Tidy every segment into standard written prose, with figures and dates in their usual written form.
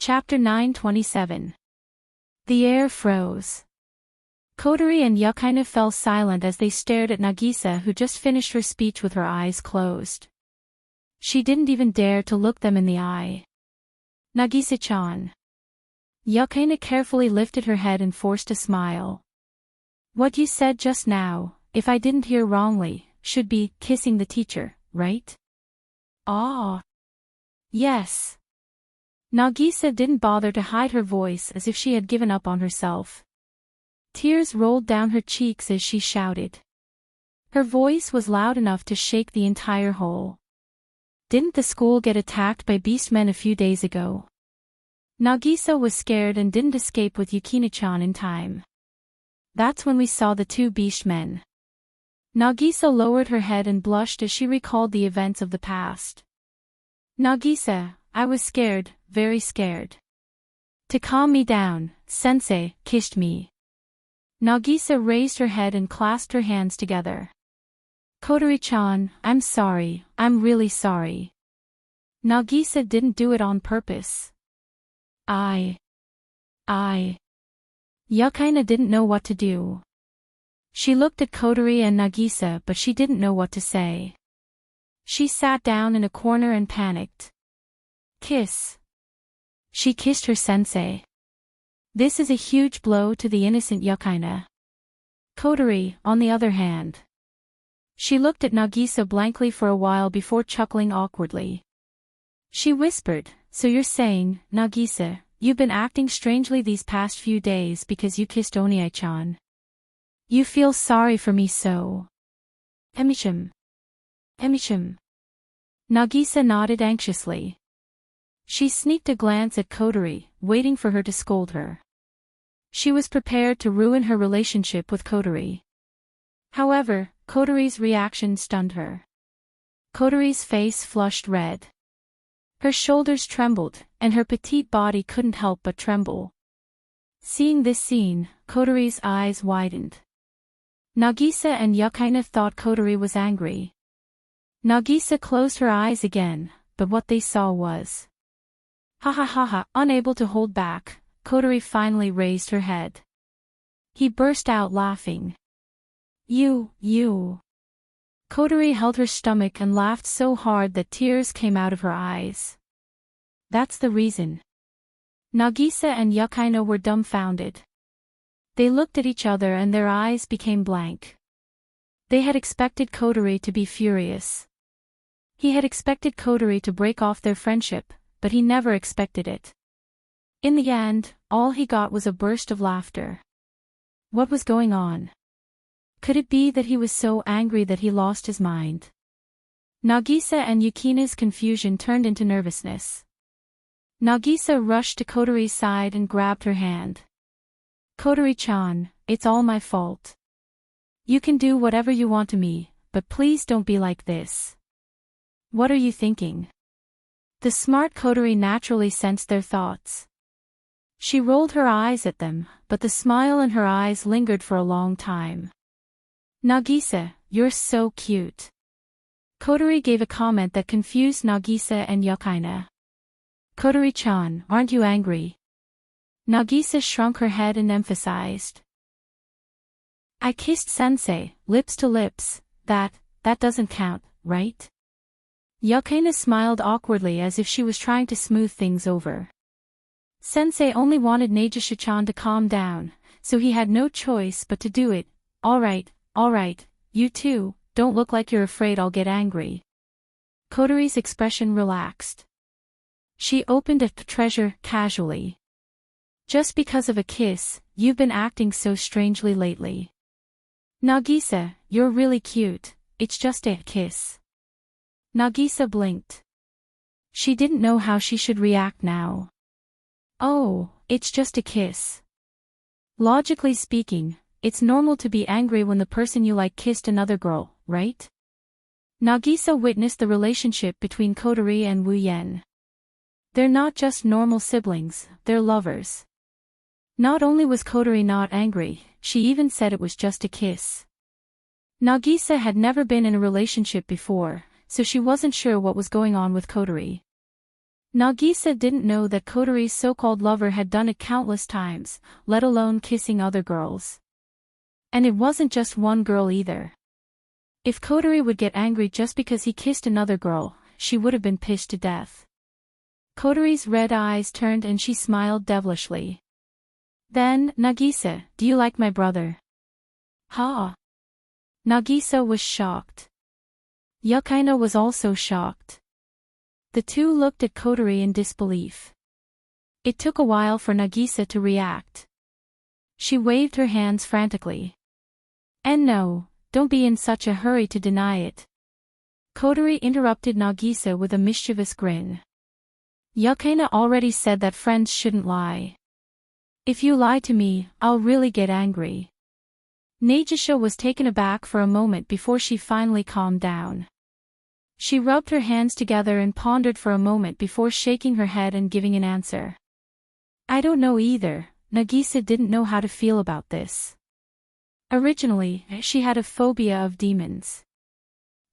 Chapter 927. The air froze. Kotori and Yukaina fell silent as they stared at Nagisa, who just finished her speech with her eyes closed. She didn't even dare to look them in the eye. Nagisa-chan. Yukaina carefully lifted her head and forced a smile. What you said just now, if I didn't hear wrongly, should be kissing the teacher, right? Ah. Yes. Nagisa didn't bother to hide her voice as if she had given up on herself. Tears rolled down her cheeks as she shouted. Her voice was loud enough to shake the entire hall. Didn't the school get attacked by beastmen a few days ago? Nagisa was scared and didn't escape with Yukina-chan in time. That's when we saw the two beastmen. Nagisa lowered her head and blushed as she recalled the events of the past. Nagisa, I was scared, very scared. To calm me down, Sensei kissed me. Nagisa raised her head and clasped her hands together. Kotori-chan, I'm sorry, I'm really sorry. Nagisa didn't do it on purpose. I. Yukaina didn't know what to do. She looked at Kotori and Nagisa, but she didn't know what to say. She sat down in a corner and panicked. Kiss. She kissed her sensei. This is a huge blow to the innocent Yukaina. Kotori, on the other hand. She looked at Nagisa blankly for a while before chuckling awkwardly. She whispered, so you're saying, Nagisa, you've been acting strangely these past few days because you kissed Oniai-chan. You feel sorry for me so. Emichim. Nagisa nodded anxiously. She sneaked a glance at Kotori, waiting for her to scold her. She was prepared to ruin her relationship with Kotori. However, Kotori's reaction stunned her. Kotori's face flushed red. Her shoulders trembled, and her petite body couldn't help but tremble. Seeing this scene, Kotori's eyes widened. Nagisa and Yukaina thought Kotori was angry. Nagisa closed her eyes again, but what they saw was... Unable to hold back, Kotori finally raised her head. He burst out laughing. You. Kotori held her stomach and laughed so hard that tears came out of her eyes. That's the reason. Nagisa and Yukaina were dumbfounded. They looked at each other and their eyes became blank. They had expected Kotori to be furious. He had expected Kotori to break off their friendship, but he never expected it. In the end, all he got was a burst of laughter. What was going on? Could it be that he was so angry that he lost his mind? Nagisa and Yukina's confusion turned into nervousness. Nagisa rushed to Kotori's side and grabbed her hand. Kotori-chan, it's all my fault. You can do whatever you want to me, but please don't be like this. What are you thinking? The smart Kotori naturally sensed their thoughts. She rolled her eyes at them, but the smile in her eyes lingered for a long time. Nagisa, you're so cute. Kotori gave a comment that confused Nagisa and Yukaina. Kotori-chan, aren't you angry? Nagisa shrunk her head and emphasized. I kissed Sensei, lips to lips, that doesn't count, right? Yukaina smiled awkwardly as if she was trying to smooth things over. Sensei only wanted Nagisa-chan to calm down, so he had no choice but to do it. All right, you two, don't look like you're afraid I'll get angry. Kotori's expression relaxed. She opened a treasure casually. Just because of a kiss, you've been acting so strangely lately. Nagisa, you're really cute, it's just a kiss. Nagisa blinked. She didn't know how she should react now. Oh, it's just a kiss. Logically speaking, it's normal to be angry when the person you like kissed another girl, right? Nagisa witnessed the relationship between Kotori and Wu Yen. They're not just normal siblings, they're lovers. Not only was Kotori not angry, she even said it was just a kiss. Nagisa had never been in a relationship before, so she wasn't sure what was going on with Kotori. Nagisa didn't know that Kotori's so-called lover had done it countless times, let alone kissing other girls. And it wasn't just one girl either. If Kotori would get angry just because he kissed another girl, she would have been pissed to death. Kotori's red eyes turned and she smiled devilishly. Then, Nagisa, do you like my brother? Ha! Nagisa was shocked. Yukaina was also shocked. The two looked at Kotori in disbelief. It took a while for Nagisa to react. She waved her hands frantically. And no, don't be in such a hurry to deny it. Kotori interrupted Nagisa with a mischievous grin. Yukaina already said that friends shouldn't lie. If you lie to me, I'll really get angry. Nagisa was taken aback for a moment before she finally calmed down. She rubbed her hands together and pondered for a moment before shaking her head and giving an answer. I don't know either. Nagisa didn't know how to feel about this. Originally, she had a phobia of demons.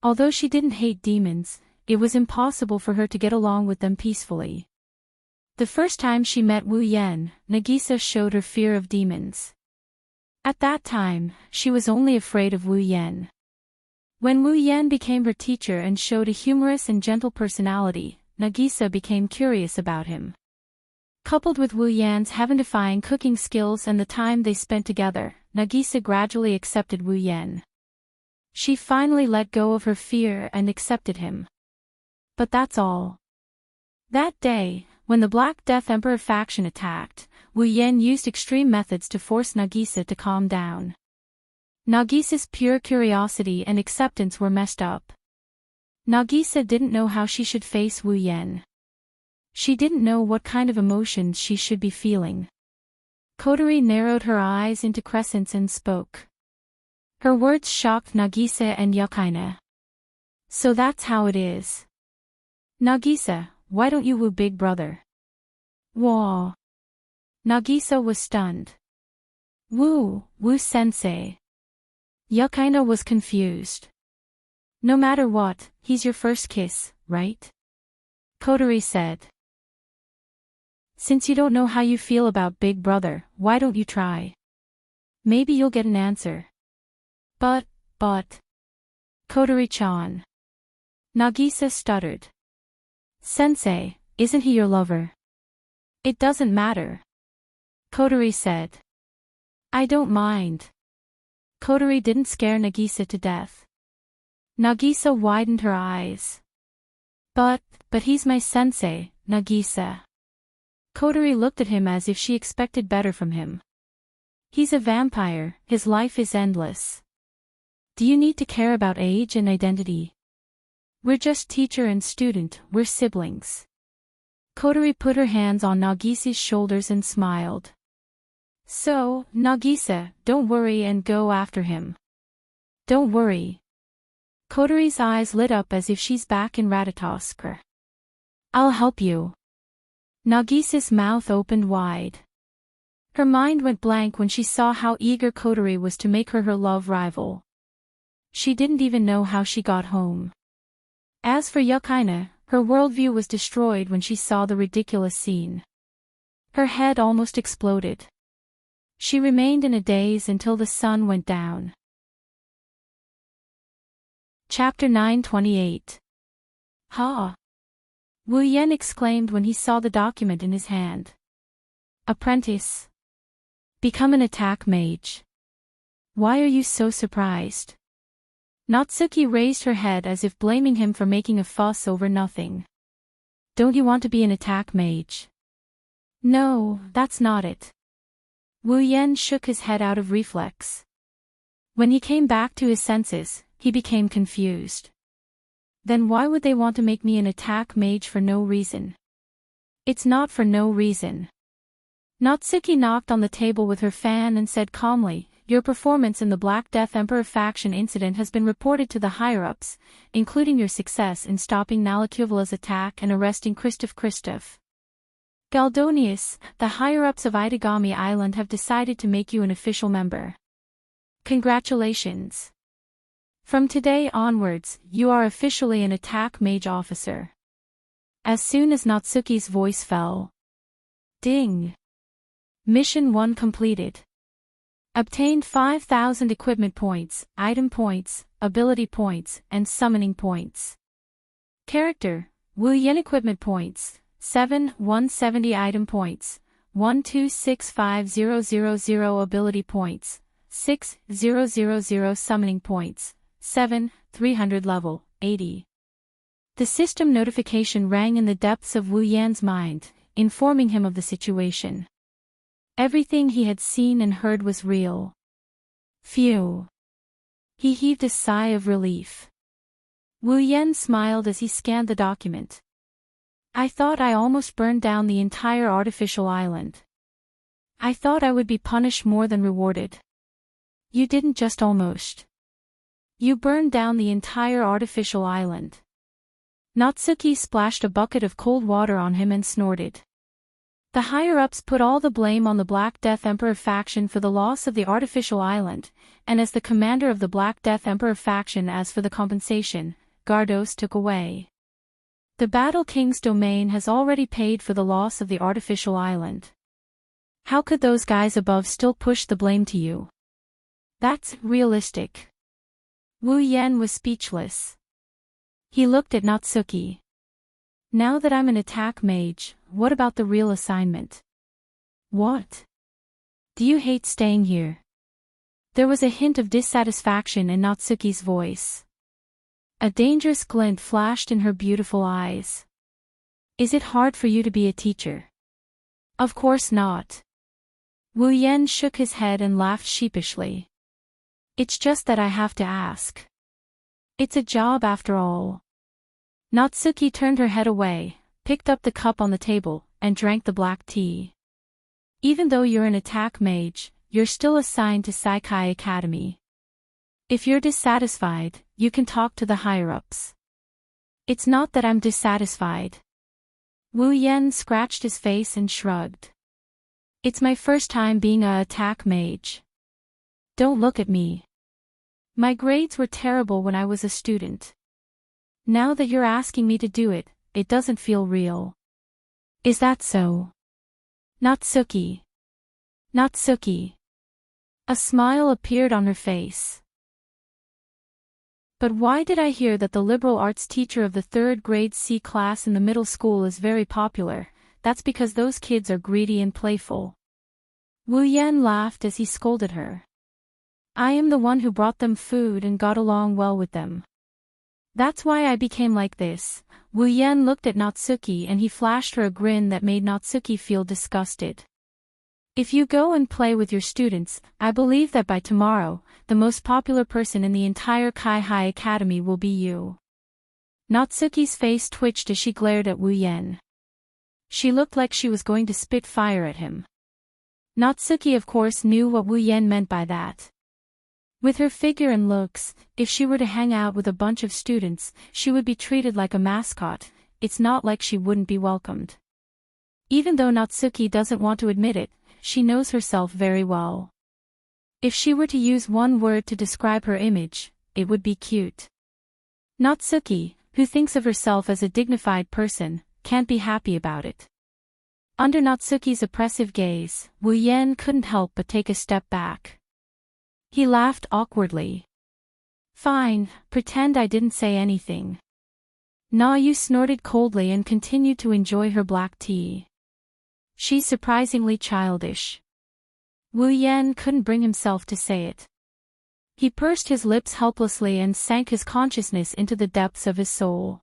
Although she didn't hate demons, it was impossible for her to get along with them peacefully. The first time she met Wu Yan, Nagisa showed her fear of demons. At that time, she was only afraid of Wu Yan. When Wu Yan became her teacher and showed a humorous and gentle personality, Nagisa became curious about him. Coupled with Wu Yan's heaven-defying cooking skills and the time they spent together, Nagisa gradually accepted Wu Yan. She finally let go of her fear and accepted him. But that's all. That day, when the Black Death Emperor faction attacked, Wu Yan used extreme methods to force Nagisa to calm down. Nagisa's pure curiosity and acceptance were messed up. Nagisa didn't know how she should face Wu Yan. She didn't know what kind of emotions she should be feeling. Kotori narrowed her eyes into crescents and spoke. Her words shocked Nagisa and Yukaina. So that's how it is. Nagisa, why don't you woo big brother? Whoa. Nagisa was stunned. Woo sensei. Yukaina was confused. No matter what, he's your first kiss, right? Kotori said. Since you don't know how you feel about big brother, why don't you try? Maybe you'll get an answer. But. Kotori-chan. Nagisa stuttered. Sensei, isn't he your lover? It doesn't matter. Kotori said. I don't mind. Kotori didn't scare Nagisa to death. Nagisa widened her eyes. But he's my sensei, Nagisa. Kotori looked at him as if she expected better from him. He's a vampire, his life is endless. Do you need to care about age and identity? We're just teacher and student, we're siblings. Kotori put her hands on Nagisa's shoulders and smiled. So, Nagisa, don't worry and go after him. Don't worry. Kotori's eyes lit up as if she's back in Ratatoskr. I'll help you. Nagisa's mouth opened wide. Her mind went blank when she saw how eager Kotori was to make her love rival. She didn't even know how she got home. As for Yukaina, her worldview was destroyed when she saw the ridiculous scene. Her head almost exploded. She remained in a daze until the sun went down. Chapter 928. Ha! Wu Yan exclaimed when he saw the document in his hand. Apprentice. Become an attack mage. Why are you so surprised? Natsuki raised her head as if blaming him for making a fuss over nothing. Don't you want to be an attack mage? No, that's not it. Wu Yan shook his head out of reflex. When he came back to his senses, he became confused. Then why would they want to make me an attack mage for no reason? It's not for no reason. Natsuki knocked on the table with her fan and said calmly, your performance in the Black Death Emperor faction incident has been reported to the higher-ups, including your success in stopping Nalakuvala's attack and arresting Kristoff. Galdonius, the higher-ups of Itagami Island have decided to make you an official member. Congratulations. From today onwards, you are officially an attack mage officer. as soon as Natsuki's voice fell. Ding! Mission 1 completed. Obtained 5,000 equipment points, item points, ability points, and summoning points. Character, Wu Yen. Equipment points, 7, 170 item points, 1265000 ability points, 6000 summoning points, 7, 300 level, 80. The system notification rang in the depths of Wu Yan's mind, informing him of the situation. Everything he had seen and heard was real. Phew. He heaved a sigh of relief. Wu Yan smiled as he scanned the document. I thought I almost burned down the entire artificial island. I thought I would be punished more than rewarded. You didn't just almost. You burned down the entire artificial island. Natsuki splashed a bucket of cold water on him and snorted. The higher-ups put all the blame on the Black Death Emperor faction for the loss of the artificial island, and as the commander of the Black Death Emperor faction as for the compensation, Gardos took away. The Battle King's domain has already paid for the loss of the artificial island. How could those guys above still push the blame to you? That's realistic. Wu Yan was speechless. He looked at Natsuki. Now that I'm an attack mage, what about the real assignment? What? Do you hate staying here? There was a hint of dissatisfaction in Natsuki's voice. A dangerous glint flashed in her beautiful eyes. Is it hard for you to be a teacher? Of course not. Wu Yan shook his head and laughed sheepishly. It's just that I have to ask. It's a job after all. Natsuki turned her head away, picked up the cup on the table, and drank the black tea. Even though you're an attack mage, you're still assigned to Saikai Academy. If you're dissatisfied, you can talk to the higher-ups. It's not that I'm dissatisfied. Wu Yan scratched his face and shrugged. It's my first time being a attack mage. Don't look at me. My grades were terrible when I was a student. Now that you're asking me to do it, it doesn't feel real. Is that so? Natsuki. Natsuki. A smile appeared on her face. But why did I hear that the liberal arts teacher of the 3rd grade C class in the middle school is very popular? That's because those kids are greedy and playful. Wu Yan laughed as he scolded her. I am the one who brought them food and got along well with them. That's why I became like this. Wu Yan looked at Natsuki and he flashed her a grin that made Natsuki feel disgusted. If you go and play with your students, I believe that by tomorrow, the most popular person in the entire Kai-Hai Academy will be you. Natsuki's face twitched as she glared at Wu Yan. She looked like she was going to spit fire at him. Natsuki of course knew what Wu Yan meant by that. With her figure and looks, if she were to hang out with a bunch of students, she would be treated like a mascot. It's not like she wouldn't be welcomed. Even though Natsuki doesn't want to admit it, she knows herself very well. If she were to use one word to describe her image, it would be cute. Natsuki, who thinks of herself as a dignified person, can't be happy about it. Under Natsuki's oppressive gaze, Wu Yan couldn't help but take a step back. He laughed awkwardly. Fine, pretend I didn't say anything. Na Yu snorted coldly and continued to enjoy her black tea. She's surprisingly childish. Wu Yan couldn't bring himself to say it. He pursed his lips helplessly and sank his consciousness into the depths of his soul.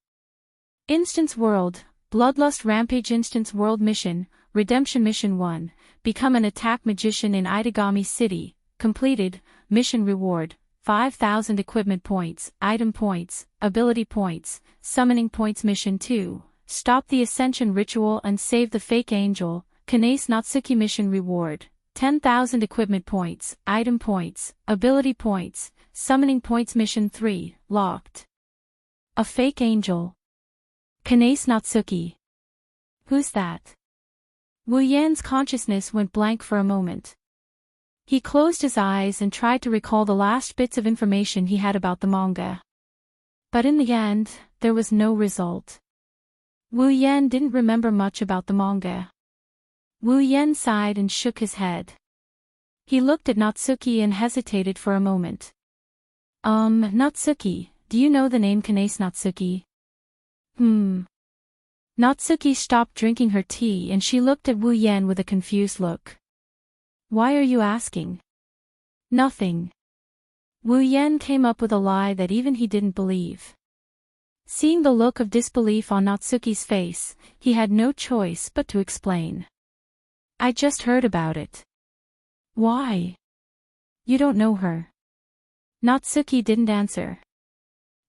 Instance World, Bloodlust Rampage Instance World Mission, Redemption Mission 1, Become an Attack Magician in Itagami City, completed. Mission reward, 5,000 equipment points, item points, ability points, summoning points. Mission 2, stop the Ascension Ritual and save the fake angel, Kanace Natsuki. Mission reward, 10,000 equipment points, item points, ability points, summoning points. Mission 3, locked. A fake angel. Kanace Natsuki. Who's that? Wu Yan's consciousness went blank for a moment. He closed his eyes and tried to recall the last bits of information he had about the manga. But in the end, there was no result. Wu Yan didn't remember much about the manga. Wu Yan sighed and shook his head. He looked at Natsuki and hesitated for a moment. Natsuki, do you know the name Kanase Natsuki? Natsuki stopped drinking her tea and she looked at Wu Yan with a confused look. Why are you asking? Nothing. Wu Yan came up with a lie that even he didn't believe. Seeing the look of disbelief on Natsuki's face, he had no choice but to explain. I just heard about it. Why? You don't know her. Natsuki didn't answer.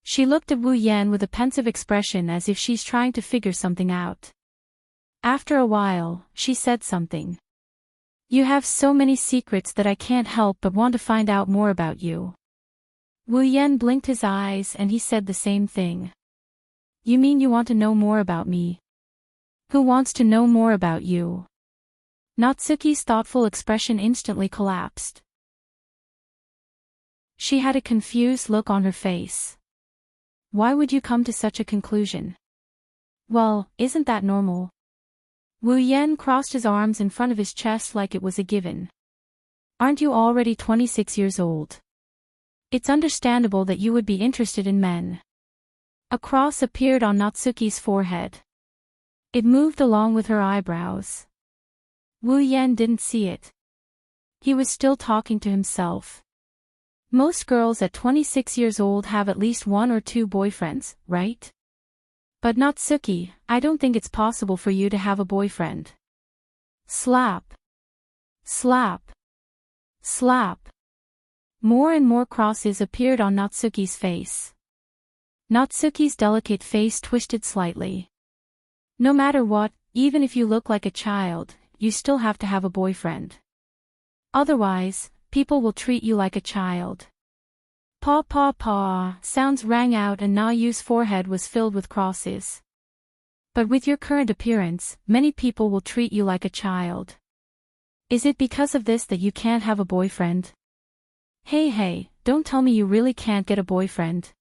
She looked at Wu Yan with a pensive expression as if she's trying to figure something out. After a while, she said something. You have so many secrets that I can't help but want to find out more about you. Wu Yan blinked his eyes and he said the same thing. You mean you want to know more about me? Who wants to know more about you? Natsuki's thoughtful expression instantly collapsed. She had a confused look on her face. Why would you come to such a conclusion? Well, isn't that normal? Wu Yan crossed his arms in front of his chest like it was a given. Aren't you already 26 years old? It's understandable that you would be interested in men. A cross appeared on Natsuki's forehead. It moved along with her eyebrows. Wu Yan didn't see it. He was still talking to himself. Most girls at 26 years old have at least one or two boyfriends, right? But Natsuki, I don't think it's possible for you to have a boyfriend. Slap. Slap. Slap. More and more crosses appeared on Natsuki's face. Natsuki's delicate face twisted slightly. No matter what, even if you look like a child, you still have to have a boyfriend. Otherwise, people will treat you like a child. Paw paw paw, sounds rang out and Na Yu's forehead was filled with crosses. But with your current appearance, many people will treat you like a child. Is it because of this that you can't have a boyfriend? Hey, don't tell me you really can't get a boyfriend.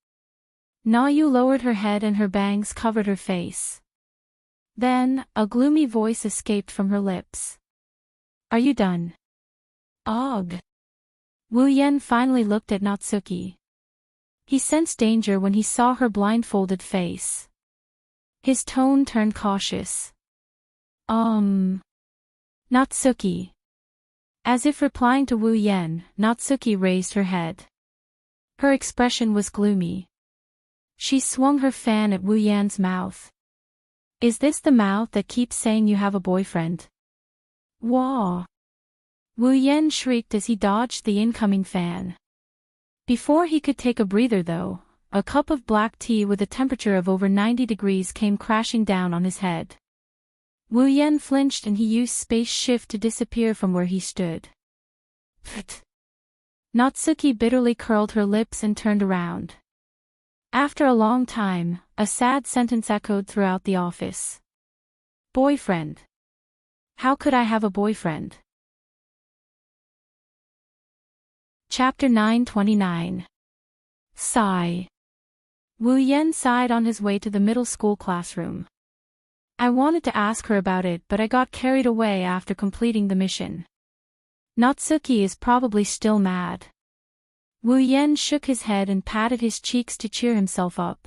Na Yu lowered her head and her bangs covered her face. Then, a gloomy voice escaped from her lips. Are you done? Ugh. Wu Yan finally looked at Natsuki. He sensed danger when he saw her blindfolded face. His tone turned cautious. Natsuki. As if replying to Wu Yan, Natsuki raised her head. Her expression was gloomy. She swung her fan at Wu Yan's mouth. Is this the mouth that keeps saying you have a boyfriend? Wah! Wu Yan shrieked as he dodged the incoming fan. Before he could take a breather though, a cup of black tea with a temperature of over 90 degrees came crashing down on his head. Wu Yan flinched and he used space shift to disappear from where he stood. Pfft! Natsuki bitterly curled her lips and turned around. After a long time, a sad sentence echoed throughout the office. Boyfriend. How could I have a boyfriend? Chapter 929. Sigh. Wu Yan sighed on his way to the middle school classroom. I wanted to ask her about it but I got carried away after completing the mission. Natsuki is probably still mad. Wu Yan shook his head and patted his cheeks to cheer himself up.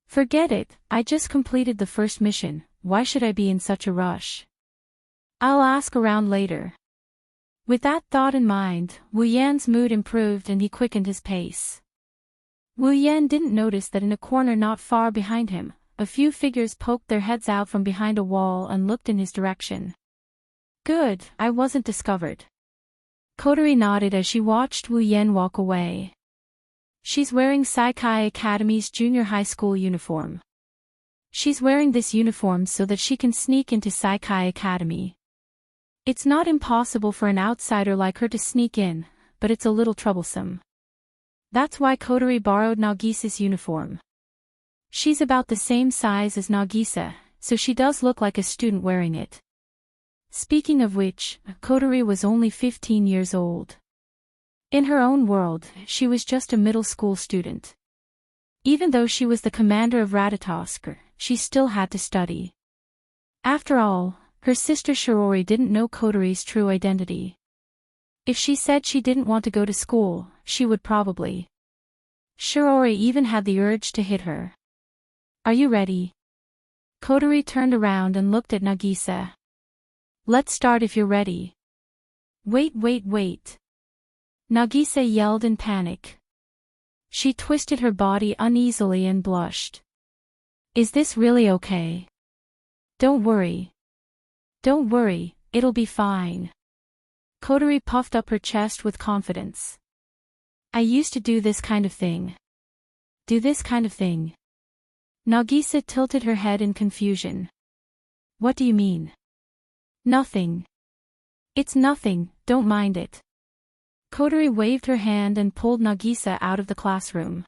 Forget it, I just completed the first mission, why should I be in such a rush? I'll ask around later. With that thought in mind, Wu Yan's mood improved and he quickened his pace. Wu Yan didn't notice that in a corner not far behind him, a few figures poked their heads out from behind a wall and looked in his direction. Good, I wasn't discovered. Kotori nodded as she watched Wu Yan walk away. She's wearing Saikai Academy's junior high school uniform. She's wearing this uniform so that she can sneak into Saikai Academy. It's not impossible for an outsider like her to sneak in, but it's a little troublesome. That's why Kotori borrowed Nagisa's uniform. She's about the same size as Nagisa, so she does look like a student wearing it. Speaking of which, Kotori was only 15 years old. In her own world, she was just a middle school student. Even though she was the commander of Ratatosk, she still had to study. After all, her sister Shirori didn't know Kotori's true identity. If she said she didn't want to go to school, she would probably. Shirori even had the urge to hit her. Are you ready? Kotori turned around and looked at Nagisa. Let's start if you're ready. Wait. Nagisa yelled in panic. She twisted her body uneasily and blushed. Is this really okay? Don't worry. Don't worry, it'll be fine. Kotori puffed up her chest with confidence. I used to do this kind of thing. Do this kind of thing. Nagisa tilted her head in confusion. What do you mean? Nothing. It's nothing, don't mind it. Kotori waved her hand and pulled Nagisa out of the classroom.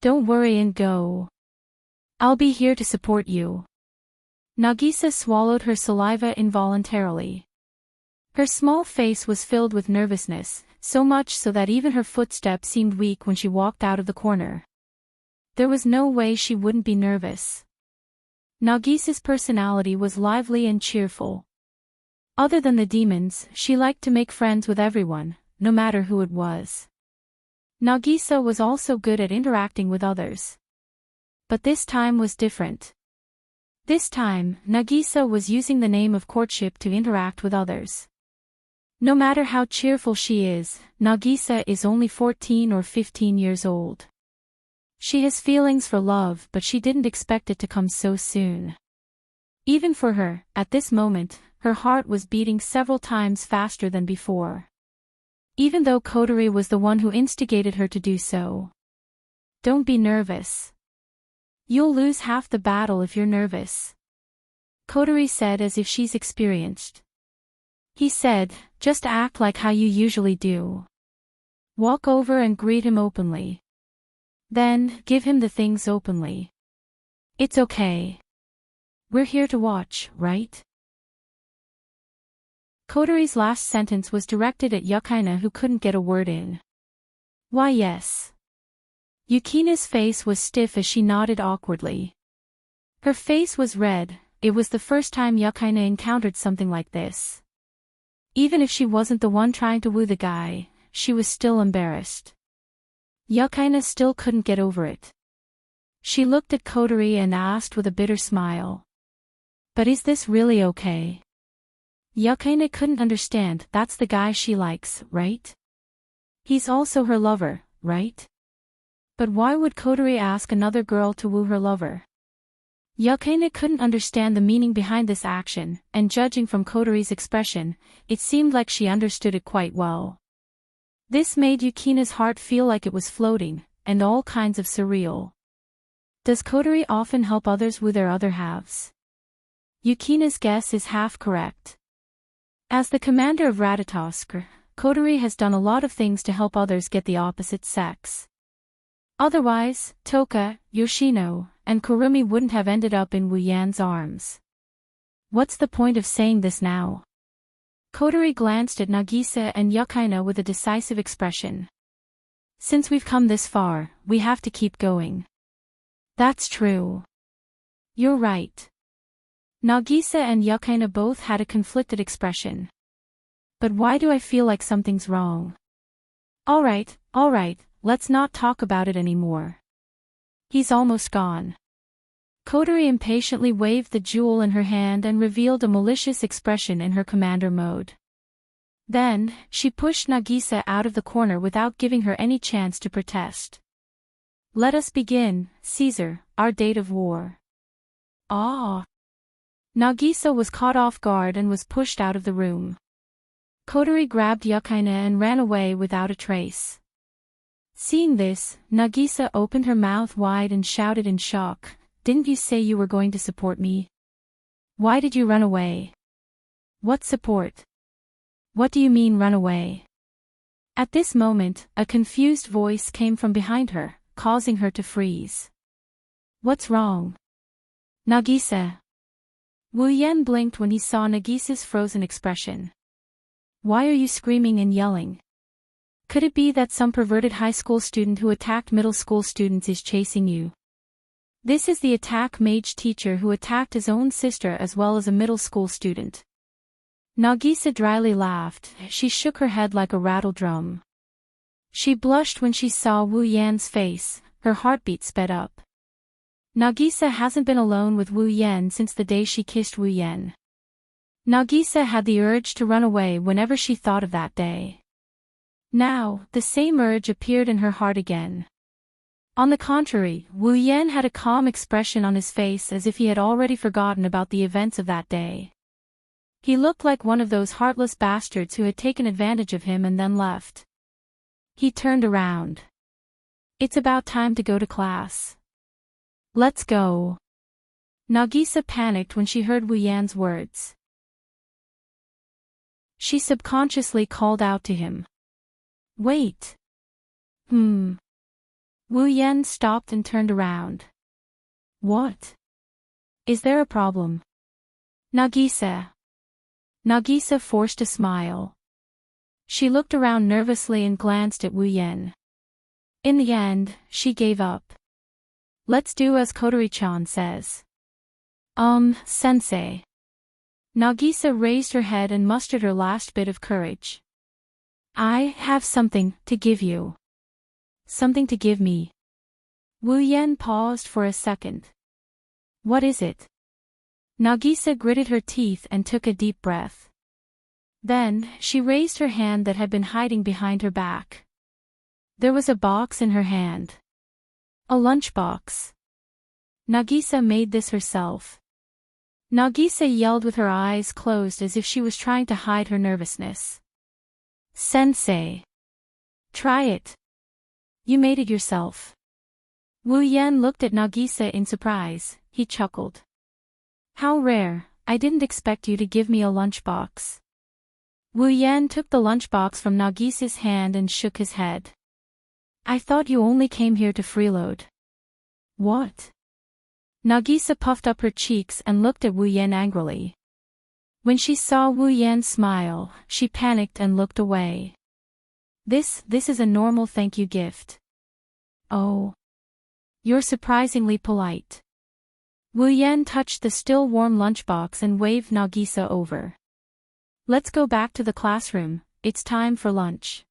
Don't worry and go. I'll be here to support you. Nagisa swallowed her saliva involuntarily. Her small face was filled with nervousness, so much so that even her footsteps seemed weak when she walked out of the corner. There was no way she wouldn't be nervous. Nagisa's personality was lively and cheerful. Other than the demons, she liked to make friends with everyone, no matter who it was. Nagisa was also good at interacting with others. But this time was different. This time, Nagisa was using the name of courtship to interact with others. No matter how cheerful she is, Nagisa is only 14 or 15 years old. She has feelings for love, but she didn't expect it to come so soon. Even for her, at this moment, her heart was beating several times faster than before. Even though Kotori was the one who instigated her to do so. Don't be nervous. You'll lose half the battle if you're nervous. Kotori said as if she's experienced. He said, just act like how you usually do. Walk over and greet him openly. Then, give him the things openly. It's okay. We're here to watch, right? Kotori's last sentence was directed at Yukina, who couldn't get a word in. Why yes. Yukina's face was stiff as she nodded awkwardly. Her face was red. It was the first time Yukina encountered something like this. Even if she wasn't the one trying to woo the guy, she was still embarrassed. Yukina still couldn't get over it. She looked at Kotori and asked with a bitter smile. But is this really okay? Yukina couldn't understand. That's the guy she likes, right? He's also her lover, right? But why would Kotori ask another girl to woo her lover? Yukina couldn't understand the meaning behind this action, and judging from Kotori's expression, it seemed like she understood it quite well. This made Yukina's heart feel like it was floating, and all kinds of surreal. Does Kotori often help others woo their other halves? Yukina's guess is half correct. As the commander of Ratatosk, Kotori has done a lot of things to help others get the opposite sex. Otherwise, Toka, Yoshino, and Kurumi wouldn't have ended up in Wu Yan's arms. What's the point of saying this now? Kotori glanced at Nagisa and Yukina with a decisive expression. Since we've come this far, we have to keep going. That's true. You're right. Nagisa and Yukina both had a conflicted expression. But why do I feel like something's wrong? Alright, let's not talk about it anymore. He's almost gone. Kotori impatiently waved the jewel in her hand and revealed a malicious expression in her commander mode. Then, she pushed Nagisa out of the corner without giving her any chance to protest. Let us begin, Caesar, our date of war. Ah! Nagisa was caught off guard and was pushed out of the room. Kotori grabbed Yukina and ran away without a trace. Seeing this, Nagisa opened her mouth wide and shouted in shock, "Didn't you say you were going to support me? Why did you run away? What support? What do you mean run away?" At this moment, a confused voice came from behind her, causing her to freeze. What's wrong? Nagisa. Wu Yan blinked when he saw Nagisa's frozen expression. Why are you screaming and yelling? Could it be that some perverted high school student who attacked middle school students is chasing you? This is the attack mage teacher who attacked his own sister as well as a middle school student. Nagisa dryly laughed. She shook her head like a rattle drum. She blushed when she saw Wu Yan's face. Her heartbeat sped up. Nagisa hasn't been alone with Wu Yan since the day she kissed Wu Yan. Nagisa had the urge to run away whenever she thought of that day. Now, the same urge appeared in her heart again. On the contrary, Wu Yan had a calm expression on his face as if he had already forgotten about the events of that day. He looked like one of those heartless bastards who had taken advantage of him and then left. He turned around. It's about time to go to class. Let's go. Nagisa panicked when she heard Wu Yan's words. She subconsciously called out to him. Wait. Wu Yan stopped and turned around. What? Is there a problem? Nagisa. Nagisa forced a smile. She looked around nervously and glanced at Wu Yan. In the end, she gave up. Let's do as Kotori-chan says. Sensei. Nagisa raised her head and mustered her last bit of courage. I have something to give you. Something to give me. Wu Yan paused for a second. What is it? Nagisa gritted her teeth and took a deep breath. Then, she raised her hand that had been hiding behind her back. There was a box in her hand. A lunchbox. Nagisa made this herself. Nagisa yelled with her eyes closed as if she was trying to hide her nervousness. Sensei. Try it. You made it yourself. Wu Yan looked at Nagisa in surprise. He chuckled. How rare, I didn't expect you to give me a lunchbox. Wu Yan took the lunchbox from Nagisa's hand and shook his head. I thought you only came here to freeload. What? Nagisa puffed up her cheeks and looked at Wu Yan angrily. When she saw Wu Yan smile, she panicked and looked away. This is a normal thank you gift. Oh. You're surprisingly polite. Wu Yan touched the still warm lunchbox and waved Nagisa over. Let's go back to the classroom, it's time for lunch.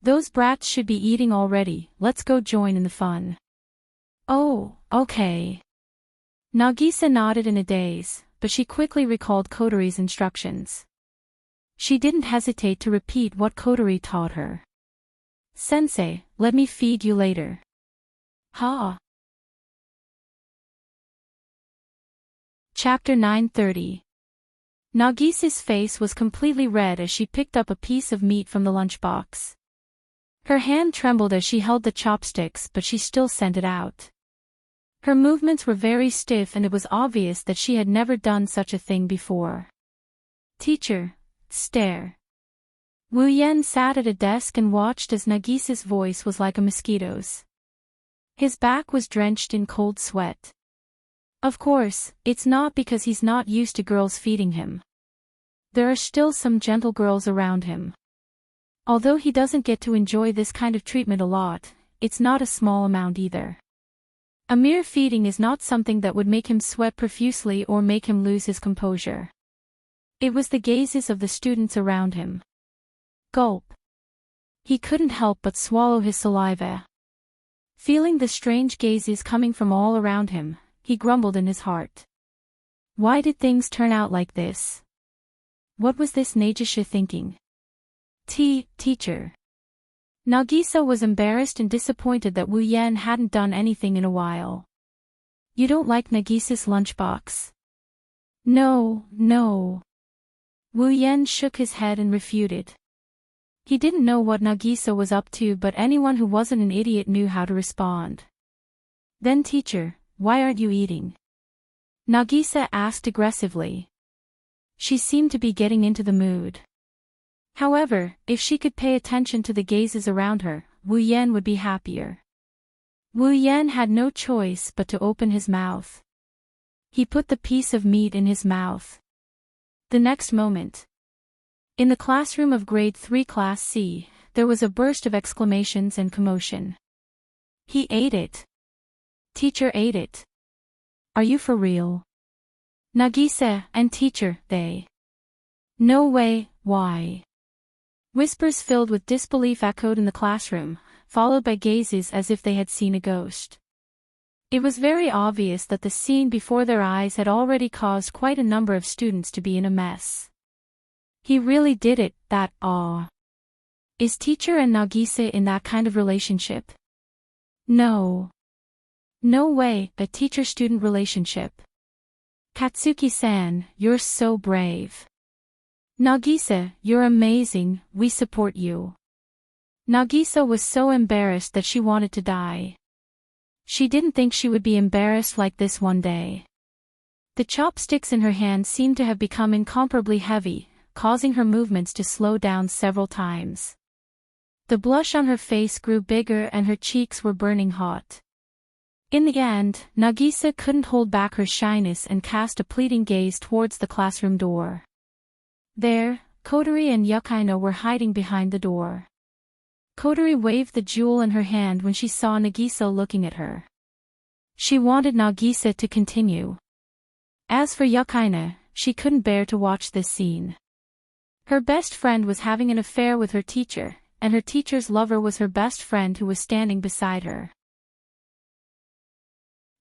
Those brats should be eating already, let's go join in the fun. Oh, okay. Nagisa nodded in a daze, but she quickly recalled Kotori's instructions. She didn't hesitate to repeat what Kotori taught her. Sensei, let me feed you later. Ha! Chapter 930. Nagisa's face was completely red as she picked up a piece of meat from the lunchbox. Her hand trembled as she held the chopsticks, but she still sent it out. Her movements were very stiff and it was obvious that she had never done such a thing before. Teacher, stare. Wu Yan sat at a desk and watched as Nagisa's voice was like a mosquito's. His back was drenched in cold sweat. Of course, it's not because he's not used to girls feeding him. There are still some gentle girls around him. Although he doesn't get to enjoy this kind of treatment a lot, it's not a small amount either. A mere feeding is not something that would make him sweat profusely or make him lose his composure. It was the gazes of the students around him. Gulp. He couldn't help but swallow his saliva. Feeling the strange gazes coming from all around him, he grumbled in his heart. Why did things turn out like this? What was this Nagisa thinking? Teacher. Nagisa was embarrassed and disappointed that Wu Yan hadn't done anything in a while. You don't like Nagisa's lunchbox? No. Wu Yan shook his head and refuted. He didn't know what Nagisa was up to, but anyone who wasn't an idiot knew how to respond. Then teacher, why aren't you eating? Nagisa asked aggressively. She seemed to be getting into the mood. However, if she could pay attention to the gazes around her, Wu Yan would be happier. Wu Yan had no choice but to open his mouth. He put the piece of meat in his mouth. The next moment. In the classroom of Grade 3 Class C, there was a burst of exclamations and commotion. He ate it. Teacher ate it. Are you for real? Nagisa and teacher, they. No way, why? Whispers filled with disbelief echoed in the classroom, followed by gazes as if they had seen a ghost. It was very obvious that the scene before their eyes had already caused quite a number of students to be in a mess. He really did it, that awe. Is teacher and Nagisa in that kind of relationship? No. No way, a teacher-student relationship. Katsuki-san, you're so brave. Nagisa, you're amazing, we support you. Nagisa was so embarrassed that she wanted to die. She didn't think she would be embarrassed like this one day. The chopsticks in her hand seemed to have become incomparably heavy, causing her movements to slow down several times. The blush on her face grew bigger and her cheeks were burning hot. In the end, Nagisa couldn't hold back her shyness and cast a pleading gaze towards the classroom door. There, Kotori and Yukaino were hiding behind the door. Kotori waved the jewel in her hand when she saw Nagisa looking at her. She wanted Nagisa to continue. As for Yukaino, she couldn't bear to watch this scene. Her best friend was having an affair with her teacher, and her teacher's lover was her best friend who was standing beside her.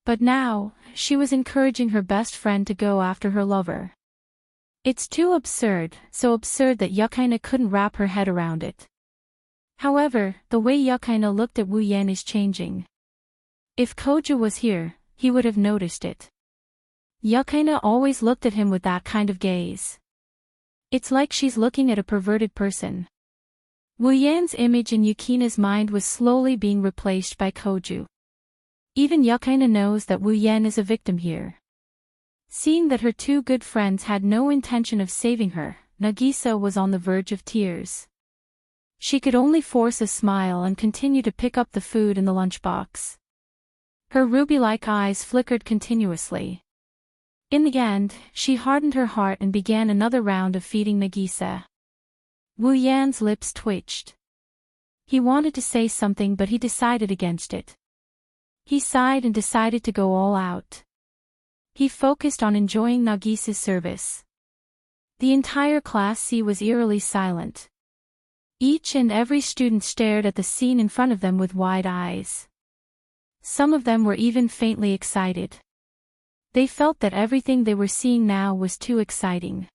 But now, she was encouraging her best friend to go after her lover. It's too absurd, so absurd that Yukaino couldn't wrap her head around it. However, the way Yukaino looked at Wu Yan is changing. If Kojo was here, he would have noticed it. Yukaino always looked at him with that kind of gaze. It's like she's looking at a perverted person. Wu Yan's image in Yukina's mind was slowly being replaced by Kojo. Even Yukaino knows that Wu Yan is a victim here. Seeing that her two good friends had no intention of saving her, Nagisa was on the verge of tears. She could only force a smile and continue to pick up the food in the lunchbox. Her ruby-like eyes flickered continuously. In the end, she hardened her heart and began another round of feeding Nagisa. Wu Yan's lips twitched. He wanted to say something but he decided against it. He sighed and decided to go all out. He focused on enjoying Nagisa's service. The entire Class C was eerily silent. Each and every student stared at the scene in front of them with wide eyes. Some of them were even faintly excited. They felt that everything they were seeing now was too exciting.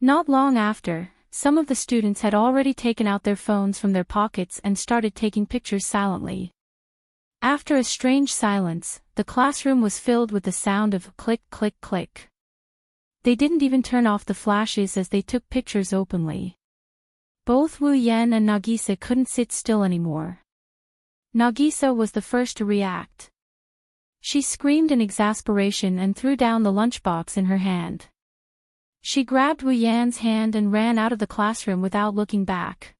Not long after, some of the students had already taken out their phones from their pockets and started taking pictures silently. After a strange silence, the classroom was filled with the sound of click click click. They didn't even turn off the flashes as they took pictures openly. Both Wu Yan and Nagisa couldn't sit still anymore. Nagisa was the first to react. She screamed in exasperation and threw down the lunchbox in her hand. She grabbed Wu Yan's hand and ran out of the classroom without looking back.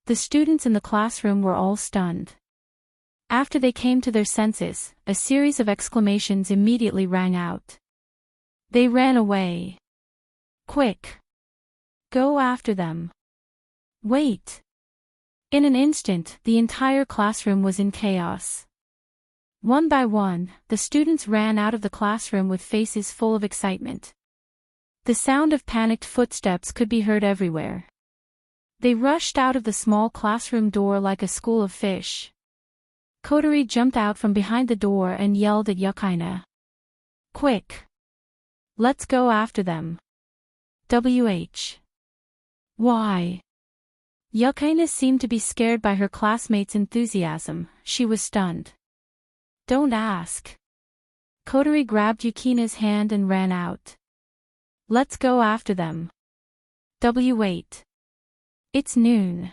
The students in the classroom were all stunned. After they came to their senses, a series of exclamations immediately rang out. They ran away. Quick! Go after them. Wait! In an instant, the entire classroom was in chaos. One by one, the students ran out of the classroom with faces full of excitement. The sound of panicked footsteps could be heard everywhere. They rushed out of the small classroom door like a school of fish. Kotori jumped out from behind the door and yelled at Yukaino. Quick! Let's go after them. Why? Yukaino seemed to be scared by her classmates' enthusiasm. She was stunned. Don't ask. Kotori grabbed Yukina's hand and ran out. Let's go after them. It's noon.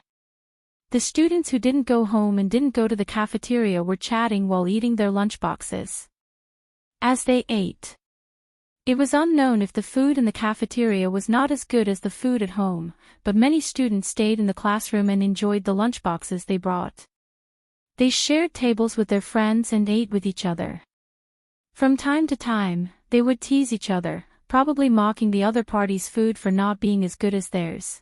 The students who didn't go home and didn't go to the cafeteria were chatting while eating their lunchboxes. As they ate, it was unknown if the food in the cafeteria was not as good as the food at home, but many students stayed in the classroom and enjoyed the lunchboxes they brought. They shared tables with their friends and ate with each other. From time to time, they would tease each other, probably mocking the other party's food for not being as good as theirs.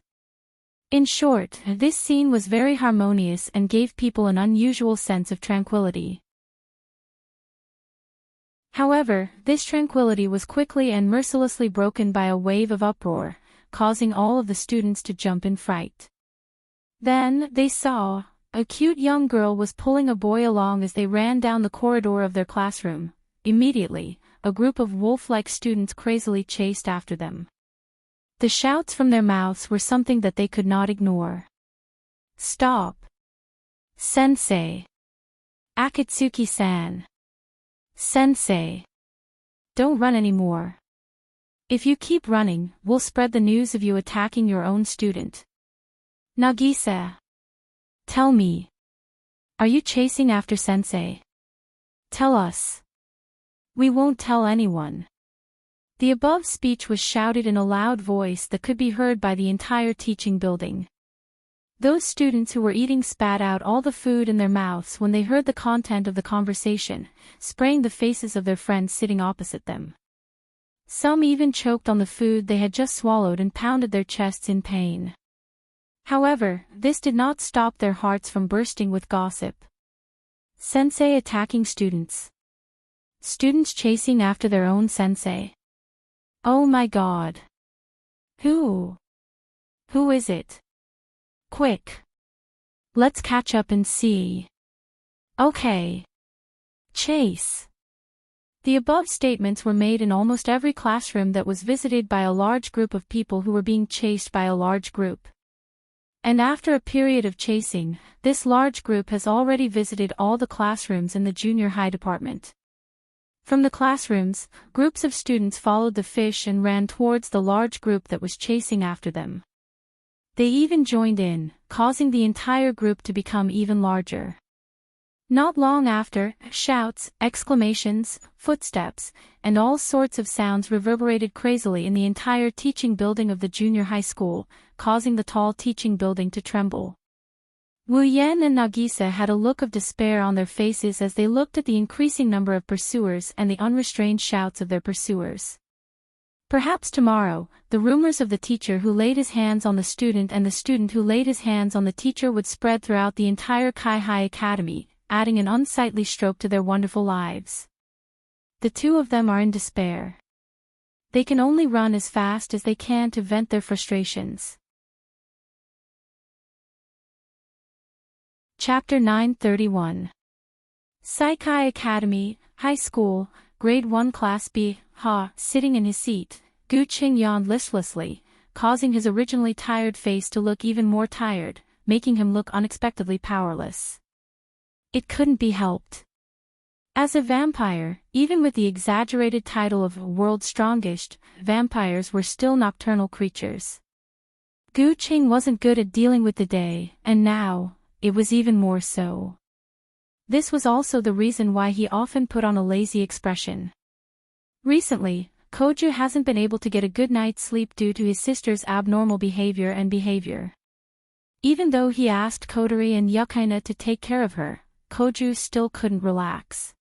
In short, this scene was very harmonious and gave people an unusual sense of tranquility. However, this tranquility was quickly and mercilessly broken by a wave of uproar, causing all of the students to jump in fright. Then, they saw, a cute young girl was pulling a boy along as they ran down the corridor of their classroom. Immediately, a group of wolf-like students crazily chased after them. The shouts from their mouths were something that they could not ignore. "Stop! Sensei! Akatsuki-san! Sensei! Don't run anymore. If you keep running, we'll spread the news of you attacking your own student. Nagisa! Tell me. Are you chasing after Sensei? Tell us. We won't tell anyone." The above speech was shouted in a loud voice that could be heard by the entire teaching building. Those students who were eating spat out all the food in their mouths when they heard the content of the conversation, spraying the faces of their friends sitting opposite them. Some even choked on the food they had just swallowed and pounded their chests in pain. However, this did not stop their hearts from bursting with gossip. Sensei attacking students. Students chasing after their own sensei. Oh my God. Who is it? Quick. Let's catch up and see. Okay. Chase. The above statements were made in almost every classroom that was visited by a large group of people who were being chased by a large group. And after a period of chasing, this large group has already visited all the classrooms in the junior high department. From the classrooms, groups of students followed the fish and ran towards the large group that was chasing after them. They even joined in, causing the entire group to become even larger. Not long after, shouts, exclamations, footsteps, and all sorts of sounds reverberated crazily in the entire teaching building of the junior high school, causing the tall teaching building to tremble. Wu Yan and Nagisa had a look of despair on their faces as they looked at the increasing number of pursuers and the unrestrained shouts of their pursuers. Perhaps tomorrow, the rumors of the teacher who laid his hands on the student and the student who laid his hands on the teacher would spread throughout the entire Kai-Hai Academy, adding an unsightly stroke to their wonderful lives. The two of them are in despair. They can only run as fast as they can to vent their frustrations. Chapter 931. Saikai Academy, High School, Grade 1 Class B. Sitting in his seat, Gu Qing yawned listlessly, causing his originally tired face to look even more tired, making him look unexpectedly powerless. It couldn't be helped. As a vampire, even with the exaggerated title of World's Strongest, vampires were still nocturnal creatures. Gu Qing wasn't good at dealing with the day, and now, it was even more so. This was also the reason why he often put on a lazy expression. Recently, Koju hasn't been able to get a good night's sleep due to his sister's abnormal behavior. Even though he asked Kodori and Yukaina to take care of her, Koju still couldn't relax.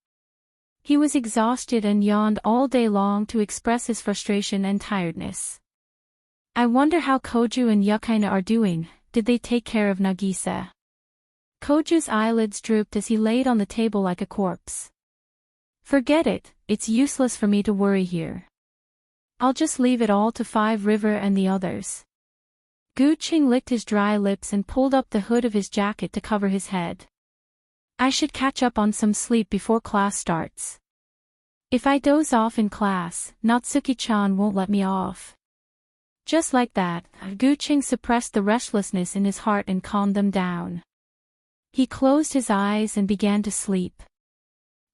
He was exhausted and yawned all day long to express his frustration and tiredness. I wonder how Koju and Yukaina are doing. Did they take care of Nagisa? Koju's eyelids drooped as he laid on the table like a corpse. Forget it, it's useless for me to worry here. I'll just leave it all to Five River and the others. Gu Qing licked his dry lips and pulled up the hood of his jacket to cover his head. I should catch up on some sleep before class starts. If I doze off in class, Natsuki-chan won't let me off. Just like that, Gu Qing suppressed the restlessness in his heart and calmed them down. He closed his eyes and began to sleep.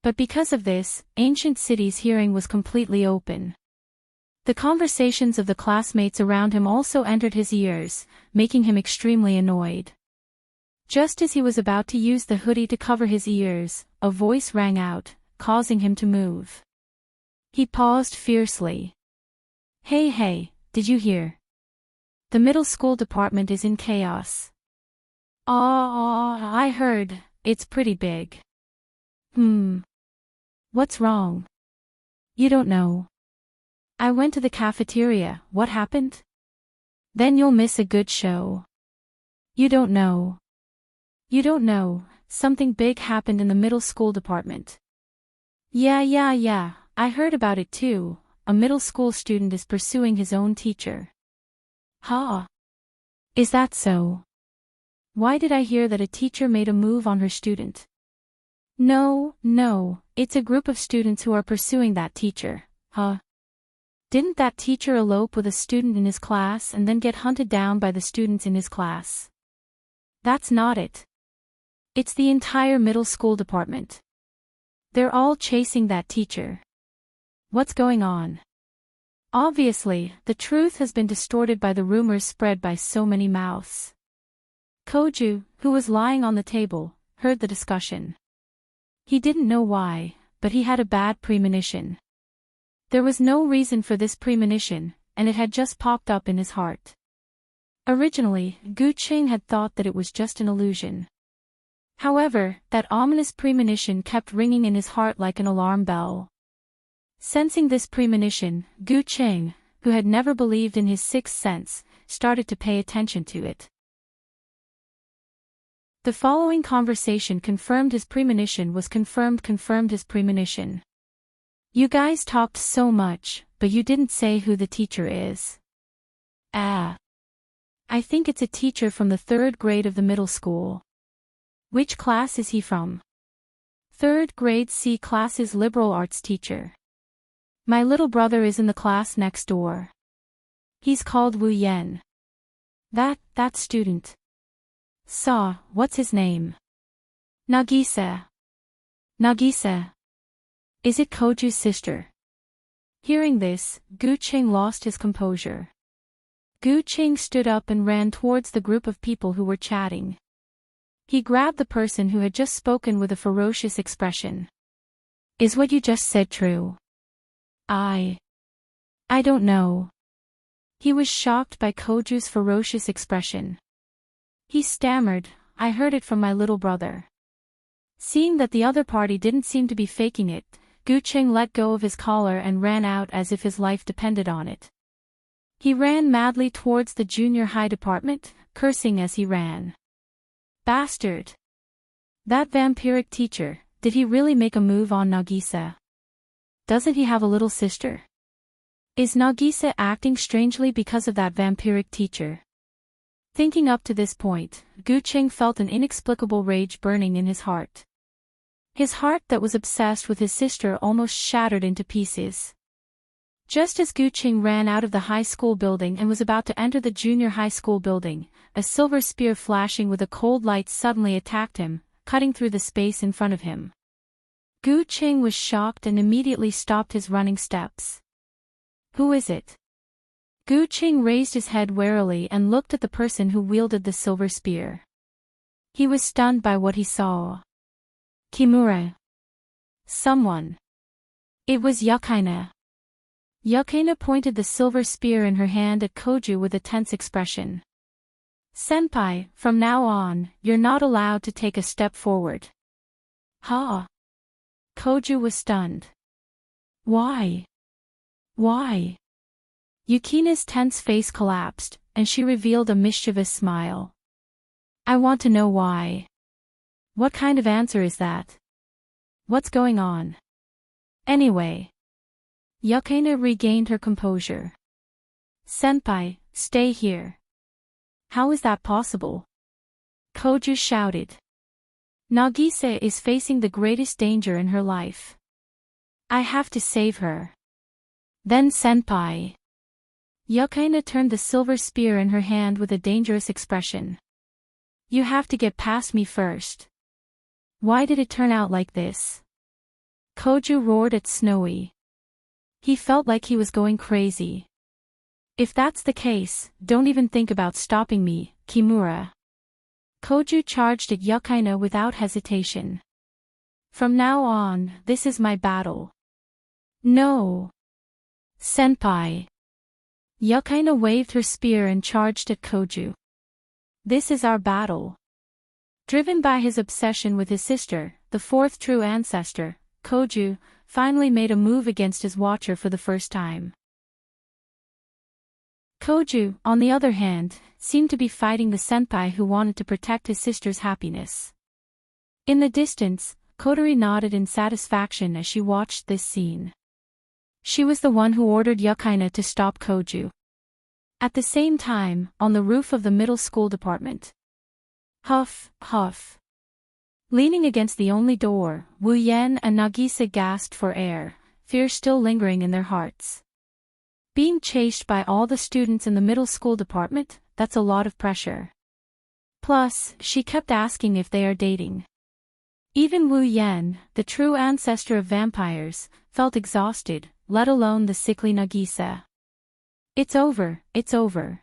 But because of this, Ancient City's hearing was completely open. The conversations of the classmates around him also entered his ears, making him extremely annoyed. Just as he was about to use the hoodie to cover his ears, a voice rang out, causing him to move. He paused fiercely. Hey, did you hear? The middle school department is in chaos. I heard, it's pretty big. What's wrong? You don't know. I went to the cafeteria, what happened? Then you'll miss a good show. You don't know. You don't know, something big happened in the middle school department. Yeah, I heard about it too. A middle school student is pursuing his own teacher. Huh? Is that so? Why did I hear that a teacher made a move on her student? No, it's a group of students who are pursuing that teacher. Huh? Didn't that teacher elope with a student in his class and then get hunted down by the students in his class? That's not it. It's the entire middle school department. They're all chasing that teacher. What's going on? Obviously, the truth has been distorted by the rumors spread by so many mouths. Koju, who was lying on the table, heard the discussion. He didn't know why, but he had a bad premonition. There was no reason for this premonition, and it had just popped up in his heart. Originally, Guqing had thought that it was just an illusion. However, that ominous premonition kept ringing in his heart like an alarm bell. Sensing this premonition, Guqing, who had never believed in his sixth sense, started to pay attention to it. The following conversation confirmed his premonition was confirmed his premonition. You guys talked so much, but you didn't say who the teacher is. I think it's a teacher from the 3rd grade of the middle school. Which class is he from? 3rd grade C class's liberal arts teacher. My little brother is in the class next door. He's called Wu Yen. That student. What's his name? Nagisa. Is it Koju's sister? Hearing this, Guqing lost his composure. Guqing stood up and ran towards the group of people who were chatting. He grabbed the person who had just spoken with a ferocious expression. Is what you just said true? I don't know. He was shocked by Koju's ferocious expression. He stammered, I heard it from my little brother. Seeing that the other party didn't seem to be faking it, Guqing let go of his collar and ran out as if his life depended on it. He ran madly towards the junior high department, cursing as he ran. Bastard! That vampiric teacher, did he really make a move on Nagisa? Doesn't he have a little sister? Is Nagisa acting strangely because of that vampiric teacher? Thinking up to this point, Guqing felt an inexplicable rage burning in his heart. His heart that was obsessed with his sister almost shattered into pieces. Just as Guqing ran out of the high school building and was about to enter the junior high school building, a silver spear flashing with a cold light suddenly attacked him, cutting through the space in front of him. Guqing was shocked and immediately stopped his running steps. Who is it? Guqing raised his head warily and looked at the person who wielded the silver spear. He was stunned by what he saw. Kimura. Someone. It was Yukaina. Yukaina pointed the silver spear in her hand at Koju with a tense expression. Senpai, from now on, you're not allowed to take a step forward. Huh? Koju was stunned. Why? Yukina's tense face collapsed, and she revealed a mischievous smile. I want to know why. What kind of answer is that? What's going on? Anyway. Yukaina regained her composure. Senpai, stay here. How is that possible? Koju shouted. Nagisa is facing the greatest danger in her life. I have to save her. Then senpai. Yukaina turned the silver spear in her hand with a dangerous expression. You have to get past me first. Why did it turn out like this? Koju roared at Snowy. He felt like he was going crazy. If that's the case, don't even think about stopping me, Kimura. Koju charged at Yukaina without hesitation. From now on, this is my battle. No. Senpai. Yukaina waved her spear and charged at Koju. This is our battle. Driven by his obsession with his sister, the fourth true ancestor, Koju, finally made a move against his watcher for the first time. Koju, on the other hand, seemed to be fighting the senpai who wanted to protect his sister's happiness. In the distance, Kotori nodded in satisfaction as she watched this scene. She was the one who ordered Yukaina to stop Koju. At the same time, on the roof of the middle school department. Huff, huff. Leaning against the only door, Wu Yan and Nagisa gasped for air, fear still lingering in their hearts. Being chased by all the students in the middle school department, that's a lot of pressure. Plus, she kept asking if they are dating. Even Wu Yan, the true ancestor of vampires, felt exhausted, let alone the sickly Nagisa. It's over, it's over.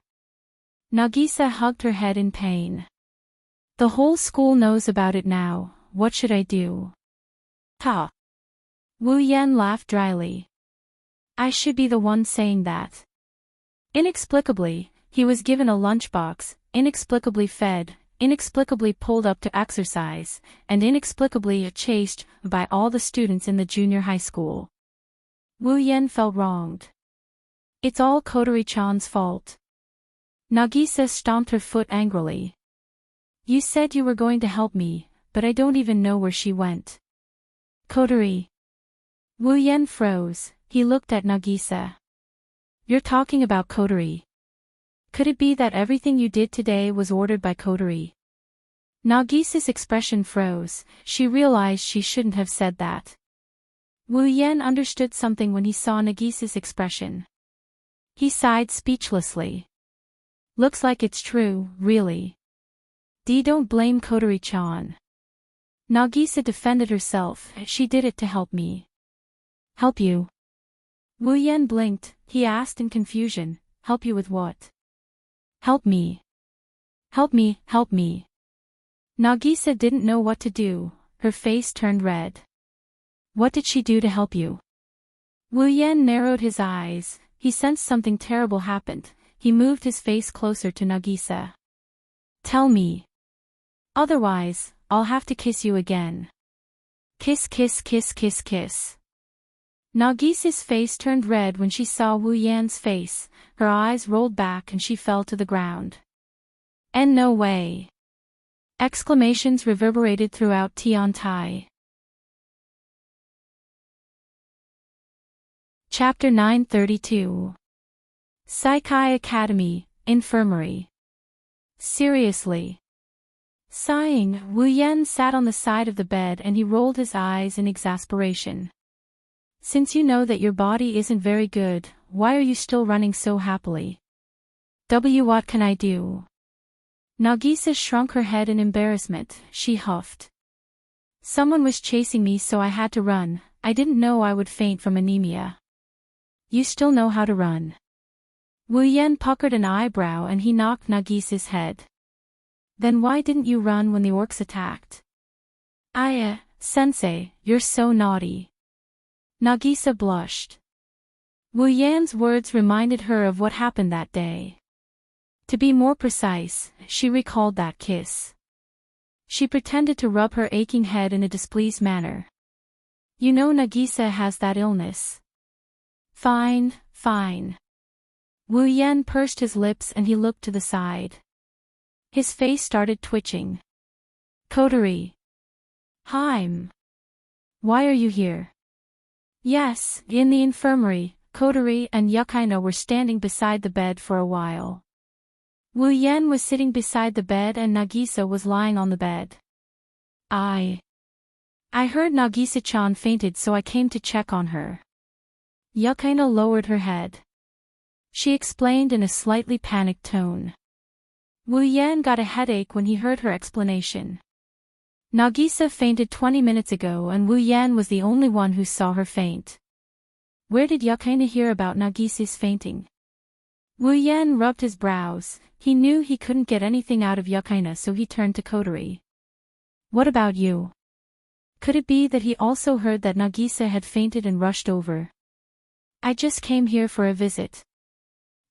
Nagisa hugged her head in pain. The whole school knows about it now, what should I do? Ha! Wu Yan laughed dryly. I should be the one saying that. Inexplicably, he was given a lunchbox, inexplicably fed, inexplicably pulled up to exercise, and inexplicably chased by all the students in the junior high school. Wu Yan felt wronged. It's all Kotori-chan's fault. Nagisa stomped her foot angrily. You said you were going to help me, but I don't even know where she went. Kotori. Wu Yan froze, he looked at Nagisa. You're talking about Kotori. Could it be that everything you did today was ordered by Kotori? Nagisa's expression froze, she realized she shouldn't have said that. Wu Yan understood something when he saw Nagisa's expression. He sighed speechlessly. Looks like it's true, really. Don't blame Kotori-chan. Nagisa defended herself, she did it to help me. Help you? Wu Yan blinked, he asked in confusion, help you with what? Help me. Help me, help me. Nagisa didn't know what to do, her face turned red. What did she do to help you? Wu Yan narrowed his eyes, he sensed something terrible happened, he moved his face closer to Nagisa. Tell me. Otherwise, I'll have to kiss you again. Kiss kiss kiss kiss kiss. Nagisa's face turned red when she saw Wu Yan's face, her eyes rolled back and she fell to the ground. And no way. Exclamations reverberated throughout Tiantai. Chapter 932. Saikai Academy, Infirmary. Seriously. Sighing, Wu Yan sat on the side of the bed and he rolled his eyes in exasperation. Since you know that your body isn't very good, why are you still running so happily? What can I do? Nagisa shrunk her head in embarrassment, she huffed. Someone was chasing me so I had to run, I didn't know I would faint from anemia. You still know how to run. Wu Yan puckered an eyebrow and he knocked Nagisa's head. Then why didn't you run when the orcs attacked? Sensei, you're so naughty. Nagisa blushed. Wu Yan's words reminded her of what happened that day. To be more precise, she recalled that kiss. She pretended to rub her aching head in a displeased manner. You know Nagisa has that illness. Fine, fine. Wu Yan pursed his lips and he looked to the side. His face started twitching. Kotori. Haim. Why are you here? Yes, in the infirmary, Kotori and Yukaina were standing beside the bed for a while. Wu Yan was sitting beside the bed and Nagisa was lying on the bed. I heard Nagisa-chan fainted so I came to check on her. Yukaina lowered her head. She explained in a slightly panicked tone. Wu Yan got a headache when he heard her explanation. Nagisa fainted 20 minutes ago and Wu Yan was the only one who saw her faint. Where did Yukaina hear about Nagisa's fainting? Wu Yan rubbed his brows, he knew he couldn't get anything out of Yukaina so he turned to Kotori. What about you? Could it be that he also heard that Nagisa had fainted and rushed over? I just came here for a visit.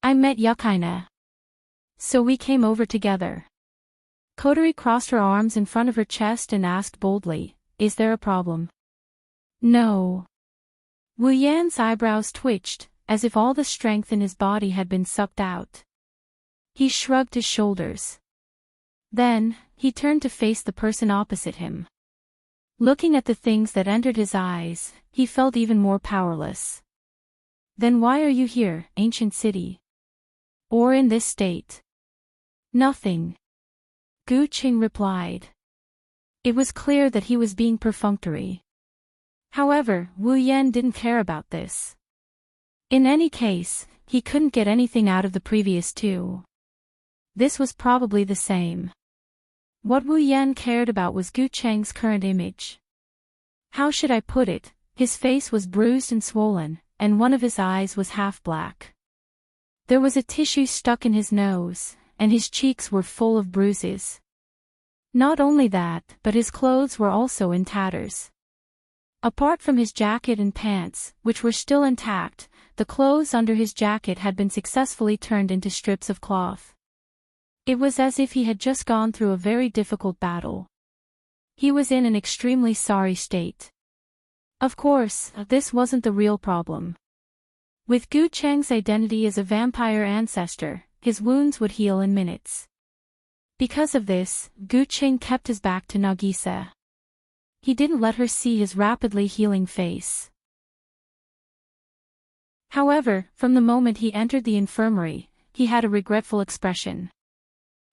I met Yukaina. So we came over together. Kotori crossed her arms in front of her chest and asked boldly, is there a problem? No. Wu Yan's eyebrows twitched, as if all the strength in his body had been sucked out. He shrugged his shoulders. Then, he turned to face the person opposite him. Looking at the things that entered his eyes, he felt even more powerless. Then why are you here, ancient city? Or in this state? Nothing. Gu Qing replied. It was clear that he was being perfunctory. However, Wu Yan didn't care about this. In any case, he couldn't get anything out of the previous two. This was probably the same. What Wu Yan cared about was Gu Cheng's current image. How should I put it? His face was bruised and swollen, and one of his eyes was half black. There was a tissue stuck in his nose, and his cheeks were full of bruises. Not only that, but his clothes were also in tatters. Apart from his jacket and pants, which were still intact, the clothes under his jacket had been successfully turned into strips of cloth. It was as if he had just gone through a very difficult battle. He was in an extremely sorry state. Of course, this wasn't the real problem. With Gu Cheng's identity as a vampire ancestor, his wounds would heal in minutes. Because of this, Gu Cheng kept his back to Nagisa. He didn't let her see his rapidly healing face. However, from the moment he entered the infirmary, he had a regretful expression.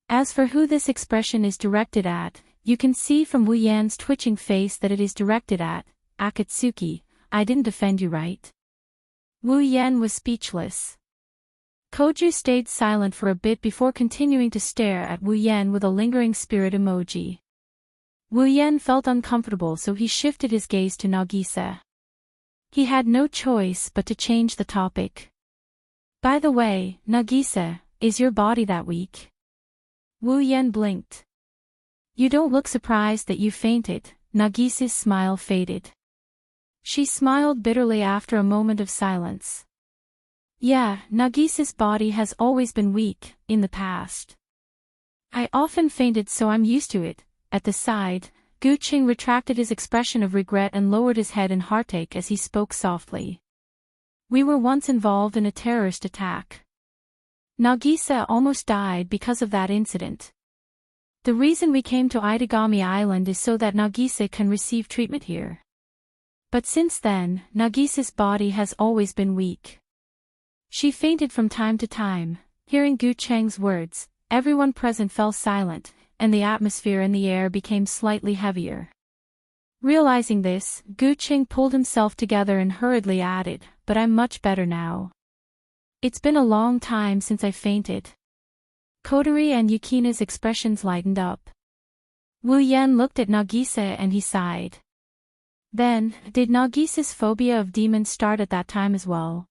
As for who this expression is directed at, you can see from Wu Yan's twitching face that it is directed at Akatsuki. I didn't offend you, right? Wu Yan was speechless. Koju stayed silent for a bit before continuing to stare at Wu Yan with a lingering spirit emoji. Wu Yan felt uncomfortable, so he shifted his gaze to Nagisa. He had no choice but to change the topic. By the way, Nagisa, is your body that weak? Wu Yan blinked. You don't look surprised that you fainted. Nagisa's smile faded. She smiled bitterly after a moment of silence. Yeah, Nagisa's body has always been weak, in the past. I often fainted, so I'm used to it. At the side, Gu Qing retracted his expression of regret and lowered his head in heartache as he spoke softly. We were once involved in a terrorist attack. Nagisa almost died because of that incident. The reason we came to Itagami Island is so that Nagisa can receive treatment here. But since then, Nagisa's body has always been weak. She fainted from time to time. Hearing Gu Cheng's words, everyone present fell silent, and the atmosphere in the air became slightly heavier. Realizing this, Gu Cheng pulled himself together and hurriedly added, but I'm much better now. It's been a long time since I fainted. Kotori and Yukina's expressions lightened up. Wu Yan looked at Nagisa and he sighed. Then, did Nagisa's phobia of demons start at that time as well?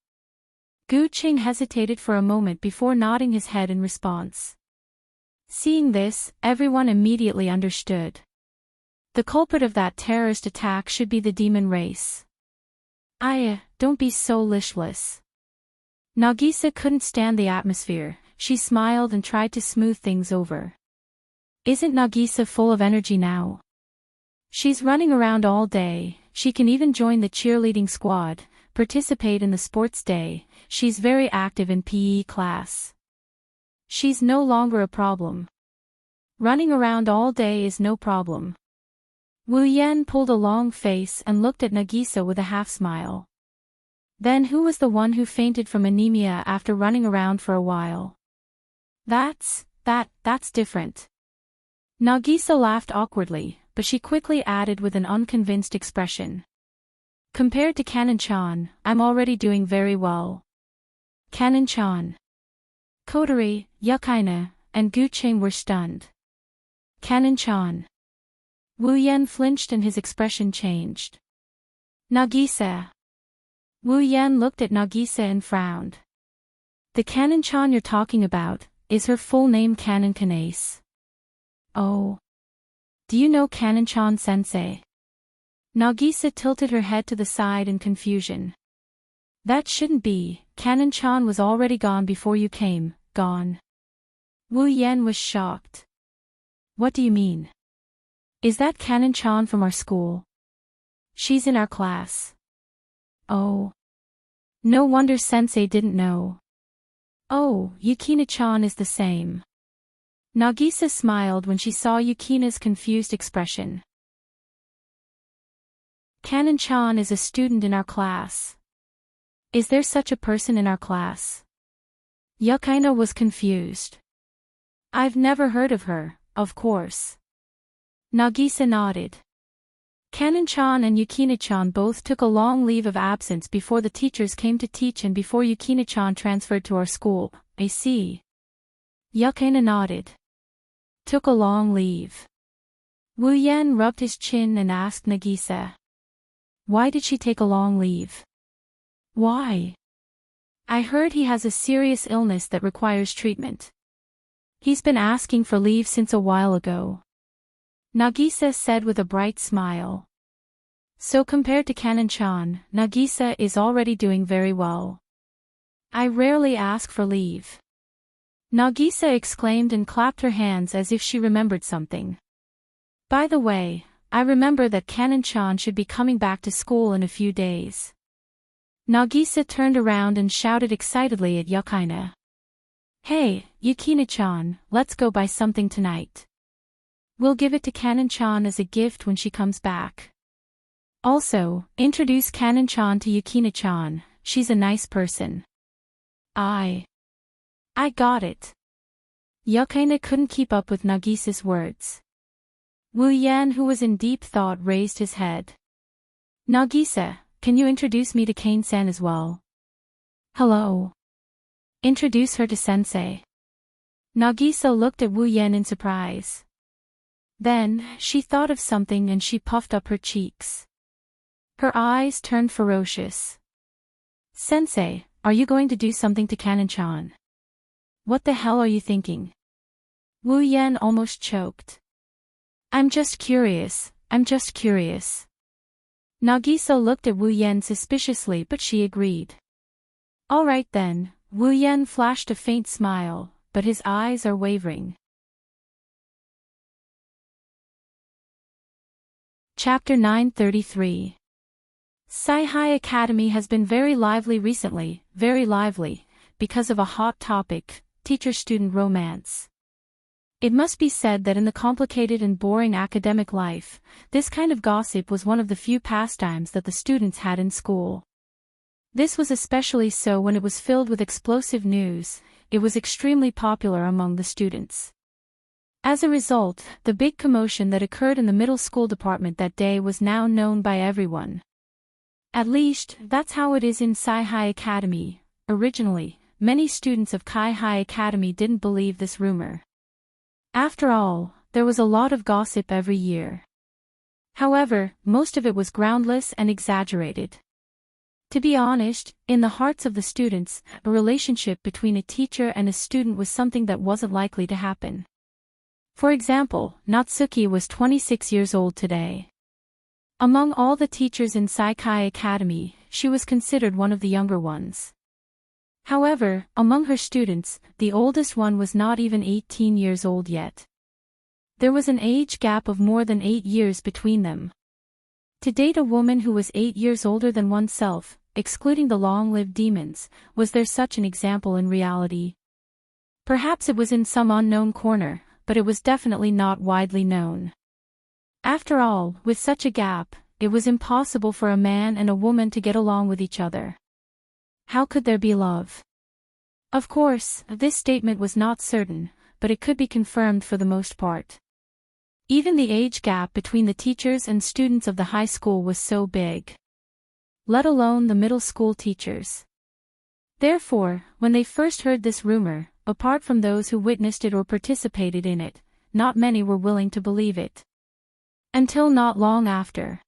Gu Cheng hesitated for a moment before nodding his head in response. Seeing this, everyone immediately understood. The culprit of that terrorist attack should be the demon race. Don't be so listless. Nagisa couldn't stand the atmosphere. She smiled and tried to smooth things over. Isn't Nagisa full of energy now? She's running around all day. She can even join the cheerleading squad, participate in the sports day. She's very active in PE class. She's no longer a problem. Running around all day is no problem. Wu Yan pulled a long face and looked at Nagisa with a half-smile. Then who was the one who fainted from anemia after running around for a while? That's different. Nagisa laughed awkwardly, but she quickly added with an unconvinced expression. Compared to Kanon-chan, I'm already doing very well. Kanon-chan. Kotori, Yukaina, and Gu Cheng were stunned. Kanon-chan. Wu Yan flinched and his expression changed. Nagisa. Wu Yan looked at Nagisa and frowned. The Kanon-chan you're talking about, is her full name Kanon Kanase? Oh. Do you know Kanon-chan sensei? Nagisa tilted her head to the side in confusion. That shouldn't be. Kanon-chan was already gone before you came. Gone. Wu Yan was shocked. What do you mean? Is that Kanon-chan from our school? She's in our class. Oh. No wonder sensei didn't know. Oh, Yukina-chan is the same. Nagisa smiled when she saw Yukina's confused expression. Kanon-chan is a student in our class. Is there such a person in our class? Yukaina was confused. I've never heard of her, of course. Nagisa nodded. Kanan-chan and Yukina-chan both took a long leave of absence before the teachers came to teach and before Yukina-chan transferred to our school. I see. Yukaina nodded. Took a long leave. Wu Yan rubbed his chin and asked Nagisa. Why did she take a long leave? Why? I heard he has a serious illness that requires treatment. He's been asking for leave since a while ago. Nagisa said with a bright smile. So compared to Kanan-chan, Nagisa is already doing very well. I rarely ask for leave. Nagisa exclaimed and clapped her hands as if she remembered something. By the way, I remember that Kanan-chan should be coming back to school in a few days. Nagisa turned around and shouted excitedly at Yukaina. Hey, Yukina-chan, let's go buy something tonight. We'll give it to Kanan-chan as a gift when she comes back. Also, introduce Kanan-chan to Yukina-chan, she's a nice person. I got it. Yukaina couldn't keep up with Nagisa's words. Wu Yan, who was in deep thought, raised his head. Nagisa, can you introduce me to Kane-san as well? Hello. Introduce her to sensei. Nagisa looked at Wu Yan in surprise. Then, she thought of something and she puffed up her cheeks. Her eyes turned ferocious. Sensei, are you going to do something to Kanan-chan? What the hell are you thinking? Wu Yan almost choked. I'm just curious. Nagisa looked at Wu Yan suspiciously, but she agreed. All right then, Wu Yan flashed a faint smile, but his eyes are wavering. Chapter 933. Sci-Hi Academy has been very lively recently, because of a hot topic, teacher-student romance. It must be said that in the complicated and boring academic life, this kind of gossip was one of the few pastimes that the students had in school. This was especially so when it was filled with explosive news. It was extremely popular among the students. As a result, the big commotion that occurred in the middle school department that day was now known by everyone. At least, that's how it is in Sci-Hi Academy. Originally, many students of Kai-Hi Academy didn't believe this rumor. After all, there was a lot of gossip every year. However, most of it was groundless and exaggerated. To be honest, in the hearts of the students, a relationship between a teacher and a student was something that wasn't likely to happen. For example, Natsuki was 26 years old today. Among all the teachers in Sci-Hi Academy, she was considered one of the younger ones. However, among her students, the oldest one was not even 18 years old yet. There was an age gap of more than 8 years between them. To date a woman who was 8 years older than oneself, excluding the long-lived demons, was there such an example in reality? Perhaps it was in some unknown corner, but it was definitely not widely known. After all, with such a gap, it was impossible for a man and a woman to get along with each other. How could there be love? Of course, this statement was not certain, but it could be confirmed for the most part. Even the age gap between the teachers and students of the high school was so big. Let alone the middle school teachers. Therefore, when they first heard this rumor, apart from those who witnessed it or participated in it, not many were willing to believe it. Until not long after.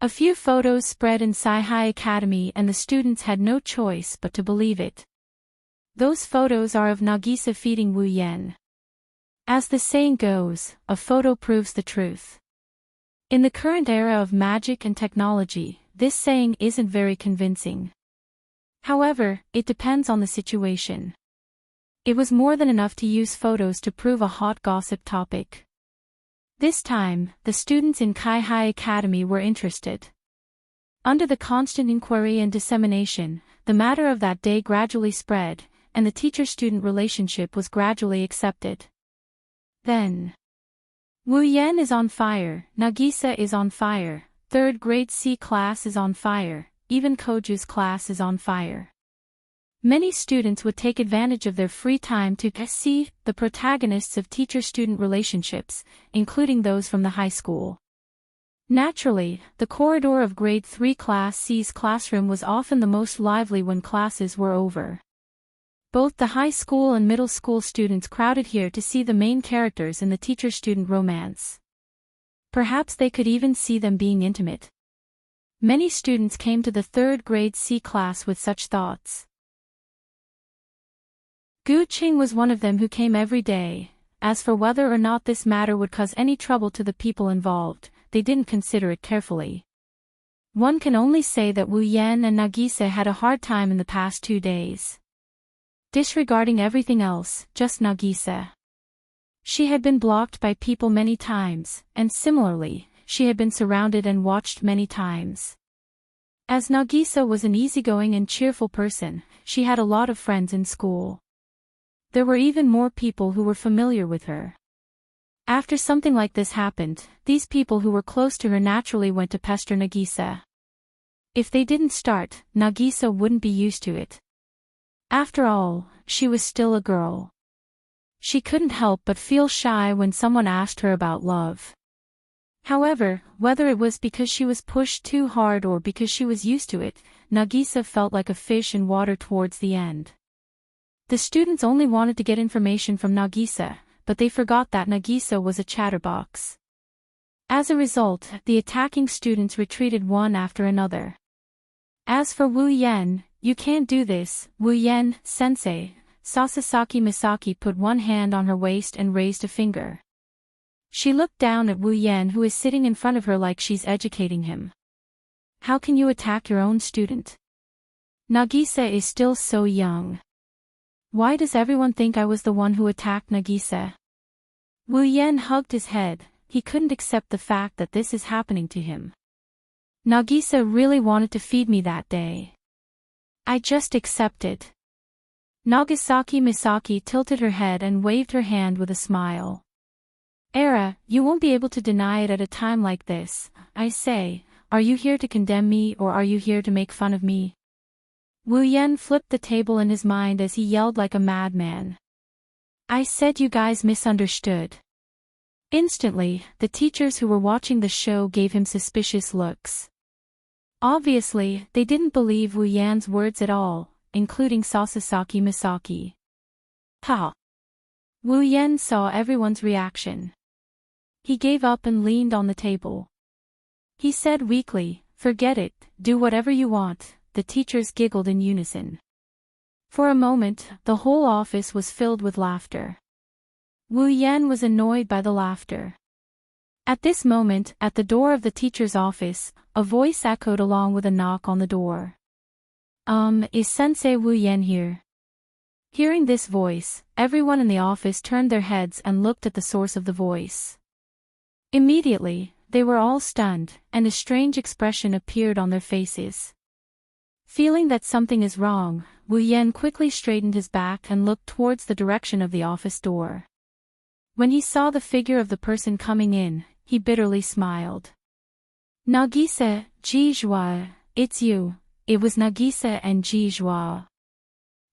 A few photos spread in Sci-Hi Academy and the students had no choice but to believe it. Those photos are of Nagisa feeding Wu Yan. As the saying goes, a photo proves the truth. In the current era of magic and technology, this saying isn't very convincing. However, it depends on the situation. It was more than enough to use photos to prove a hot gossip topic. This time, the students in Kai-Hi Academy were interested. Under the constant inquiry and dissemination, the matter of that day gradually spread, and the teacher-student relationship was gradually accepted. Then, Wu Yan is on fire, Nagisa is on fire, 3rd grade C class is on fire, even Koju's class is on fire. Many students would take advantage of their free time to see the protagonists of teacher-student relationships, including those from the high school. Naturally, the corridor of Grade 3 Class C's classroom was often the most lively when classes were over. Both the high school and middle school students crowded here to see the main characters in the teacher-student romance. Perhaps they could even see them being intimate. Many students came to the 3rd grade C class with such thoughts. Gu Qing was one of them who came every day. As for whether or not this matter would cause any trouble to the people involved, they didn't consider it carefully. One can only say that Wu Yan and Nagisa had a hard time in the past 2 days. Disregarding everything else, just Nagisa. She had been blocked by people many times, and similarly, she had been surrounded and watched many times. As Nagisa was an easygoing and cheerful person, she had a lot of friends in school. There were even more people who were familiar with her. After something like this happened, these people who were close to her naturally went to pester Nagisa. If they didn't start, Nagisa wouldn't be used to it. After all, she was still a girl. She couldn't help but feel shy when someone asked her about love. However, whether it was because she was pushed too hard or because she was used to it, Nagisa felt like a fish in water towards the end. The students only wanted to get information from Nagisa, but they forgot that Nagisa was a chatterbox. As a result, the attacking students retreated one after another. As for Wu Yen, "You can't do this, Wu Yen, sensei." Sasasaki Misaki put one hand on her waist and raised a finger. She looked down at Wu Yen, who is sitting in front of her like she's educating him. "How can you attack your own student? Nagisa is still so young. Why does everyone think I was the one who attacked Nagisa?" Wu Yen hugged his head. He couldn't accept the fact that this is happening to him. "Nagisa really wanted to feed me that day. I just accepted." Nagasaki Misaki tilted her head and waved her hand with a smile. "Era, you won't be able to deny it at a time like this. I say, are you here to condemn me or are you here to make fun of me?" Wu Yen flipped the table in his mind as he yelled like a madman. "I said you guys misunderstood." Instantly, the teachers who were watching the show gave him suspicious looks. Obviously, they didn't believe Wu Yan's words at all, including Sasasaki Misaki. Ha! Wu Yen saw everyone's reaction. He gave up and leaned on the table. He said weakly, "Forget it, do whatever you want." The teachers giggled in unison. For a moment, the whole office was filled with laughter. Wu Yan was annoyed by the laughter. At this moment, at the door of the teacher's office, a voice echoed along with a knock on the door. Is Sensei Wu Yan here?" Hearing this voice, everyone in the office turned their heads and looked at the source of the voice. Immediately, they were all stunned, and a strange expression appeared on their faces. Feeling that something is wrong, Wu Yan quickly straightened his back and looked towards the direction of the office door. When he saw the figure of the person coming in, he bitterly smiled. "Nagisa, Jijua, it's you." It was Nagisa and Jijua.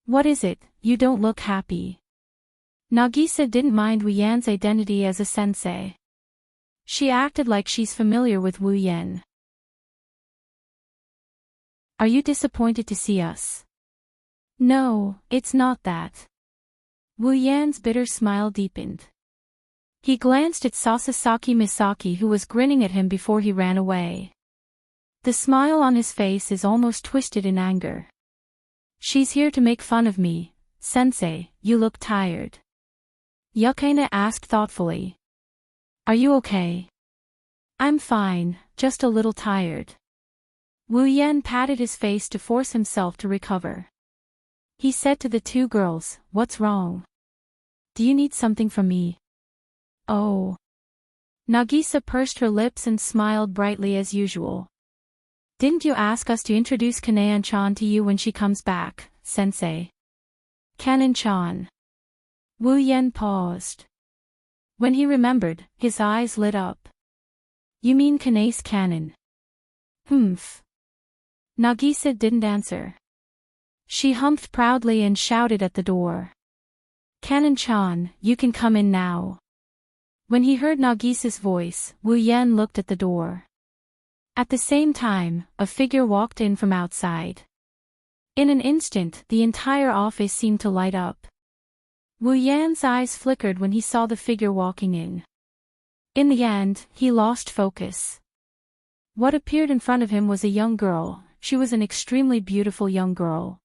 "What is it, you don't look happy?" Nagisa didn't mind Wu Yan's identity as a sensei. She acted like she's familiar with Wu Yan. "Are you disappointed to see us?" "No, it's not that." Wu Yan's bitter smile deepened. He glanced at Sasasaki Misaki, who was grinning at him before he ran away. The smile on his face is almost twisted in anger. "She's here to make fun of me. Sensei, you look tired." Yukaina asked thoughtfully. "Are you okay?" "I'm fine, just a little tired." Wu Yan patted his face to force himself to recover. He said to the two girls, "What's wrong? Do you need something from me?" "Oh." Nagisa pursed her lips and smiled brightly as usual. "Didn't you ask us to introduce Kanayan-chan to you when she comes back, Sensei?" "Kanan-chan." Wu Yan paused. When he remembered, his eyes lit up. "You mean Kanae's Kanan?" "Humph. Nagisa didn't answer. She humphed proudly and shouted at the door. Kanon-chan, you can come in now. When he heard Nagisa's voice, Wu Yen looked at the door. At the same time, a figure walked in from outside. In an instant, the entire office seemed to light up. Wu Yan's eyes flickered when he saw the figure walking in. In the end, he lost focus. What appeared in front of him was a young girl. She was an extremely beautiful young girl.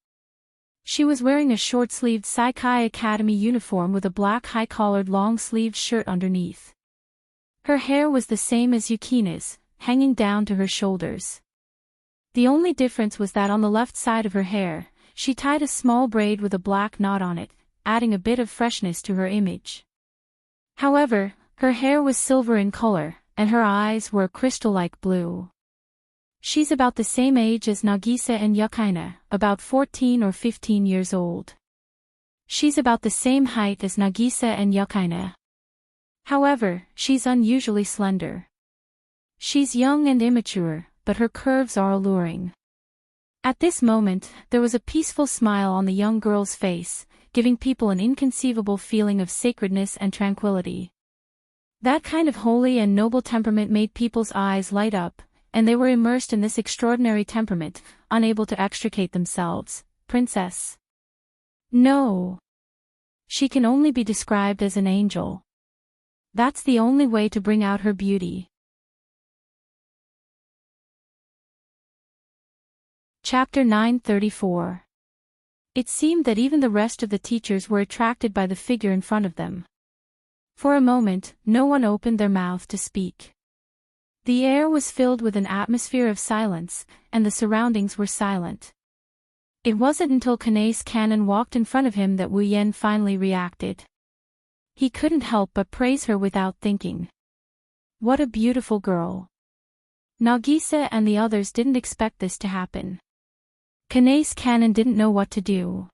She was wearing a short-sleeved Saikai Academy uniform with a black high-collared long-sleeved shirt underneath. Her hair was the same as Yukina's, hanging down to her shoulders. The only difference was that on the left side of her hair, she tied a small braid with a black knot on it, adding a bit of freshness to her image. However, her hair was silver in color, and her eyes were a crystal-like blue. She's about the same age as Nagisa and Yukina, about 14 or 15 years old. She's about the same height as Nagisa and Yukina. However, she's unusually slender. She's young and immature, but her curves are alluring. At this moment, there was a peaceful smile on the young girl's face, giving people an inconceivable feeling of sacredness and tranquility. That kind of holy and noble temperament made people's eyes light up, and they were immersed in this extraordinary temperament, unable to extricate themselves. Princess. No. She can only be described as an angel. That's the only way to bring out her beauty. Chapter 934. It seemed that even the rest of the teachers were attracted by the figure in front of them. For a moment, no one opened their mouth to speak. The air was filled with an atmosphere of silence, and the surroundings were silent. It wasn't until Kanase Kanon walked in front of him that Wu Yen finally reacted. He couldn't help but praise her without thinking. What a beautiful girl. Nagisa and the others didn't expect this to happen. Kanase Kanon didn't know what to do.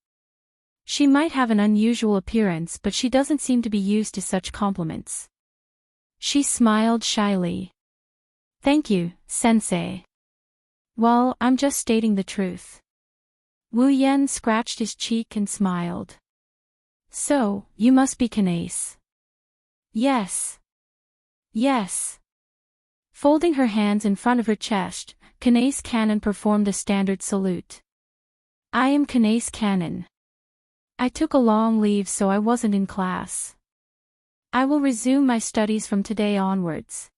She might have an unusual appearance, but she doesn't seem to be used to such compliments. She smiled shyly. Thank you, sensei. Well, I'm just stating the truth. Wu Yen scratched his cheek and smiled. So, you must be Kanase. Yes. Yes. Folding her hands in front of her chest, Kanase Kanon performed a standard salute. I am Kanase Kanon. I took a long leave so I wasn't in class. I will resume my studies from today onwards.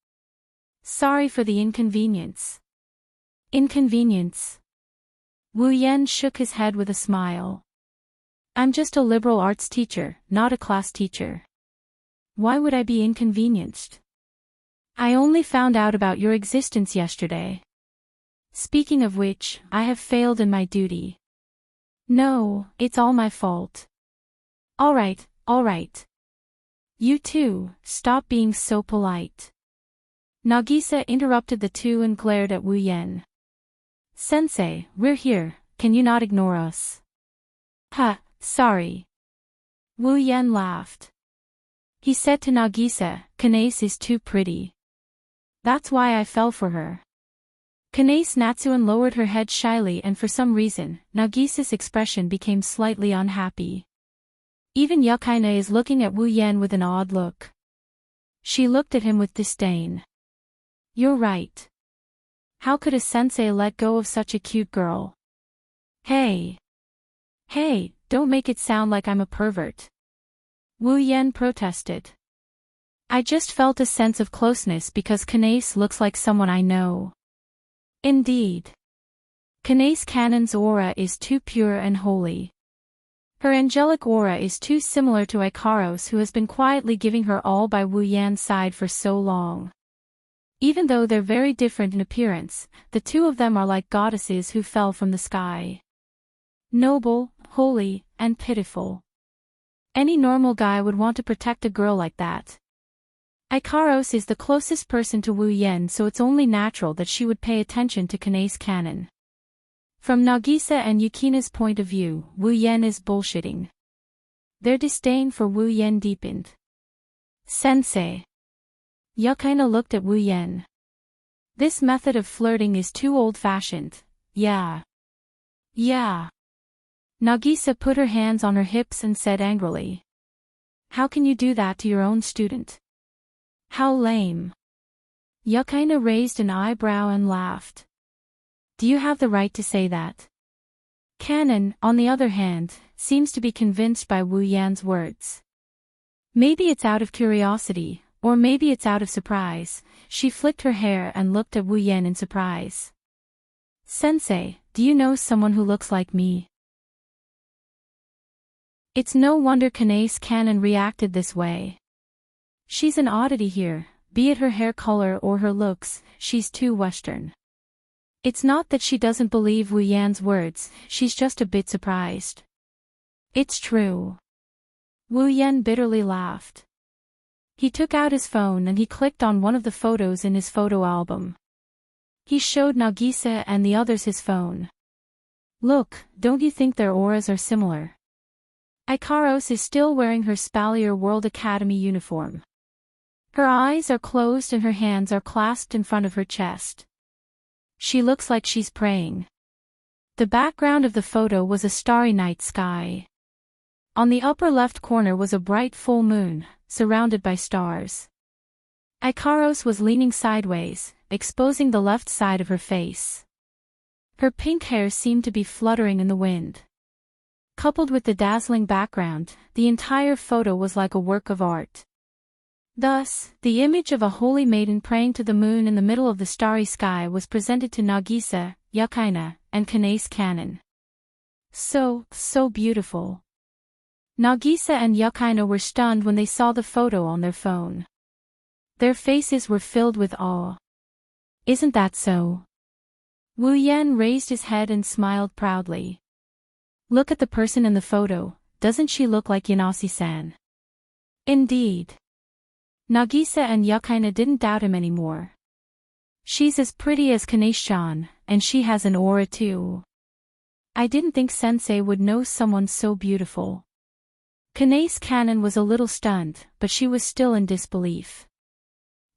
Sorry for the inconvenience. Inconvenience? Wu Yen shook his head with a smile. I'm just a liberal arts teacher, not a class teacher. Why would I be inconvenienced? I only found out about your existence yesterday. Speaking of which, I have failed in my duty. No, it's all my fault. All right. You two, stop being so polite. Nagisa interrupted the two and glared at Wu Yen. Sensei, we're here, can you not ignore us? Sorry. Wu Yen laughed. He said to Nagisa, Kanase is too pretty. That's why I fell for her. Kanase Natsuan lowered her head shyly, and for some reason, Nagisa's expression became slightly unhappy. Even Yukina is looking at Wu Yen with an odd look. She looked at him with disdain. You're right. How could a sensei let go of such a cute girl? Hey, don't make it sound like I'm a pervert. Wu Yen protested. I just felt a sense of closeness because Kanase looks like someone I know. Indeed. Kanase Kanon's aura is too pure and holy. Her angelic aura is too similar to Ikaros, who has been quietly giving her all by Wu Yan's side for so long. Even though they're very different in appearance, the two of them are like goddesses who fell from the sky. Noble, holy, and pitiful. Any normal guy would want to protect a girl like that. Ikaros is the closest person to Wu Yen, so it's only natural that she would pay attention to Kanase Kanon. From Nagisa and Yukina's point of view, Wu Yen is bullshitting. Their disdain for Wu Yen deepened. Sensei. Yukina looked at Wu Yen. This method of flirting is too old-fashioned. Yeah. Yeah. Nagisa put her hands on her hips and said angrily. How can you do that to your own student? How lame. Yukaina raised an eyebrow and laughed. Do you have the right to say that? Kanon, on the other hand, seems to be convinced by Wu Yan's words. Maybe it's out of curiosity, or maybe it's out of surprise. She flicked her hair and looked at Wu Yan in surprise. Sensei, do you know someone who looks like me? It's no wonder Kanae's Kanon reacted this way. She's an oddity here, be it her hair color or her looks, she's too Western. It's not that she doesn't believe Wu Yan's words, she's just a bit surprised. It's true. Wu Yan bitterly laughed. He took out his phone and he clicked on one of the photos in his photo album. He showed Nagisa and the others his phone. Look, don't you think their auras are similar? Ikaros is still wearing her Spalier World Academy uniform. Her eyes are closed and her hands are clasped in front of her chest. She looks like she's praying. The background of the photo was a starry night sky. On the upper left corner was a bright full moon, surrounded by stars. Ikaros was leaning sideways, exposing the left side of her face. Her pink hair seemed to be fluttering in the wind. Coupled with the dazzling background, the entire photo was like a work of art. Thus, the image of a holy maiden praying to the moon in the middle of the starry sky was presented to Nagisa, Yukaina, and Kanae's Kanon. So beautiful. Nagisa and Yukaina were stunned when they saw the photo on their phone. Their faces were filled with awe. Isn't that so? Wu Yan raised his head and smiled proudly. Look at the person in the photo, doesn't she look like Yanasi-san? Indeed. Nagisa and Yukaina didn't doubt him anymore. She's as pretty as Kanae-chan, and she has an aura too. I didn't think sensei would know someone so beautiful. Kanae's Kanon was a little stunned, but she was still in disbelief.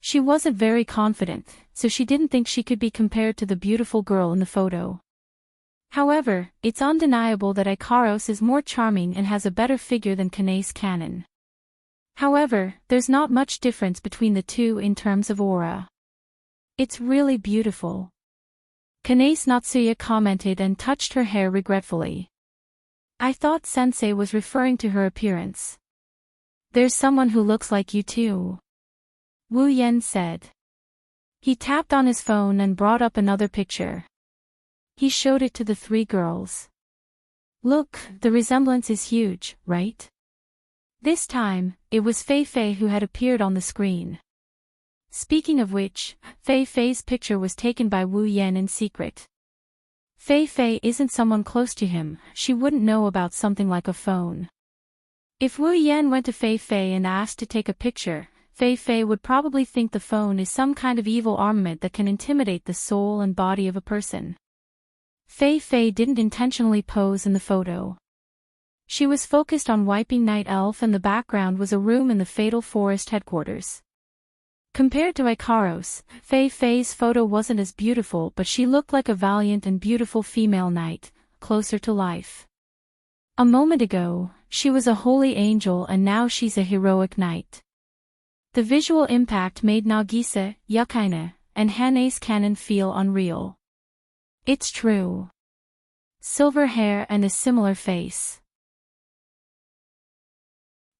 She wasn't very confident, so she didn't think she could be compared to the beautiful girl in the photo. However, it's undeniable that Ikaros is more charming and has a better figure than Kanae's Kanon. However, there's not much difference between the two in terms of aura. It's really beautiful. Kanae's Natsuya commented and touched her hair regretfully. I thought sensei was referring to her appearance. There's someone who looks like you too. Wu Yan said. He tapped on his phone and brought up another picture. He showed it to the three girls. Look, the resemblance is huge, right? This time, it was Fei Fei who had appeared on the screen. Speaking of which, Fei Fei's picture was taken by Wu Yan in secret. Fei Fei isn't someone close to him, she wouldn't know about something like a phone. If Wu Yan went to Fei Fei and asked to take a picture, Fei Fei would probably think the phone is some kind of evil armament that can intimidate the soul and body of a person. Fei Fei didn't intentionally pose in the photo. She was focused on wiping Night Elf and the background was a room in the Fatal Forest headquarters. Compared to Ikaros, Fei Fei's photo wasn't as beautiful but she looked like a valiant and beautiful female knight, closer to life. A moment ago, she was a holy angel and now she's a heroic knight. The visual impact made Nagisa, Yukaina, and Kanae's Kanon feel unreal. It's true. Silver hair and a similar face.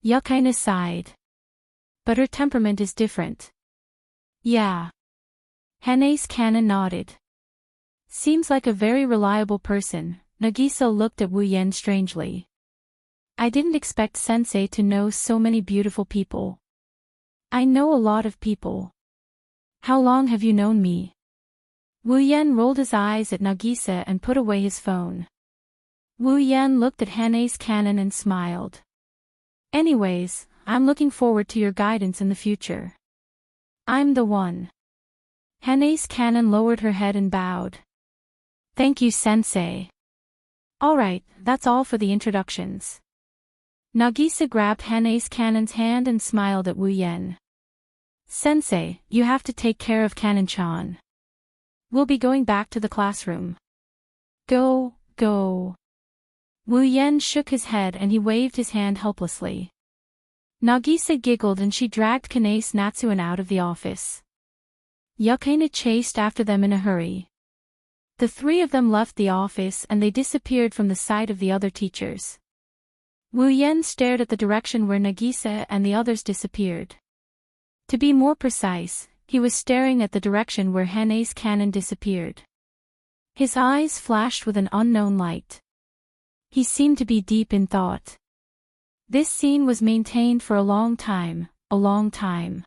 Yukaina sighed. But her temperament is different. Yeah. Kanae's Kanon nodded. Seems like a very reliable person. Nagisa looked at Wu Yan strangely. I didn't expect sensei to know so many beautiful people. I know a lot of people. How long have you known me? Wu Yan rolled his eyes at Nagisa and put away his phone. Wu Yan looked at Kanae's Kanon and smiled. Anyways, I'm looking forward to your guidance in the future. I'm the one. Kanae's Kanon lowered her head and bowed. Thank you, sensei. Alright, that's all for the introductions. Nagisa grabbed Kanae's Kanon's hand and smiled at Wu Yan. Sensei, you have to take care of Kanon-chan. We'll be going back to the classroom. Go, go. Wu Yen shook his head and he waved his hand helplessly. Nagisa giggled and she dragged Kanase Natsuan out of the office. Yukina chased after them in a hurry. The three of them left the office and they disappeared from the sight of the other teachers. Wu Yen stared at the direction where Nagisa and the others disappeared. To be more precise, he was staring at the direction where Hanae's cannon disappeared. His eyes flashed with an unknown light. He seemed to be deep in thought. This scene was maintained for a long time, a long time.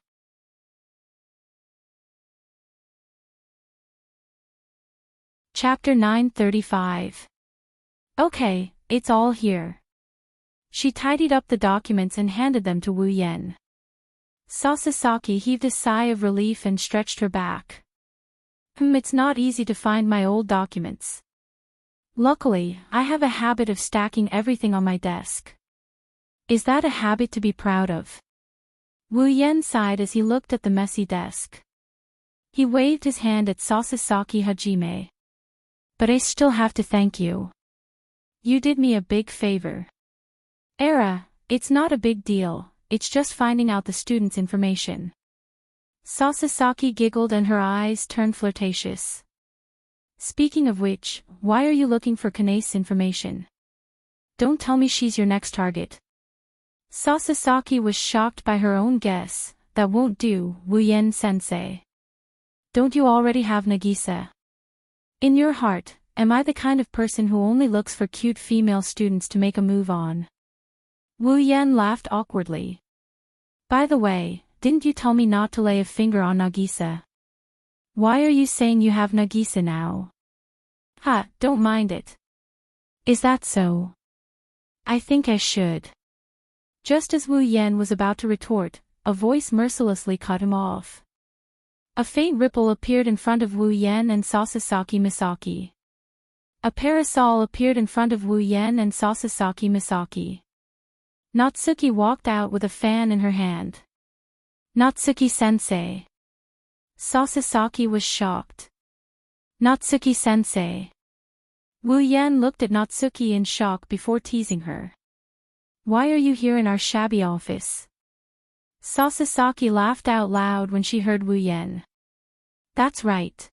Chapter 935. Okay, it's all here. She tidied up the documents and handed them to Wu Yen. Sasasaki heaved a sigh of relief and stretched her back. It's not easy to find my old documents. Luckily, I have a habit of stacking everything on my desk. Is that a habit to be proud of? Wu Yen sighed as he looked at the messy desk. He waved his hand at Sasasaki Hajime. But I still have to thank you. You did me a big favor. Era, it's not a big deal, it's just finding out the student's information. Sasasaki giggled and her eyes turned flirtatious. Speaking of which, why are you looking for Kanase's information? Don't tell me she's your next target. Sasasaki was shocked by her own guess. That won't do, Wu Yen sensei. Don't you already have Nagisa? In your heart, am I the kind of person who only looks for cute female students to make a move on? Wu Yen laughed awkwardly. By the way, didn't you tell me not to lay a finger on Nagisa? Why are you saying you have Nagisa now? Ha, don't mind it. Is that so? I think I should. Just as Wu Yen was about to retort, a voice mercilessly cut him off. A faint ripple appeared in front of Wu Yen and Sasasaki Misaki. A parasol appeared in front of Wu Yen and Sasasaki Misaki. Natsuki walked out with a fan in her hand. Natsuki-sensei. Sasasaki was shocked. Natsuki-sensei. Wu Yen looked at Natsuki in shock before teasing her. Why are you here in our shabby office? Sasasaki laughed out loud when she heard Wu Yen. That's right.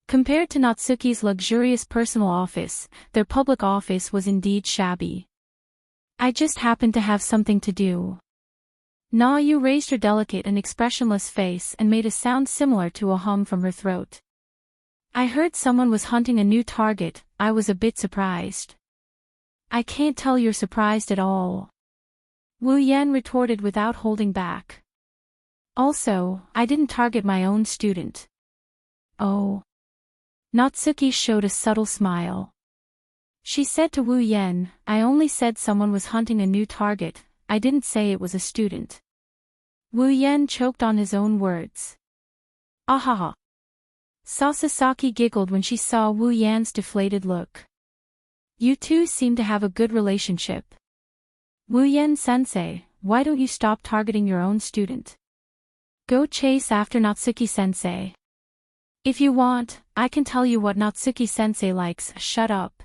Compared to Natsuki's luxurious personal office, their public office was indeed shabby. I just happened to have something to do. Nayu raised her delicate and expressionless face and made a sound similar to a hum from her throat. I heard someone was hunting a new target. I was a bit surprised. I can't tell you're surprised at all. Wu Yen retorted without holding back. Also, I didn't target my own student. Oh. Natsuki showed a subtle smile. She said to Wu Yen, I only said someone was hunting a new target, I didn't say it was a student. Wu Yen choked on his own words. Ahaha. Sasasaki giggled when she saw Wu Yan's deflated look. You two seem to have a good relationship. Wu Yen-sensei, why don't you stop targeting your own student? Go chase after Natsuki-sensei. If you want, I can tell you what Natsuki-sensei likes. Shut up.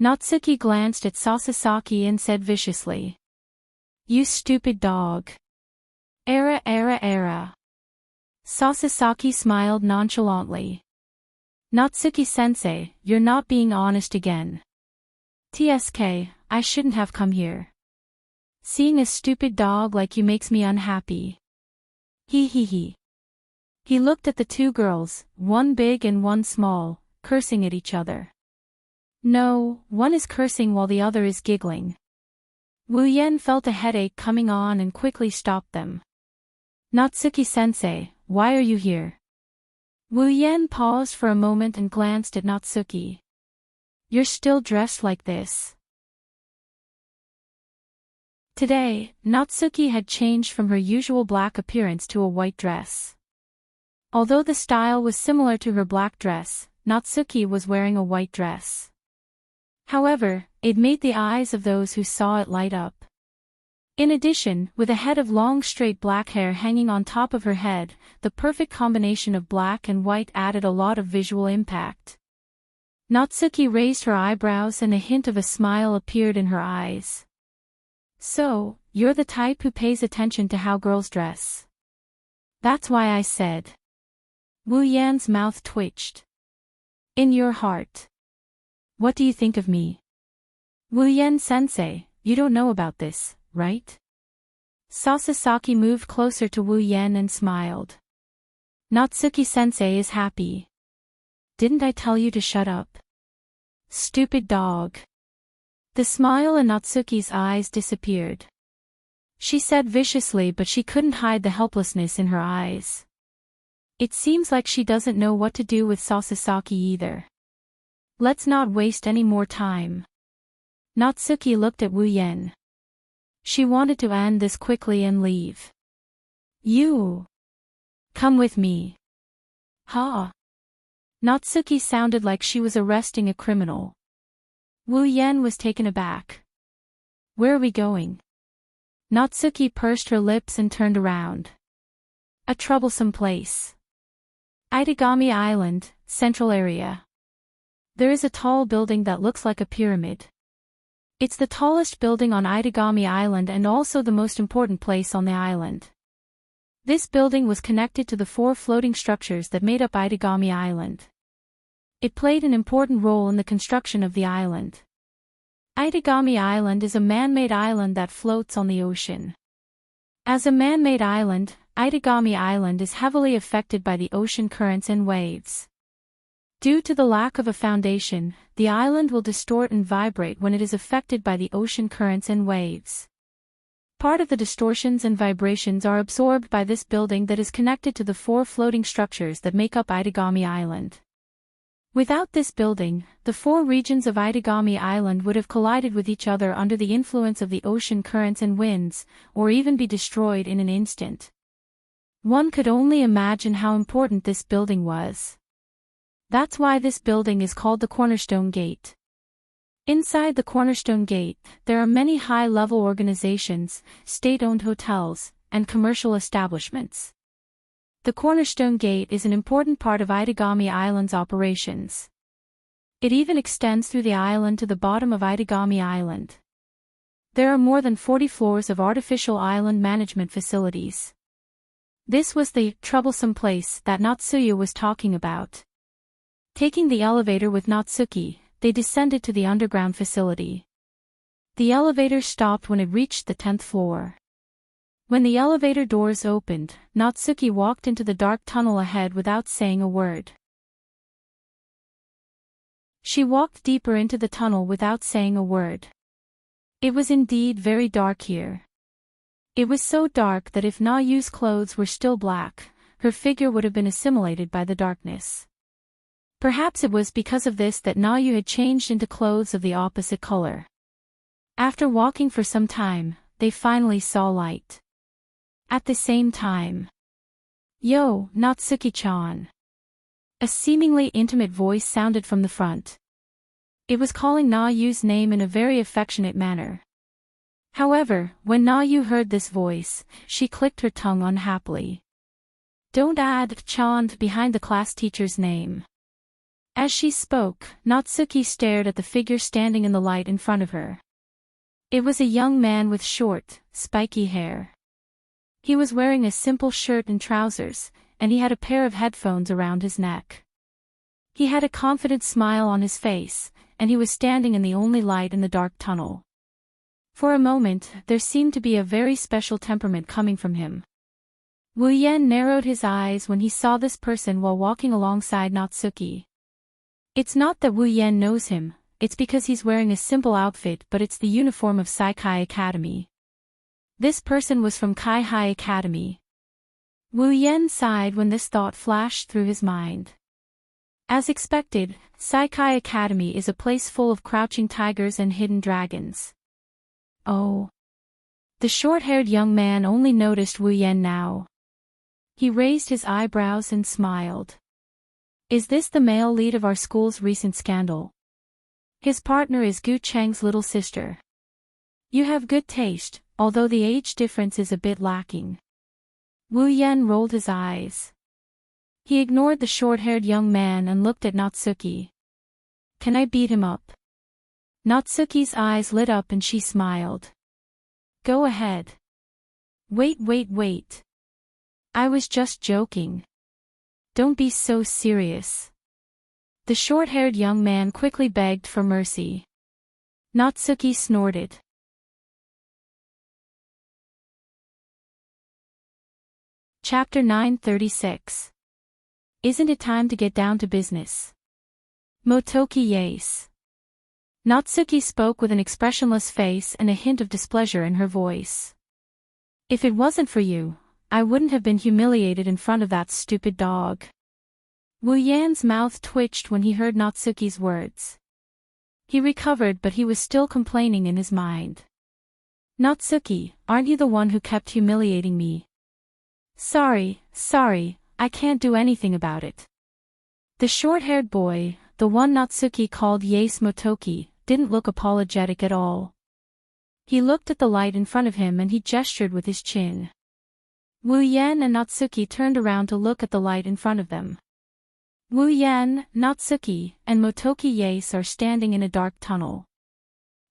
Natsuki glanced at Sasasaki and said viciously. You stupid dog. Era. Sasasaki smiled nonchalantly. Natsuki-sensei, you're not being honest again. TSK, I shouldn't have come here. Seeing a stupid dog like you makes me unhappy. He. He looked at the two girls, one big and one small, cursing at each other. No, one is cursing while the other is giggling. Wu Yen felt a headache coming on and quickly stopped them. Natsuki-sensei, why are you here? Wu Yen paused for a moment and glanced at Natsuki. You're still dressed like this. Today, Natsuki had changed from her usual black appearance to a white dress. Although the style was similar to her black dress, Natsuki was wearing a white dress. However, it made the eyes of those who saw it light up. In addition, with a head of long straight black hair hanging on top of her head, the perfect combination of black and white added a lot of visual impact. Natsuki raised her eyebrows and a hint of a smile appeared in her eyes. So, you're the type who pays attention to how girls dress. That's why I said. Wu Yan's mouth twitched. In your heart. What do you think of me? Wu Yan-sensei, you don't know about this, right? Sasasaki moved closer to Wu Yan and smiled. Natsuki-sensei is happy. Didn't I tell you to shut up? Stupid dog. The smile in Natsuki's eyes disappeared. She said viciously, but she couldn't hide the helplessness in her eyes. It seems like she doesn't know what to do with Sasasaki either. Let's not waste any more time. Natsuki looked at Wu Yan. She wanted to end this quickly and leave. You. Come with me. Ha. Natsuki sounded like she was arresting a criminal. Wu Yan was taken aback. Where are we going? Natsuki pursed her lips and turned around. A troublesome place. Itagami Island, central area. There is a tall building that looks like a pyramid. It's the tallest building on Itagami Island and also the most important place on the island. This building was connected to the 4 floating structures that made up Itagami Island. It played an important role in the construction of the island. Itagami Island is a man-made island that floats on the ocean. As a man-made island, Itagami Island is heavily affected by the ocean currents and waves. Due to the lack of a foundation, the island will distort and vibrate when it is affected by the ocean currents and waves. Part of the distortions and vibrations are absorbed by this building that is connected to the 4 floating structures that make up Itagami Island. Without this building, the 4 regions of Itagami Island would have collided with each other under the influence of the ocean currents and winds, or even be destroyed in an instant. One could only imagine how important this building was. That's why this building is called the Cornerstone Gate. Inside the Cornerstone Gate, there are many high-level organizations, state-owned hotels, and commercial establishments. The Cornerstone Gate is an important part of Itagami Island's operations. It even extends through the island to the bottom of Itagami Island. There are more than 40 floors of artificial island management facilities. This was the troublesome place that Natsuya was talking about. Taking the elevator with Natsuki, they descended to the underground facility. The elevator stopped when it reached the 10th floor. When the elevator doors opened, Natsuki walked into the dark tunnel ahead without saying a word. She walked deeper into the tunnel without saying a word. It was indeed very dark here. It was so dark that if Na-Yu's clothes were still black, her figure would have been assimilated by the darkness. Perhaps it was because of this that Na-Yu had changed into clothes of the opposite color. After walking for some time, they finally saw light. At the same time. Yo, Natsuki-chan. A seemingly intimate voice sounded from the front. It was calling Na-Yu's name in a very affectionate manner. However, when Na-Yu heard this voice, she clicked her tongue unhappily. Don't add "chan" behind the class teacher's name. As she spoke, Natsuki stared at the figure standing in the light in front of her. It was a young man with short, spiky hair. He was wearing a simple shirt and trousers, and he had a pair of headphones around his neck. He had a confident smile on his face, and he was standing in the only light in the dark tunnel. For a moment, there seemed to be a very special temperament coming from him. Wu Yan narrowed his eyes when he saw this person while walking alongside Natsuki. It's not that Wu Yan knows him, it's because he's wearing a simple outfit, but it's the uniform of Saikai Academy. This person was from Kai-Hai Academy. Wu Yan sighed when this thought flashed through his mind. As expected, Saikai Academy is a place full of crouching tigers and hidden dragons. Oh. The short-haired young man only noticed Wu Yan now. He raised his eyebrows and smiled. Is this the male lead of our school's recent scandal? His partner is Gu Cheng's little sister. You have good taste, although the age difference is a bit lacking. Wu Yan rolled his eyes. He ignored the short-haired young man and looked at Natsuki. Can I beat him up? Natsuki's eyes lit up and she smiled. Go ahead. Wait. I was just joking. Don't be so serious. The short-haired young man quickly begged for mercy. Natsuki snorted. Chapter 936. Isn't it time to get down to business? Motoki yes. Natsuki spoke with an expressionless face and a hint of displeasure in her voice. If it wasn't for you, I wouldn't have been humiliated in front of that stupid dog. Wu Yan's mouth twitched when he heard Natsuki's words. He recovered, but he was still complaining in his mind. Natsuki, aren't you the one who kept humiliating me? Sorry, I can't do anything about it. The short-haired boy, the one Natsuki called Yase Motoki, didn't look apologetic at all. He looked at the light in front of him and he gestured with his chin. Wu Yan and Natsuki turned around to look at the light in front of them. Wu Yan, Natsuki, and Motoki Yase are standing in a dark tunnel.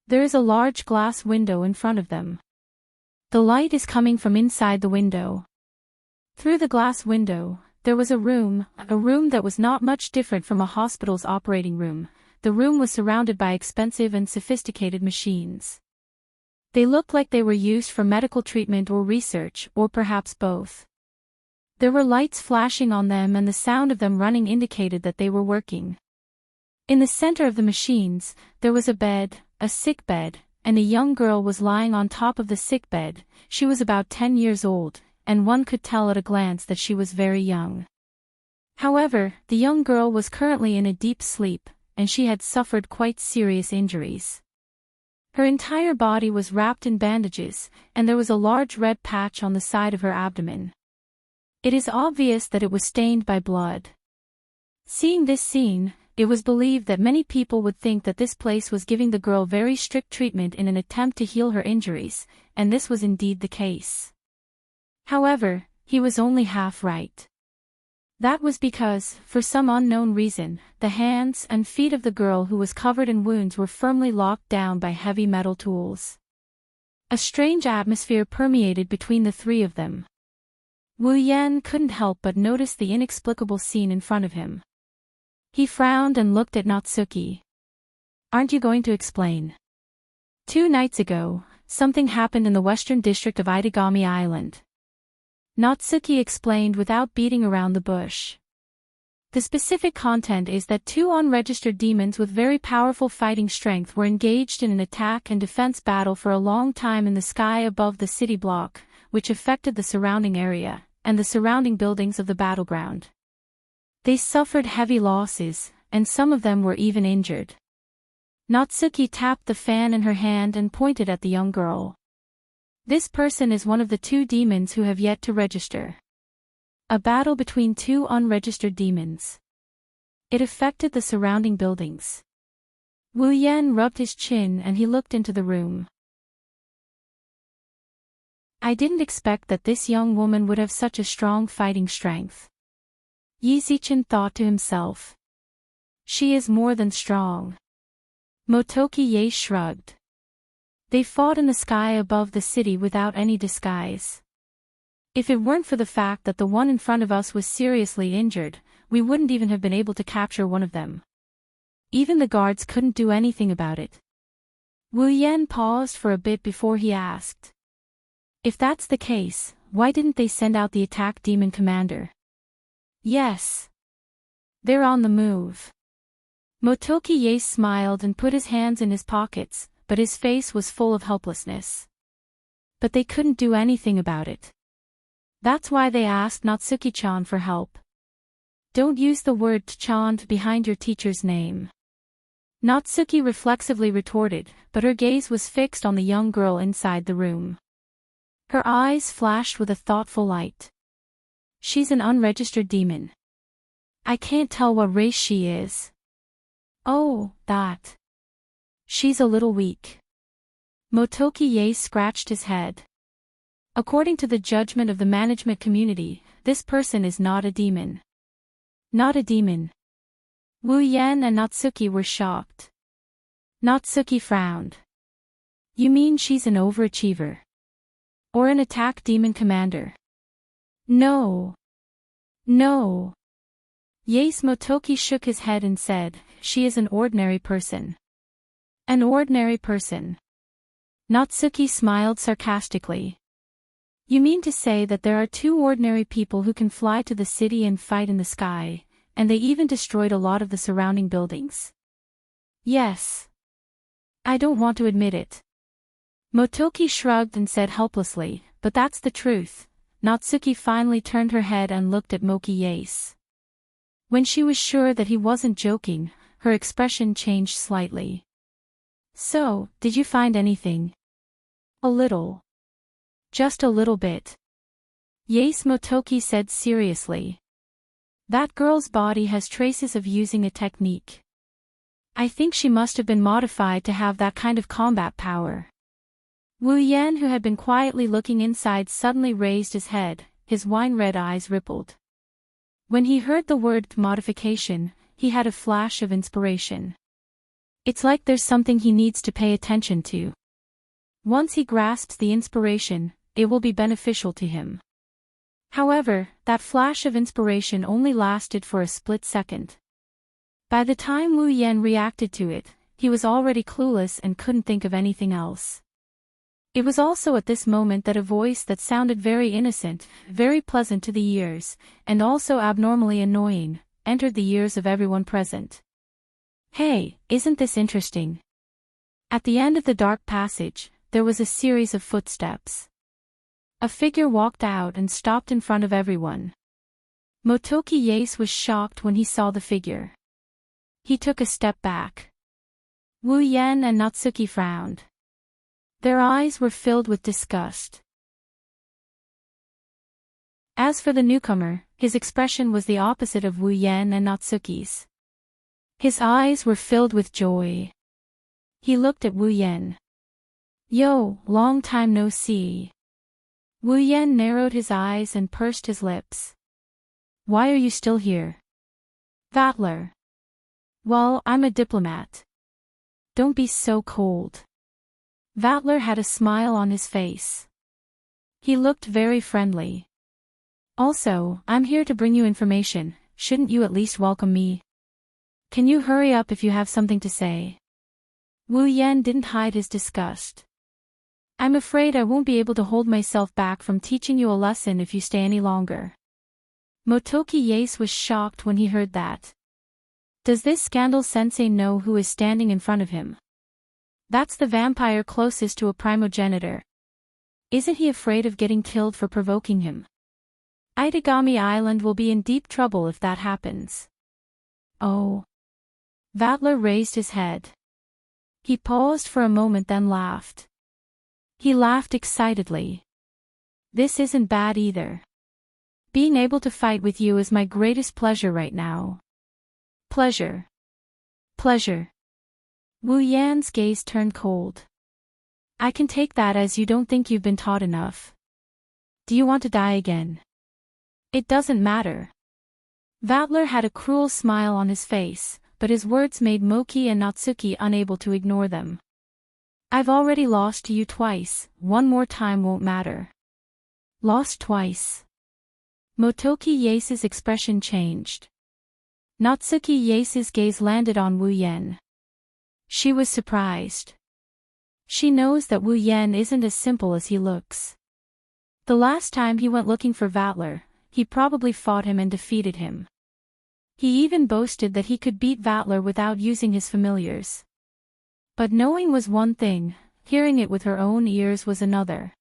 There is a large glass window in front of them. The light is coming from inside the window. Through the glass window, there was a room that was not much different from a hospital's operating room. The room was surrounded by expensive and sophisticated machines. They looked like they were used for medical treatment or research, or perhaps both. There were lights flashing on them and the sound of them running indicated that they were working. In the center of the machines, there was a bed, a sick bed, and a young girl was lying on top of the sick bed. She was about 10 years old, and one could tell at a glance that she was very young. However, the young girl was currently in a deep sleep, and she had suffered quite serious injuries. Her entire body was wrapped in bandages, and there was a large red patch on the side of her abdomen. It is obvious that it was stained by blood. Seeing this scene, it was believed that many people would think that this place was giving the girl very strict treatment in an attempt to heal her injuries, and this was indeed the case. However, he was only half right. That was because, for some unknown reason, the hands and feet of the girl who was covered in wounds were firmly locked down by heavy metal tools. A strange atmosphere permeated between the three of them. Wu Yan couldn't help but notice the inexplicable scene in front of him. He frowned and looked at Natsuki. Aren't you going to explain? 2 nights ago, something happened in the western district of Itagami Island. Natsuki explained without beating around the bush. The specific content is that 2 unregistered demons with very powerful fighting strength were engaged in an attack and defense battle for a long time in the sky above the city block, which affected the surrounding area, and the surrounding buildings of the battleground. They suffered heavy losses, and some of them were even injured. Natsuki tapped the fan in her hand and pointed at the young girl. This person is one of the 2 demons who have yet to register. A battle between 2 unregistered demons. It affected the surrounding buildings. Wu Yan rubbed his chin and he looked into the room. I didn't expect that this young woman would have such a strong fighting strength. Yi Zichin thought to himself. She is more than strong. Motoki Ye shrugged. They fought in the sky above the city without any disguise. If it weren't for the fact that the one in front of us was seriously injured, we wouldn't even have been able to capture one of them. Even the guards couldn't do anything about it. Wu Yan paused for a bit before he asked. If that's the case, why didn't they send out the attack demon commander? Yes. They're on the move. Motoki Ye smiled and put his hands in his pockets, but his face was full of helplessness. But they couldn't do anything about it. That's why they asked Natsuki-chan for help. Don't use the word chan behind your teacher's name. Natsuki reflexively retorted, but her gaze was fixed on the young girl inside the room. Her eyes flashed with a thoughtful light. She's an unregistered demon. I can't tell what race she is. Oh, that. She's a little weak. Motoki Ye scratched his head. According to the judgment of the management community, this person is not a demon. Not a demon. Wu Yan and Natsuki were shocked. Natsuki frowned. You mean she's an overachiever? Or an attack demon commander? No. No. Yace Motoki shook his head and said, she is an ordinary person. An ordinary person. Natsuki smiled sarcastically. You mean to say that there are two ordinary people who can fly to the city and fight in the sky, and they even destroyed a lot of the surrounding buildings? Yes. I don't want to admit it. Motoki shrugged and said helplessly, but that's the truth. Natsuki finally turned her head and looked at Moki Yace. When she was sure that he wasn't joking, her expression changed slightly. So, did you find anything? A little. Just a little bit. Yace Motoki said seriously. That girl's body has traces of using a technique. I think she must have been modified to have that kind of combat power. Wu Yan, who had been quietly looking inside, suddenly raised his head, his wine-red eyes rippled. When he heard the word modification, he had a flash of inspiration. It's like there's something he needs to pay attention to. Once he grasps the inspiration, it will be beneficial to him. However, that flash of inspiration only lasted for a split second. By the time Wu Yan reacted to it, he was already clueless and couldn't think of anything else. It was also at this moment that a voice that sounded very innocent, very pleasant to the ears, and also abnormally annoying, entered the ears of everyone present. Hey, isn't this interesting? At the end of the dark passage, there was a series of footsteps. A figure walked out and stopped in front of everyone. Motoki Yace was shocked when he saw the figure. He took a step back. Wu Yan and Natsuki frowned. Their eyes were filled with disgust. As for the newcomer, his expression was the opposite of Wu Yan and Natsuki's. His eyes were filled with joy. He looked at Wu Yan. Yo, long time no see. Wu Yan narrowed his eyes and pursed his lips. Why are you still here? Vatler. Well, I'm a diplomat. Don't be so cold. Vatler had a smile on his face. He looked very friendly. Also, I'm here to bring you information, shouldn't you at least welcome me? Can you hurry up if you have something to say? Wu Yan didn't hide his disgust. I'm afraid I won't be able to hold myself back from teaching you a lesson if you stay any longer. Motoki Yace was shocked when he heard that. Does this scandal sensei know who is standing in front of him? That's the vampire closest to a primogenitor. Isn't he afraid of getting killed for provoking him? Itagami Island will be in deep trouble if that happens. Oh. Vatler raised his head. He paused for a moment then laughed. He laughed excitedly. This isn't bad either. Being able to fight with you is my greatest pleasure right now. Pleasure. Pleasure. Wu Yan's gaze turned cold. I can take that as you don't think you've been taught enough. Do you want to die again? It doesn't matter. Vatler had a cruel smile on his face, but his words made Moki and Natsuki unable to ignore them. I've already lost to you twice, one more time won't matter. Lost twice. Motoki Yace's expression changed. Natsuki Yace's gaze landed on Wu Yan. She was surprised. She knows that Wu Yan isn't as simple as he looks. The last time he went looking for Vatler, he probably fought him and defeated him. He even boasted that he could beat Vatler without using his familiars. But knowing was one thing, hearing it with her own ears was another.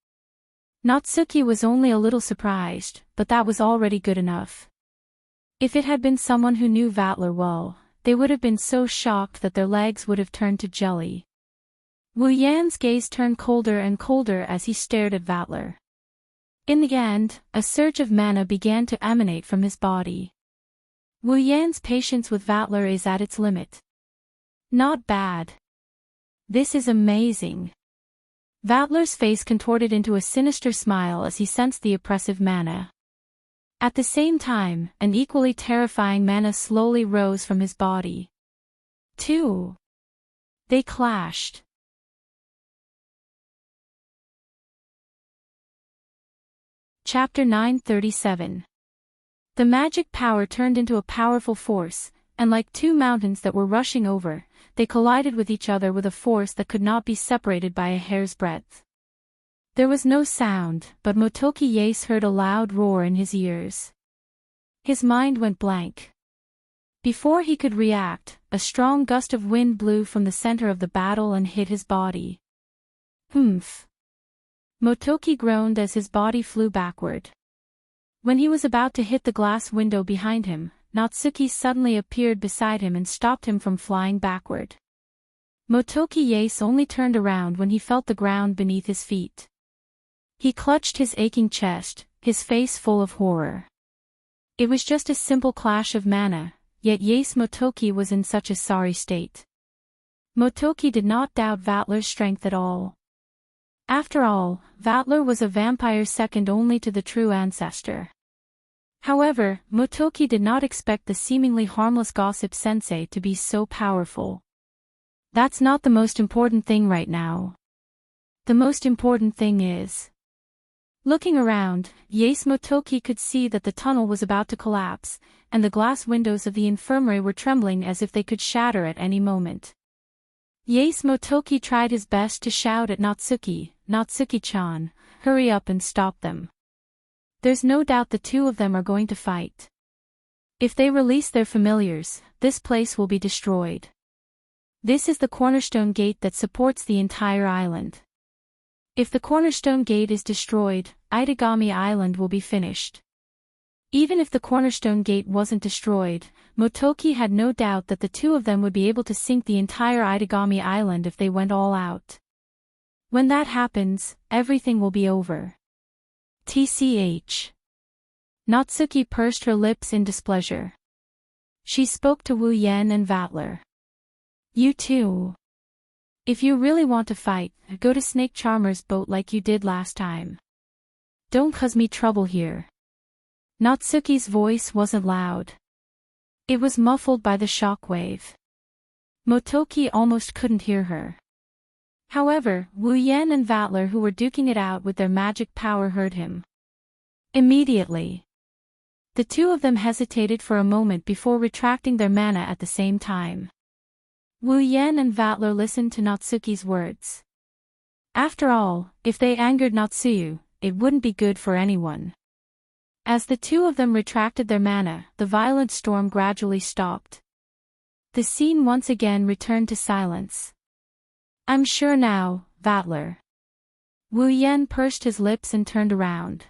Natsuki was only a little surprised, but that was already good enough. If it had been someone who knew Vatler well, they would have been so shocked that their legs would have turned to jelly. Wu Yan's gaze turned colder and colder as he stared at Vatler. In the end, a surge of mana began to emanate from his body. Wu Yan's patience with Vatler is at its limit. Not bad. This is amazing. Vatler's face contorted into a sinister smile as he sensed the oppressive mana. At the same time, an equally terrifying mana slowly rose from his body. 2. They clashed. Chapter 937. The magic power turned into a powerful force, and like two mountains that were rushing over, they collided with each other with a force that could not be separated by a hair's breadth. There was no sound, but Motoki Yase heard a loud roar in his ears. His mind went blank. Before he could react, a strong gust of wind blew from the center of the battle and hit his body. Humph! Motoki groaned as his body flew backward. When he was about to hit the glass window behind him, Natsuki suddenly appeared beside him and stopped him from flying backward. Motoki Yase only turned around when he felt the ground beneath his feet. He clutched his aching chest, his face full of horror. It was just a simple clash of mana, yet Yase Motoki was in such a sorry state. Motoki did not doubt Vatler's strength at all. After all, Vatler was a vampire second only to the true ancestor. However, Motoki did not expect the seemingly harmless gossip sensei to be so powerful. That's not the most important thing right now. The most important thing is... Looking around, Yase Motoki could see that the tunnel was about to collapse, and the glass windows of the infirmary were trembling as if they could shatter at any moment. Yase Motoki tried his best to shout at Natsuki, "Natsuki-chan, hurry up and stop them. There's no doubt the two of them are going to fight. If they release their familiars, this place will be destroyed. This is the cornerstone gate that supports the entire island. If the cornerstone gate is destroyed, Itagami Island will be finished." Even if the cornerstone gate wasn't destroyed, Motoki had no doubt that the two of them would be able to sink the entire Itagami Island if they went all out. When that happens, everything will be over. TCH. Natsuki pursed her lips in displeasure. She spoke to Wu Yen and Vatler. "You two. If you really want to fight, go to Snake Charmer's boat like you did last time. Don't cause me trouble here." Natsuki's voice wasn't loud. It was muffled by the shockwave. Motoki almost couldn't hear her. However, Wu Yen and Vatler, who were duking it out with their magic power, heard him. Immediately. The two of them hesitated for a moment before retracting their mana at the same time. Wu Yen and Vatler listened to Natsuki's words. After all, if they angered Natsuyu, it wouldn't be good for anyone. As the two of them retracted their mana, the violent storm gradually stopped. The scene once again returned to silence. "I'm sure now, Vatler." Wu Yen pursed his lips and turned around.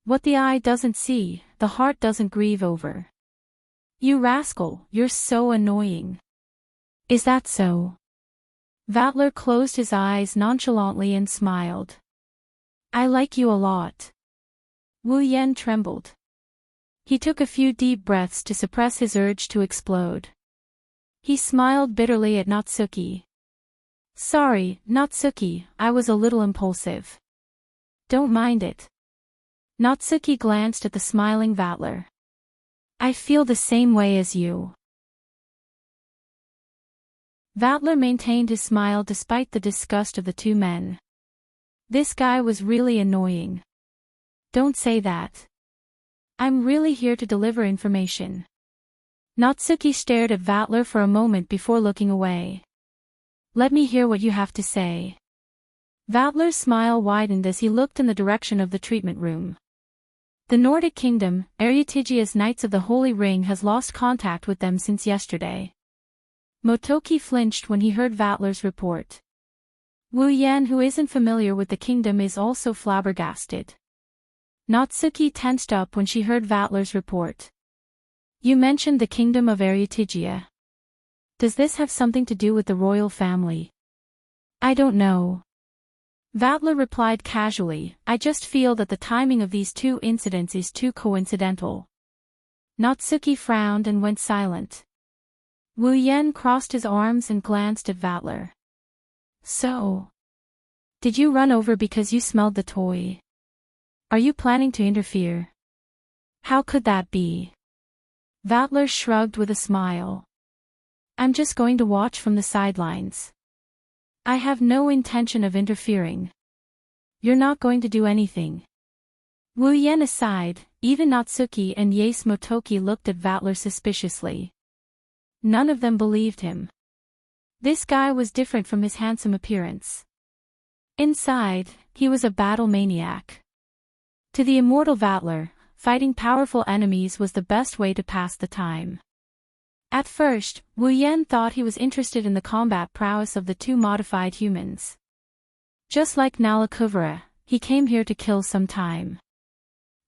"What the eye doesn't see, the heart doesn't grieve over. You rascal, you're so annoying." "Is that so?" Vatler closed his eyes nonchalantly and smiled. "I like you a lot." Wu Yen trembled. He took a few deep breaths to suppress his urge to explode. He smiled bitterly at Natsuki. "Sorry, Natsuki, I was a little impulsive. Don't mind it." Natsuki glanced at the smiling Vatler. "I feel the same way as you." Vatler maintained his smile despite the disgust of the two men. This guy was really annoying. "Don't say that. I'm really here to deliver information." Natsuki stared at Vatler for a moment before looking away. "Let me hear what you have to say." Vatler's smile widened as he looked in the direction of the treatment room. "The Nordic Kingdom, Erytigia's Knights of the Holy Ring, has lost contact with them since yesterday." Motoki flinched when he heard Vatler's report. Wu Yen, who isn't familiar with the kingdom, is also flabbergasted. Natsuki tensed up when she heard Vatler's report. "You mentioned the kingdom of Erytigia. Does this have something to do with the royal family?" "I don't know." Vatler replied casually, "I just feel that the timing of these two incidents is too coincidental." Natsuki frowned and went silent. Wu Yen crossed his arms and glanced at Vatler. "So, did you run over because you smelled the toy? Are you planning to interfere?" How could that be? Vatler shrugged with a smile. I'm just going to watch from the sidelines. I have no intention of interfering. You're not going to do anything. Wu Yan aside, even Natsuki and Yace Motoki looked at Vatler suspiciously. None of them believed him. This guy was different from his handsome appearance. Inside, he was a battle maniac. To the immortal Vatler, fighting powerful enemies was the best way to pass the time. At first, Wu Yan thought he was interested in the combat prowess of the two modified humans. Just like Nalakuvara, he came here to kill some time.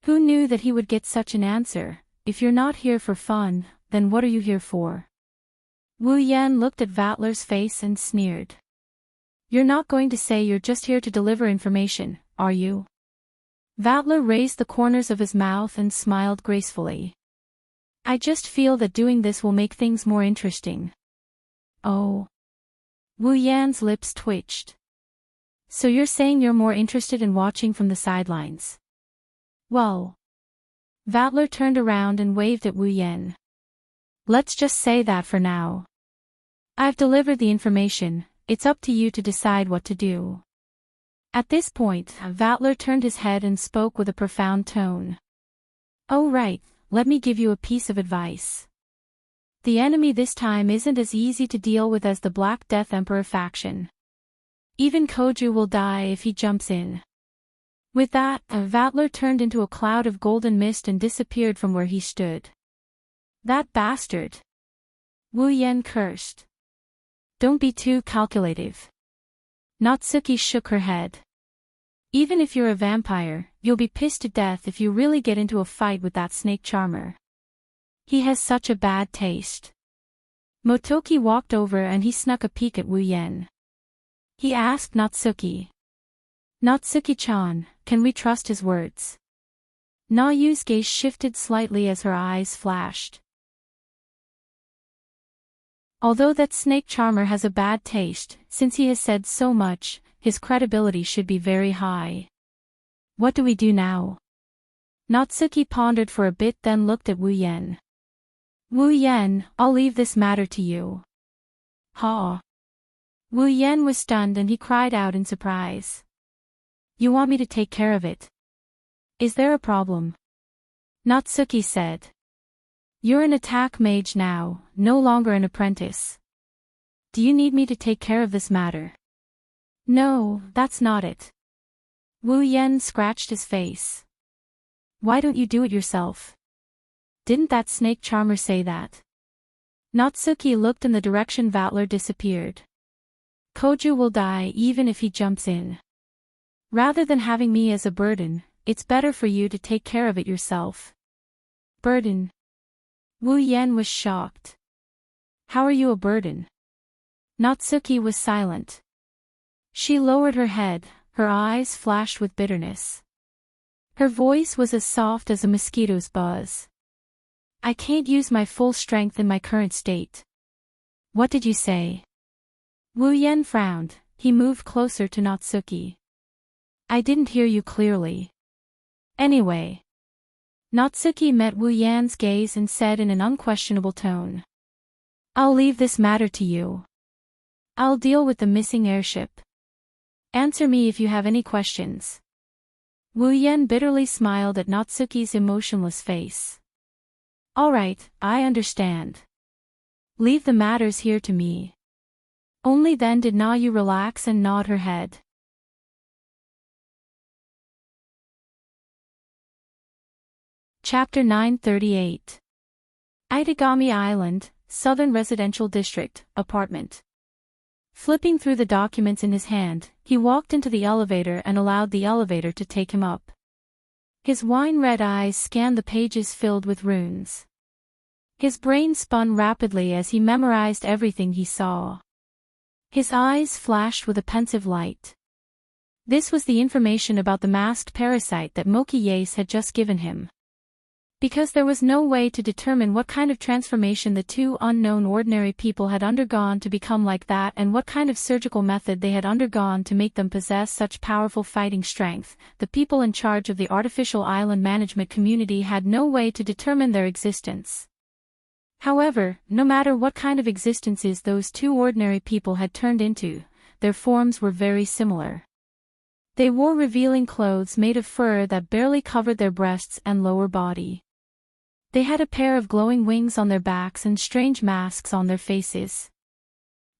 Who knew that he would get such an answer? If you're not here for fun, then what are you here for? Wu Yan looked at Vatler's face and sneered. You're not going to say you're just here to deliver information, are you? Vatler raised the corners of his mouth and smiled gracefully. I just feel that doing this will make things more interesting. Oh. Wu Yan's lips twitched. So you're saying you're more interested in watching from the sidelines? Well. Vatler turned around and waved at Wu Yan. Let's just say that for now. I've delivered the information, it's up to you to decide what to do. At this point, Vatler turned his head and spoke with a profound tone. Oh right, let me give you a piece of advice. The enemy this time isn't as easy to deal with as the Black Death Emperor faction. Even Koju will die if he jumps in. With that, Vatler turned into a cloud of golden mist and disappeared from where he stood. That bastard! Wu Yan cursed. Don't be too calculative. Natsuki shook her head. Even if you're a vampire, you'll be pissed to death if you really get into a fight with that snake charmer. He has such a bad taste. Motoki walked over and he snuck a peek at Wu Yan. He asked Natsuki. Natsuki-chan, can we trust his words? Nayu's gaze shifted slightly as her eyes flashed. Although that snake charmer has a bad taste, since he has said so much, his credibility should be very high. What do we do now? Natsuki pondered for a bit, then looked at Wu Yan. Wu Yan, I'll leave this matter to you. Ha! Wu Yan was stunned and he cried out in surprise. You want me to take care of it? Is there a problem? Natsuki said. You're an attack mage now, no longer an apprentice. Do you need me to take care of this matter? No, that's not it. Wu Yan scratched his face. Why don't you do it yourself? Didn't that snake charmer say that? Natsuki looked in the direction Vatler disappeared. Koju will die even if he jumps in. Rather than having me as a burden, it's better for you to take care of it yourself. Burden? Wu Yan was shocked. How are you a burden? Natsuki was silent. She lowered her head, her eyes flashed with bitterness. Her voice was as soft as a mosquito's buzz. I can't use my full strength in my current state. What did you say? Wu Yan frowned, he moved closer to Natsuki. I didn't hear you clearly. Anyway. Natsuki met Wu Yan's gaze and said in an unquestionable tone. I'll leave this matter to you. I'll deal with the missing airship. Answer me if you have any questions. Wu Yan bitterly smiled at Natsuki's emotionless face. All right, I understand. Leave the matters here to me. Only then did Nayu relax and nod her head. Chapter 938. Itagami Island, Southern Residential District, Apartment. Flipping through the documents in his hand, he walked into the elevator and allowed the elevator to take him up. His wine-red eyes scanned the pages filled with runes. His brain spun rapidly as he memorized everything he saw. His eyes flashed with a pensive light. This was the information about the masked parasite that Moki Yace had just given him. Because there was no way to determine what kind of transformation the two unknown ordinary people had undergone to become like that and what kind of surgical method they had undergone to make them possess such powerful fighting strength, the people in charge of the artificial island management community had no way to determine their existence. However, no matter what kind of existences those two ordinary people had turned into, their forms were very similar. They wore revealing clothes made of fur that barely covered their breasts and lower body. They had a pair of glowing wings on their backs and strange masks on their faces.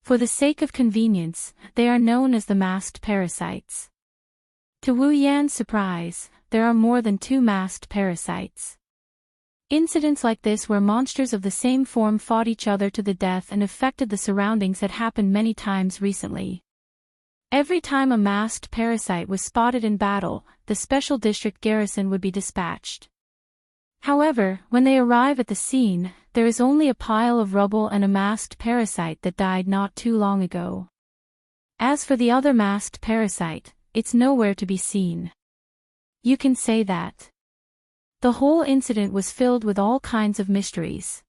For the sake of convenience, they are known as the masked parasites. To Wu Yan's surprise, there are more than 2 masked parasites. Incidents like this where monsters of the same form fought each other to the death and affected the surroundings had happened many times recently. Every time a masked parasite was spotted in battle, the special district garrison would be dispatched. However, when they arrive at the scene, there is only a pile of rubble and a masked parasite that died not too long ago. As for the other masked parasite, it's nowhere to be seen. You can say that. The whole incident was filled with all kinds of mysteries.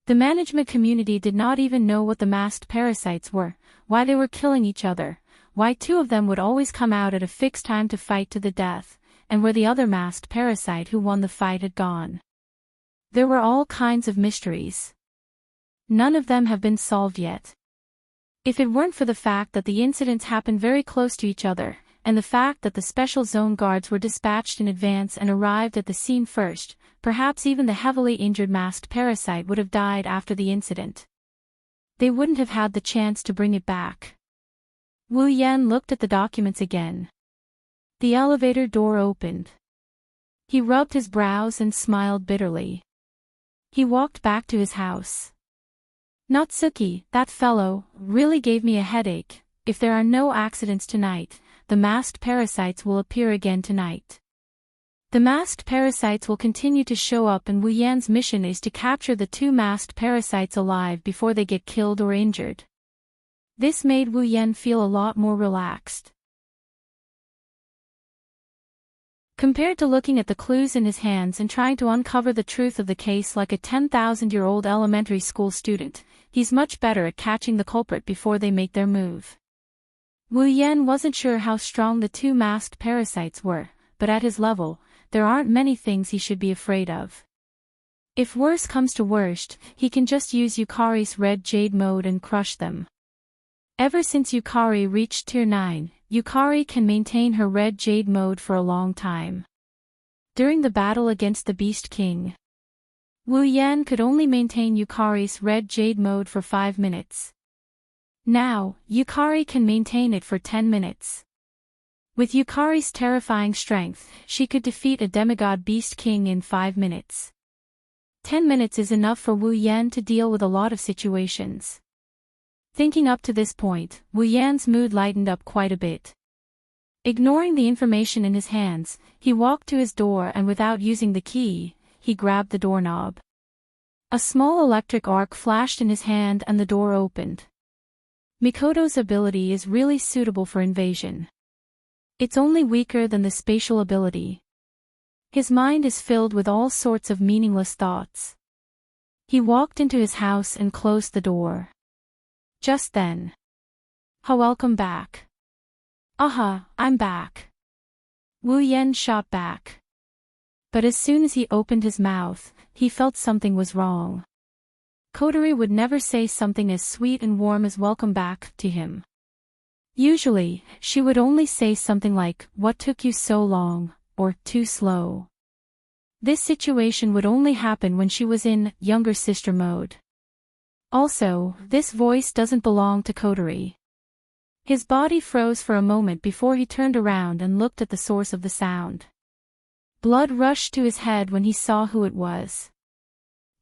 The management community did not even know what the masked parasites were, why they were killing each other, why 2 of them would always come out at a fixed time to fight to the death, and where the other masked parasite who won the fight had gone. There were all kinds of mysteries. None of them have been solved yet. If it weren't for the fact that the incidents happened very close to each other, and the fact that the special zone guards were dispatched in advance and arrived at the scene first, perhaps even the heavily injured masked parasite would have died after the incident. They wouldn't have had the chance to bring it back. Wu Yan looked at the documents again. The elevator door opened. He rubbed his brows and smiled bitterly. He walked back to his house. Natsuki, that fellow, really gave me a headache. If there are no accidents tonight, the masked parasites will appear again tonight. The masked parasites will continue to show up and Wu Yan's mission is to capture the 2 masked parasites alive before they get killed or injured. This made Wu Yan feel a lot more relaxed. Compared to looking at the clues in his hands and trying to uncover the truth of the case like a 10,000-year-old elementary school student, he's much better at catching the culprit before they make their move. Wu Yan wasn't sure how strong the 2 masked parasites were, but at his level, there aren't many things he should be afraid of. If worse comes to worst, he can just use Yukari's red jade mode and crush them. Ever since Yukari reached Tier 9, Yukari can maintain her red jade mode for a long time. During the battle against the Beast King, Wu Yan could only maintain Yukari's red jade mode for 5 minutes. Now, Yukari can maintain it for 10 minutes. With Yukari's terrifying strength, she could defeat a demigod Beast King in 5 minutes. 10 minutes is enough for Wu Yan to deal with a lot of situations. Thinking up to this point, Wu Yan's mood lightened up quite a bit. Ignoring the information in his hands, he walked to his door and without using the key, he grabbed the doorknob. A small electric arc flashed in his hand and the door opened. Mikoto's ability is really suitable for invasion. It's only weaker than the spatial ability. His mind is filled with all sorts of meaningless thoughts. He walked into his house and closed the door. Just then. Welcome back. I'm back. Wu Yan shot back. But as soon as he opened his mouth, he felt something was wrong. Kotori would never say something as sweet and warm as welcome back to him. Usually, she would only say something like, "What took you so long?" or "Too slow." This situation would only happen when she was in younger sister mode. Also, this voice doesn't belong to Kotori. His body froze for a moment before he turned around and looked at the source of the sound. Blood rushed to his head when he saw who it was.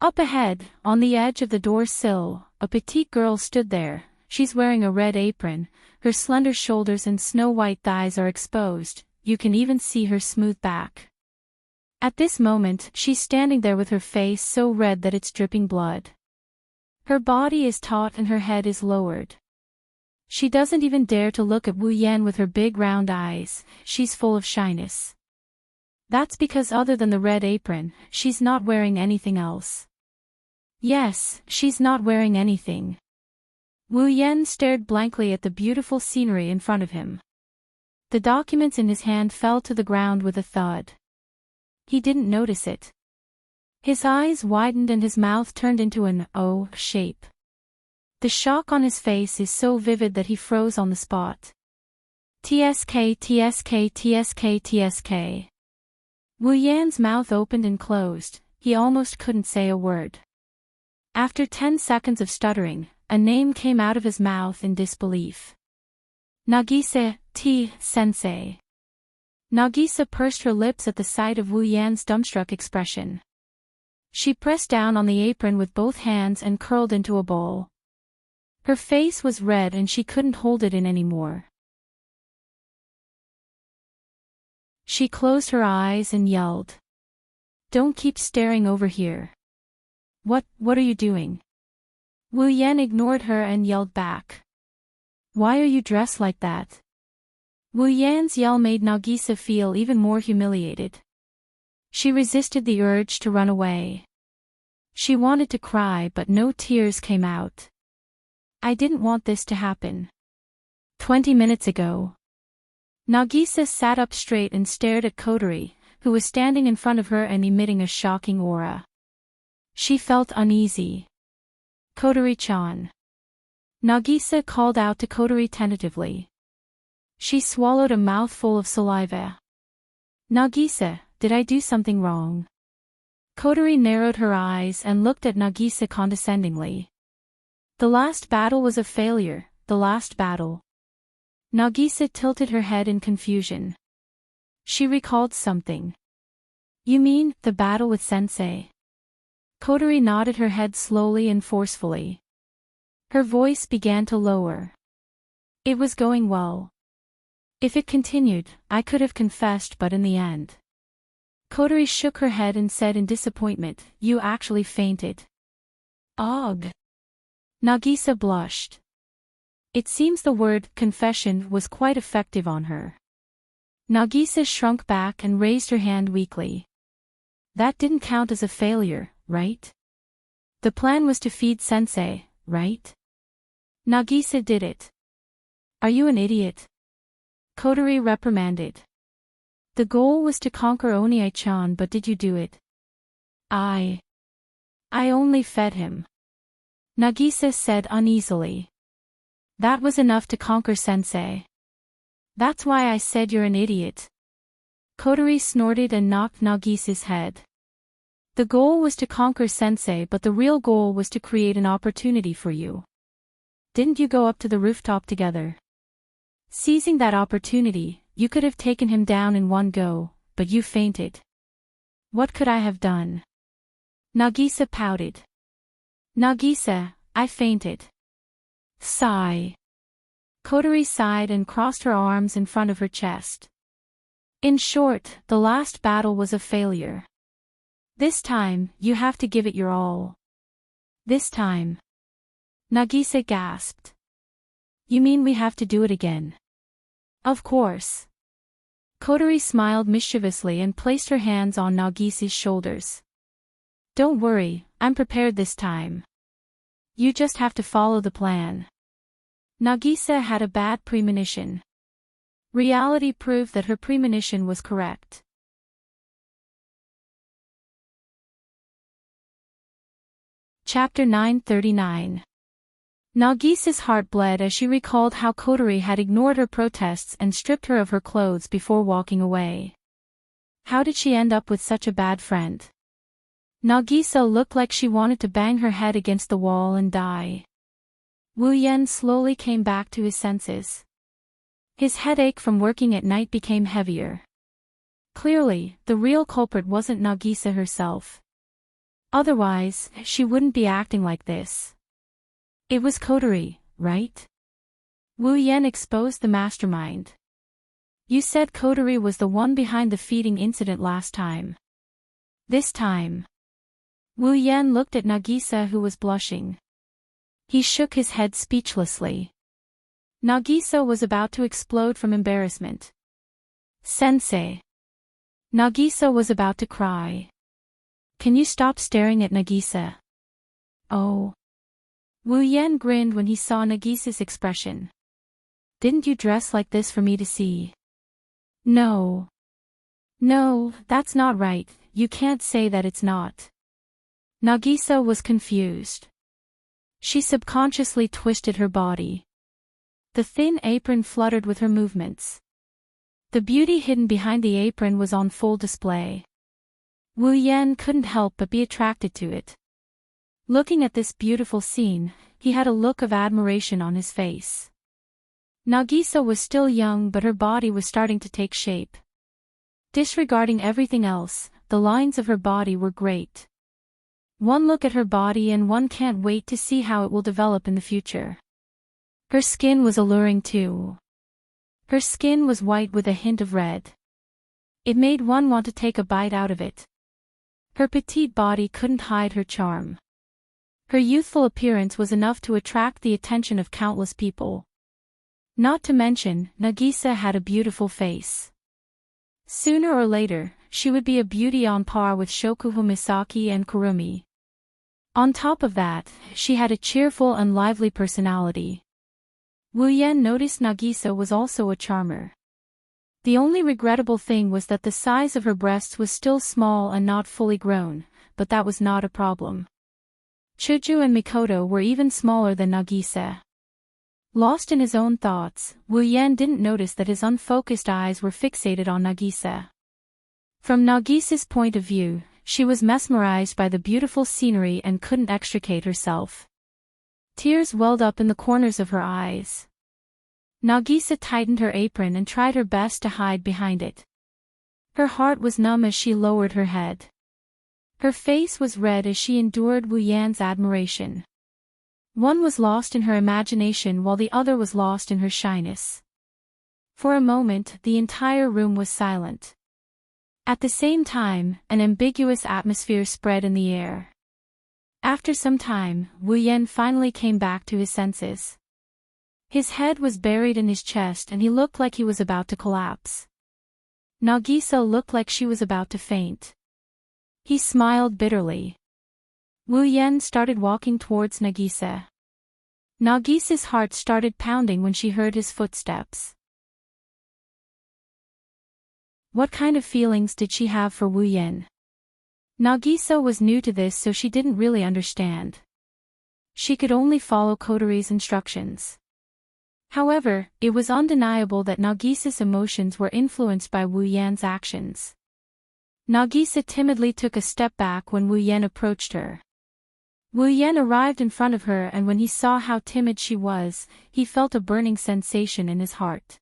Up ahead, on the edge of the door sill, a petite girl stood there. She's wearing a red apron, her slender shoulders and snow-white thighs are exposed, you can even see her smooth back. At this moment, she's standing there with her face so red that it's dripping blood. Her body is taut and her head is lowered. She doesn't even dare to look at Wu Yan with her big round eyes, she's full of shyness. That's because other than the red apron, she's not wearing anything else. Yes, she's not wearing anything. Wu Yan stared blankly at the beautiful scenery in front of him. The documents in his hand fell to the ground with a thud. He didn't notice it. His eyes widened and his mouth turned into an O shape. The shock on his face is so vivid that he froze on the spot. TSK, TSK, TSK, TSK. Wu Yan's mouth opened and closed, he almost couldn't say a word. After 10 seconds of stuttering, a name came out of his mouth in disbelief. Nagisa, Sensei. Nagisa pursed her lips at the sight of Wu Yan's dumbstruck expression. She pressed down on the apron with both hands and curled into a ball. Her face was red and she couldn't hold it in anymore. She closed her eyes and yelled. Don't keep staring over here. What are you doing? Wu Yan ignored her and yelled back. Why are you dressed like that? Wu Yan's yell made Nagisa feel even more humiliated. She resisted the urge to run away. She wanted to cry but no tears came out. I didn't want this to happen. 20 minutes ago. Nagisa sat up straight and stared at Kotori, who was standing in front of her and emitting a shocking aura. She felt uneasy. Kotori-chan. Nagisa called out to Kotori tentatively. She swallowed a mouthful of saliva. Nagisa, did I do something wrong? Kotori narrowed her eyes and looked at Nagisa condescendingly. The last battle was a failure, the last battle. Nagisa tilted her head in confusion. She recalled something. You mean, the battle with Sensei? Kotori nodded her head slowly and forcefully. Her voice began to lower. It was going well. If it continued, I could have confessed but in the end. Kotori shook her head and said in disappointment, you actually fainted. Ugh. Nagisa blushed. It seems the word confession was quite effective on her. Nagisa shrunk back and raised her hand weakly. That didn't count as a failure, right? The plan was to feed Sensei, right? Nagisa did it. Are you an idiot? Kotori reprimanded. The goal was to conquer Oniai-chan, but did you do it? I only fed him. Nagisa said uneasily. That was enough to conquer Sensei. That's why I said you're an idiot. Kotori snorted and knocked Nagisa's head. The goal was to conquer Sensei, but the real goal was to create an opportunity for you. Didn't you go up to the rooftop together? Seizing that opportunity, you could have taken him down in one go, but you fainted. What could I have done? Nagisa pouted. Nagisa, I fainted. Sigh. Kotori sighed and crossed her arms in front of her chest. In short, the last battle was a failure. This time, you have to give it your all. This time. Nagisa gasped. You mean we have to do it again? Of course. Kotori smiled mischievously and placed her hands on Nagisa's shoulders. Don't worry, I'm prepared this time. You just have to follow the plan. Nagisa had a bad premonition. Reality proved that her premonition was correct. Chapter 939. Nagisa's heart bled as she recalled how Kotori had ignored her protests and stripped her of her clothes before walking away. How did she end up with such a bad friend? Nagisa looked like she wanted to bang her head against the wall and die. Wu Yan slowly came back to his senses. His headache from working at night became heavier. Clearly, the real culprit wasn't Nagisa herself. Otherwise, she wouldn't be acting like this. It was Kotori, right? Wu Yan exposed the mastermind. You said Kotori was the one behind the feeding incident last time. This time. Wu Yan looked at Nagisa, who was blushing. He shook his head speechlessly. Nagisa was about to explode from embarrassment. Sensei. Nagisa was about to cry. Can you stop staring at Nagisa? Oh. Wu Yan grinned when he saw Nagisa's expression. Didn't you dress like this for me to see? No. No, that's not right, you can't say that it's not. Nagisa was confused. She subconsciously twisted her body. The thin apron fluttered with her movements. The beauty hidden behind the apron was on full display. Wu Yan couldn't help but be attracted to it. Looking at this beautiful scene, he had a look of admiration on his face. Nagisa was still young, but her body was starting to take shape. Disregarding everything else, the lines of her body were great. One look at her body and one can't wait to see how it will develop in the future. Her skin was alluring too. Her skin was white with a hint of red. It made one want to take a bite out of it. Her petite body couldn't hide her charm. Her youthful appearance was enough to attract the attention of countless people. Not to mention, Nagisa had a beautiful face. Sooner or later, she would be a beauty on par with Shokuho Misaki and Kurumi. On top of that, she had a cheerful and lively personality. Wu Yan noticed Nagisa was also a charmer. The only regrettable thing was that the size of her breasts was still small and not fully grown, but that was not a problem. Chuju and Mikoto were even smaller than Nagisa. Lost in his own thoughts, Wu Yan didn't notice that his unfocused eyes were fixated on Nagisa. From Nagisa's point of view, she was mesmerized by the beautiful scenery and couldn't extricate herself. Tears welled up in the corners of her eyes. Nagisa tightened her apron and tried her best to hide behind it. Her heart was numb as she lowered her head. Her face was red as she endured Wu Yan's admiration. One was lost in her imagination while the other was lost in her shyness. For a moment, the entire room was silent. At the same time, an ambiguous atmosphere spread in the air. After some time, Wu Yan finally came back to his senses. His head was buried in his chest and he looked like he was about to collapse. Nagisa looked like she was about to faint. He smiled bitterly. Wu Yan started walking towards Nagisa. Nagisa's heart started pounding when she heard his footsteps. What kind of feelings did she have for Wu Yan? Nagisa was new to this, so she didn't really understand. She could only follow Kotori's instructions. However, it was undeniable that Nagisa's emotions were influenced by Wu Yan's actions. Nagisa timidly took a step back when Wu Yan approached her. Wu Yan arrived in front of her, and when he saw how timid she was, he felt a burning sensation in his heart.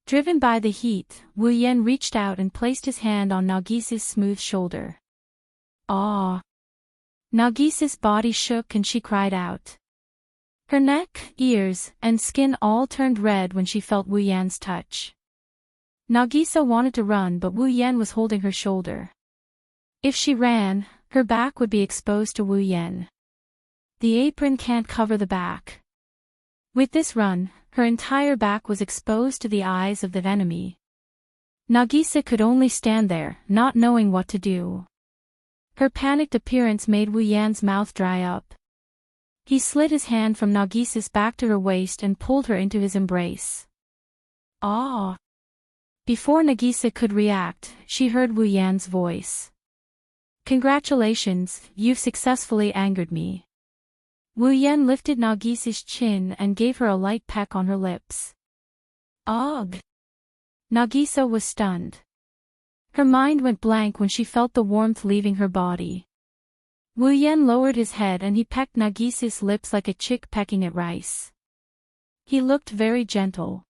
Driven by the heat, Wu Yan reached out and placed his hand on Nagisa's smooth shoulder. Ah! Nagisa's body shook and she cried out. Her neck, ears, and skin all turned red when she felt Wu Yan's touch. Nagisa wanted to run, but Wu Yan was holding her shoulder. If she ran, her back would be exposed to Wu Yan. The apron can't cover the back. With this run, her entire back was exposed to the eyes of the enemy. Nagisa could only stand there, not knowing what to do. Her panicked appearance made Wu Yan's mouth dry up. He slid his hand from Nagisa's back to her waist and pulled her into his embrace. Ah! Before Nagisa could react, she heard Wu Yan's voice. Congratulations, you've successfully angered me. Wu Yan lifted Nagisa's chin and gave her a light peck on her lips. Ugh! Nagisa was stunned. Her mind went blank when she felt the warmth leaving her body. Wu Yan lowered his head and he pecked Nagisa's lips like a chick pecking at rice. He looked very gentle.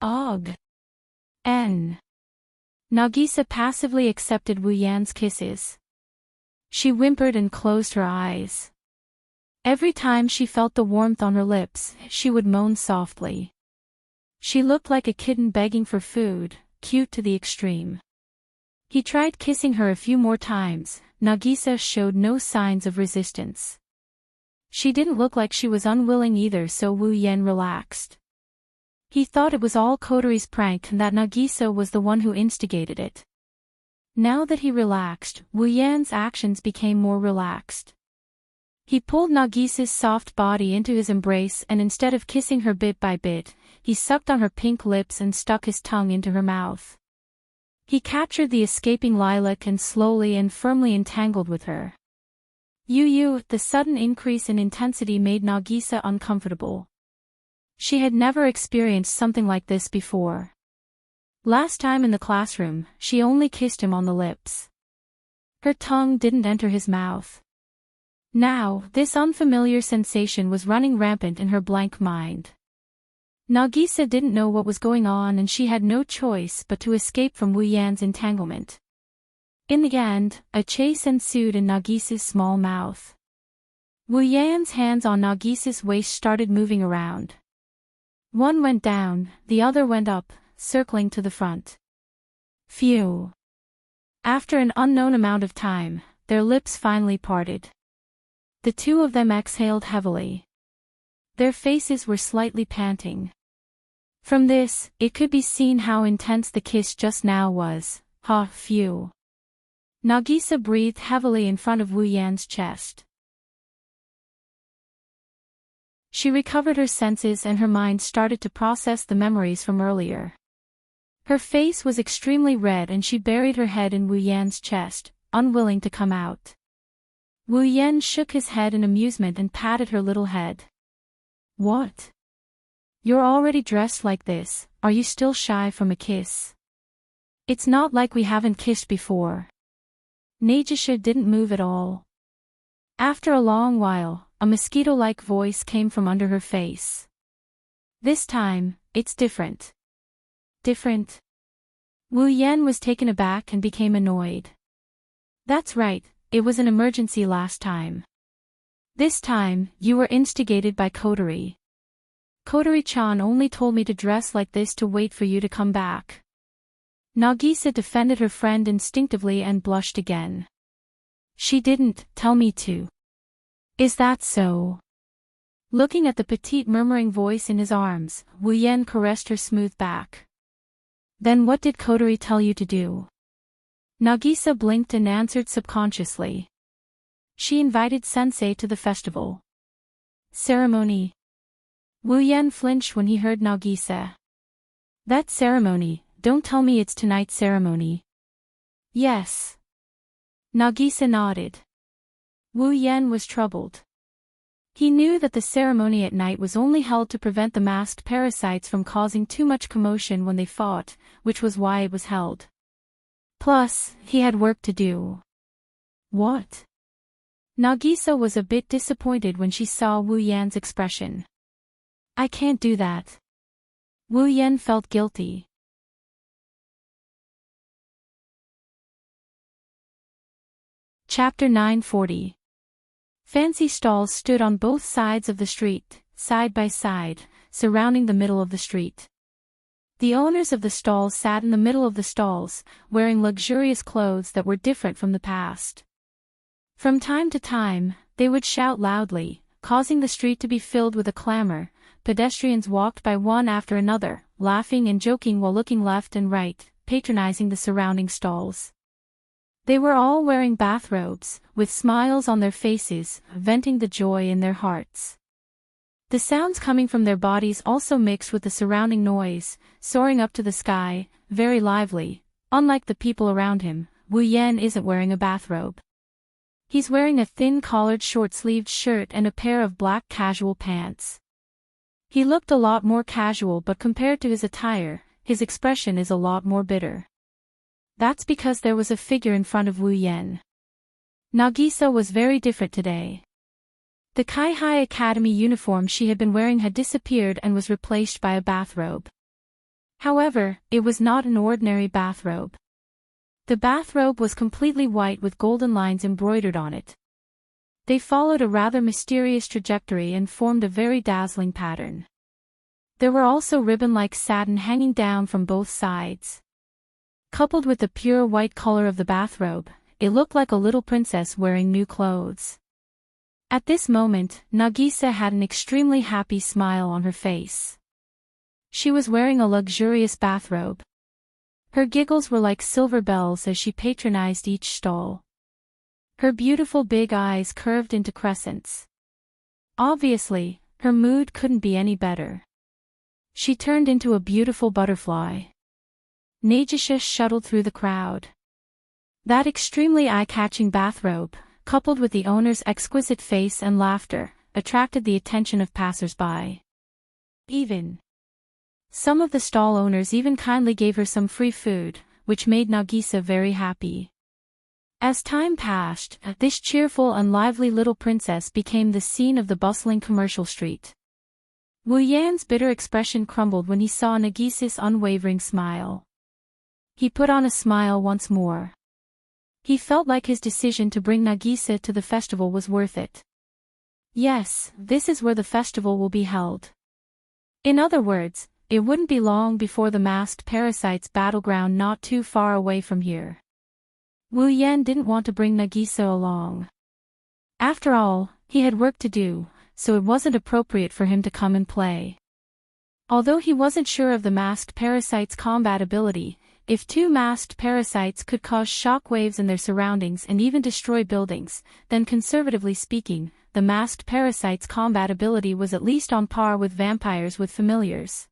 Ugh! Nagisa passively accepted Wu Yan's kisses. She whimpered and closed her eyes. Every time she felt the warmth on her lips, she would moan softly. She looked like a kitten begging for food, cute to the extreme. He tried kissing her a few more times. Nagisa showed no signs of resistance. She didn't look like she was unwilling either, so Wu Yan relaxed. He thought it was all Kotori's prank and that Nagisa was the one who instigated it. Now that he relaxed, Wu Yan's actions became more relaxed. He pulled Nagisa's soft body into his embrace, and instead of kissing her bit by bit, he sucked on her pink lips and stuck his tongue into her mouth. He captured the escaping lilac and slowly and firmly entangled with her. The sudden increase in intensity made Nagisa uncomfortable. She had never experienced something like this before. Last time in the classroom, she only kissed him on the lips. Her tongue didn't enter his mouth. Now, this unfamiliar sensation was running rampant in her blank mind. Nagisa didn't know what was going on, and she had no choice but to escape from Wu Yan's entanglement. In the end, a chase ensued in Nagisa's small mouth. Wu Yan's hands on Nagisa's waist started moving around. One went down, the other went up, circling to the front. Phew! After an unknown amount of time, their lips finally parted. The two of them exhaled heavily. Their faces were slightly panting. From this, it could be seen how intense the kiss just now was. Phew. Nagisa breathed heavily in front of Wu Yan's chest. She recovered her senses and her mind started to process the memories from earlier. Her face was extremely red and she buried her head in Wu Yan's chest, unwilling to come out. Wu Yan shook his head in amusement and patted her little head. What? You're already dressed like this, are you still shy from a kiss? It's not like we haven't kissed before. Nagisa didn't move at all. After a long while, a mosquito-like voice came from under her face. This time, it's different. Different? Wu Yan was taken aback and became annoyed. That's right, it was an emergency last time. This time, you were instigated by Kotori. Kotori-chan only told me to dress like this to wait for you to come back. Nagisa defended her friend instinctively and blushed again. She didn't tell me to. Is that so? Looking at the petite murmuring voice in his arms, Wu Yan caressed her smooth back. Then what did Kotori tell you to do? Nagisa blinked and answered subconsciously. She invited Sensei to the festival. Ceremony. Wu Yan flinched when he heard Nagisa. That ceremony, don't tell me it's tonight's ceremony. Yes. Nagisa nodded. Wu Yan was troubled. He knew that the ceremony at night was only held to prevent the masked parasites from causing too much commotion when they fought, which was why it was held. Plus, he had work to do. What? Nagisa was a bit disappointed when she saw Wu Yan's expression. I can't do that. Wu Yan felt guilty. Chapter 940. Fancy stalls stood on both sides of the street, side by side, surrounding the middle of the street. The owners of the stalls sat in the middle of the stalls, wearing luxurious clothes that were different from the past. From time to time, they would shout loudly, causing the street to be filled with a clamor. Pedestrians walked by one after another, laughing and joking while looking left and right, patronizing the surrounding stalls. They were all wearing bathrobes, with smiles on their faces, venting the joy in their hearts. The sounds coming from their bodies also mixed with the surrounding noise, soaring up to the sky, very lively. Unlike the people around him, Wu Yan isn't wearing a bathrobe. He's wearing a thin collared short-sleeved shirt and a pair of black casual pants. He looked a lot more casual, but compared to his attire, his expression is a lot more bitter. That's because there was a figure in front of Wu Yan. Nagisa was very different today. The Kaihai Academy uniform she had been wearing had disappeared and was replaced by a bathrobe. However, it was not an ordinary bathrobe. The bathrobe was completely white with golden lines embroidered on it. They followed a rather mysterious trajectory and formed a very dazzling pattern. There were also ribbon-like satin hanging down from both sides. Coupled with the pure white color of the bathrobe, it looked like a little princess wearing new clothes. At this moment, Nagisa had an extremely happy smile on her face. She was wearing a luxurious bathrobe. Her giggles were like silver bells as she patronized each stall. Her beautiful big eyes curved into crescents. Obviously, her mood couldn't be any better. She turned into a beautiful butterfly. Nagisha shuttled through the crowd. That extremely eye-catching bathrobe, coupled with the owner's exquisite face and laughter, attracted the attention of passers-by. Some of the stall owners even kindly gave her some free food, which made Nagisa very happy. As time passed, this cheerful and lively little princess became the scene of the bustling commercial street. Wu Yan's bitter expression crumbled when he saw Nagisa's unwavering smile. He put on a smile once more. He felt like his decision to bring Nagisa to the festival was worth it. Yes, this is where the festival will be held. In other words, it wouldn't be long before the masked parasite's battleground not too far away from here. Wu Yan didn't want to bring Nagisa along. After all, he had work to do, so it wasn't appropriate for him to come and play. Although he wasn't sure of the masked parasite's combat ability, if two masked parasites could cause shock waves in their surroundings and even destroy buildings, then conservatively speaking, the masked parasite's combat ability was at least on par with vampires with familiars.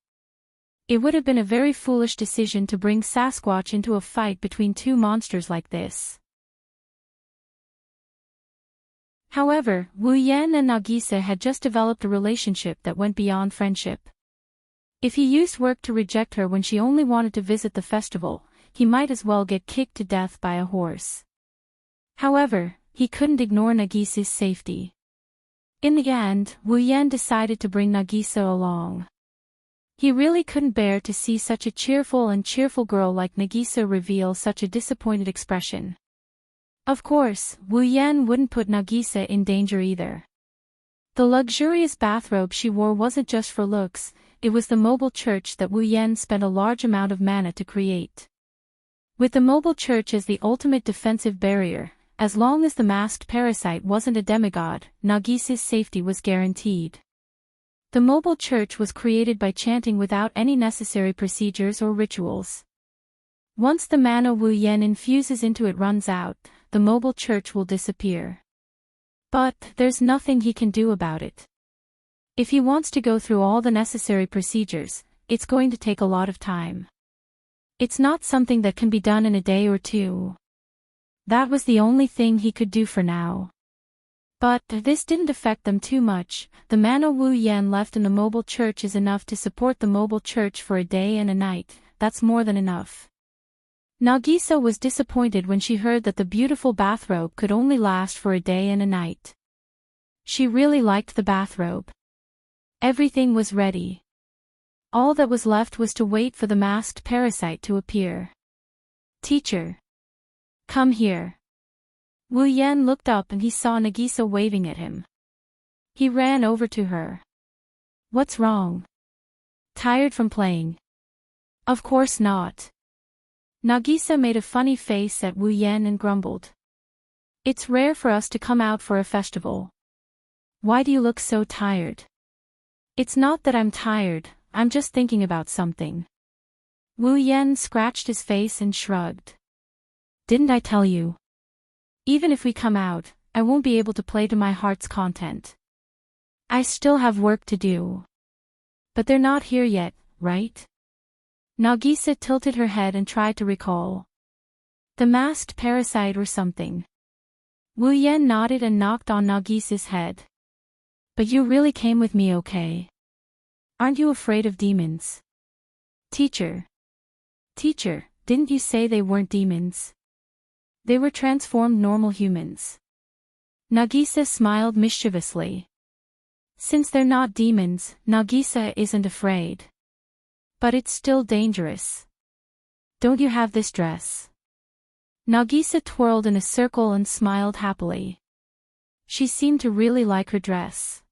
It would have been a very foolish decision to bring Sasquatch into a fight between two monsters like this. However, Wu Yan and Nagisa had just developed a relationship that went beyond friendship. If he used work to reject her when she only wanted to visit the festival, he might as well get kicked to death by a horse. However, he couldn't ignore Nagisa's safety. In the end, Wu Yan decided to bring Nagisa along. He really couldn't bear to see such a cheerful girl like Nagisa reveal such a disappointed expression. Of course, Wu Yan wouldn't put Nagisa in danger either. The luxurious bathrobe she wore wasn't just for looks, it was the mobile church that Wu Yan spent a large amount of mana to create. With the mobile church as the ultimate defensive barrier, as long as the masked parasite wasn't a demigod, Nagisa's safety was guaranteed. The mobile church was created by chanting without any necessary procedures or rituals. Once the mana Wu Yan infuses into it runs out, the mobile church will disappear. But there's nothing he can do about it. If he wants to go through all the necessary procedures, it's going to take a lot of time. It's not something that can be done in a day or two. That was the only thing he could do for now. But this didn't affect them too much. The mana Wu Yan left in the mobile church is enough to support the mobile church for a day and a night. That's more than enough. Nagisa was disappointed when she heard that the beautiful bathrobe could only last for a day and a night. She really liked the bathrobe. Everything was ready. All that was left was to wait for the masked parasite to appear. "Teacher. Come here." Wu Yan looked up and he saw Nagisa waving at him. He ran over to her. "What's wrong? Tired from playing?" "Of course not." Nagisa made a funny face at Wu Yan and grumbled. "It's rare for us to come out for a festival. Why do you look so tired?" "It's not that I'm tired, I'm just thinking about something." Wu Yan scratched his face and shrugged. "Didn't I tell you? Even if we come out, I won't be able to play to my heart's content. I still have work to do." "But they're not here yet, right?" Nagisa tilted her head and tried to recall. "The masked parasite or something." Wu Yan nodded and knocked on Nagisa's head. "But you really came with me, okay? Aren't you afraid of demons?" Teacher, didn't you say they weren't demons? They were transformed normal humans." Nagisa smiled mischievously. "Since they're not demons, Nagisa isn't afraid. But it's still dangerous. Don't you have this dress?" Nagisa twirled in a circle and smiled happily. She seemed to really like her dress.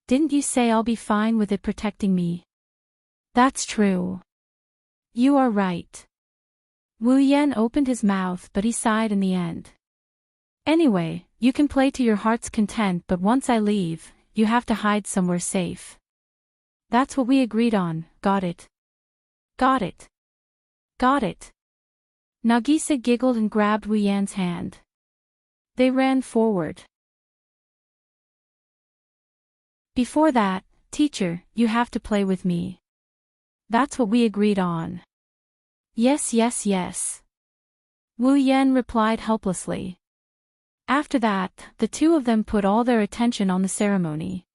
"Didn't you say I'll be fine with it protecting me?" "That's true. You are right." Wu Yan opened his mouth but he sighed in the end. "Anyway, you can play to your heart's content, but once I leave, you have to hide somewhere safe." "That's what we agreed on, got it?" "Got it." Got it. Nagisa giggled and grabbed Wu Yan's hand. They ran forward. Before that, teacher, you have to play with me. That's what we agreed on. Yes, yes, yes. Wu Yan replied helplessly. After that, the two of them put all their attention on the ceremony.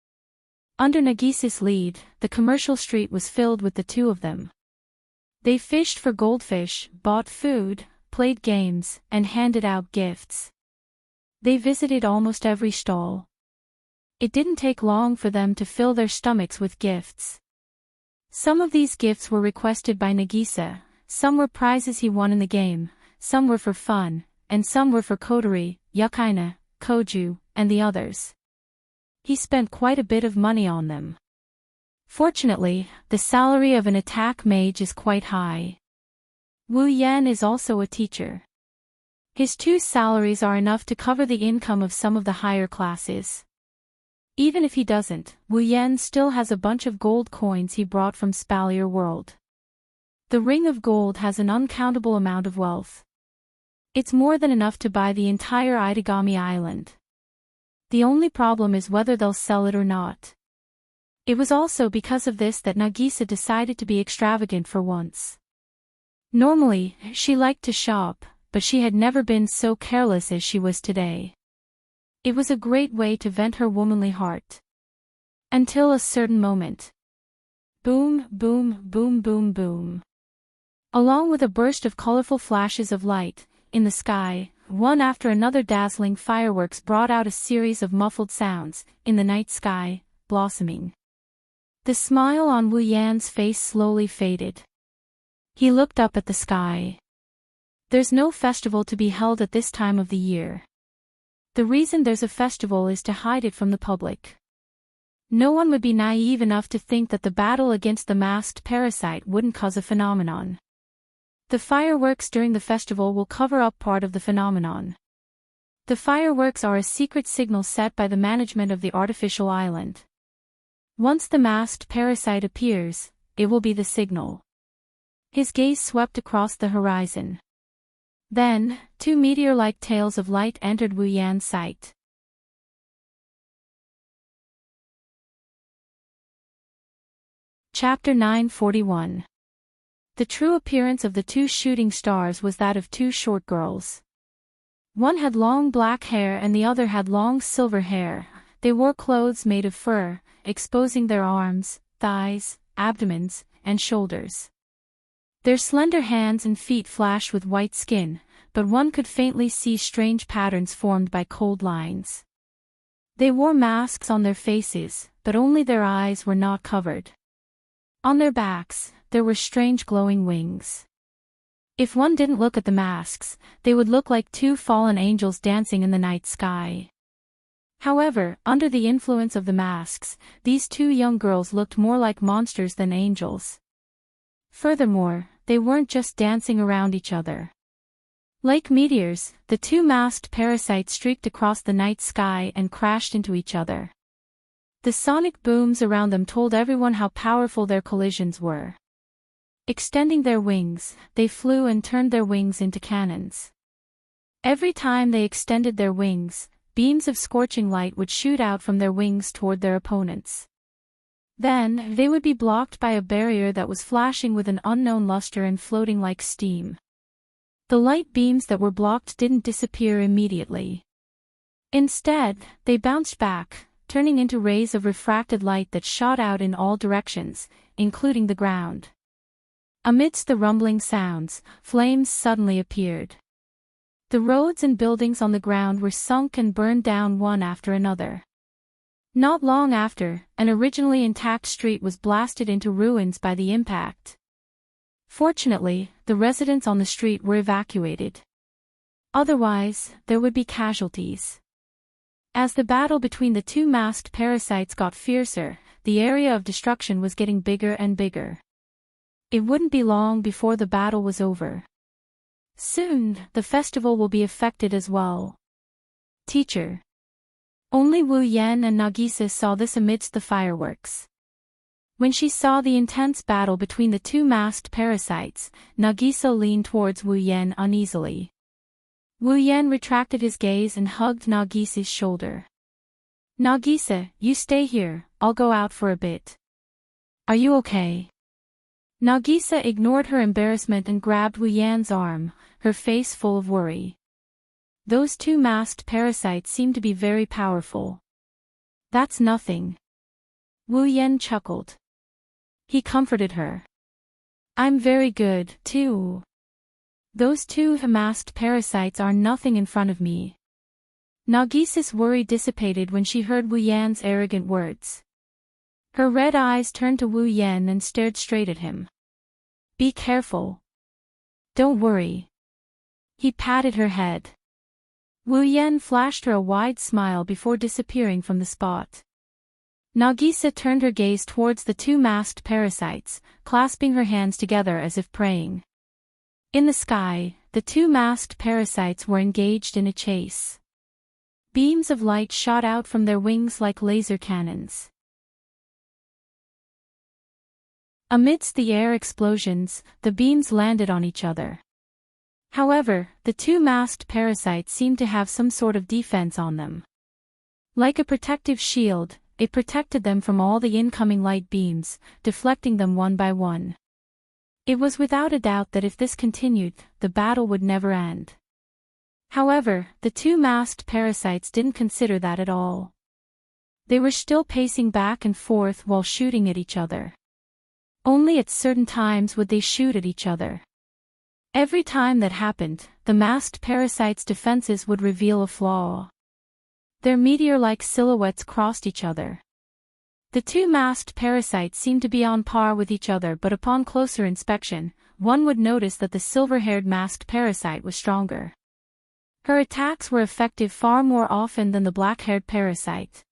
Under Nagisa's lead, the commercial street was filled with the two of them. They fished for goldfish, bought food, played games, and handed out gifts. They visited almost every stall. It didn't take long for them to fill their stomachs with gifts. Some of these gifts were requested by Nagisa, some were prizes he won in the game, some were for fun, and some were for Kotori, Yukaina, Koju, and the others. He spent quite a bit of money on them. Fortunately, the salary of an attack mage is quite high. Wu Yan is also a teacher. His two salaries are enough to cover the income of some of the higher classes. Even if he doesn't, Wu Yan still has a bunch of gold coins he brought from Spalier World. The ring of gold has an uncountable amount of wealth. It's more than enough to buy the entire Itagami Island. The only problem is whether they'll sell it or not. It was also because of this that Nagisa decided to be extravagant for once. Normally, she liked to shop, but she had never been so careless as she was today. It was a great way to vent her womanly heart. Until a certain moment. Boom, boom, boom, boom, boom. Along with a burst of colorful flashes of light, in the sky, one after another dazzling fireworks brought out a series of muffled sounds, in the night sky, blossoming. The smile on Wu Yan's face slowly faded. He looked up at the sky. There's no festival to be held at this time of the year. The reason there's a festival is to hide it from the public. No one would be naive enough to think that the battle against the masked parasite wouldn't cause a phenomenon. The fireworks during the festival will cover up part of the phenomenon. The fireworks are a secret signal set by the management of the artificial island. Once the masked parasite appears, it will be the signal. His gaze swept across the horizon. Then, two meteor-like tails of light entered Wu Yan's sight. Chapter 941. The true appearance of the two shooting stars was that of two short girls. One had long black hair and the other had long silver hair. They wore clothes made of fur, exposing their arms, thighs, abdomens, and shoulders. Their slender hands and feet flashed with white skin, but one could faintly see strange patterns formed by cold lines. They wore masks on their faces, but only their eyes were not covered. On their backs, there were strange glowing wings. If one didn't look at the masks, they would look like two fallen angels dancing in the night sky. However, under the influence of the masks, these two young girls looked more like monsters than angels. Furthermore, they weren't just dancing around each other. Like meteors, the two masked parasites streaked across the night sky and crashed into each other. The sonic booms around them told everyone how powerful their collisions were. Extending their wings, they flew and turned their wings into cannons. Every time they extended their wings, beams of scorching light would shoot out from their wings toward their opponents. Then, they would be blocked by a barrier that was flashing with an unknown luster and floating like steam. The light beams that were blocked didn't disappear immediately. Instead, they bounced back, turning into rays of refracted light that shot out in all directions, including the ground. Amidst the rumbling sounds, flames suddenly appeared. The roads and buildings on the ground were sunk and burned down one after another. Not long after, an originally intact street was blasted into ruins by the impact. Fortunately, the residents on the street were evacuated. Otherwise, there would be casualties. As the battle between the two masked parasites got fiercer, the area of destruction was getting bigger and bigger. It wouldn't be long before the battle was over. Soon, the festival will be affected as well. Teacher. Only Wu Yan and Nagisa saw this amidst the fireworks. When she saw the intense battle between the two masked parasites, Nagisa leaned towards Wu Yan uneasily. Wu Yan retracted his gaze and hugged Nagisa's shoulder. "Nagisa, you stay here, I'll go out for a bit." "Are you okay?" Nagisa ignored her embarrassment and grabbed Wu Yan's arm, her face full of worry. "Those two masked parasites seem to be very powerful." "That's nothing." Wu Yan chuckled. He comforted her. "I'm very good, too. Those two masked parasites are nothing in front of me." Nagisa's worry dissipated when she heard Wu Yan's arrogant words. Her red eyes turned to Wu Yan and stared straight at him. "Be careful. Don't worry." He patted her head. Wu Yan flashed her a wide smile before disappearing from the spot. Nagisa turned her gaze towards the two masked parasites, clasping her hands together as if praying. In the sky, the two masked parasites were engaged in a chase. Beams of light shot out from their wings like laser cannons. Amidst the air explosions, the beams landed on each other. However, the two masked parasites seemed to have some sort of defense on them. Like a protective shield, it protected them from all the incoming light beams, deflecting them one by one. It was without a doubt that if this continued, the battle would never end. However, the two masked parasites didn't consider that at all. They were still pacing back and forth while shooting at each other. Only at certain times would they shoot at each other. Every time that happened, the masked parasites' defenses would reveal a flaw. Their meteor-like silhouettes crossed each other. The two masked parasites seemed to be on par with each other, but upon closer inspection, one would notice that the silver-haired masked parasite was stronger. Her attacks were effective far more often than the black-haired parasite.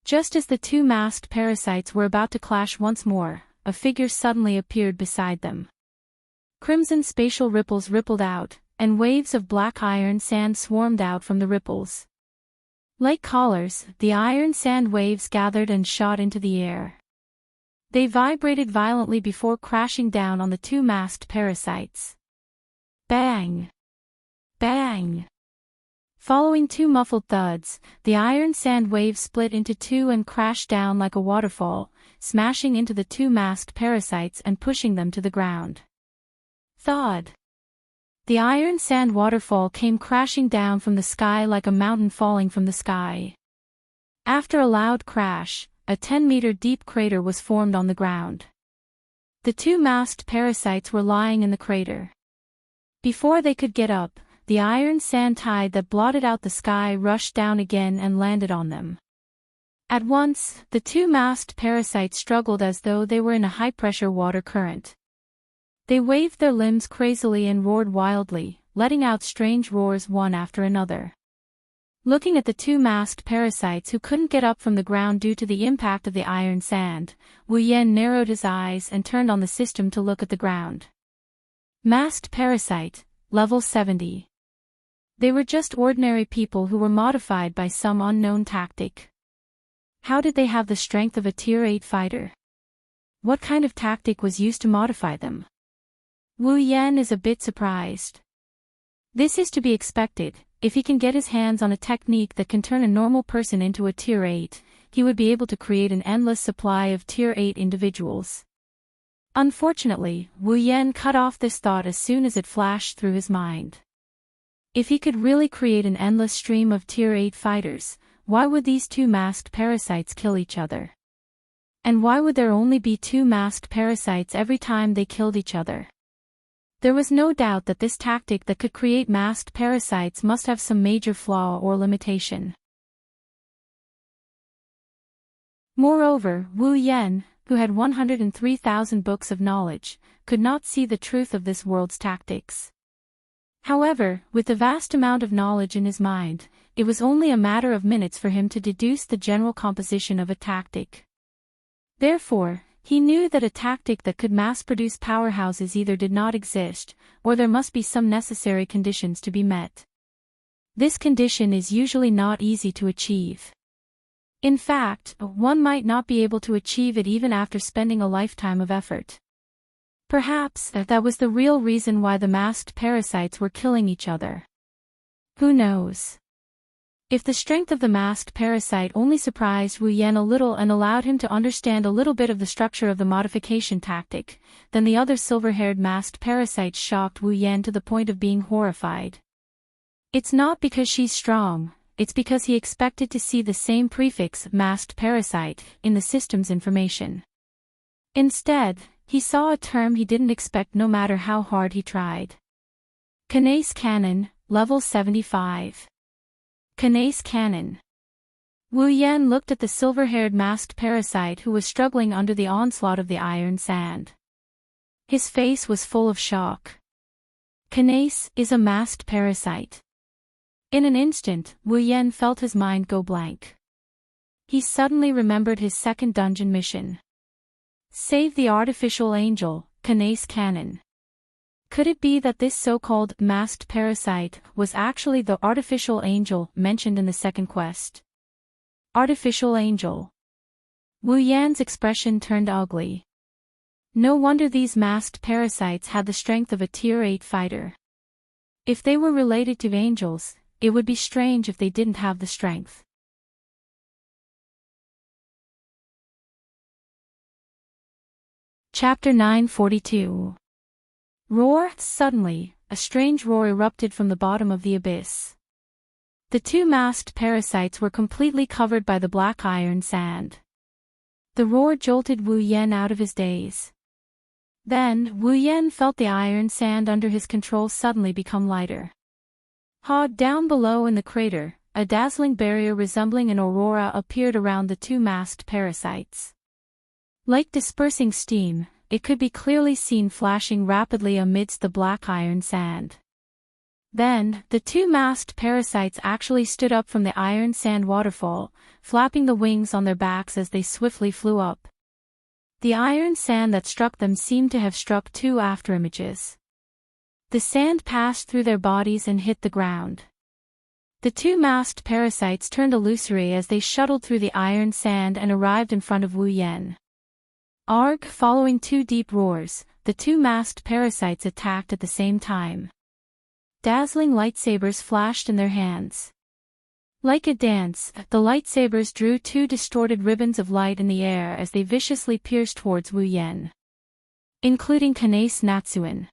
Just as the two masked parasites were about to clash once more, a figure suddenly appeared beside them. Crimson spatial ripples rippled out, and waves of black iron sand swarmed out from the ripples. Like collars, the iron sand waves gathered and shot into the air. They vibrated violently before crashing down on the two masked parasites. Bang! Bang! Following two muffled thuds, the iron sand waves split into two and crashed down like a waterfall, smashing into the two masked parasites and pushing them to the ground. Thud! The iron sand waterfall came crashing down from the sky like a mountain falling from the sky. After a loud crash, a 10-meter deep crater was formed on the ground. The two masked parasites were lying in the crater. Before they could get up, the iron sand tide that blotted out the sky rushed down again and landed on them. At once, the two masked parasites struggled as though they were in a high-pressure water current. They waved their limbs crazily and roared wildly, letting out strange roars one after another. Looking at the two masked parasites who couldn't get up from the ground due to the impact of the iron sand, Wu Yan narrowed his eyes and turned on the system to look at the ground. Masked parasite, level 70. They were just ordinary people who were modified by some unknown tactic. How did they have the strength of a Tier 8 fighter? What kind of tactic was used to modify them? Wu Yan is a bit surprised. This is to be expected. If he can get his hands on a technique that can turn a normal person into a Tier 8, he would be able to create an endless supply of Tier 8 individuals. Unfortunately, Wu Yan cut off this thought as soon as it flashed through his mind. If he could really create an endless stream of Tier 8 fighters, why would these two masked parasites kill each other? And why would there only be two masked parasites every time they killed each other? There was no doubt that this tactic that could create masked parasites must have some major flaw or limitation. Moreover, Wu Yan, who had 103,000 books of knowledge, could not see the truth of this world's tactics. However, with the vast amount of knowledge in his mind, it was only a matter of minutes for him to deduce the general composition of a tactic. Therefore, he knew that a tactic that could mass-produce powerhouses either did not exist, or there must be some necessary conditions to be met. This condition is usually not easy to achieve. In fact, one might not be able to achieve it even after spending a lifetime of effort. Perhaps that was the real reason why the masked parasites were killing each other. Who knows? If the strength of the masked parasite only surprised Wu Yan a little and allowed him to understand a little bit of the structure of the modification tactic, then the other silver-haired masked parasites shocked Wu Yan to the point of being horrified. It's not because she's strong, it's because he expected to see the same prefix, masked parasite, in the system's information. Instead, he saw a term he didn't expect no matter how hard he tried. Kinase Cannon, level 75. Kinase Cannon. Wu Yan looked at the silver-haired masked parasite who was struggling under the onslaught of the iron sand. His face was full of shock. Kinase is a masked parasite. In an instant, Wu Yan felt his mind go blank. He suddenly remembered his second dungeon mission. Save the artificial angel, Kinase Cannon. Could it be that this so-called masked parasite was actually the artificial angel mentioned in the second quest? Artificial angel. Wu Yan's expression turned ugly. No wonder these masked parasites had the strength of a tier 8 fighter. If they were related to angels, it would be strange if they didn't have the strength. Chapter 942. Roar! Suddenly, a strange roar erupted from the bottom of the abyss. The two masked parasites were completely covered by the black iron sand. The roar jolted Wu Yan out of his daze. Then, Wu Yan felt the iron sand under his control suddenly become lighter. Down below in the crater, a dazzling barrier resembling an aurora appeared around the two masked parasites. Like dispersing steam, it could be clearly seen flashing rapidly amidst the black iron sand. Then, the two masked parasites actually stood up from the iron sand waterfall, flapping the wings on their backs as they swiftly flew up. The iron sand that struck them seemed to have struck two afterimages. The sand passed through their bodies and hit the ground. The two masked parasites turned illusory as they shuttled through the iron sand and arrived in front of Wu Yan. Arg! Following two deep roars, the two masked parasites attacked at the same time. Dazzling lightsabers flashed in their hands. Like a dance, the lightsabers drew two distorted ribbons of light in the air as they viciously pierced towards Wu Yan. Including Kinase Natsuan.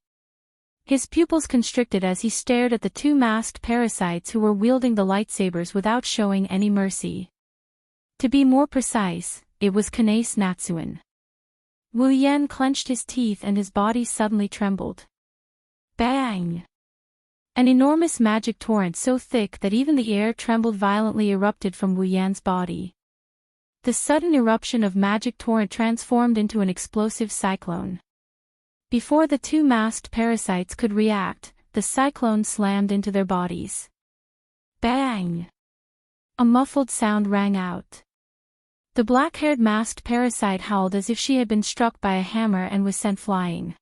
His pupils constricted as he stared at the two masked parasites who were wielding the lightsabers without showing any mercy. To be more precise, it was Kinase Natsuan. Wu Yan clenched his teeth and his body suddenly trembled. Bang! An enormous magic torrent so thick that even the air trembled violently erupted from Wu Yan's body. The sudden eruption of magic torrent transformed into an explosive cyclone. Before the two masked parasites could react, the cyclone slammed into their bodies. Bang! A muffled sound rang out. The black-haired masked parasite howled as if she had been struck by a hammer and was sent flying.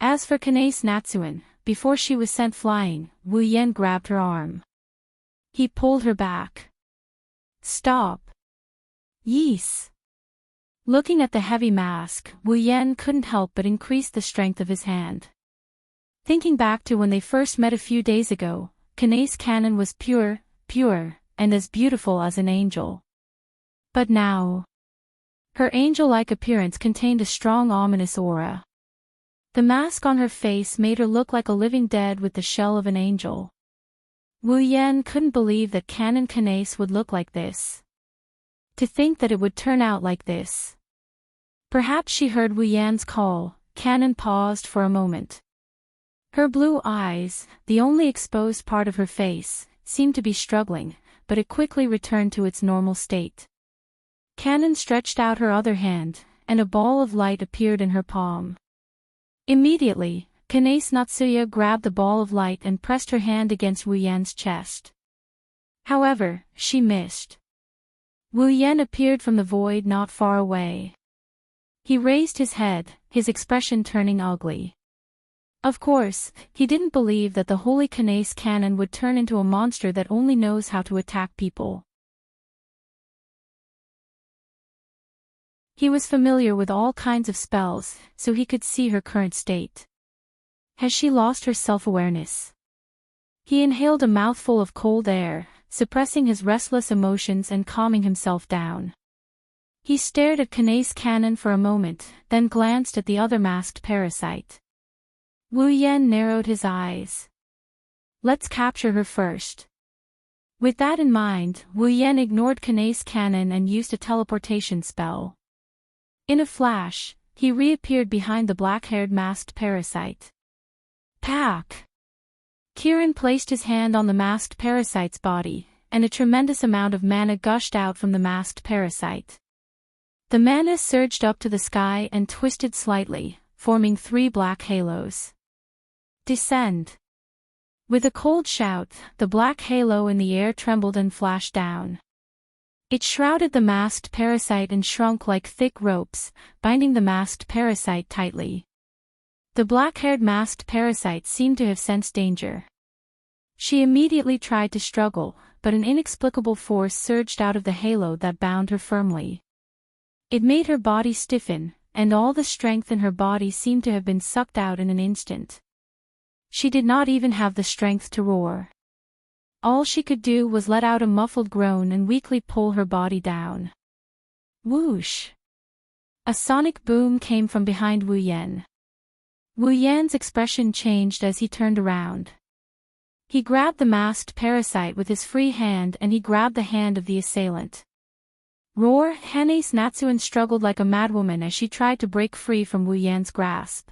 As for Kinase Natsuan, before she was sent flying, Wu Yan grabbed her arm. He pulled her back. Stop! Yees! Looking at the heavy mask, Wu Yan couldn't help but increase the strength of his hand. Thinking back to when they first met a few days ago, Kinase Cannon was pure, and as beautiful as an angel. But now, her angel-like appearance contained a strong ominous aura. The mask on her face made her look like a living dead with the shell of an angel. Wu Yan couldn't believe that Canon Kinase would look like this. To think that it would turn out like this. Perhaps she heard Wu Yan's call. Canon paused for a moment. Her blue eyes, the only exposed part of her face, seemed to be struggling, but it quickly returned to its normal state. Canon stretched out her other hand, and a ball of light appeared in her palm. Immediately, Kinase Natsuya grabbed the ball of light and pressed her hand against Wu Yan's chest. However, she missed. Wu Yan appeared from the void not far away. He raised his head, his expression turning ugly. Of course, he didn't believe that the holy Kinase Cannon would turn into a monster that only knows how to attack people. He was familiar with all kinds of spells, so he could see her current state. Has she lost her self-awareness? He inhaled a mouthful of cold air, suppressing his restless emotions and calming himself down. He stared at Kanae's cannon for a moment, then glanced at the other masked parasite. Wu Yan narrowed his eyes. Let's capture her first. With that in mind, Wu Yan ignored Kanae's cannon and used a teleportation spell. In a flash, he reappeared behind the black-haired masked parasite. Pack! Kiran placed his hand on the masked parasite's body, and a tremendous amount of mana gushed out from the masked parasite. The mana surged up to the sky and twisted slightly, forming 3 black halos. Descend! With a cold shout, the black halo in the air trembled and flashed down. It shrouded the masked parasite and shrunk like thick ropes, binding the masked parasite tightly. The black-haired masked parasite seemed to have sensed danger. She immediately tried to struggle, but an inexplicable force surged out of the halo that bound her firmly. It made her body stiffen, and all the strength in her body seemed to have been sucked out in an instant. She did not even have the strength to roar. All she could do was let out a muffled groan and weakly pull her body down. Whoosh! A sonic boom came from behind Wu Yan. Wu Yan's expression changed as he turned around. He grabbed the masked parasite with his free hand and he grabbed the hand of the assailant. Roar! Kanae's Natsuan struggled like a madwoman as she tried to break free from Wu Yan's grasp.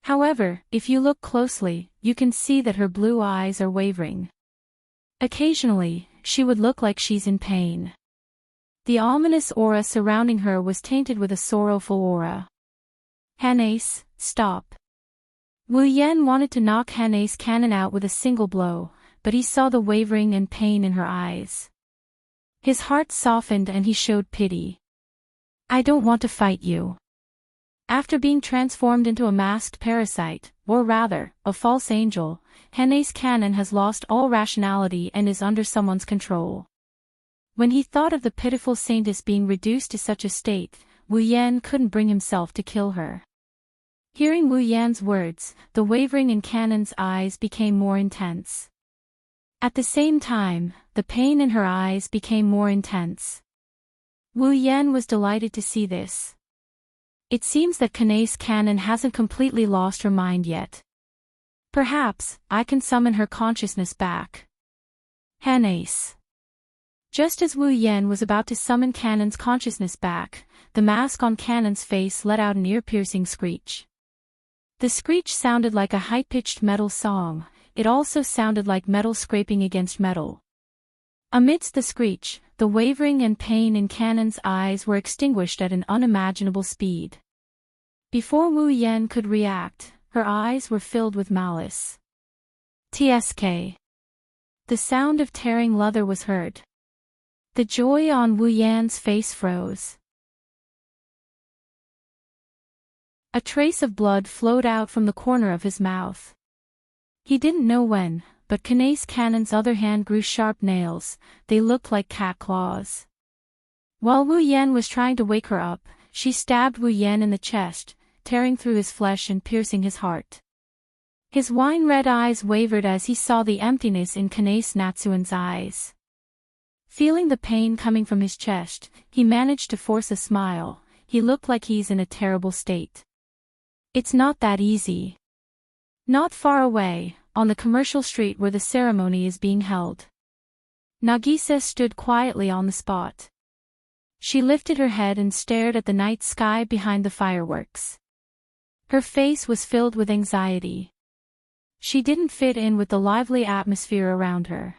However, if you look closely, you can see that her blue eyes are wavering. Occasionally, she would look like she's in pain. The ominous aura surrounding her was tainted with a sorrowful aura. Kanae, stop. Wu Yan wanted to knock Kanae's cannon out with a single blow, but he saw the wavering and pain in her eyes. His heart softened and he showed pity. I don't want to fight you. After being transformed into a masked parasite, or rather, a false angel, Kanae's cannon has lost all rationality and is under someone's control. When he thought of the pitiful saintess being reduced to such a state, Wu Yan couldn't bring himself to kill her. Hearing Wu Yan's words, the wavering in Kanon's eyes became more intense. At the same time, the pain in her eyes became more intense. Wu Yan was delighted to see this. It seems that Kanae's cannon hasn't completely lost her mind yet. Perhaps, I can summon her consciousness back. Kanae. Just as Wu Yan was about to summon Kanon's consciousness back, the mask on Kanon's face let out an ear-piercing screech. The screech sounded like a high-pitched metal song. It also sounded like metal scraping against metal. Amidst the screech, the wavering and pain in Kanon's eyes were extinguished at an unimaginable speed. Before Wu Yan could react, her eyes were filled with malice. TSK. The sound of tearing leather was heard. The joy on Wu Yan's face froze. A trace of blood flowed out from the corner of his mouth. He didn't know when, but Kanae's cannon's other hand grew sharp nails. They looked like cat claws. While Wu Yan was trying to wake her up, she stabbed Wu Yan in the chest, tearing through his flesh and piercing his heart. His wine-red eyes wavered as he saw the emptiness in Kanae's Natsuan's eyes. Feeling the pain coming from his chest, he managed to force a smile. He looked like he's in a terrible state. It's not that easy. Not far away, on the commercial street where the ceremony is being held. Nagisa stood quietly on the spot. She lifted her head and stared at the night sky behind the fireworks. Her face was filled with anxiety. She didn't fit in with the lively atmosphere around her.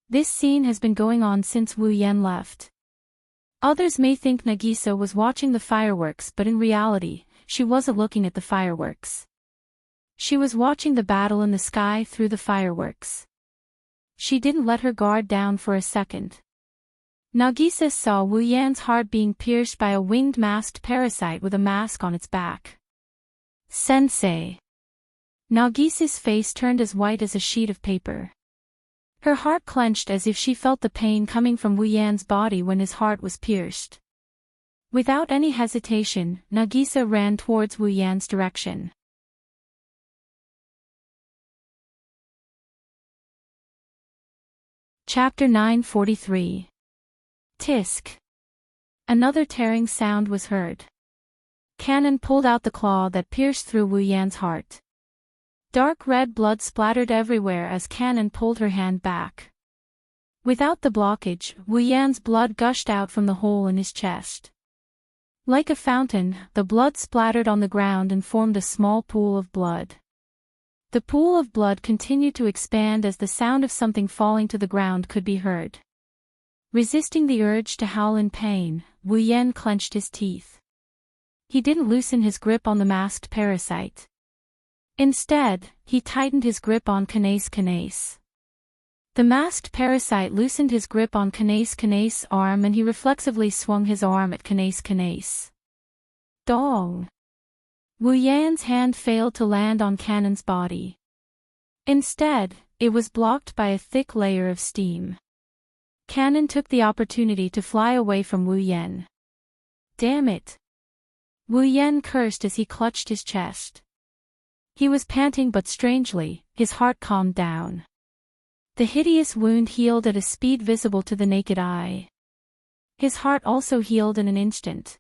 This scene has been going on since Wu Yan left. Others may think Nagisa was watching the fireworks, but in reality, she wasn't looking at the fireworks. She was watching the battle in the sky through the fireworks. She didn't let her guard down for a second. Nagisa saw Wu Yan's heart being pierced by a winged masked parasite with a mask on its back. Sensei. Nagisa's face turned as white as a sheet of paper. Her heart clenched as if she felt the pain coming from Wu Yan's body when his heart was pierced. Without any hesitation, Nagisa ran towards Wu Yan's direction. Chapter 943. Tisk. Another tearing sound was heard. Cannon pulled out the claw that pierced through Wu Yan's heart. Dark red blood splattered everywhere as Cannon pulled her hand back. Without the blockage, Wu Yan's blood gushed out from the hole in his chest. Like a fountain, the blood splattered on the ground and formed a small pool of blood. The pool of blood continued to expand as the sound of something falling to the ground could be heard. Resisting the urge to howl in pain, Wu Yan clenched his teeth. He didn't loosen his grip on the masked parasite. Instead, he tightened his grip on Kanase. The masked parasite loosened his grip on Kanase's arm and he reflexively swung his arm at Kanase. Dong! Wu Yan's hand failed to land on Cannon's body. Instead, it was blocked by a thick layer of steam. Cannon took the opportunity to fly away from Wu Yan. Damn it! Wu Yan cursed as he clutched his chest. He was panting but strangely, his heart calmed down. The hideous wound healed at a speed visible to the naked eye. His heart also healed in an instant.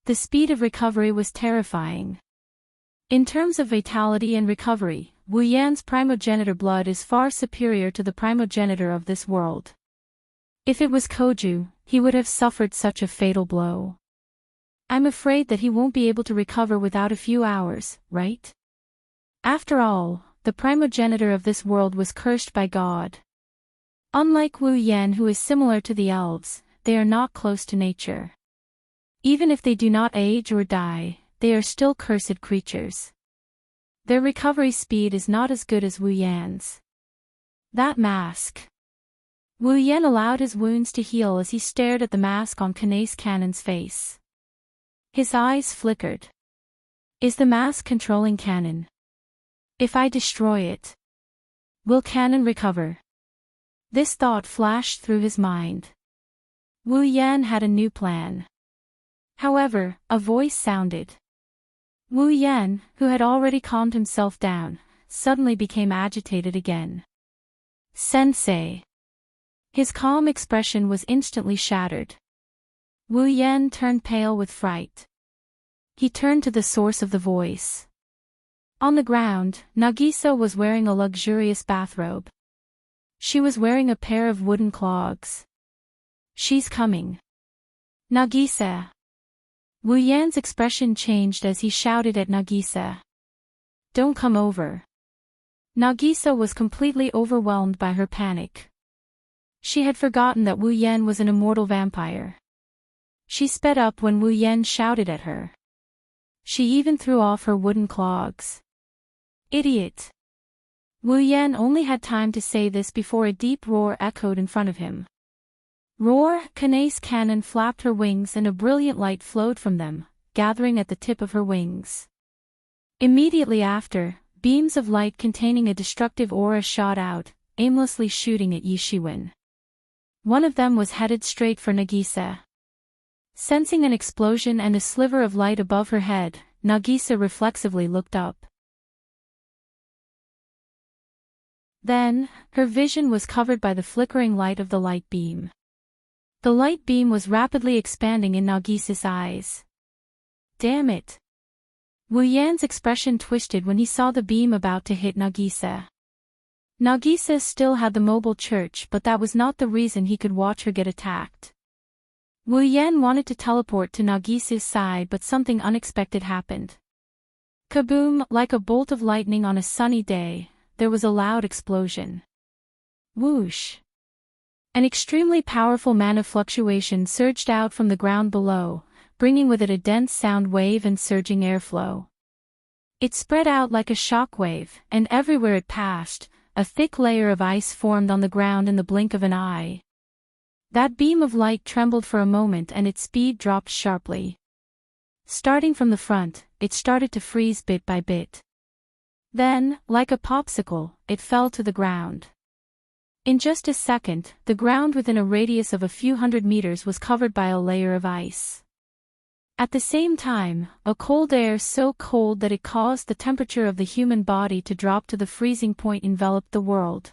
The speed of recovery was terrifying. In terms of vitality and recovery, Wu Yan's primogenitor blood is far superior to the primogenitor of this world. If it was Koju, he would have suffered such a fatal blow. I'm afraid that he won't be able to recover without a few hours, right? After all, the primogenitor of this world was cursed by God. Unlike Wu Yan, who is similar to the elves, they are not close to nature. Even if they do not age or die, they are still cursed creatures. Their recovery speed is not as good as Wu Yan's. That mask. Wu Yan allowed his wounds to heal as he stared at the mask on Cannon's face. His eyes flickered. Is the mask controlling Cannon? If I destroy it, will Cannon recover? This thought flashed through his mind. Wu Yan had a new plan. However, a voice sounded. Wu Yan, who had already calmed himself down, suddenly became agitated again. Sensei. His calm expression was instantly shattered. Wu Yan turned pale with fright. He turned to the source of the voice. On the ground, Nagisa was wearing a luxurious bathrobe. She was wearing a pair of wooden clogs. She's coming. Nagisa. Wu Yan's expression changed as he shouted at Nagisa. Don't come over. Nagisa was completely overwhelmed by her panic. She had forgotten that Wu Yan was an immortal vampire. She sped up when Wu Yan shouted at her. She even threw off her wooden clogs. Idiot! Wu Yan only had time to say this before a deep roar echoed in front of him. Roar! Cannon flapped her wings and a brilliant light flowed from them, gathering at the tip of her wings. Immediately after, beams of light containing a destructive aura shot out, aimlessly shooting at Yishiwen. One of them was headed straight for Nagisa. Sensing an explosion and a sliver of light above her head, Nagisa reflexively looked up. Then, her vision was covered by the flickering light of the light beam. The light beam was rapidly expanding in Nagisa's eyes. Damn it! Wu Yan's expression twisted when he saw the beam about to hit Nagisa. Nagisa still had the mobile church, but that was not the reason he could watch her get attacked. Wu Yan wanted to teleport to Nagisa's side, but something unexpected happened. Kaboom! Like a bolt of lightning on a sunny day, there was a loud explosion. Whoosh! An extremely powerful mana fluctuation surged out from the ground below, bringing with it a dense sound wave and surging airflow. It spread out like a shockwave, and everywhere it passed, a thick layer of ice formed on the ground in the blink of an eye. That beam of light trembled for a moment and its speed dropped sharply. Starting from the front, it started to freeze bit by bit. Then, like a popsicle, it fell to the ground. In just a second, the ground within a radius of a few hundred meters was covered by a layer of ice. At the same time, a cold air so cold that it caused the temperature of the human body to drop to the freezing point enveloped the world.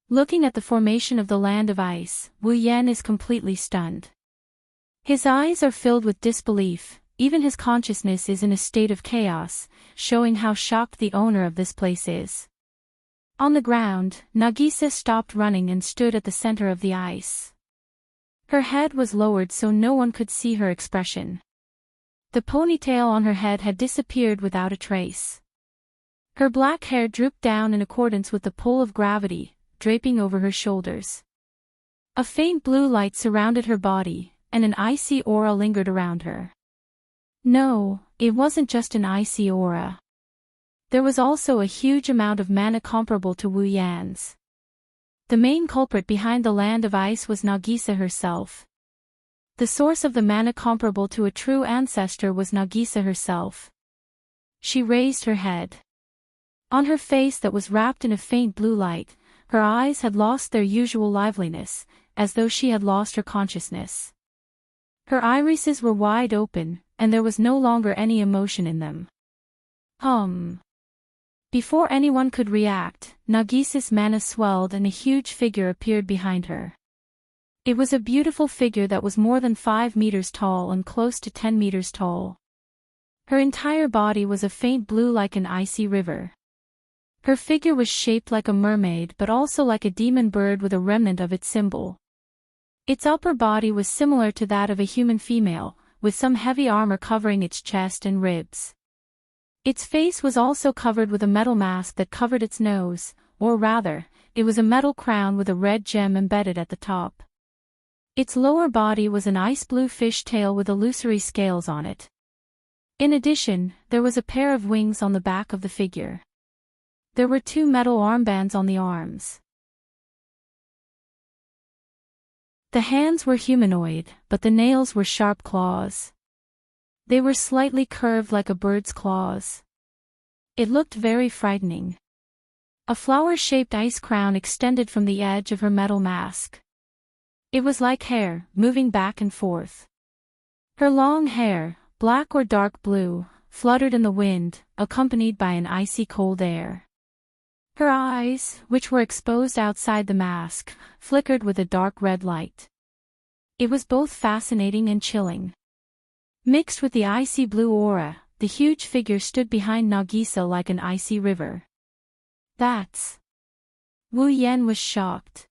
Looking at the formation of the land of ice, Wu Yan is completely stunned. His eyes are filled with disbelief, even his consciousness is in a state of chaos, showing how shocked the owner of this place is. On the ground, Nagisa stopped running and stood at the center of the ice. Her head was lowered so no one could see her expression. The ponytail on her head had disappeared without a trace. Her black hair drooped down in accordance with the pull of gravity, draping over her shoulders. A faint blue light surrounded her body, and an icy aura lingered around her. No, it wasn't just an icy aura. There was also a huge amount of mana comparable to Wu Yan's. The main culprit behind the land of ice was Nagisa herself. The source of the mana comparable to a true ancestor was Nagisa herself. She raised her head. On her face that was wrapped in a faint blue light, her eyes had lost their usual liveliness, as though she had lost her consciousness. Her irises were wide open, and there was no longer any emotion in them. Before anyone could react, Nagisa's mana swelled and a huge figure appeared behind her. It was a beautiful figure that was more than 5 meters tall and close to 10 meters tall. Her entire body was a faint blue like an icy river. Her figure was shaped like a mermaid but also like a demon bird with a remnant of its symbol. Its upper body was similar to that of a human female, with some heavy armor covering its chest and ribs. Its face was also covered with a metal mask that covered its nose, or rather, it was a metal crown with a red gem embedded at the top. Its lower body was an ice blue fish tail with illusory scales on it. In addition, there was a pair of wings on the back of the figure. There were 2 metal armbands on the arms. The hands were humanoid, but the nails were sharp claws. They were slightly curved like a bird's claws. It looked very frightening. A flower-shaped ice crown extended from the edge of her metal mask. It was like hair, moving back and forth. Her long hair, black or dark blue, fluttered in the wind, accompanied by an icy cold air. Her eyes, which were exposed outside the mask, flickered with a dark red light. It was both fascinating and chilling. Mixed with the icy blue aura, the huge figure stood behind Nagisa like an icy river. That's... Wu Yan was shocked.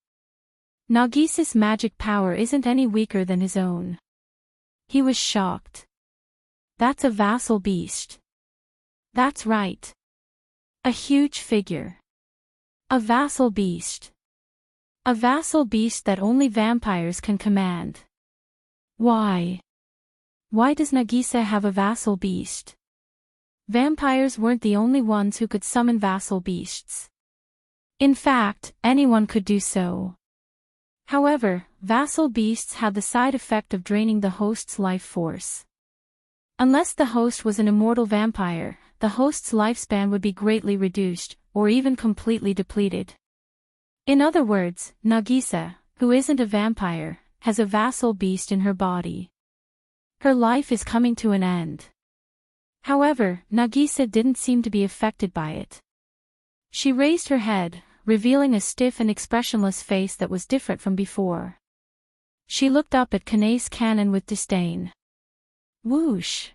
Nagisa's magic power isn't any weaker than his own. He was shocked. That's a vassal beast. That's right. A huge figure. A vassal beast. A vassal beast that only vampires can command. Why? Why does Nagisa have a vassal beast? Vampires weren't the only ones who could summon vassal beasts. In fact, anyone could do so. However, vassal beasts had the side effect of draining the host's life force. Unless the host was an immortal vampire, the host's lifespan would be greatly reduced, or even completely depleted. In other words, Nagisa, who isn't a vampire, has a vassal beast in her body. Her life is coming to an end. However, Nagisa didn't seem to be affected by it. She raised her head, revealing a stiff and expressionless face that was different from before. She looked up at Kanae's cannon with disdain. Whoosh!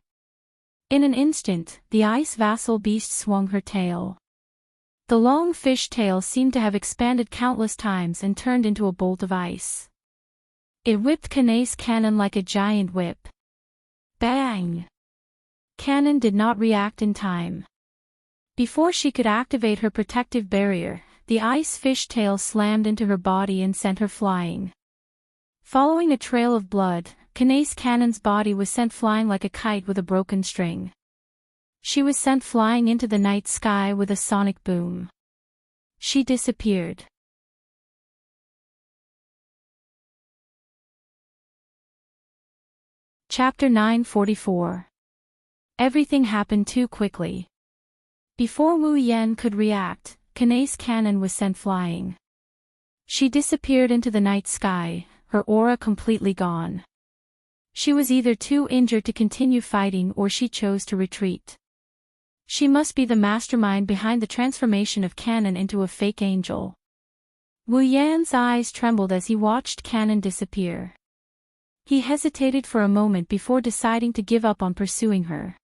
In an instant, the ice vassal beast swung her tail. The long fish tail seemed to have expanded countless times and turned into a bolt of ice. It whipped Kanae's cannon like a giant whip. Bang! Cannon did not react in time. Before she could activate her protective barrier, the ice fish tail slammed into her body and sent her flying. Following a trail of blood, Kanae's cannon's body was sent flying like a kite with a broken string. She was sent flying into the night sky with a sonic boom. She disappeared. Chapter 944. Everything happened too quickly. Before Wu Yan could react, Kanae's cannon was sent flying. She disappeared into the night sky, her aura completely gone. She was either too injured to continue fighting or she chose to retreat. She must be the mastermind behind the transformation of Canon into a fake angel. Wu Yan's eyes trembled as he watched Canon disappear. He hesitated for a moment before deciding to give up on pursuing her.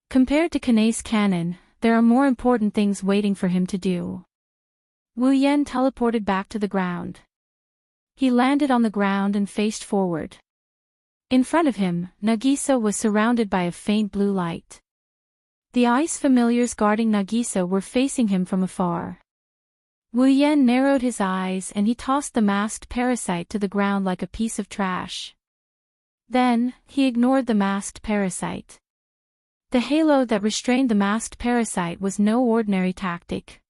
Compared to Kanae's Canon, there are more important things waiting for him to do. Wu Yan teleported back to the ground. He landed on the ground and faced forward. In front of him, Nagisa was surrounded by a faint blue light. The ice familiars guarding Nagisa were facing him from afar. Wu Yan narrowed his eyes and he tossed the masked parasite to the ground like a piece of trash. Then, he ignored the masked parasite. The halo that restrained the masked parasite was no ordinary tactic.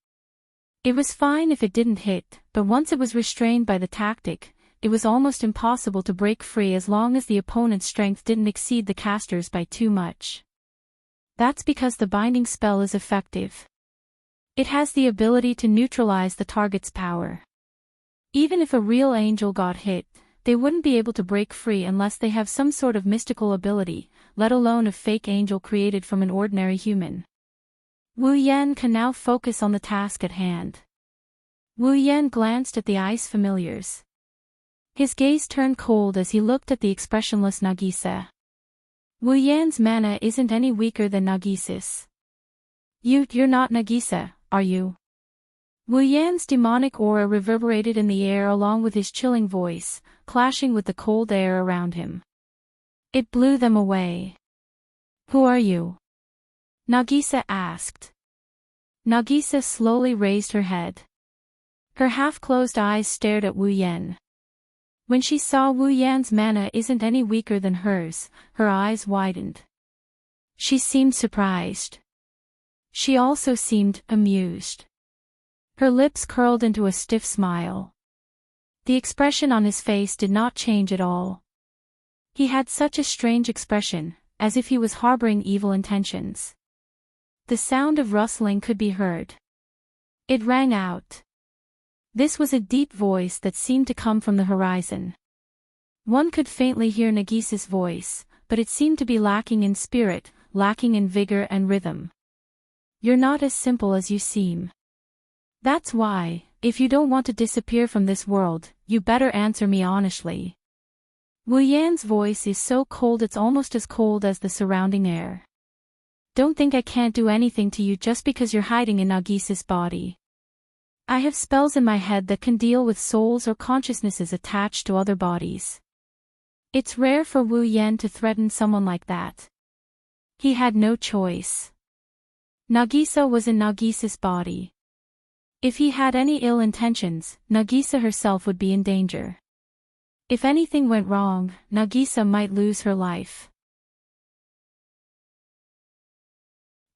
It was fine if it didn't hit, but once it was restrained by the tactic, it was almost impossible to break free as long as the opponent's strength didn't exceed the caster's by too much. That's because the binding spell is effective. It has the ability to neutralize the target's power. Even if a real angel got hit, they wouldn't be able to break free unless they have some sort of mystical ability, let alone a fake angel created from an ordinary human. Wu Yan can now focus on the task at hand. Wu Yan glanced at the ice familiars. His gaze turned cold as he looked at the expressionless Nagisa. Wu Yan's mana isn't any weaker than Nagisa's. You're not Nagisa, are you? Wu Yan's demonic aura reverberated in the air along with his chilling voice, clashing with the cold air around him. It blew them away. Who are you? Nagisa asked. Nagisa slowly raised her head. Her half-closed eyes stared at Wu Yan. When she saw Wu Yan's mana isn't any weaker than hers, her eyes widened. She seemed surprised. She also seemed amused. Her lips curled into a stiff smile. The expression on his face did not change at all. He had such a strange expression, as if he was harboring evil intentions. The sound of rustling could be heard. It rang out. This was a deep voice that seemed to come from the horizon. One could faintly hear Nagisa's voice, but it seemed to be lacking in spirit, lacking in vigor and rhythm. You're not as simple as you seem. That's why, if you don't want to disappear from this world, you better answer me honestly. Wu Yan's voice is so cold it's almost as cold as the surrounding air. Don't think I can't do anything to you just because you're hiding in Nagisa's body. I have spells in my head that can deal with souls or consciousnesses attached to other bodies. It's rare for Wu Yan to threaten someone like that. He had no choice. Nagisa was in Nagisa's body. If he had any ill intentions, Nagisa herself would be in danger. If anything went wrong, Nagisa might lose her life.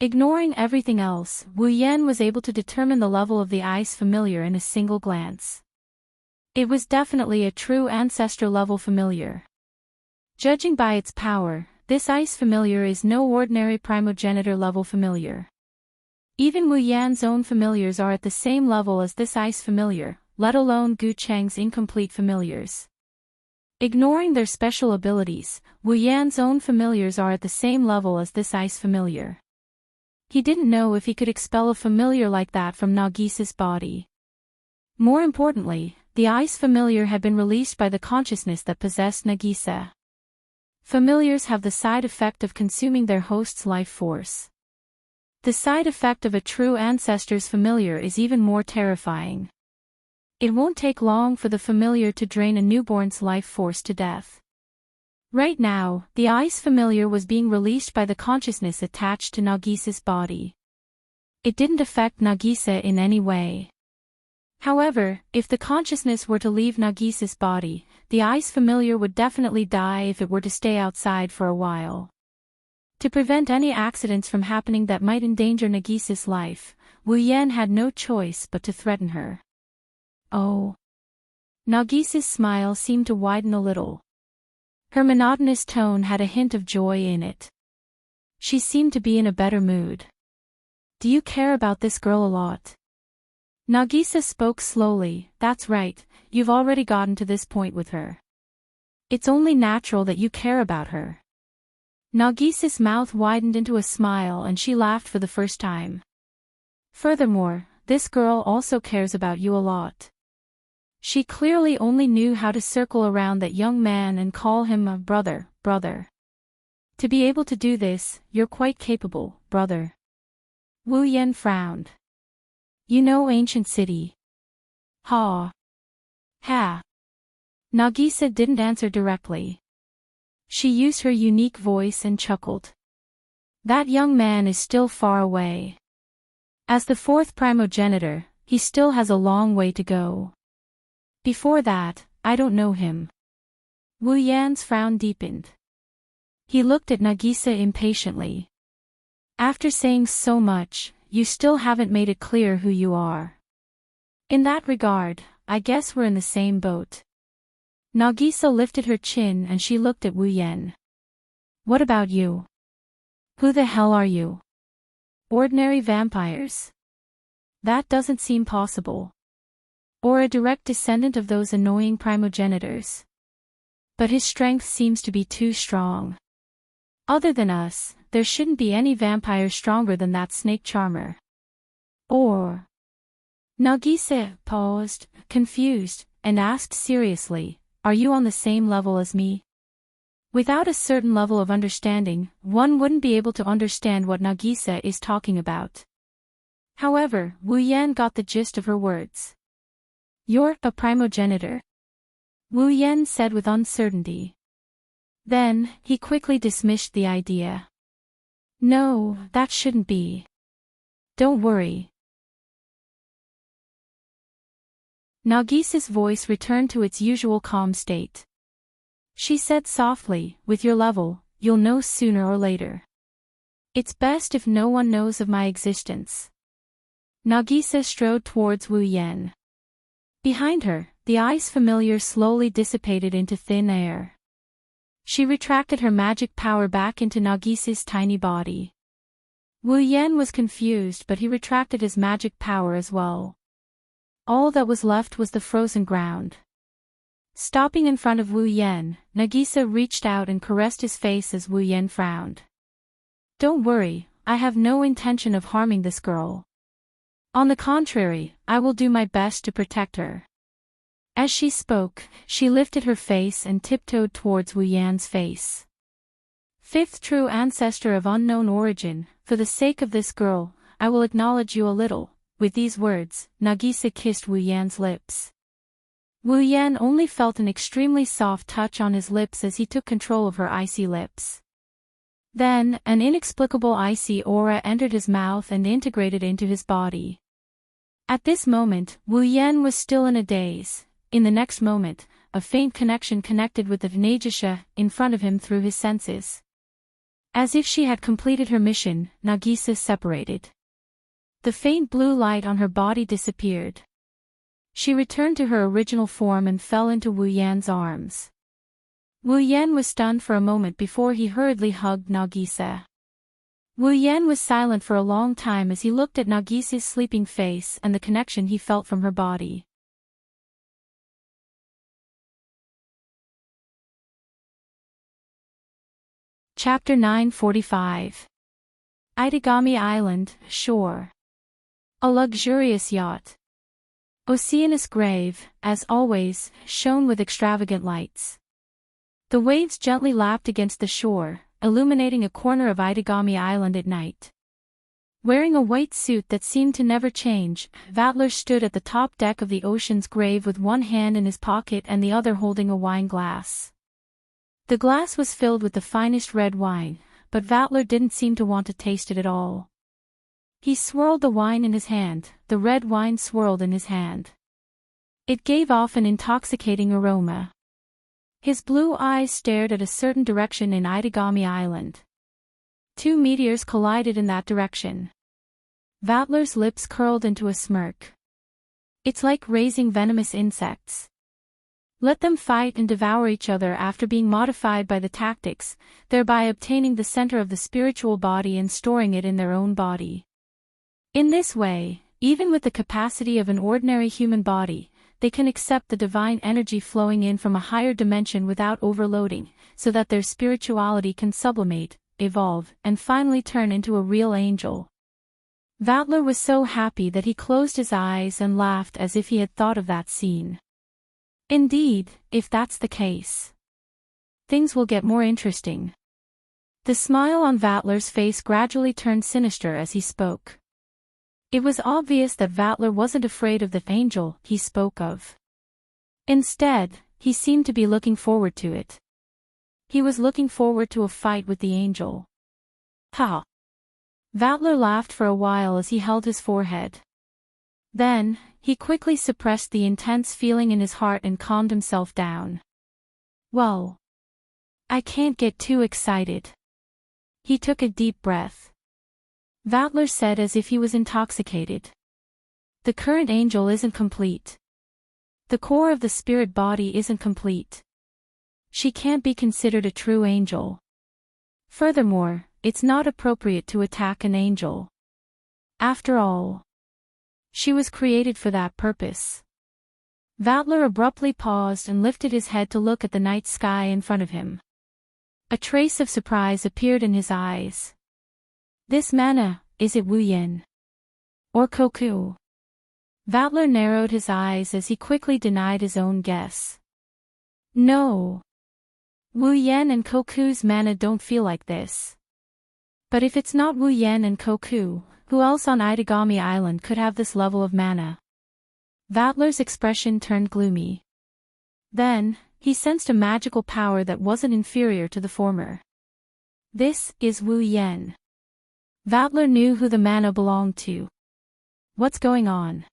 Ignoring everything else, Wu Yan was able to determine the level of the ice familiar in a single glance. It was definitely a true ancestor level familiar. Judging by its power, this ice familiar is no ordinary primogenitor level familiar. Even Wu Yan's own familiars are at the same level as this ice familiar, let alone Gu Cheng's incomplete familiars. Ignoring their special abilities, Wu Yan's own familiars are at the same level as this ice familiar. He didn't know if he could expel a familiar like that from Nagisa's body. More importantly, the ice familiar had been released by the consciousness that possessed Nagisa. Familiars have the side effect of consuming their host's life force. The side effect of a true ancestor's familiar is even more terrifying. It won't take long for the familiar to drain a newborn's life force to death. Right now, the ice familiar was being released by the consciousness attached to Nagisa's body. It didn't affect Nagisa in any way. However, if the consciousness were to leave Nagisa's body, the ice familiar would definitely die if it were to stay outside for a while. To prevent any accidents from happening that might endanger Nagisa's life, Wu Yan had no choice but to threaten her. Oh. Nagisa's smile seemed to widen a little. Her monotonous tone had a hint of joy in it. She seemed to be in a better mood. Do you care about this girl a lot? Nagisa spoke slowly. That's right, you've already gotten to this point with her. It's only natural that you care about her. Nagisa's mouth widened into a smile and she laughed for the first time. Furthermore, this girl also cares about you a lot. She clearly only knew how to circle around that young man and call him a brother. To be able to do this, you're quite capable, brother. Wu Yan frowned. You know Ancient City. Ha. Nagisa didn't answer directly. She used her unique voice and chuckled. That young man is still far away. As the fourth primogenitor, he still has a long way to go. Before that, I don't know him. Wu Yan's frown deepened. He looked at Nagisa impatiently. After saying so much, you still haven't made it clear who you are. In that regard, I guess we're in the same boat. Nagisa lifted her chin and she looked at Wu Yan. What about you? Who the hell are you? Ordinary vampires? That doesn't seem possible. Or a direct descendant of those annoying primogenitors. But his strength seems to be too strong. Other than us, there shouldn't be any vampire stronger than that snake charmer. Or... Nagisa paused, confused, and asked seriously, are you on the same level as me? Without a certain level of understanding, one wouldn't be able to understand what Nagisa is talking about. However, Wu Yan got the gist of her words. You're a primogenitor? Wu Yan said with uncertainty. Then, he quickly dismissed the idea. No, that shouldn't be. Don't worry. Nagisa's voice returned to its usual calm state. She said softly, with your level, you'll know sooner or later. It's best if no one knows of my existence. Nagisa strode towards Wu Yan. Behind her, the ice familiar slowly dissipated into thin air. She retracted her magic power back into Nagisa's tiny body. Wu Yan was confused but he retracted his magic power as well. All that was left was the frozen ground. Stopping in front of Wu Yan, Nagisa reached out and caressed his face as Wu Yan frowned. Don't worry, I have no intention of harming this girl. On the contrary, I will do my best to protect her. As she spoke, she lifted her face and tiptoed towards Wu Yan's face. Fifth true ancestor of unknown origin, for the sake of this girl, I will acknowledge you a little. With these words, Nagisa kissed Wu Yan's lips. Wu Yan only felt an extremely soft touch on his lips as he took control of her icy lips. Then, an inexplicable icy aura entered his mouth and integrated into his body. At this moment, Wu Yan was still in a daze. In the next moment, a faint connection connected with the Nagisha in front of him through his senses. As if she had completed her mission, Nagisa separated. The faint blue light on her body disappeared. She returned to her original form and fell into Wu Yan's arms. Wu Yan was stunned for a moment before he hurriedly hugged Nagisa. Wu Yan was silent for a long time as he looked at Nagisa's sleeping face and the connection he felt from her body. Chapter 945. Itagami Island, Shore. A luxurious yacht. Oceanus Grave, as always, shone with extravagant lights. The waves gently lapped against the shore, illuminating a corner of Itagami Island at night. Wearing a white suit that seemed to never change, Vatler stood at the top deck of the Ocean's Grave with one hand in his pocket and the other holding a wine glass. The glass was filled with the finest red wine, but Vatler didn't seem to want to taste it at all. He swirled the wine in his hand, the red wine swirled in his hand. It gave off an intoxicating aroma. His blue eyes stared at a certain direction in Itagami Island. Two meteors collided in that direction. Vatler's lips curled into a smirk. It's like raising venomous insects. Let them fight and devour each other after being modified by the tactics, thereby obtaining the center of the spiritual body and storing it in their own body. In this way, even with the capacity of an ordinary human body, they can accept the divine energy flowing in from a higher dimension without overloading, so that their spirituality can sublimate, evolve, and finally turn into a real angel. Vatler was so happy that he closed his eyes and laughed as if he had thought of that scene. Indeed, if that's the case, things will get more interesting. The smile on Vatler's face gradually turned sinister as he spoke. It was obvious that Vatler wasn't afraid of the angel he spoke of. Instead, he seemed to be looking forward to it. He was looking forward to a fight with the angel. Ha! Vatler laughed for a while as he held his forehead. Then, he quickly suppressed the intense feeling in his heart and calmed himself down. Well, I can't get too excited. He took a deep breath. Vatler said as if he was intoxicated. The current angel isn't complete. The core of the spirit body isn't complete. She can't be considered a true angel. Furthermore, it's not appropriate to attack an angel. After all, she was created for that purpose. Vatler abruptly paused and lifted his head to look at the night sky in front of him. A trace of surprise appeared in his eyes. This mana, is it Wu Yen? Or Koku? Vatler narrowed his eyes as he quickly denied his own guess. No. Wu Yen and Koku's mana don't feel like this. But if it's not Wu Yen and Koku, who else on Itagami Island could have this level of mana? Vatler's expression turned gloomy. Then, he sensed a magical power that wasn't inferior to the former. This is Wu Yen. Vatler knew who the mana belonged to. What's going on?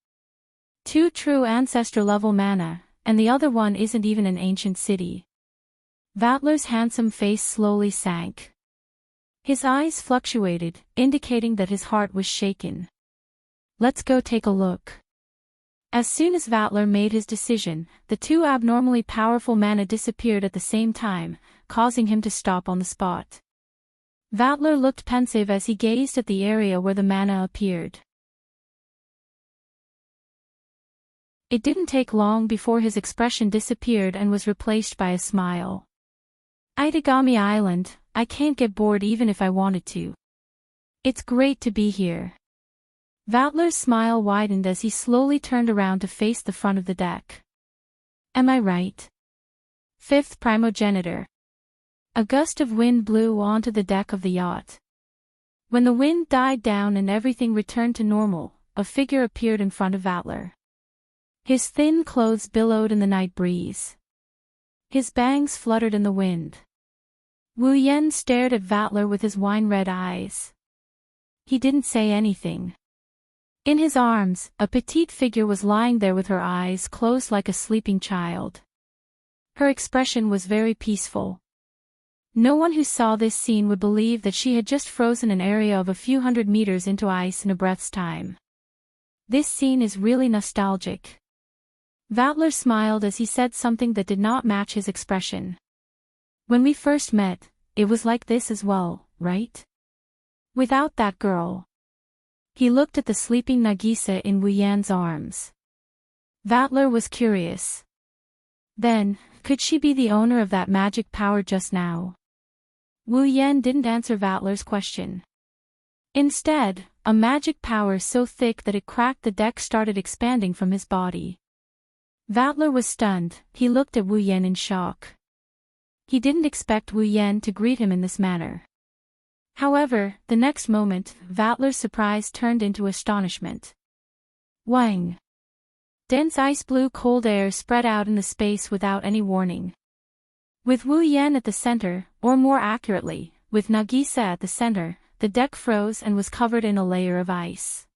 2 true ancestor-level mana, and the other one isn't even an ancient city. Vatler's handsome face slowly sank. His eyes fluctuated, indicating that his heart was shaken. Let's go take a look. As soon as Vatler made his decision, the 2 abnormally powerful mana disappeared at the same time, causing him to stop on the spot. Vatler looked pensive as he gazed at the area where the mana appeared. It didn't take long before his expression disappeared and was replaced by a smile. Itagami Island, I can't get bored even if I wanted to. It's great to be here. Vatler's smile widened as he slowly turned around to face the front of the deck. Am I right? 5th primogenitor. A gust of wind blew onto the deck of the yacht. When the wind died down and everything returned to normal, a figure appeared in front of Vatler. His thin clothes billowed in the night breeze. His bangs fluttered in the wind. Wu Yen stared at Vatler with his wine-red eyes. He didn't say anything. In his arms, a petite figure was lying there with her eyes closed like a sleeping child. Her expression was very peaceful. No one who saw this scene would believe that she had just frozen an area of a few hundred meters into ice in a breath's time. This scene is really nostalgic. Vatler smiled as he said something that did not match his expression. When we first met, it was like this as well, right? Without that girl. He looked at the sleeping Nagisa in Wu Yan's arms. Vatler was curious. Then, could she be the owner of that magic power just now? Wu Yan didn't answer Vatler's question. Instead, a magic power so thick that it cracked the deck started expanding from his body. Vatler was stunned. He looked at Wu Yan in shock. He didn't expect Wu Yan to greet him in this manner. However, the next moment, Vatler's surprise turned into astonishment. Wang! Dense ice-blue cold air spread out in the space without any warning. With Wu Yan at the center, or more accurately, with Nagisa at the center, the deck froze and was covered in a layer of ice.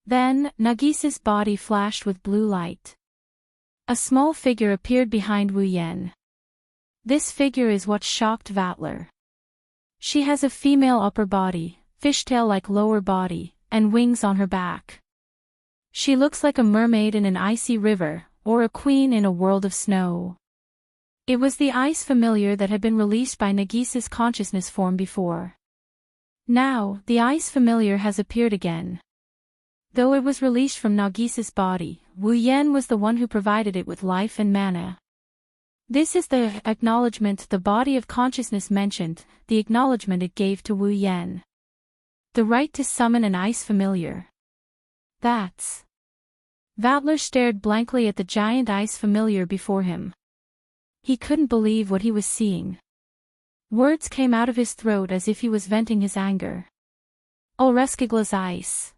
Then, Nagisa's body flashed with blue light. A small figure appeared behind Wu Yan. This figure is what shocked Vatler. She has a female upper body, fishtail-like lower body, and wings on her back. She looks like a mermaid in an icy river, or a queen in a world of snow. It was the ice familiar that had been released by Nagisa's consciousness form before. Now, the ice familiar has appeared again. Though it was released from Nagisa's body, Wu Yan was the one who provided it with life and mana. This is the acknowledgement the body of consciousness mentioned, the acknowledgement it gave to Wu Yan. The right to summon an ice familiar. That's... LoveLore stared blankly at the giant ice familiar before him. He couldn't believe what he was seeing. Words came out of his throat as if he was venting his anger. Ulreskigla's ice.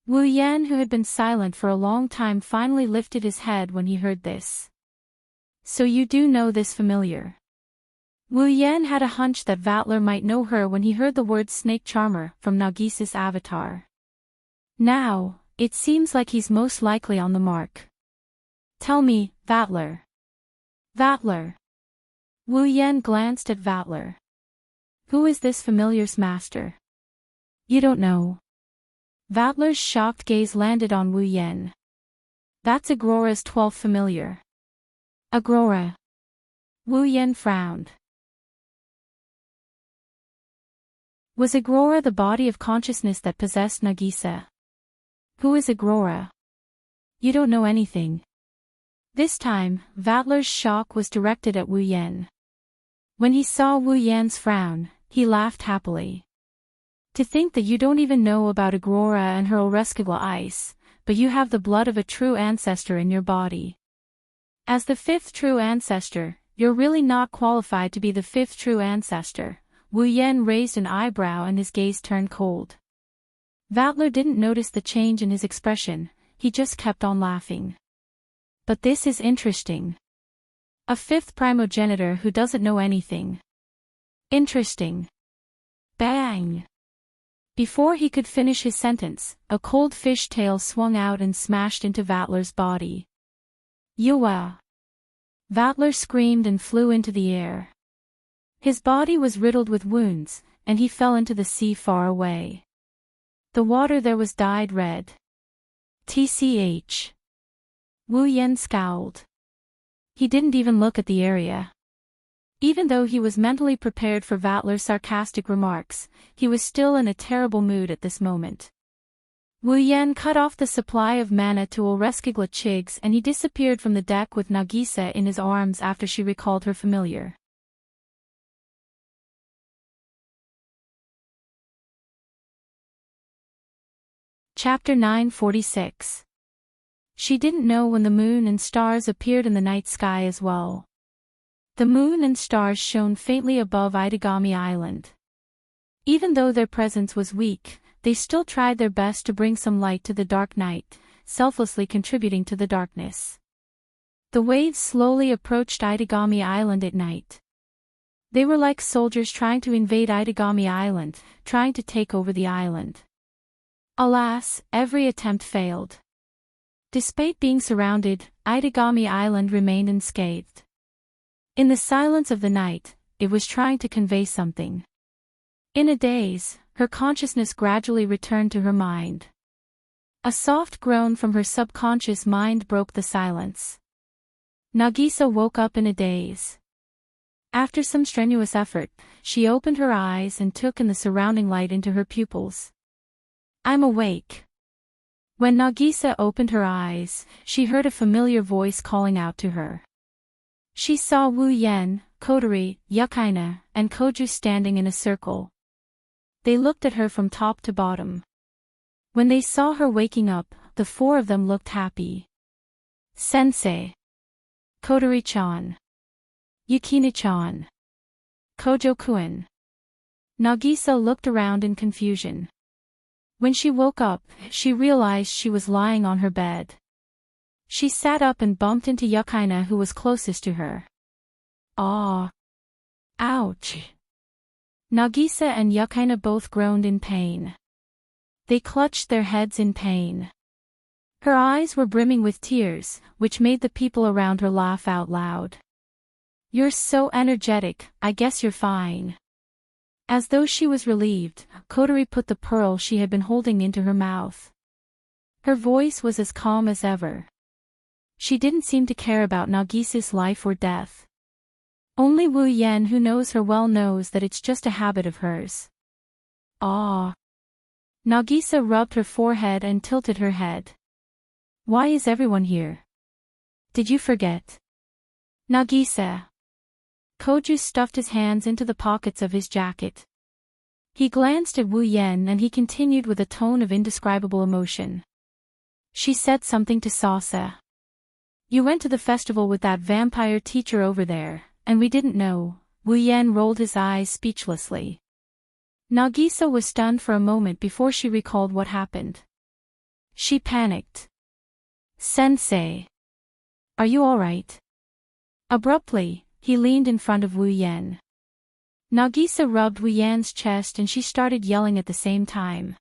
Wu Yan, who had been silent for a long time, finally lifted his head when he heard this. So you do know this familiar? Wu Yan had a hunch that LoveLore might know her when he heard the word Snake Charmer from Nagisa's avatar. Now, it seems like he's most likely on the mark. Tell me, LoveLore. LoveLore. Wu Yan glanced at LoveLore. Who is this familiar's master? You don't know. LoveLore's shocked gaze landed on Wu Yan. That's Agrora's 12th familiar. Agrora. Wu Yan frowned. Was Agrora the body of consciousness that possessed Nagisa? Who is Agrora? You don't know anything. This time, LoveLore's shock was directed at Wu Yan. When he saw Wu Yan's frown, he laughed happily. To think that you don't even know about Agrora and her Ulreskigla ice, but you have the blood of a true ancestor in your body. As the fifth true ancestor, you're really not qualified to be the fifth true ancestor. Wu Yan raised an eyebrow and his gaze turned cold. LoveLore didn't notice the change in his expression, he just kept on laughing. But this is interesting. A fifth primogenitor who doesn't know anything. Interesting. Bang! Before he could finish his sentence, a cold fish tail swung out and smashed into LoveLore's body. Yuwa! LoveLore screamed and flew into the air. His body was riddled with wounds, and he fell into the sea far away. The water there was dyed red. TCH. Wu Yan scowled. He didn't even look at the area. Even though he was mentally prepared for LoveLore's sarcastic remarks, he was still in a terrible mood at this moment. Wu Yan cut off the supply of mana to Ulreskigla Chigs and he disappeared from the deck with Nagisa in his arms after she recalled her familiar. Chapter 946. She didn't know when the moon and stars appeared in the night sky as well. The moon and stars shone faintly above Itagami Island. Even though their presence was weak, they still tried their best to bring some light to the dark night, selflessly contributing to the darkness. The waves slowly approached Itagami Island at night. They were like soldiers trying to invade Itagami Island, trying to take over the island. Alas, every attempt failed. Despite being surrounded, Itagami Island remained unscathed. In the silence of the night, it was trying to convey something. In a daze, her consciousness gradually returned to her mind. A soft groan from her subconscious mind broke the silence. Nagisa woke up in a daze. After some strenuous effort, she opened her eyes and took in the surrounding light into her pupils. I'm awake. When Nagisa opened her eyes, she heard a familiar voice calling out to her. She saw Wu Yan, Kotori, Yukaina, and Koju standing in a circle. They looked at her from top to bottom. When they saw her waking up, the four of them looked happy. Sensei. Kotori-chan. Yukina-chan. Kojo-kun. Nagisa looked around in confusion. When she woke up, she realized she was lying on her bed. She sat up and bumped into Yukaina, who was closest to her. Ah! Ouch! Nagisa and Yukaina both groaned in pain. They clutched their heads in pain. Her eyes were brimming with tears, which made the people around her laugh out loud. You're so energetic, I guess you're fine. As though she was relieved, Kotori put the pearl she had been holding into her mouth. Her voice was as calm as ever. She didn't seem to care about Nagisa's life or death. Only Wu Yan, who knows her well, knows that it's just a habit of hers. Ah! Nagisa rubbed her forehead and tilted her head. Why is everyone here? Did you forget? Nagisa. Koju stuffed his hands into the pockets of his jacket. He glanced at Wu Yen and he continued with a tone of indescribable emotion. She said something to Sasa. You went to the festival with that vampire teacher over there, and we didn't know. Wu Yen rolled his eyes speechlessly. Nagisa was stunned for a moment before she recalled what happened. She panicked. Sensei. Are you alright? Abruptly, he leaned in front of Wu Yen. Nagisa rubbed Wu Yan's chest and she started yelling at the same time.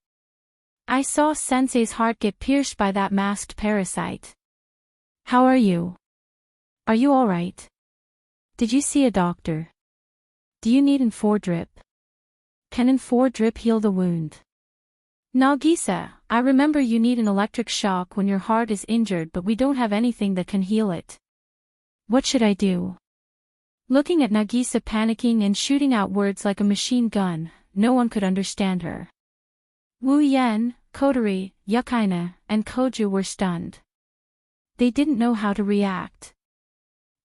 I saw Sensei's heart get pierced by that masked parasite. How are you? Are you alright? Did you see a doctor? Do you need N4 drip? Can N4 drip heal the wound? Nagisa, I remember you need an electric shock when your heart is injured, but we don't have anything that can heal it. What should I do? Looking at Nagisa panicking and shooting out words like a machine gun, no one could understand her. Wu Yen, Kotori, Yukaina, and Koju were stunned. They didn't know how to react.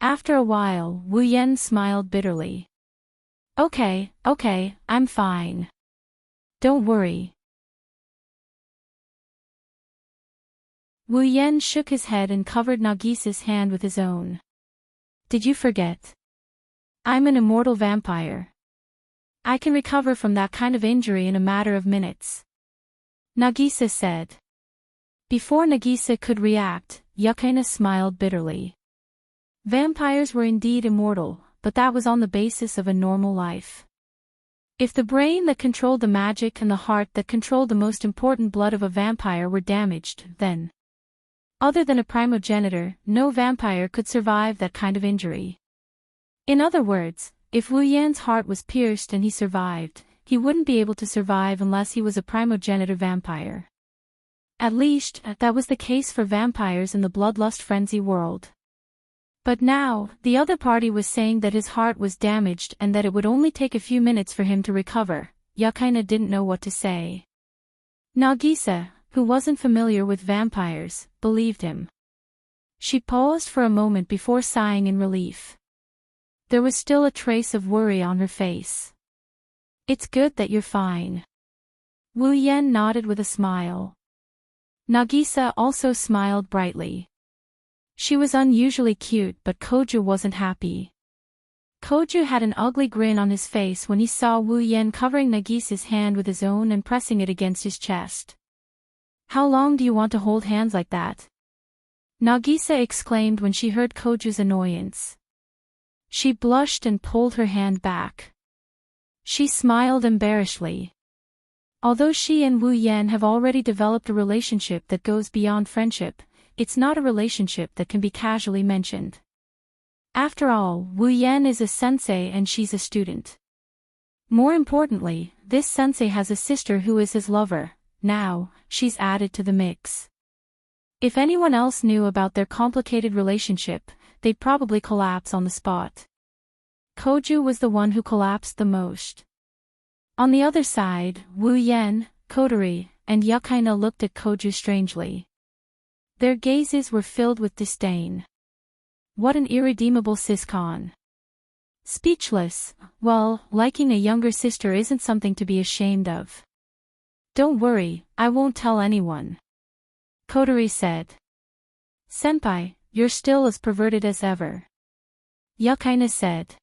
After a while, Wu Yen smiled bitterly. Okay, I'm fine. Don't worry. Wu Yen shook his head and covered Nagisa's hand with his own. Did you forget? I'm an immortal vampire. I can recover from that kind of injury in a matter of minutes. Nagisa said. Before Nagisa could react, Yukaina smiled bitterly. Vampires were indeed immortal, but that was on the basis of a normal life. If the brain that controlled the magic and the heart that controlled the most important blood of a vampire were damaged, then, other than a primogenitor, no vampire could survive that kind of injury. In other words, if Wu Yan's heart was pierced and he survived, he wouldn't be able to survive unless he was a primogenitor vampire. At least, that was the case for vampires in the bloodlust frenzy world. But now, the other party was saying that his heart was damaged and that it would only take a few minutes for him to recover. Yukaina didn't know what to say. Nagisa, who wasn't familiar with vampires, believed him. She paused for a moment before sighing in relief. There was still a trace of worry on her face. It's good that you're fine. Wu Yen nodded with a smile. Nagisa also smiled brightly. She was unusually cute, but Koju wasn't happy. Koju had an ugly grin on his face when he saw Wu Yen covering Nagisa's hand with his own and pressing it against his chest. How long do you want to hold hands like that? Nagisa exclaimed when she heard Koju's annoyance. She blushed and pulled her hand back. She smiled embarrassedly. Although she and Wu Yen have already developed a relationship that goes beyond friendship, it's not a relationship that can be casually mentioned. After all, Wu Yen is a sensei and she's a student. More importantly, this sensei has a sister who is his lover. Now, she's added to the mix. If anyone else knew about their complicated relationship, they'd probably collapse on the spot. Koju was the one who collapsed the most. On the other side, Wu Yen, Kotori, and Yukaina looked at Koju strangely. Their gazes were filled with disdain. What an irredeemable siscon. Speechless, well, liking a younger sister isn't something to be ashamed of. Don't worry, I won't tell anyone. Kotori said. Senpai, you're still as perverted as ever. Yukaina said.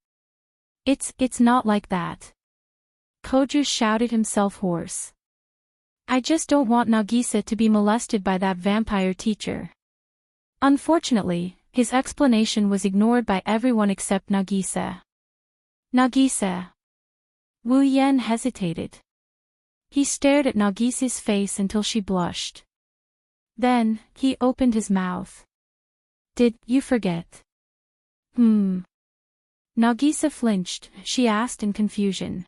It's not like that. Koju shouted himself hoarse. I just don't want Nagisa to be molested by that vampire teacher. Unfortunately, his explanation was ignored by everyone except Nagisa. Nagisa. Wu Yen hesitated. He stared at Nagisa's face until she blushed. Then, he opened his mouth. Did you forget? Nagisa flinched, she asked in confusion.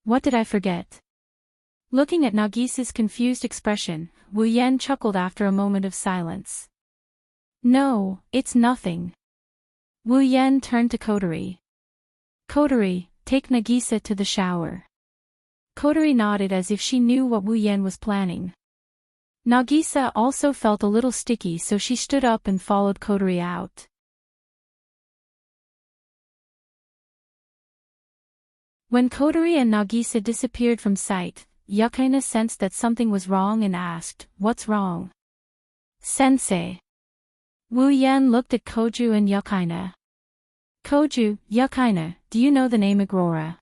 What did I forget? Looking at Nagisa's confused expression, Wu Yen chuckled after a moment of silence. No, it's nothing. Wu Yen turned to Kotori. Kotori, take Nagisa to the shower. Kotori nodded as if she knew what Wu Yen was planning. Nagisa also felt a little sticky, so she stood up and followed Kotori out. When Kotori and Nagisa disappeared from sight, Yukaina sensed that something was wrong and asked, "What's wrong?" "Sensei." Wu Yan looked at Koju and Yukaina. "Koju, Yukaina, do you know the name Agrora?"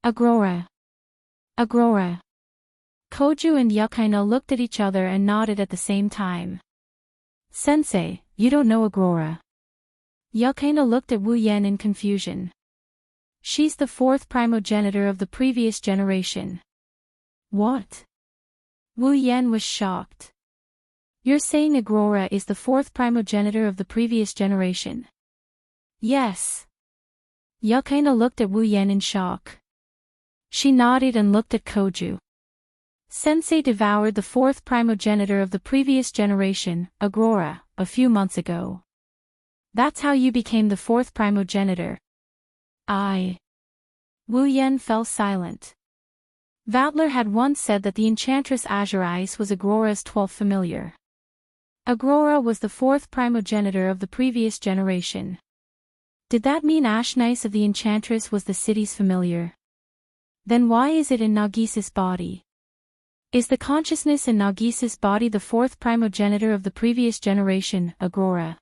"Agrora. Agrora." Koju and Yukaina looked at each other and nodded at the same time. "Sensei, you don't know Agrora." Yukaina looked at Wu Yan in confusion. "She's the fourth primogenitor of the previous generation." "What?" Wu Yan was shocked. "You're saying Agrora is the fourth primogenitor of the previous generation?" "Yes." Yukaina looked at Wu Yan in shock. She nodded and looked at Koju. "Sensei devoured the fourth primogenitor of the previous generation, Agrora, a few months ago. That's how you became the fourth primogenitor." Wu Yan fell silent. LoveLore had once said that the enchantress Azure Eyes was Agrora's 12th familiar. Agrora was the fourth primogenitor of the previous generation. Did that mean Ashnice of the enchantress was the city's familiar? Then why is it in Nagisa's body? Is the consciousness in Nagisa's body the fourth primogenitor of the previous generation, Agrora?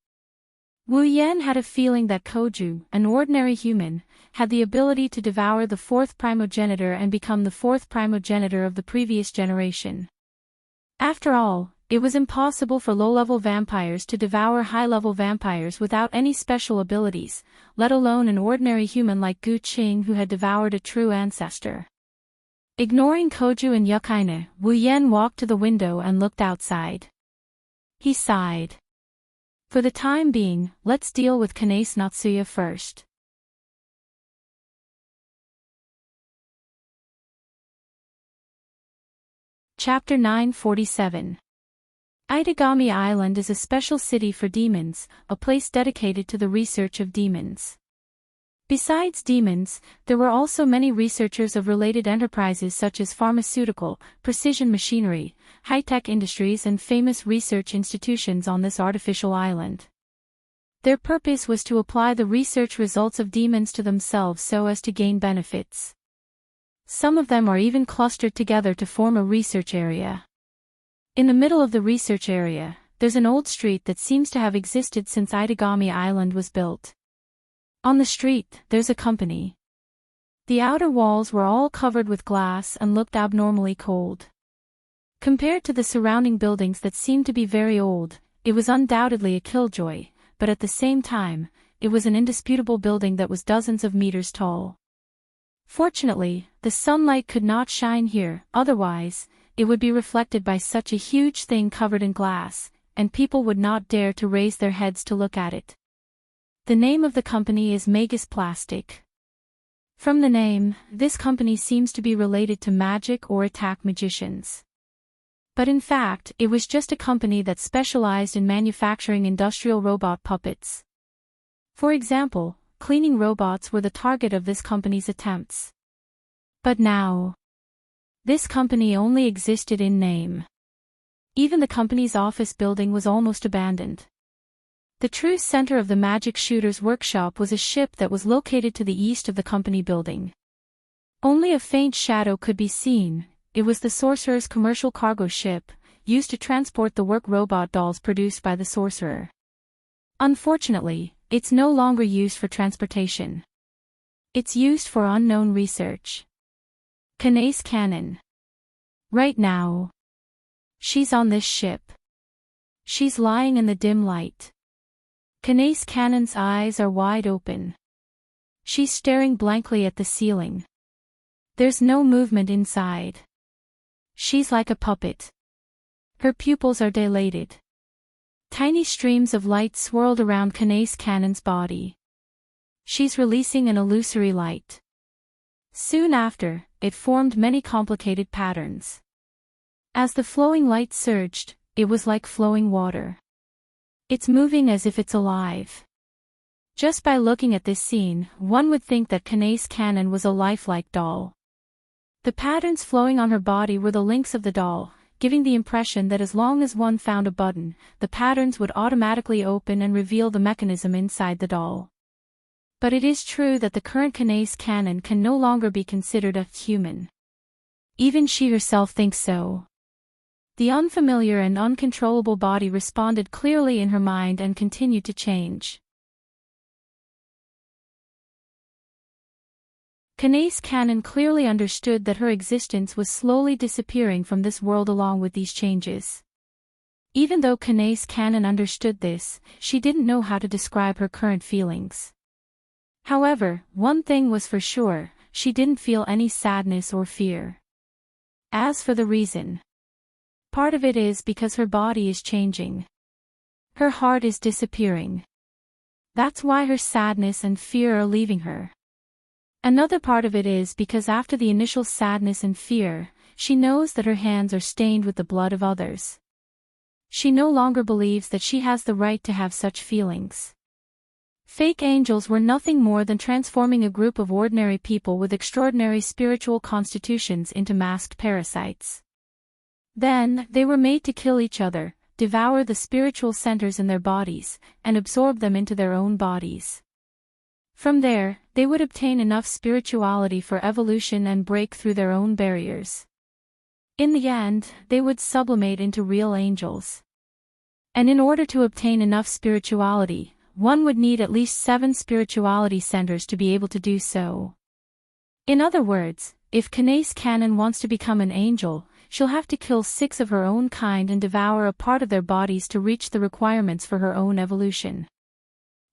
Wu Yan had a feeling that Koju, an ordinary human, had the ability to devour the fourth primogenitor and become the fourth primogenitor of the previous generation. After all, it was impossible for low-level vampires to devour high-level vampires without any special abilities, let alone an ordinary human like Gu Qing who had devoured a true ancestor. Ignoring Koju and Yukaina, Wu Yan walked to the window and looked outside. He sighed. For the time being, let's deal with Kanaise Natsuya first. Chapter 947. Itagami Island is a special city for demons, a place dedicated to the research of demons. Besides demons, there were also many researchers of related enterprises such as pharmaceutical, precision machinery, high-tech industries and famous research institutions on this artificial island. Their purpose was to apply the research results of demons to themselves so as to gain benefits. Some of them are even clustered together to form a research area. In the middle of the research area, there's an old street that seems to have existed since Itagami Island was built. On the street, there's a company. The outer walls were all covered with glass and looked abnormally cold. Compared to the surrounding buildings that seemed to be very old, it was undoubtedly a killjoy, but at the same time, it was an indisputable building that was dozens of meters tall. Fortunately, the sunlight could not shine here, otherwise, it would be reflected by such a huge thing covered in glass, and people would not dare to raise their heads to look at it. The name of the company is Magus Plastic. From the name, this company seems to be related to magic or attack magicians. But in fact, it was just a company that specialized in manufacturing industrial robot puppets. For example, cleaning robots were the target of this company's attempts. But now, this company only existed in name. Even the company's office building was almost abandoned. The true center of the magic shooter's workshop was a ship that was located to the east of the company building. Only a faint shadow could be seen. It was the sorcerer's commercial cargo ship, used to transport the work robot dolls produced by the sorcerer. Unfortunately, it's no longer used for transportation. It's used for unknown research. Kanaise Cannon. Right now, she's on this ship. She's lying in the dim light. Kanaise Cannon's eyes are wide open. She's staring blankly at the ceiling. There's no movement inside. She's like a puppet. Her pupils are dilated. Tiny streams of light swirled around Kanaise Cannon's body. She's releasing an illusory light. Soon after, it formed many complicated patterns. As the flowing light surged, it was like flowing water. It's moving as if it's alive. Just by looking at this scene, one would think that Kanaise Cannon was a lifelike doll. The patterns flowing on her body were the links of the doll, giving the impression that as long as one found a button, the patterns would automatically open and reveal the mechanism inside the doll. But it is true that the current Kanae's canon can no longer be considered a human. Even she herself thinks so. The unfamiliar and uncontrollable body responded clearly in her mind and continued to change. Kanae's canon clearly understood that her existence was slowly disappearing from this world along with these changes. Even though Kanae's canon understood this, she didn't know how to describe her current feelings. However, one thing was for sure, she didn't feel any sadness or fear. As for the reason, part of it is because her body is changing. Her heart is disappearing. That's why her sadness and fear are leaving her. Another part of it is because after the initial sadness and fear, she knows that her hands are stained with the blood of others. She no longer believes that she has the right to have such feelings. Fake angels were nothing more than transforming a group of ordinary people with extraordinary spiritual constitutions into masked parasites. Then, they were made to kill each other, devour the spiritual centers in their bodies, and absorb them into their own bodies. From there, they would obtain enough spirituality for evolution and break through their own barriers. In the end, they would sublimate into real angels. And in order to obtain enough spirituality, one would need at least 7 spirituality centers to be able to do so. In other words, if Kanae's canon wants to become an angel, she'll have to kill 6 of her own kind and devour a part of their bodies to reach the requirements for her own evolution.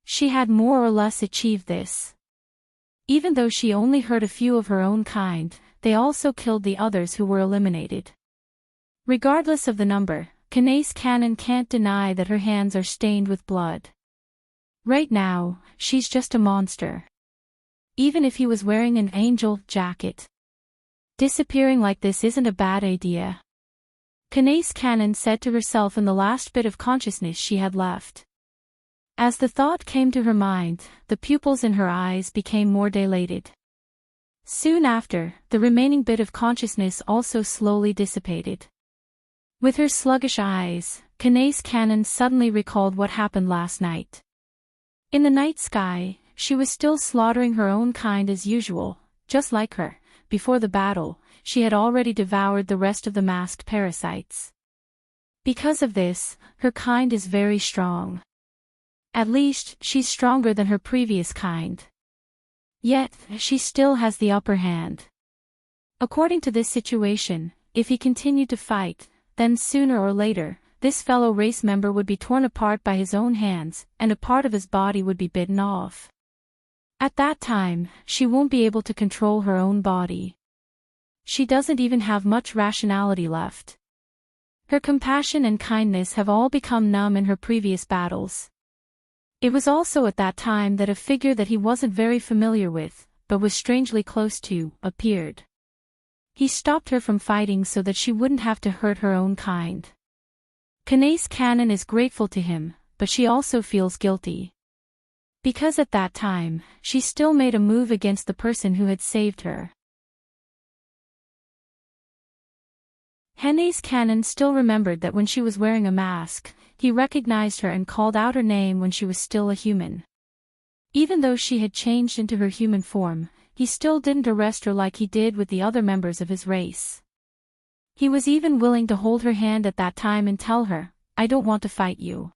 She had more or less achieved this. Even though she only hurt a few of her own kind, they also killed the others who were eliminated. Regardless of the number, Kanae's canon can't deny that her hands are stained with blood. Right now, she's just a monster. Even if he was wearing an angel jacket. Disappearing like this isn't a bad idea. Kanae's canon said to herself in the last bit of consciousness she had left. As the thought came to her mind, the pupils in her eyes became more dilated. Soon after, the remaining bit of consciousness also slowly dissipated. With her sluggish eyes, Kanae's canon suddenly recalled what happened last night. In the night sky, she was still slaughtering her own kind as usual, just like her. Before the battle, she had already devoured the rest of the masked parasites. Because of this, her kind is very strong. At least, she's stronger than her previous kind. Yet, she still has the upper hand. According to this situation, if he continued to fight, then sooner or later, this fellow race member would be torn apart by his own hands, and a part of his body would be bitten off. At that time, she won't be able to control her own body. She doesn't even have much rationality left. Her compassion and kindness have all become numb in her previous battles. It was also at that time that a figure that he wasn't very familiar with, but was strangely close to, appeared. He stopped her from fighting so that she wouldn't have to hurt her own kind. Kanae's canon is grateful to him, but she also feels guilty. Because at that time, she still made a move against the person who had saved her. Kanae's canon still remembered that when she was wearing a mask, he recognized her and called out her name when she was still a human. Even though she had changed into her human form, he still didn't arrest her like he did with the other members of his race. He was even willing to hold her hand at that time and tell her, "I don't want to fight you."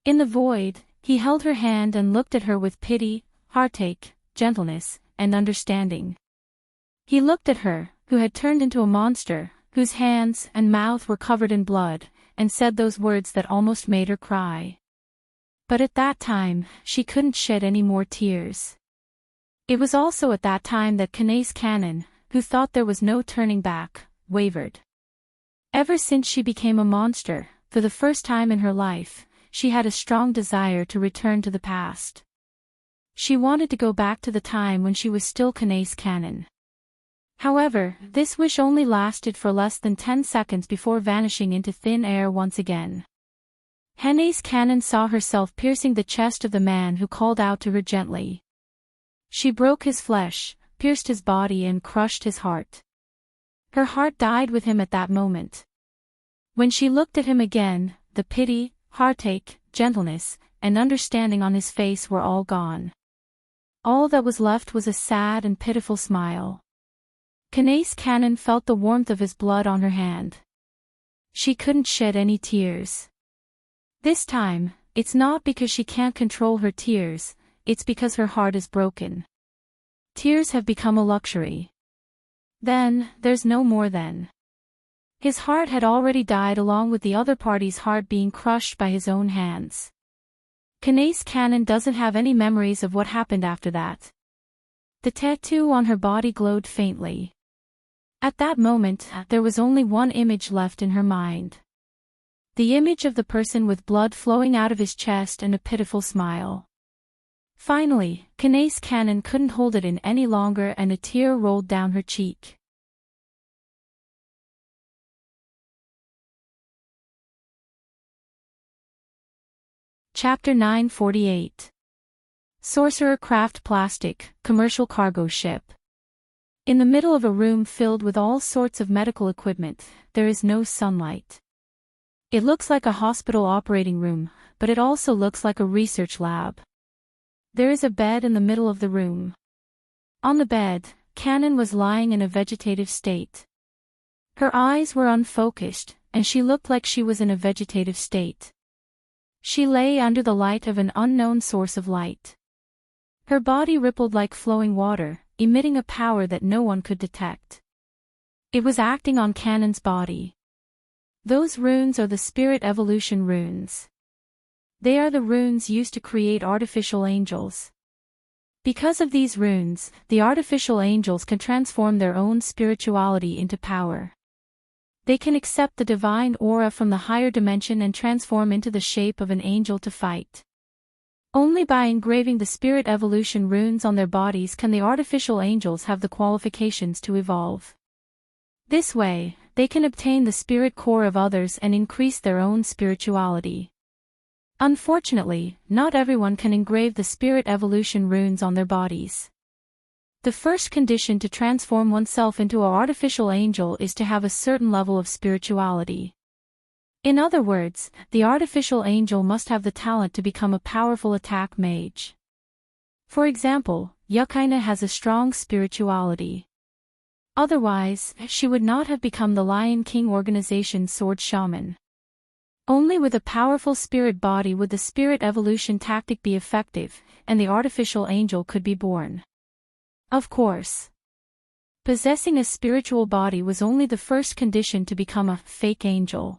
In the void, he held her hand and looked at her with pity, heartache, gentleness, and understanding. He looked at her, who had turned into a monster, whose hands and mouth were covered in blood, and said those words that almost made her cry. But at that time, she couldn't shed any more tears. It was also at that time that Kanae's canon, who thought there was no turning back, wavered. Ever since she became a monster, for the first time in her life, she had a strong desire to return to the past. She wanted to go back to the time when she was still Kanae's canon. However, this wish only lasted for less than 10 seconds before vanishing into thin air once again. Kanae's canon saw herself piercing the chest of the man who called out to her gently. She broke his flesh, pierced his body and crushed his heart. Her heart died with him at that moment. When she looked at him again, the pity, heartache, gentleness, and understanding on his face were all gone. All that was left was a sad and pitiful smile. Kanace Cannon felt the warmth of his blood on her hand. She couldn't shed any tears. This time, it's not because she can't control her tears, it's because her heart is broken. Tears have become a luxury. Then, there's no more then. His heart had already died along with the other party's heart being crushed by his own hands. Kanace Cannon doesn't have any memories of what happened after that. The tattoo on her body glowed faintly. At that moment, there was only one image left in her mind. The image of the person with blood flowing out of his chest and a pitiful smile. Finally, Kanace Cannon couldn't hold it in any longer and a tear rolled down her cheek. Chapter 948. Sorcerer Craft Plastic, Commercial Cargo Ship. In the middle of a room filled with all sorts of medical equipment, there is no sunlight. It looks like a hospital operating room, but it also looks like a research lab. There is a bed in the middle of the room. On the bed, Cannon was lying in a vegetative state. Her eyes were unfocused, and she looked like she was in a vegetative state. She lay under the light of an unknown source of light. Her body rippled like flowing water, emitting a power that no one could detect. It was acting on Cannon's body. Those runes are the spirit evolution runes. They are the runes used to create artificial angels. Because of these runes, the artificial angels can transform their own spirituality into power. They can accept the divine aura from the higher dimension and transform into the shape of an angel to fight. Only by engraving the spirit evolution runes on their bodies can the artificial angels have the qualifications to evolve. This way, they can obtain the spirit core of others and increase their own spirituality. Unfortunately, not everyone can engrave the spirit evolution runes on their bodies. The first condition to transform oneself into an artificial angel is to have a certain level of spirituality. In other words, the artificial angel must have the talent to become a powerful attack mage. For example, Yukaina has a strong spirituality. Otherwise, she would not have become the Lion King organization's sword shaman. Only with a powerful spirit body would the spirit evolution tactic be effective, and the artificial angel could be born. Of course. Possessing a spiritual body was only the first condition to become a fake angel.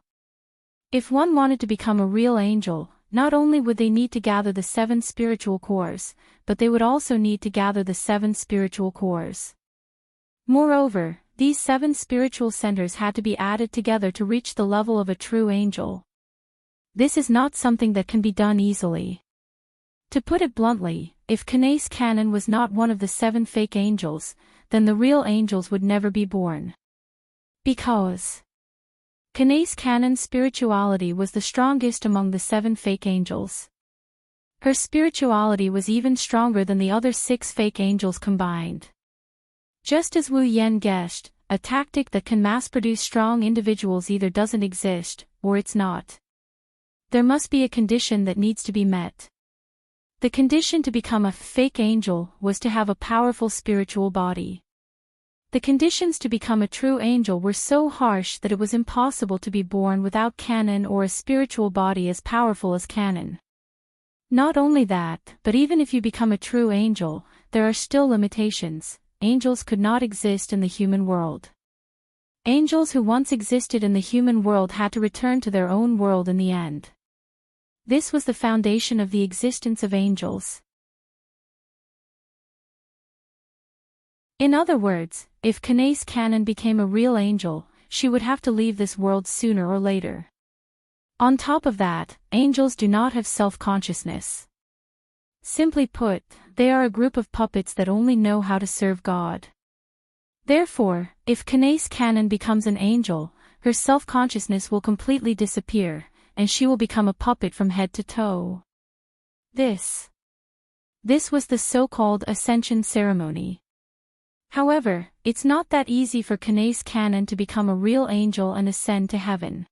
If one wanted to become a real angel, not only would they need to gather the 7 spiritual cores, but they would also need to gather the 7 spiritual cores. Moreover, these 7 spiritual centers had to be added together to reach the level of a true angel. This is not something that can be done easily. To put it bluntly, if Kanace Cannon was not one of the 7 fake angels, then the real angels would never be born. Because Kanace Cannon's spirituality was the strongest among the 7 fake angels. Her spirituality was even stronger than the other 6 fake angels combined. Just as Wu Yen guessed, a tactic that can mass-produce strong individuals either doesn't exist, or it's not. There must be a condition that needs to be met. The condition to become a fake angel was to have a powerful spiritual body. The conditions to become a true angel were so harsh that it was impossible to be born without Cannon or a spiritual body as powerful as Cannon. Not only that, but even if you become a true angel, there are still limitations. Angels could not exist in the human world. Angels who once existed in the human world had to return to their own world in the end. This was the foundation of the existence of angels. In other words, if Kanace Cannon became a real angel, she would have to leave this world sooner or later. On top of that, angels do not have self-consciousness. Simply put, they are a group of puppets that only know how to serve God. Therefore, if Kanace Cannon becomes an angel, her self-consciousness will completely disappear, and she will become a puppet from head to toe. This was the so-called Ascension ceremony. However, it's not that easy for Kanace Cannon to become a real angel and ascend to heaven.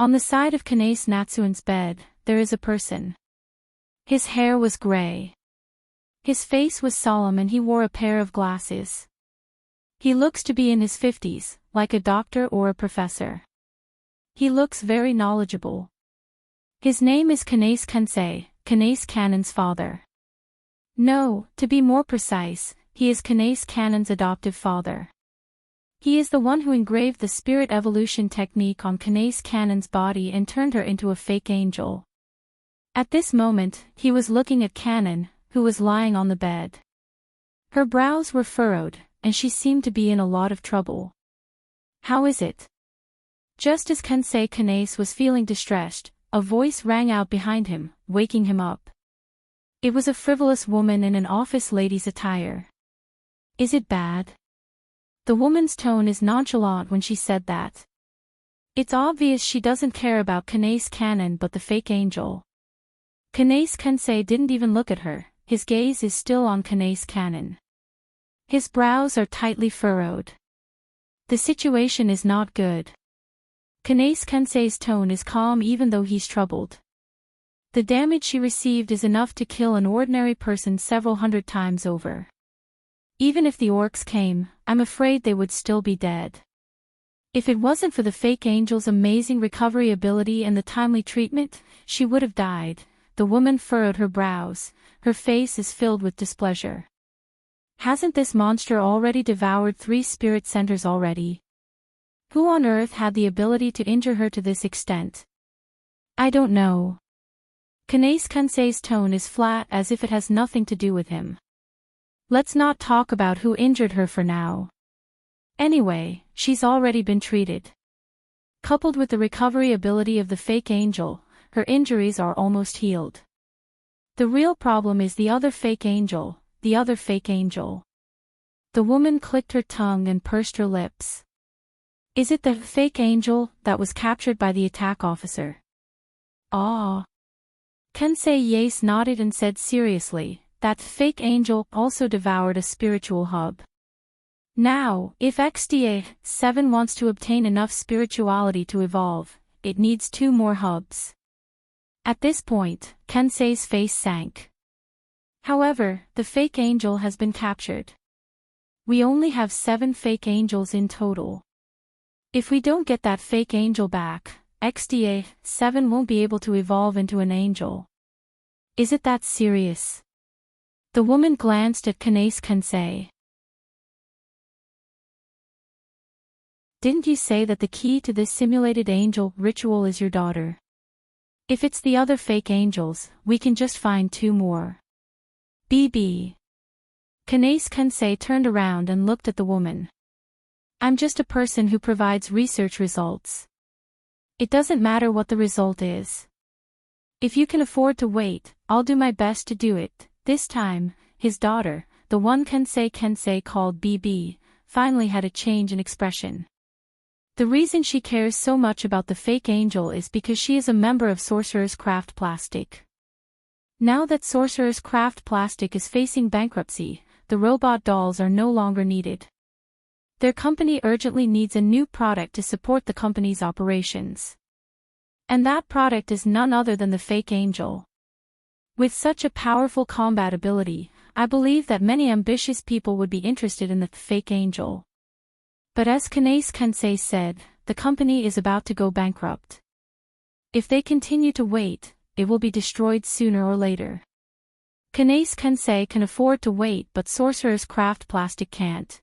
On the side of Kanase Natsuen's bed, there is a person. His hair was gray. His face was solemn and he wore a pair of glasses. He looks to be in his 50s, like a doctor or a professor. He looks very knowledgeable. His name is Kanase Kensei, Kanase Kanon's father. No, to be more precise, he is Kanase Kanon's adoptive father. He is the one who engraved the spirit evolution technique on Kanase Kanon's body and turned her into a fake angel. At this moment, he was looking at Kanon, who was lying on the bed. Her brows were furrowed, and she seemed to be in a lot of trouble. How is it? Just as Kensei Kanase was feeling distressed, a voice rang out behind him, waking him up. It was a frivolous woman in an office lady's attire. Is it bad? The woman's tone is nonchalant when she said that. It's obvious she doesn't care about Kanase Kanon but the fake angel. Kanase Kensei didn't even look at her, his gaze is still on Kanase Kanon. His brows are tightly furrowed. The situation is not good. Kanase Kensei's tone is calm even though he's troubled. The damage she received is enough to kill an ordinary person several hundred times over. Even if the orcs came, I'm afraid they would still be dead. If it wasn't for the fake angel's amazing recovery ability and the timely treatment, she would have died. The woman furrowed her brows, her face is filled with displeasure. Hasn't this monster already devoured 3 spirit centers already? Who on earth had the ability to injure her to this extent? I don't know. Kanase Kensei's tone is flat as if it has nothing to do with him. Let's not talk about who injured her for now. Anyway, she's already been treated. Coupled with the recovery ability of the fake angel, her injuries are almost healed. The real problem is the other fake angel, the other fake angel. The woman clicked her tongue and pursed her lips. Is it the fake angel that was captured by the attack officer? Ah. Kensei Yase nodded and said seriously, that fake angel also devoured a spiritual hub. Now, if XDA-7 wants to obtain enough spirituality to evolve, it needs 2 more hubs. At this point, Kensei's face sank. However, the fake angel has been captured. We only have 7 fake angels in total. If we don't get that fake angel back, XDA-7 won't be able to evolve into an angel. Is it that serious? The woman glanced at Kanase Kensei. Didn't you say that the key to this simulated angel ritual is your daughter? If it's the other fake angels, we can just find 2 more. BB. Kanase Kensei turned around and looked at the woman. I'm just a person who provides research results. It doesn't matter what the result is. If you can afford to wait, I'll do my best to do it. This time, his daughter, the one Kensei called BB, finally had a change in expression. The reason she cares so much about the fake angel is because she is a member of Sorcerer's Craft Plastic. Now that Sorcerer's Craft Plastic is facing bankruptcy, the robot dolls are no longer needed. Their company urgently needs a new product to support the company's operations. And that product is none other than the fake angel. With such a powerful combat ability, I believe that many ambitious people would be interested in the fake angel. But as Kanase Kensei said, the company is about to go bankrupt. If they continue to wait, it will be destroyed sooner or later. Kanase Kensei can afford to wait but Sorcerer's Craft Plastic can't.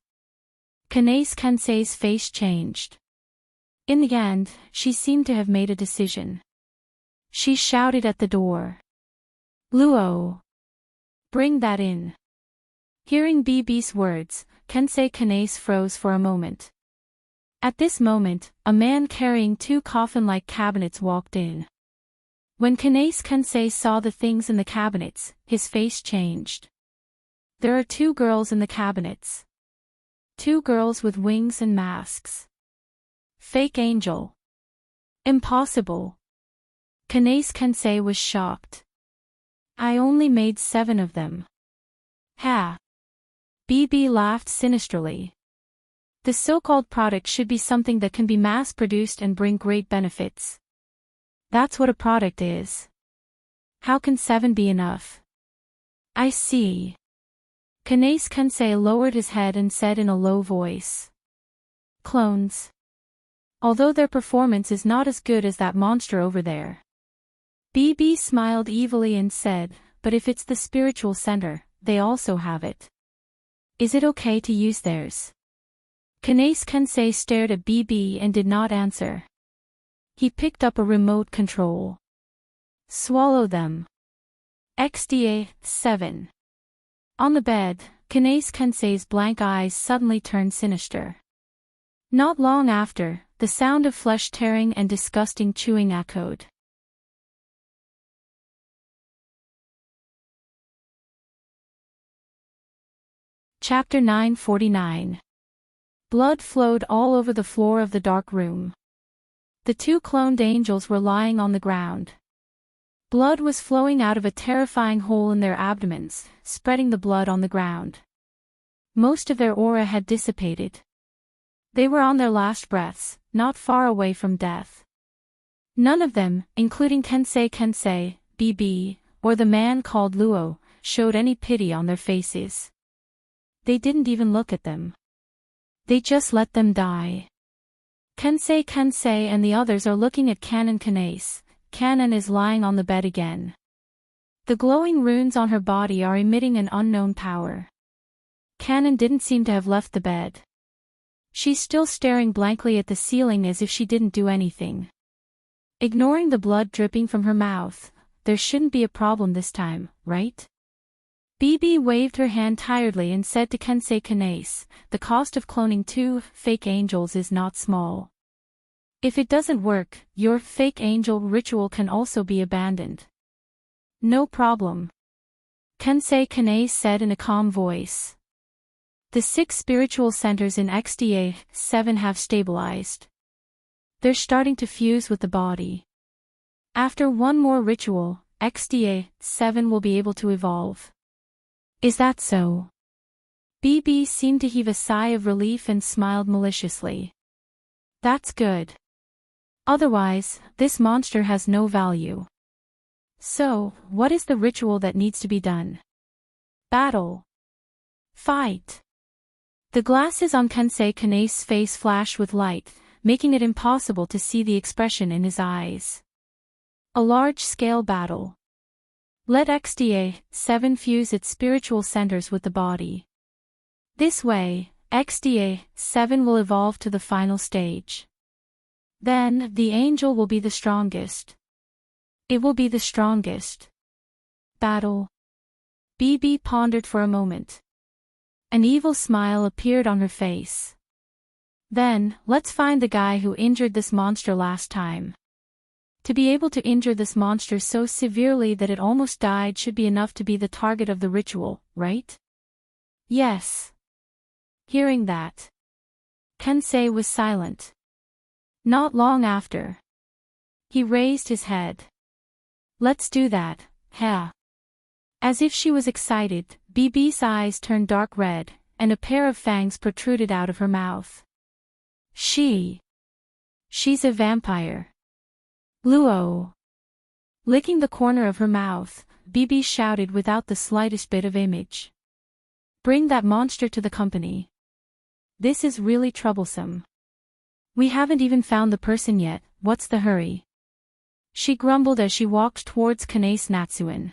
Kanase Kensei's face changed. In the end, she seemed to have made a decision. She shouted at the door. Luo! Bring that in. Hearing BB's words, Kensei Kanase froze for a moment. At this moment, a man carrying 2 coffin-like cabinets walked in. When Kanase Kensei saw the things in the cabinets, his face changed. There are 2 girls in the cabinets. 2 girls with wings and masks. Fake angel. Impossible. Kanase Kensei was shocked. I only made 7 of them. Ha! BB laughed sinisterly. The so-called product should be something that can be mass-produced and bring great benefits. That's what a product is. How can 7 be enough? I see. Kanace Kensei lowered his head and said in a low voice. Clones. Although their performance is not as good as that monster over there. BB smiled evilly and said, but if it's the spiritual center, they also have it. Is it okay to use theirs? Kanace Kensei stared at BB and did not answer. He picked up a remote control. Swallow them. XDA 7. On the bed, Kanace Kensei's blank eyes suddenly turned sinister. Not long after, the sound of flesh tearing and disgusting chewing echoed. Chapter 949. Blood flowed all over the floor of the dark room. The 2 cloned angels were lying on the ground. Blood was flowing out of a terrifying hole in their abdomens, spreading the blood on the ground. Most of their aura had dissipated. They were on their last breaths, not far away from death. None of them, including Kensei, BB, or the man called Luo, showed any pity on their faces. They didn't even look at them. They just let them die. Kensei and the others are looking at Canon Kanace. Canon is lying on the bed again. The glowing runes on her body are emitting an unknown power. Canon didn't seem to have left the bed. She's still staring blankly at the ceiling as if she didn't do anything. Ignoring the blood dripping from her mouth, there shouldn't be a problem this time, right? BB waved her hand tiredly and said to Kensei Kanace, the cost of cloning 2 fake angels is not small. If it doesn't work, your fake angel ritual can also be abandoned. No problem. Kensei Kanace said in a calm voice. The 6 spiritual centers in XDA 7 have stabilized. They're starting to fuse with the body. After one more ritual, XDA 7 will be able to evolve. Is that so? BB seemed to heave a sigh of relief and smiled maliciously. That's good. Otherwise, this monster has no value. So, what is the ritual that needs to be done? Battle. Fight. The glasses on Kensei Kanace's face flashed with light, making it impossible to see the expression in his eyes. A large-scale battle. Let XDA 7 fuse its spiritual centers with the body. This way, XDA 7 will evolve to the final stage. Then, the angel will be the strongest. It will be the strongest. Battle. BB pondered for a moment. An evil smile appeared on her face. Then, let's find the guy who injured this monster last time. To be able to injure this monster so severely that it almost died should be enough to be the target of the ritual, right? Yes. Hearing that, Kensei was silent. Not long after, he raised his head. Let's do that, huh? As if she was excited, BB's eyes turned dark red, and a pair of fangs protruded out of her mouth. She's a vampire. Luo. Licking the corner of her mouth, BB shouted without the slightest bit of image. Bring that monster to the company. This is really troublesome. We haven't even found the person yet, what's the hurry? She grumbled as she walked towards Kanace Natsuan.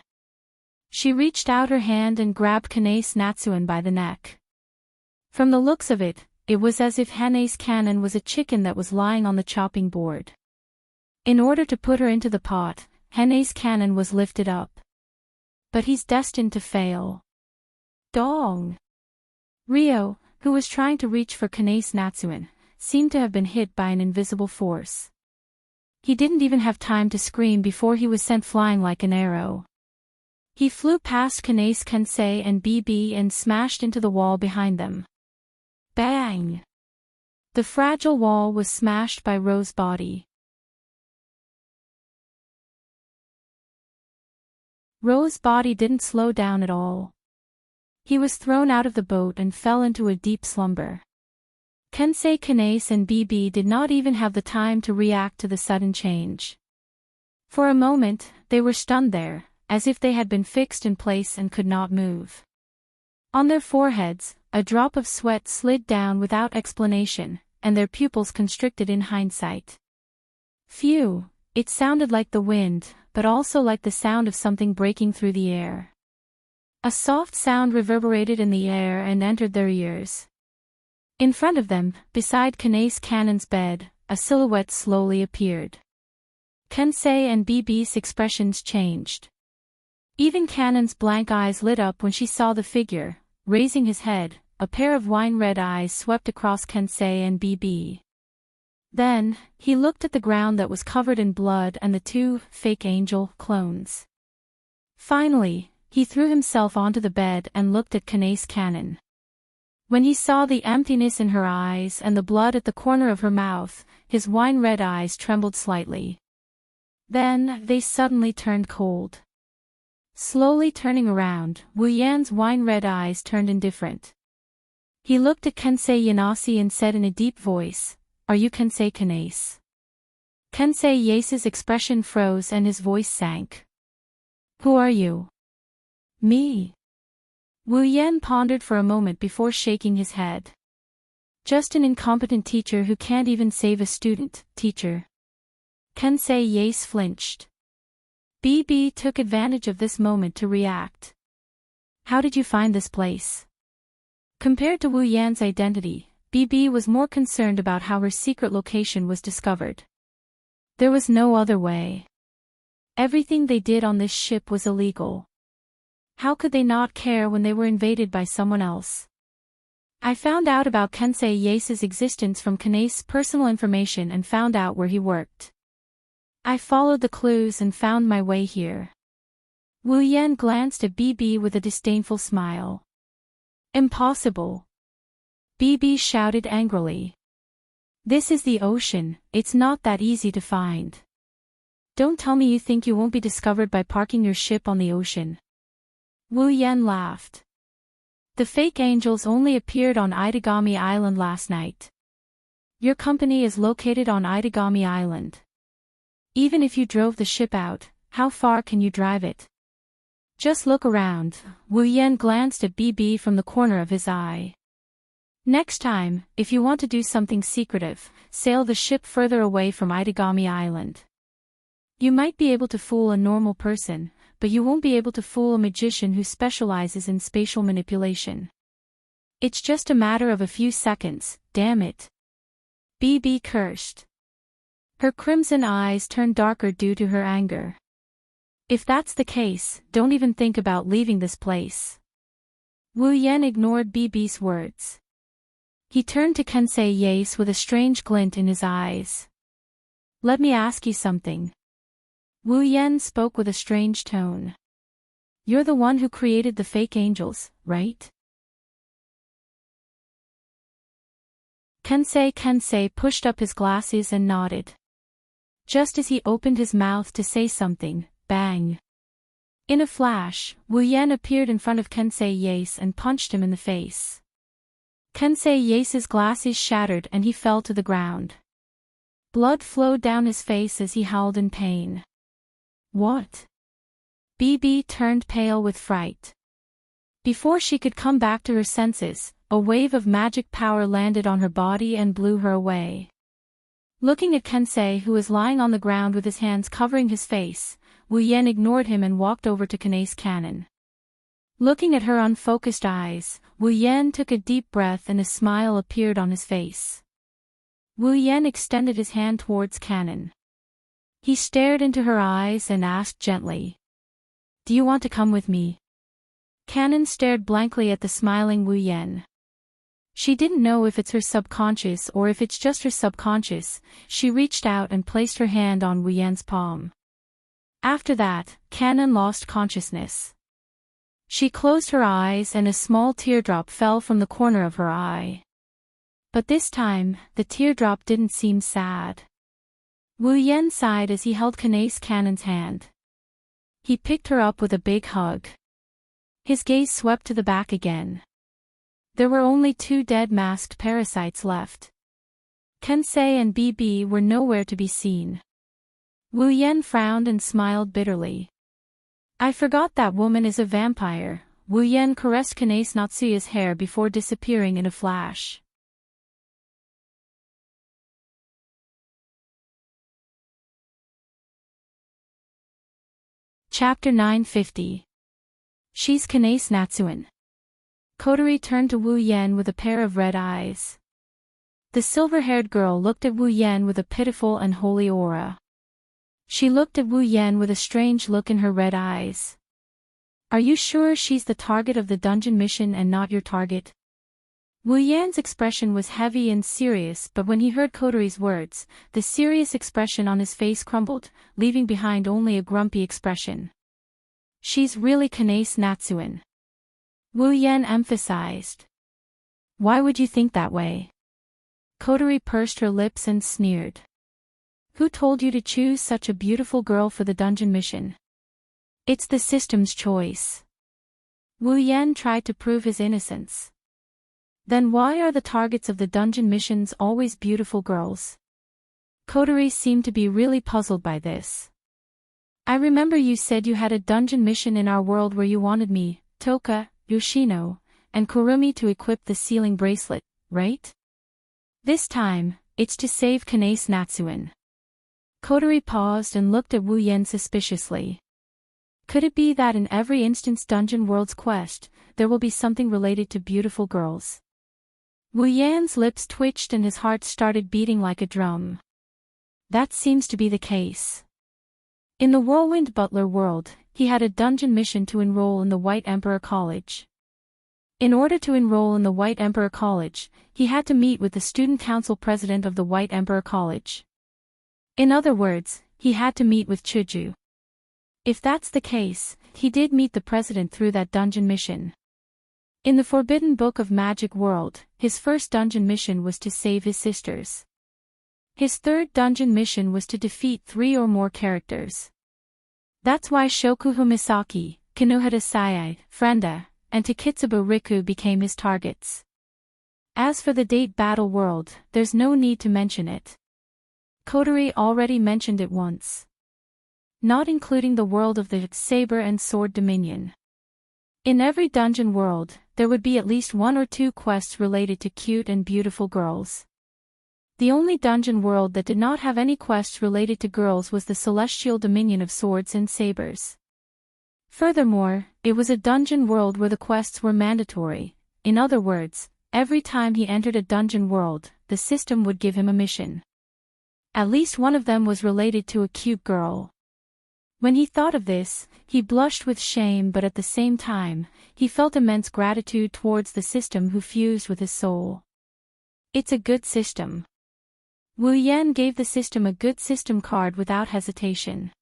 She reached out her hand and grabbed Kanace Natsuan by the neck. From the looks of it, it was as if Kanace Cannon was a chicken that was lying on the chopping board. In order to put her into the pot, Kanace Cannon was lifted up. But he's destined to fail. Dong! Rio, who was trying to reach for Kanace Natsuan, seemed to have been hit by an invisible force. He didn't even have time to scream before he was sent flying like an arrow. He flew past Kanace Kensei and BB and smashed into the wall behind them. Bang! The fragile wall was smashed by Ro's body. Ro's body didn't slow down at all. He was thrown out of the boat and fell into a deep slumber. Kensei Kanace and BB did not even have the time to react to the sudden change. For a moment, they were stunned there, as if they had been fixed in place and could not move. On their foreheads, a drop of sweat slid down without explanation, and their pupils constricted in hindsight. Phew, it sounded like the wind, but also like the sound of something breaking through the air. A soft sound reverberated in the air and entered their ears. In front of them, beside Kanae's Cannon's bed, a silhouette slowly appeared. Kensei and BB's expressions changed. Even Cannon's blank eyes lit up when she saw the figure. Raising his head, a pair of wine-red eyes swept across Kensei and BB. Then, he looked at the ground that was covered in blood and the two fake angel clones. Finally, he threw himself onto the bed and looked at Kanae's Cannon. When he saw the emptiness in her eyes and the blood at the corner of her mouth, his wine-red eyes trembled slightly. Then, they suddenly turned cold. Slowly turning around, Wu Yan's wine-red eyes turned indifferent. He looked at Kensei Yanase and said in a deep voice, "Are you Kensei Kanae?" Kensei Yase's expression froze and his voice sank. "Who are you?" "Me." Wu Yan pondered for a moment before shaking his head. "Just an incompetent teacher who can't even save a student, teacher." Kensei Yase flinched. BB took advantage of this moment to react. "How did you find this place?" Compared to Wu Yan's identity, BB was more concerned about how her secret location was discovered. There was no other way. Everything they did on this ship was illegal. How could they not care when they were invaded by someone else? "I found out about Kensei Yase's existence from Kanae's personal information and found out where he worked. I followed the clues and found my way here." Wu Yan glanced at BB with a disdainful smile. "Impossible!" BB shouted angrily. "This is the ocean, it's not that easy to find. Don't tell me you think you won't be discovered by parking your ship on the ocean." Wu Yan laughed. "The fake angels only appeared on Itagami Island last night. Your company is located on Itagami Island. Even if you drove the ship out, how far can you drive it? Just look around." Wu Yan glanced at BB from the corner of his eye. "Next time, if you want to do something secretive, sail the ship further away from Itagami Island. You might be able to fool a normal person, but you won't be able to fool a magician who specializes in spatial manipulation. It's just a matter of a few seconds, damn it." BB cursed. Her crimson eyes turned darker due to her anger. "If that's the case, don't even think about leaving this place." Wu Yan ignored BB's words. He turned to Kensei Yase with a strange glint in his eyes. "Let me ask you something." Wu Yan spoke with a strange tone. "You're the one who created the fake angels, right?" Kensei pushed up his glasses and nodded. Just as he opened his mouth to say something, bang! In a flash, Wu Yan appeared in front of Kensei Yase and punched him in the face. Kensei Yase's glasses shattered and he fell to the ground. Blood flowed down his face as he howled in pain. "What?" BB turned pale with fright. Before she could come back to her senses, a wave of magic power landed on her body and blew her away. Looking at Kensei, who was lying on the ground with his hands covering his face, Wu Yan ignored him and walked over to Kanae's Cannon. Looking at her unfocused eyes, Wu Yan took a deep breath and a smile appeared on his face. Wu Yan extended his hand towards Cannon. He stared into her eyes and asked gently, "Do you want to come with me?" Cannon stared blankly at the smiling Wu Yan. She didn't know if it's her subconscious or if it's just her subconscious. She reached out and placed her hand on Wu Yan's palm. After that, Cannon lost consciousness. She closed her eyes and a small teardrop fell from the corner of her eye. But this time, the teardrop didn't seem sad. Wu Yan sighed as he held Kanae's Cannon's hand. He picked her up with a big hug. His gaze swept to the back again. There were only 2 dead masked parasites left. Kensei and BB were nowhere to be seen. Wu Yan frowned and smiled bitterly. I forgot that woman is a vampire. Wu Yan caressed Kanae Natsuya's hair before disappearing in a flash. Chapter 950. She's Kanae Natsuyan. Kotori turned to Wu Yan with a pair of red eyes. The silver-haired girl looked at Wu Yan with a pitiful and holy aura. She looked at Wu Yan with a strange look in her red eyes. Are you sure she's the target of the dungeon mission and not your target? Wu Yan's expression was heavy and serious, but when he heard Kotori's words, the serious expression on his face crumbled, leaving behind only a grumpy expression. She's really Kanae Natsuyan. Wu Yan emphasized. Why would you think that way? Kotori pursed her lips and sneered. Who told you to choose such a beautiful girl for the dungeon mission? It's the system's choice. Wu Yan tried to prove his innocence. Then why are the targets of the dungeon missions always beautiful girls? Kotori seemed to be really puzzled by this. I remember you said you had a dungeon mission in our world where you wanted me, Toka, Yoshino, and Kurumi to equip the sealing bracelet, right? This time, it's to save Kanae Natsuyan. Kotori paused and looked at Wu Yan suspiciously. Could it be that in every instance Dungeon World's quest, there will be something related to beautiful girls? Wu Yan's lips twitched and his heart started beating like a drum. That seems to be the case. In the Whirlwind Butler world, he had a dungeon mission to enroll in the White Emperor College. In order to enroll in the White Emperor College, he had to meet with the student council president of the White Emperor College. In other words, he had to meet with Chuju. If that's the case, he did meet the president through that dungeon mission. In the Forbidden Book of Magic World, his first dungeon mission was to save his sisters. His third dungeon mission was to defeat 3 or more characters. That's why Shokuho Misaki, Kinohara Sayai, Frenda, and Takitsubo Riku became his targets. As for the Date Battle World, there's no need to mention it. Kotori already mentioned it once. Not including the world of the Saber and Sword Dominion. In every dungeon world, there would be at least 1 or 2 quests related to cute and beautiful girls. The only dungeon world that did not have any quests related to girls was the Celestial Dominion of Swords and Sabers. Furthermore, it was a dungeon world where the quests were mandatory. In other words, every time he entered a dungeon world, the system would give him a mission. At least one of them was related to a cute girl. When he thought of this, he blushed with shame, but at the same time, he felt immense gratitude towards the system who fused with his soul. It's a good system. Wu Yan gave the system a good system card without hesitation.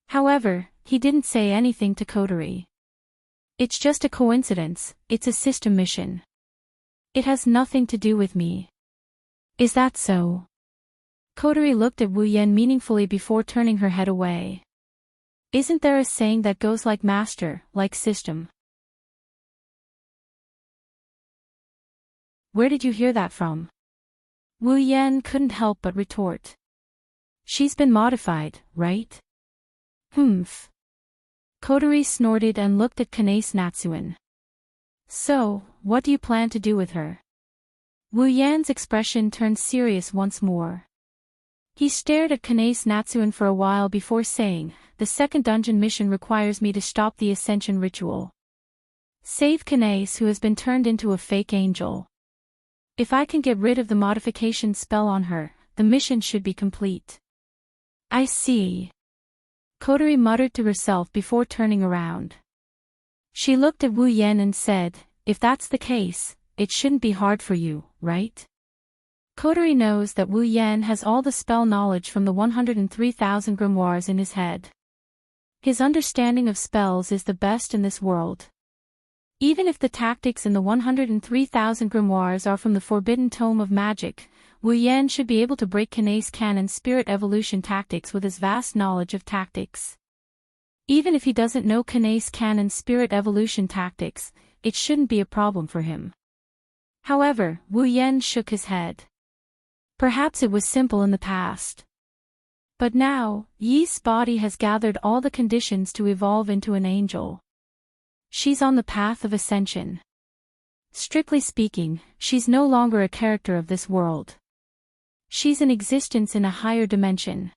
However, he didn't say anything to Kotori. It's just a coincidence, it's a system mission. It has nothing to do with me. Is that so? Kotori looked at Wu Yan meaningfully before turning her head away. Isn't there a saying that goes like master, like system? Where did you hear that from? Wu Yan couldn't help but retort. She's been modified, right? Humph. Kotori snorted and looked at Kanae Natsuyan. So, what do you plan to do with her? Wu Yan's expression turned serious once more. He stared at Kanae Natsuyan for a while before saying, the second dungeon mission requires me to stop the ascension ritual. Save Kanae, who has been turned into a fake angel. If I can get rid of the modification spell on her, the mission should be complete. I see. Kotori muttered to herself before turning around. She looked at Wu Yan and said, if that's the case, it shouldn't be hard for you, right? Kotori knows that Wu Yan has all the spell knowledge from the 103,000 grimoires in his head. His understanding of spells is the best in this world. Even if the tactics in the 103,000 grimoires are from the Forbidden Tome of Magic, Wu Yan should be able to break Kanae's canon spirit evolution tactics with his vast knowledge of tactics. Even if he doesn't know Kanae's canon spirit evolution tactics, it shouldn't be a problem for him. However, Wu Yan shook his head. Perhaps it was simple in the past. But now, Yi's body has gathered all the conditions to evolve into an angel. She's on the path of ascension. Strictly speaking, she's no longer a character of this world. She's an existence in a higher dimension.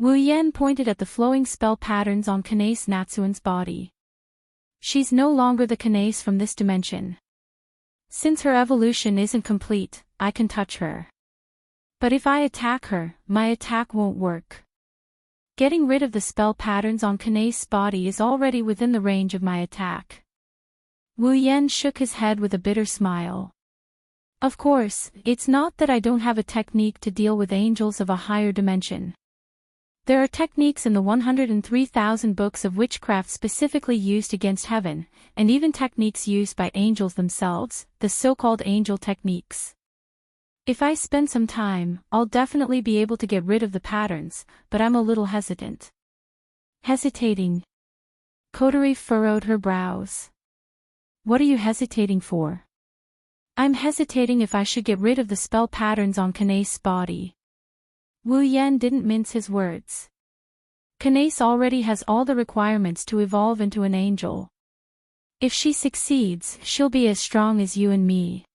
Wu Yan pointed at the flowing spell patterns on Kanace Natsuen's body. She's no longer the Kanace from this dimension. Since her evolution isn't complete, I can touch her. But if I attack her, my attack won't work. Getting rid of the spell patterns on Kanace's body is already within the range of my attack. Wu Yan shook his head with a bitter smile. Of course, it's not that I don't have a technique to deal with angels of a higher dimension. There are techniques in the 103,000 books of witchcraft specifically used against heaven, and even techniques used by angels themselves, the so-called angel techniques. If I spend some time, I'll definitely be able to get rid of the patterns, but I'm a little hesitant. Hesitating? Kotori furrowed her brows. What are you hesitating for? I'm hesitating if I should get rid of the spell patterns on Kanace's body. Wu Yan didn't mince his words. Kanace already has all the requirements to evolve into an angel. If she succeeds, she'll be as strong as you and me.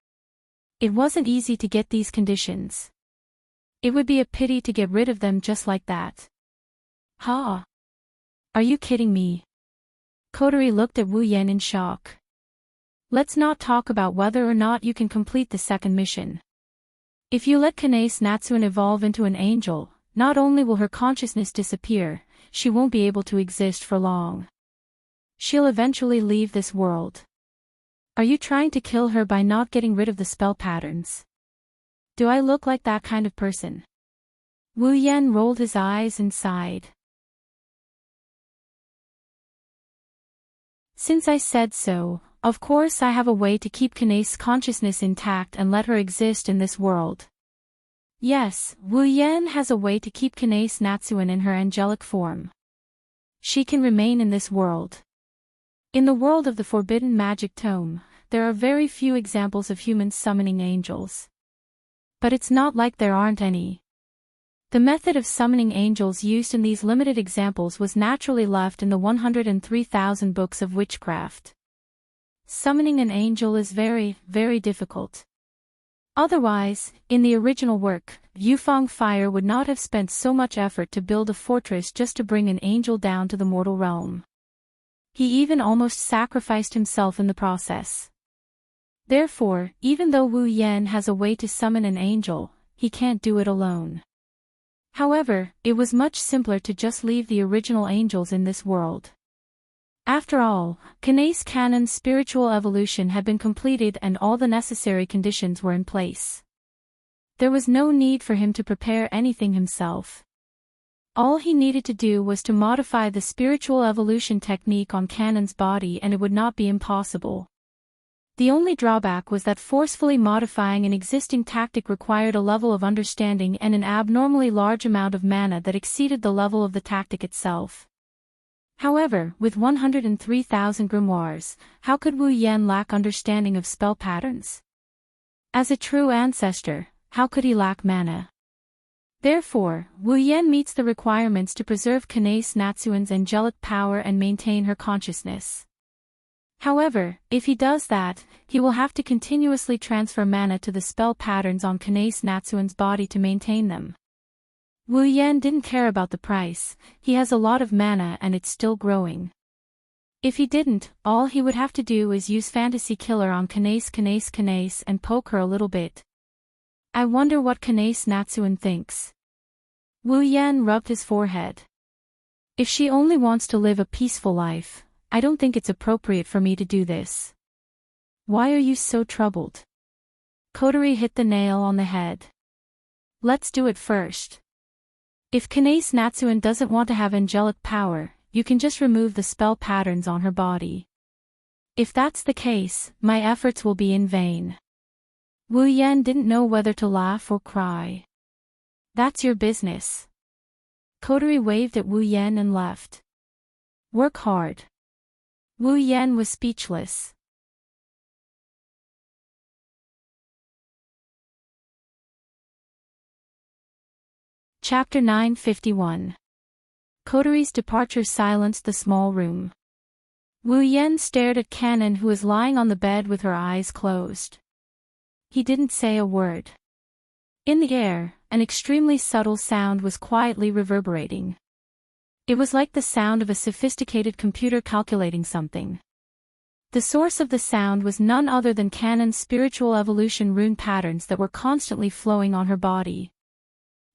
It wasn't easy to get these conditions. It would be a pity to get rid of them just like that. Ha! Are you kidding me? Kotori looked at Wu Yan in shock. Let's not talk about whether or not you can complete the second mission. If you let Kanace Natsuen evolve into an angel, not only will her consciousness disappear, she won't be able to exist for long. She'll eventually leave this world. Are you trying to kill her by not getting rid of the spell patterns? Do I look like that kind of person? Wu Yan rolled his eyes and sighed. Since I said so, of course I have a way to keep Kanace's consciousness intact and let her exist in this world. Yes, Wu Yan has a way to keep Kanace Natsuen in her angelic form. She can remain in this world. In the world of the Forbidden Magic Tome, there are very few examples of humans summoning angels. But it's not like there aren't any. The method of summoning angels used in these limited examples was naturally left in the 103,000 books of witchcraft. Summoning an angel is very, very difficult. Otherwise, in the original work, Yufeng Fire would not have spent so much effort to build a fortress just to bring an angel down to the mortal realm. He even almost sacrificed himself in the process. Therefore, even though Wu Yan has a way to summon an angel, he can't do it alone. However, it was much simpler to just leave the original angels in this world. After all, Kanace Canon's spiritual evolution had been completed and all the necessary conditions were in place. There was no need for him to prepare anything himself. All he needed to do was to modify the spiritual evolution technique on Canon's body and it would not be impossible. The only drawback was that forcefully modifying an existing tactic required a level of understanding and an abnormally large amount of mana that exceeded the level of the tactic itself. However, with 103,000 grimoires, how could Wu Yan lack understanding of spell patterns? As a true ancestor, how could he lack mana? Therefore, Wu Yan meets the requirements to preserve Kanace Natsuen's angelic power and maintain her consciousness. However, if he does that, he will have to continuously transfer mana to the spell patterns on Kanace Natsuen's body to maintain them. Wu Yan didn't care about the price, he has a lot of mana and it's still growing. If he didn't, all he would have to do is use Fantasy Killer on Kanace and poke her a little bit. I wonder what Kanace Natsuen thinks. Wu Yan rubbed his forehead. If she only wants to live a peaceful life, I don't think it's appropriate for me to do this. Why are you so troubled? Kotori hit the nail on the head. Let's do it first. If Kanace Natsuen doesn't want to have angelic power, you can just remove the spell patterns on her body. If that's the case, my efforts will be in vain. Wu Yan didn't know whether to laugh or cry. That's your business. Kotori waved at Wu Yan and left. Work hard. Wu Yan was speechless. Chapter 951. Coteries' departure silenced the small room. Wu Yan stared at Canon, who was lying on the bed with her eyes closed. He didn't say a word. In the air, an extremely subtle sound was quietly reverberating. It was like the sound of a sophisticated computer calculating something. The source of the sound was none other than Canon's spiritual evolution rune patterns that were constantly flowing on her body.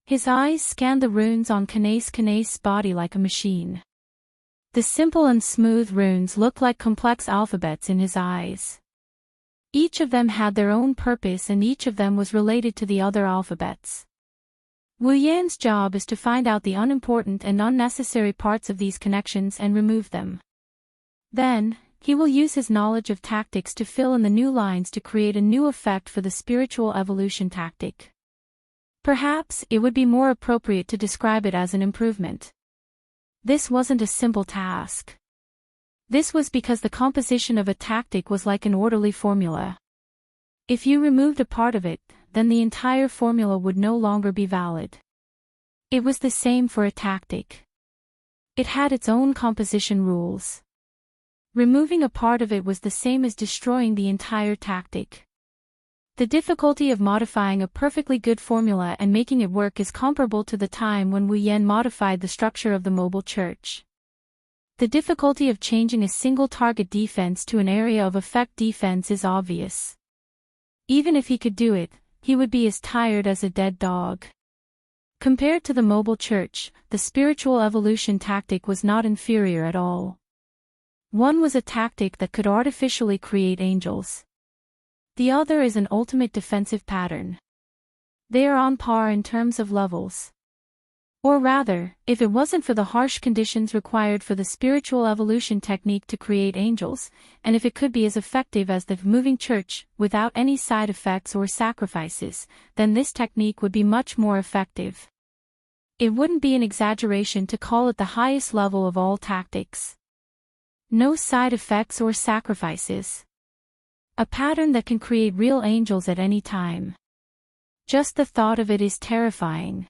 His eyes scanned the runes on Kanae's body like a machine. The simple and smooth runes looked like complex alphabets in his eyes. Each of them had their own purpose, and each of them was related to the other alphabets. Wu Yan's job is to find out the unimportant and unnecessary parts of these connections and remove them. Then, he will use his knowledge of tactics to fill in the new lines to create a new effect for the spiritual evolution tactic. Perhaps it would be more appropriate to describe it as an improvement. This wasn't a simple task. This was because the composition of a tactic was like an orderly formula. If you removed a part of it, then the entire formula would no longer be valid. It was the same for a tactic. It had its own composition rules. Removing a part of it was the same as destroying the entire tactic. The difficulty of modifying a perfectly good formula and making it work is comparable to the time when Wu Yan modified the structure of the mobile church. The difficulty of changing a single target defense to an area of effect defense is obvious. Even if he could do it, he would be as tired as a dead dog. Compared to the mobile church, the spiritual evolution tactic was not inferior at all. One was a tactic that could artificially create angels. The other is an ultimate defensive pattern. They are on par in terms of levels. Or rather, if it wasn't for the harsh conditions required for the spiritual evolution technique to create angels, and if it could be as effective as the moving church, without any side effects or sacrifices, then this technique would be much more effective. It wouldn't be an exaggeration to call it the highest level of all tactics. No side effects or sacrifices. A pattern that can create real angels at any time. Just the thought of it is terrifying.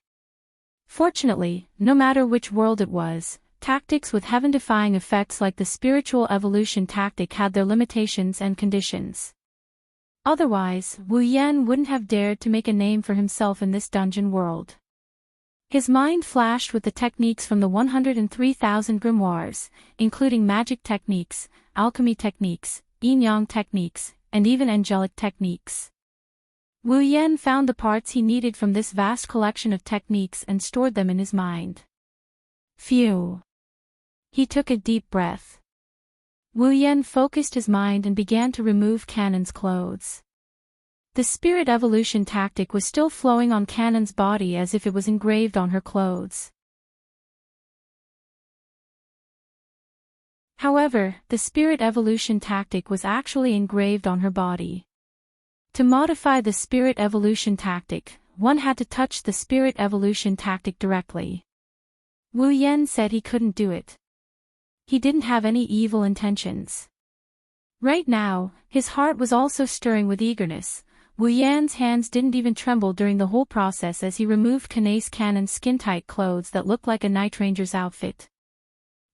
Fortunately, no matter which world it was, tactics with heaven-defying effects like the spiritual evolution tactic had their limitations and conditions. Otherwise, Wu Yan wouldn't have dared to make a name for himself in this dungeon world. His mind flashed with the techniques from the 103,000 grimoires, including magic techniques, alchemy techniques, yin-yang techniques, and even angelic techniques. Wu Yan found the parts he needed from this vast collection of techniques and stored them in his mind. Phew. He took a deep breath. Wu Yan focused his mind and began to remove Canon's clothes. The spirit evolution tactic was still flowing on Canon's body as if it was engraved on her clothes. However, the spirit evolution tactic was actually engraved on her body. To modify the spirit evolution tactic, one had to touch the spirit evolution tactic directly. Wu Yan said he couldn't do it. He didn't have any evil intentions. Right now, his heart was also stirring with eagerness. Wu Yan's hands didn't even tremble during the whole process as he removed Canon's skin-tight clothes that looked like a Night Ranger's outfit.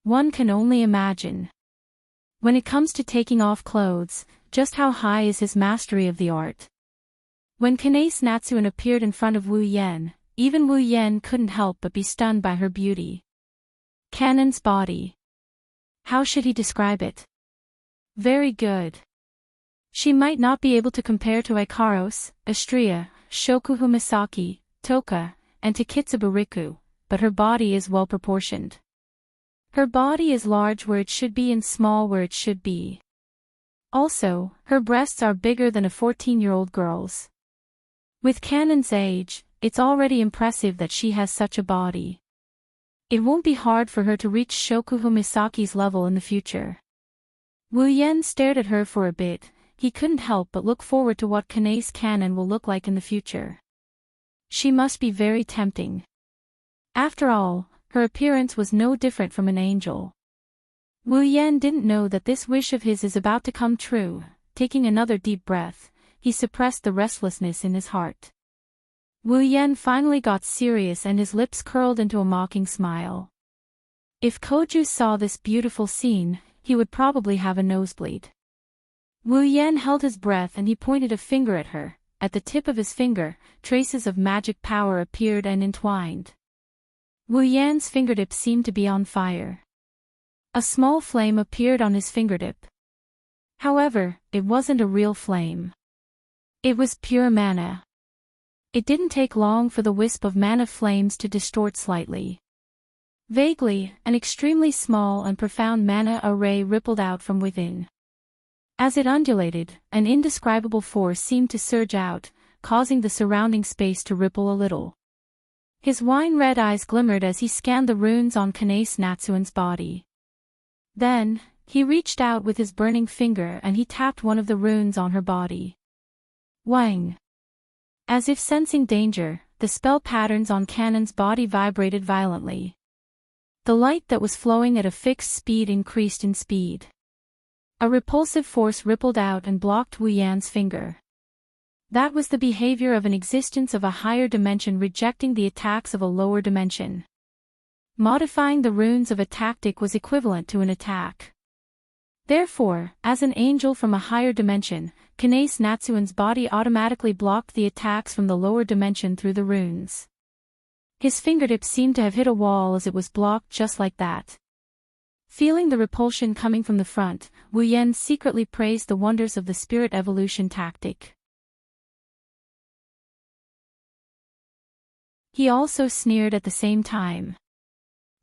One can only imagine. When it comes to taking off clothes, just how high is his mastery of the art. When Kanae's Natsuan appeared in front of Wu Yan, even Wu Yan couldn't help but be stunned by her beauty. Canon's body. How should he describe it? Very good. She might not be able to compare to Ikaros, Astria, Shokuhu Misaki, Toka, and to Kitsuba Riku, but her body is well proportioned. Her body is large where it should be and small where it should be. Also, her breasts are bigger than a 14-year-old girl's. With Canon's age, it's already impressive that she has such a body. It won't be hard for her to reach Shokuhu Misaki's level in the future. Wu Yan stared at her for a bit. He couldn't help but look forward to what Canon will look like in the future. She must be very tempting. After all, her appearance was no different from an angel. Wu Yan didn't know that this wish of his is about to come true. Taking another deep breath, he suppressed the restlessness in his heart. Wu Yan finally got serious and his lips curled into a mocking smile. If Koju saw this beautiful scene, he would probably have a nosebleed. Wu Yan held his breath and he pointed a finger at her. At the tip of his finger, traces of magic power appeared and entwined. Wu Yan's fingertip seemed to be on fire. A small flame appeared on his fingertip. However, it wasn't a real flame. It was pure mana. It didn't take long for the wisp of mana flames to distort slightly. Vaguely, an extremely small and profound mana array rippled out from within. As it undulated, an indescribable force seemed to surge out, causing the surrounding space to ripple a little. His wine-red eyes glimmered as he scanned the runes on Kanae Natsuen's body. Then, he reached out with his burning finger and he tapped one of the runes on her body. Wang! As if sensing danger, the spell patterns on Kanan's body vibrated violently. The light that was flowing at a fixed speed increased in speed. A repulsive force rippled out and blocked Wu Yan's finger. That was the behavior of an existence of a higher dimension rejecting the attacks of a lower dimension. Modifying the runes of a tactic was equivalent to an attack. Therefore, as an angel from a higher dimension, Kanae Natsuen's body automatically blocked the attacks from the lower dimension through the runes. His fingertip seemed to have hit a wall as it was blocked just like that. Feeling the repulsion coming from the front, Wu Yan secretly praised the wonders of the spirit evolution tactic. He also sneered at the same time.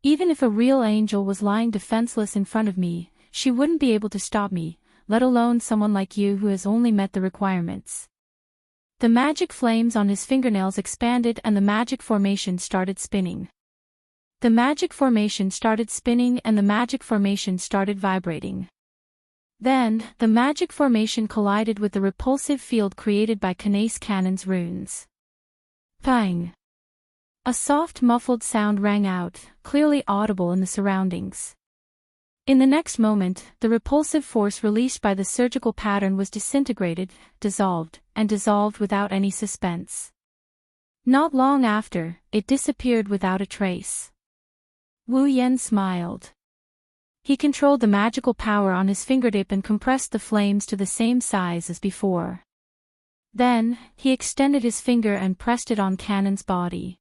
Even if a real angel was lying defenseless in front of me, she wouldn't be able to stop me, let alone someone like you who has only met the requirements. The magic flames on his fingernails expanded and the magic formation started spinning. The magic formation started spinning and the magic formation started vibrating. Then, the magic formation collided with the repulsive field created by Kanan's runes. Pang! A soft muffled sound rang out, clearly audible in the surroundings. In the next moment, the repulsive force released by the surgical pattern was disintegrated, dissolved without any suspense. Not long after, it disappeared without a trace. Wu Yan smiled. He controlled the magical power on his fingertip and compressed the flames to the same size as before. Then, he extended his finger and pressed it on Kanan's body.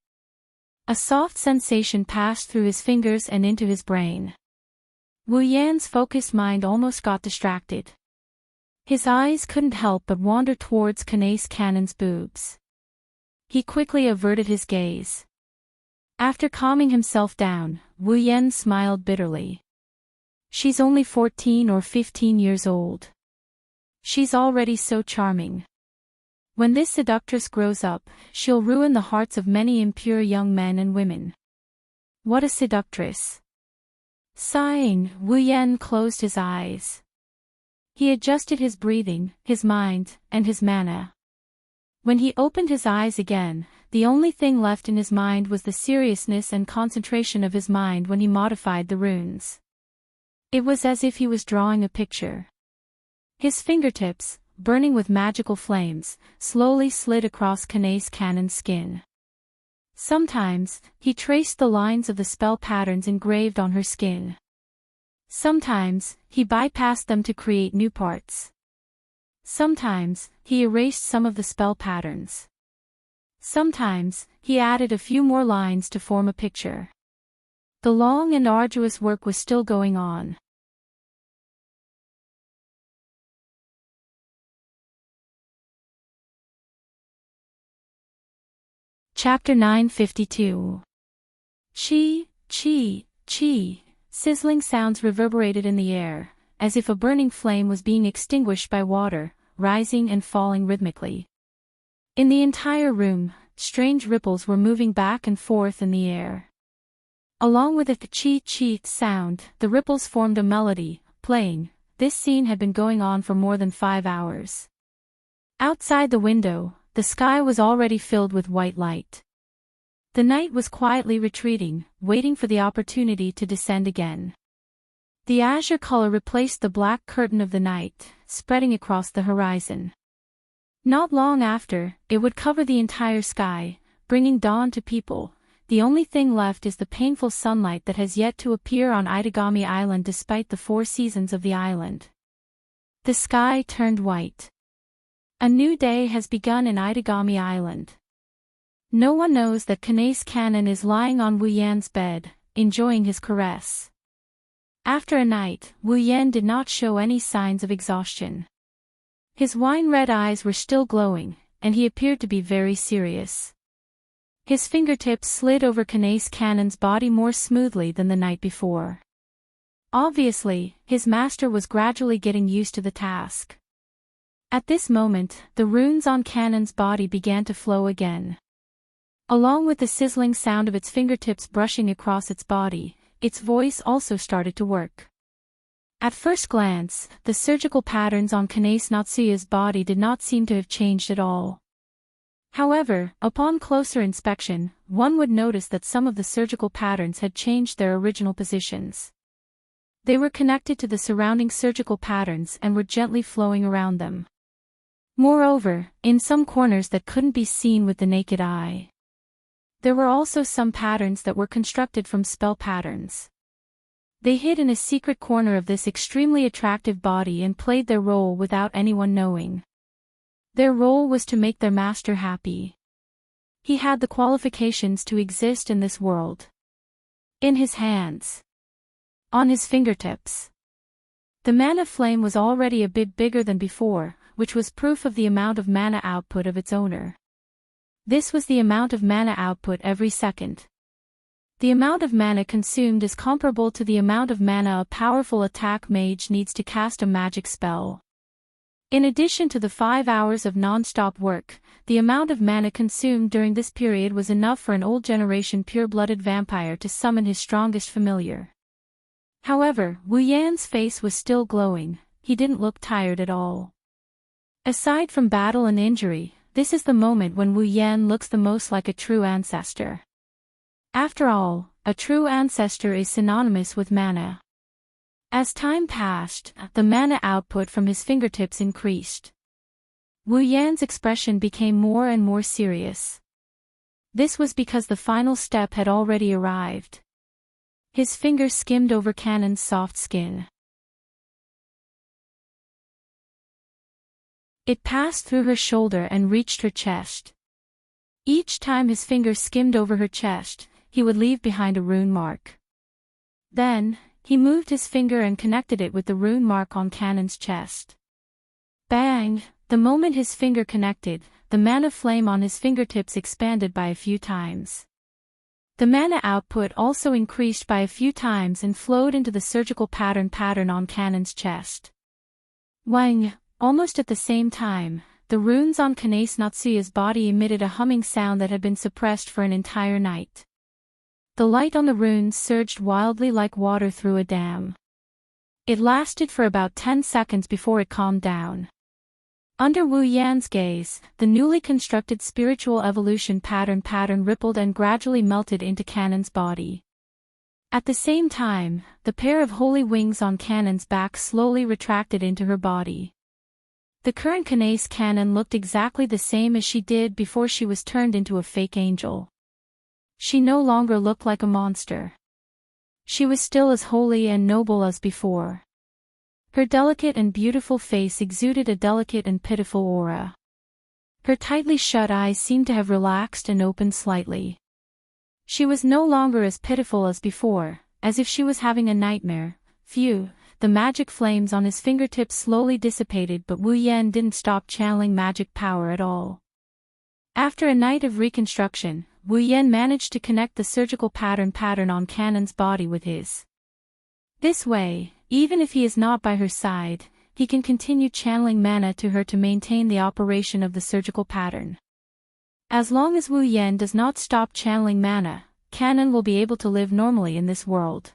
A soft sensation passed through his fingers and into his brain. Wu Yan's focused mind almost got distracted. His eyes couldn't help but wander towards Kanan's boobs. He quickly averted his gaze. After calming himself down, Wu Yan smiled bitterly. She's only 14 or 15 years old. She's already so charming. When this seductress grows up, she'll ruin the hearts of many impure young men and women. What a seductress! Sighing, Wu Yan closed his eyes. He adjusted his breathing, his mind, and his mana. When he opened his eyes again, the only thing left in his mind was the seriousness and concentration of his mind when he modified the runes. It was as if he was drawing a picture. His fingertips, burning with magical flames, slowly slid across Kanan's skin. Sometimes, he traced the lines of the spell patterns engraved on her skin. Sometimes, he bypassed them to create new parts. Sometimes, he erased some of the spell patterns. Sometimes, he added a few more lines to form a picture. The long and arduous work was still going on. Chapter 952. Chi, chi, chi. Sizzling sounds reverberated in the air, as if a burning flame was being extinguished by water, rising and falling rhythmically. In the entire room, strange ripples were moving back and forth in the air. Along with the chi-chi sound, the ripples formed a melody, playing. This scene had been going on for more than 5 hours. Outside the window, the sky was already filled with white light. The night was quietly retreating, waiting for the opportunity to descend again. The azure color replaced the black curtain of the night, spreading across the horizon. Not long after, it would cover the entire sky, bringing dawn to people. The only thing left is the painful sunlight that has yet to appear on Itagami Island despite the 4 seasons of the island. The sky turned white. A new day has begun in Itagami Island. No one knows that Kanace Kanon is lying on Wu Yan's bed, enjoying his caress. After a night, Wu Yan did not show any signs of exhaustion. His wine-red eyes were still glowing, and he appeared to be very serious. His fingertips slid over Kanace Kanon's body more smoothly than the night before. Obviously, his master was gradually getting used to the task. At this moment, the runes on Kanon's body began to flow again. Along with the sizzling sound of its fingertips brushing across its body, its voice also started to work. At first glance, the surgical patterns on Kanace Natsuya's body did not seem to have changed at all. However, upon closer inspection, one would notice that some of the surgical patterns had changed their original positions. They were connected to the surrounding surgical patterns and were gently flowing around them. Moreover, in some corners that couldn't be seen with the naked eye. There were also some patterns that were constructed from spell patterns. They hid in a secret corner of this extremely attractive body and played their role without anyone knowing. Their role was to make their master happy. He had the qualifications to exist in this world. In his hands. On his fingertips. The mana flame was already a bit bigger than before, which was proof of the amount of mana output of its owner. This was the amount of mana output every second. The amount of mana consumed is comparable to the amount of mana a powerful attack mage needs to cast a magic spell. In addition to the 5 hours of non-stop work, the amount of mana consumed during this period was enough for an old-generation pure-blooded vampire to summon his strongest familiar. However, Wu Yan's face was still glowing, he didn't look tired at all. Aside from battle and injury, this is the moment when Wu Yan looks the most like a true ancestor. After all, a true ancestor is synonymous with mana. As time passed, the mana output from his fingertips increased. Wu Yan's expression became more and more serious. This was because the final step had already arrived. His fingers skimmed over Kanon's soft skin. It passed through her shoulder and reached her chest. Each time his fingers skimmed over her chest, he would leave behind a rune mark. Then, he moved his finger and connected it with the rune mark on Kanon's chest. Bang! The moment his finger connected, the mana flame on his fingertips expanded by a few times. The mana output also increased by a few times and flowed into the surgical pattern on Kanon's chest. Wang! Almost at the same time, the runes on Kanace Natsuya's body emitted a humming sound that had been suppressed for an entire night. The light on the runes surged wildly like water through a dam. It lasted for about 10 seconds before it calmed down. Under Wu Yan's gaze, the newly constructed spiritual evolution pattern rippled and gradually melted into Kanon's body. At the same time, the pair of holy wings on Kanon's back slowly retracted into her body. The current Kanace Kanon looked exactly the same as she did before she was turned into a fake angel. She no longer looked like a monster. She was still as holy and noble as before. Her delicate and beautiful face exuded a delicate and pitiful aura. Her tightly shut eyes seemed to have relaxed and opened slightly. She was no longer as pitiful as before, as if she was having a nightmare. Phew, the magic flames on his fingertips slowly dissipated, but Wu Yan didn't stop channeling magic power at all. After a night of reconstruction, Wu Yan managed to connect the surgical pattern on Kanon's body with his. This way, even if he is not by her side, he can continue channeling mana to her to maintain the operation of the surgical pattern. As long as Wu Yan does not stop channeling mana, Kanon will be able to live normally in this world.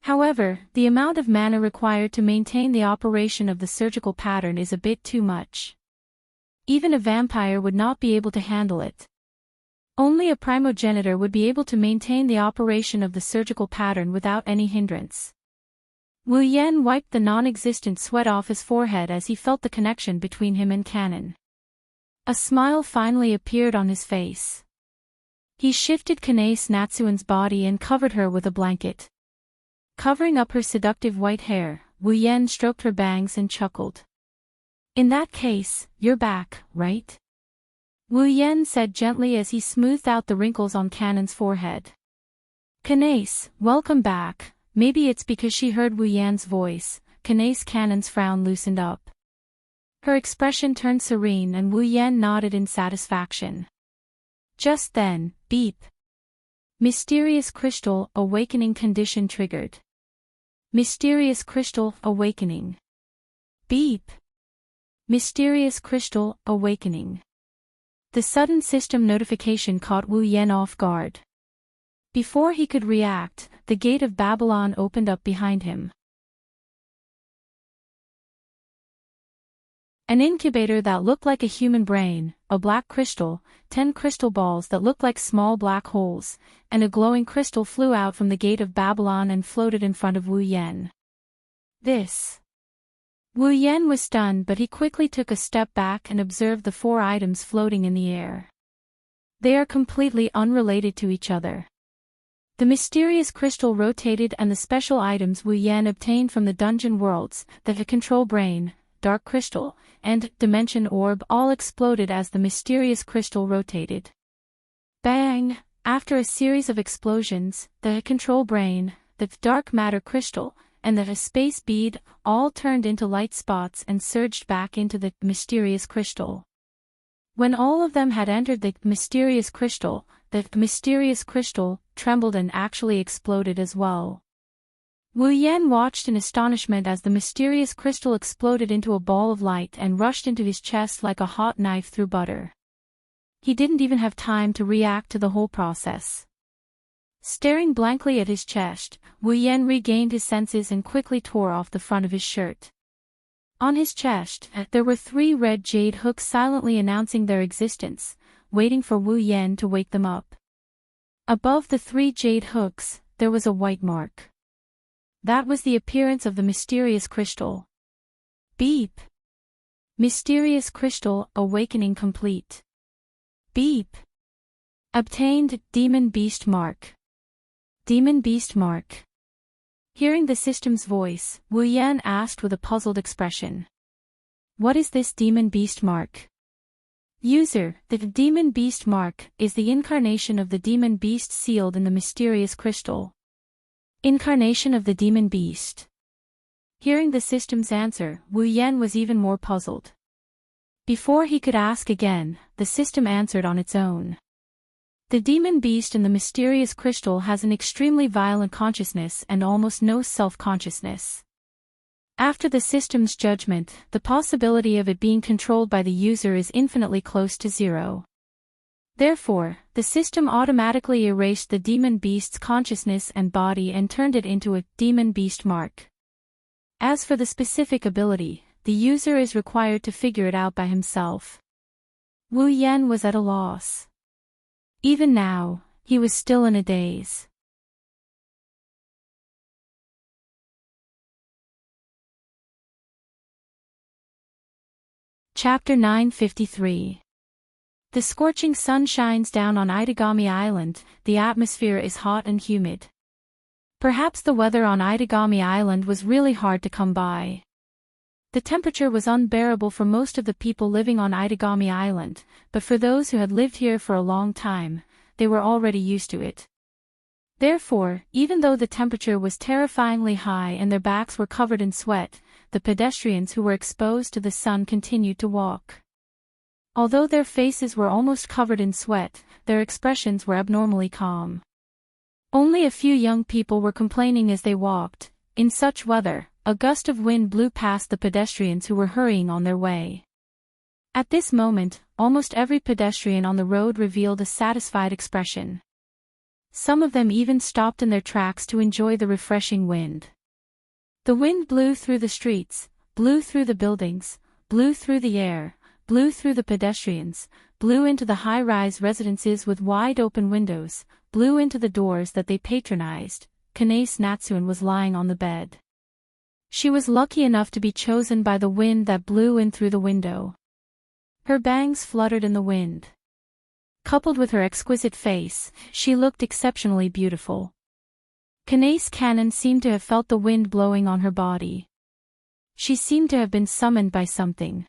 However, the amount of mana required to maintain the operation of the surgical pattern is a bit too much. Even a vampire would not be able to handle it. Only a primogenitor would be able to maintain the operation of the surgical pattern without any hindrance. Wu Yan wiped the non-existent sweat off his forehead as he felt the connection between him and Kanon. A smile finally appeared on his face. He shifted Kanae Natsuen's body and covered her with a blanket. Covering up her seductive white hair, Wu Yen stroked her bangs and chuckled. In that case, you're back, right? Wu Yen said gently as he smoothed out the wrinkles on Kanan's forehead. Kanae, welcome back. Maybe it's because she heard Wu Yan's voice. Kanan's frown loosened up. Her expression turned serene and Wu Yan nodded in satisfaction. Just then, beep. Mysterious crystal awakening condition triggered. Mysterious crystal awakening. Beep. Mysterious crystal awakening. The sudden system notification caught Wu Yan off guard. Before he could react, the gate of Babylon opened up behind him. An incubator that looked like a human brain, a black crystal, 10 crystal balls that looked like small black holes, and a glowing crystal flew out from the gate of Babylon and floated in front of Wu Yan. Wu Yan was stunned, but he quickly took a step back and observed the 4 items floating in the air. They are completely unrelated to each other. The mysterious crystal rotated and the special items Wu Yan obtained from the dungeon worlds, the control brain, dark crystal, and dimension orb all exploded as the mysterious crystal rotated. Bang! After a series of explosions, the control brain, the dark matter crystal, and the space bead all turned into light spots and surged back into the mysterious crystal. When all of them had entered the mysterious crystal trembled and actually exploded as well. Wu Yan watched in astonishment as the mysterious crystal exploded into a ball of light and rushed into his chest like a hot knife through butter. He didn't even have time to react to the whole process. Staring blankly at his chest, Wu Yan regained his senses and quickly tore off the front of his shirt. On his chest, there were 3 red jade hooks silently announcing their existence, waiting for Wu Yan to wake them up. Above the 3 jade hooks, there was a white mark. That was the appearance of the mysterious crystal. Beep. Mysterious crystal awakening complete. Beep. Obtained demon beast mark. Demon beast mark. Hearing the system's voice, Wu Yan asked with a puzzled expression. What is this demon beast mark? User, the demon beast mark is the incarnation of the demon beast sealed in the mysterious crystal. Incarnation of the demon beast. Hearing the system's answer, Wu Yan was even more puzzled. Before he could ask again, the system answered on its own. The demon beast in the mysterious crystal has an extremely violent consciousness and almost no self-consciousness. After the system's judgment, the possibility of it being controlled by the user is infinitely close to 0. Therefore, the system automatically erased the demon beast's consciousness and body and turned it into a demon beast mark. As for the specific ability, the user is required to figure it out by himself. Wu Yan was at a loss. Even now, he was still in a daze. Chapter 953. The scorching sun shines down on Itagami Island, the atmosphere is hot and humid. Perhaps the weather on Itagami Island was really hard to come by. The temperature was unbearable for most of the people living on Itagami Island, but for those who had lived here for a long time, they were already used to it. Therefore, even though the temperature was terrifyingly high and their backs were covered in sweat, the pedestrians who were exposed to the sun continued to walk. Although their faces were almost covered in sweat, their expressions were abnormally calm. Only a few young people were complaining as they walked. In such weather, a gust of wind blew past the pedestrians who were hurrying on their way. At this moment, almost every pedestrian on the road revealed a satisfied expression. Some of them even stopped in their tracks to enjoy the refreshing wind. The wind blew through the streets, blew through the buildings, blew through the air, blew through the pedestrians, blew into the high-rise residences with wide-open windows, blew into the doors that they patronized. Kanae Natsuen was lying on the bed. She was lucky enough to be chosen by the wind that blew in through the window. Her bangs fluttered in the wind. Coupled with her exquisite face, she looked exceptionally beautiful. Kanae's Cannon seemed to have felt the wind blowing on her body. She seemed to have been summoned by something.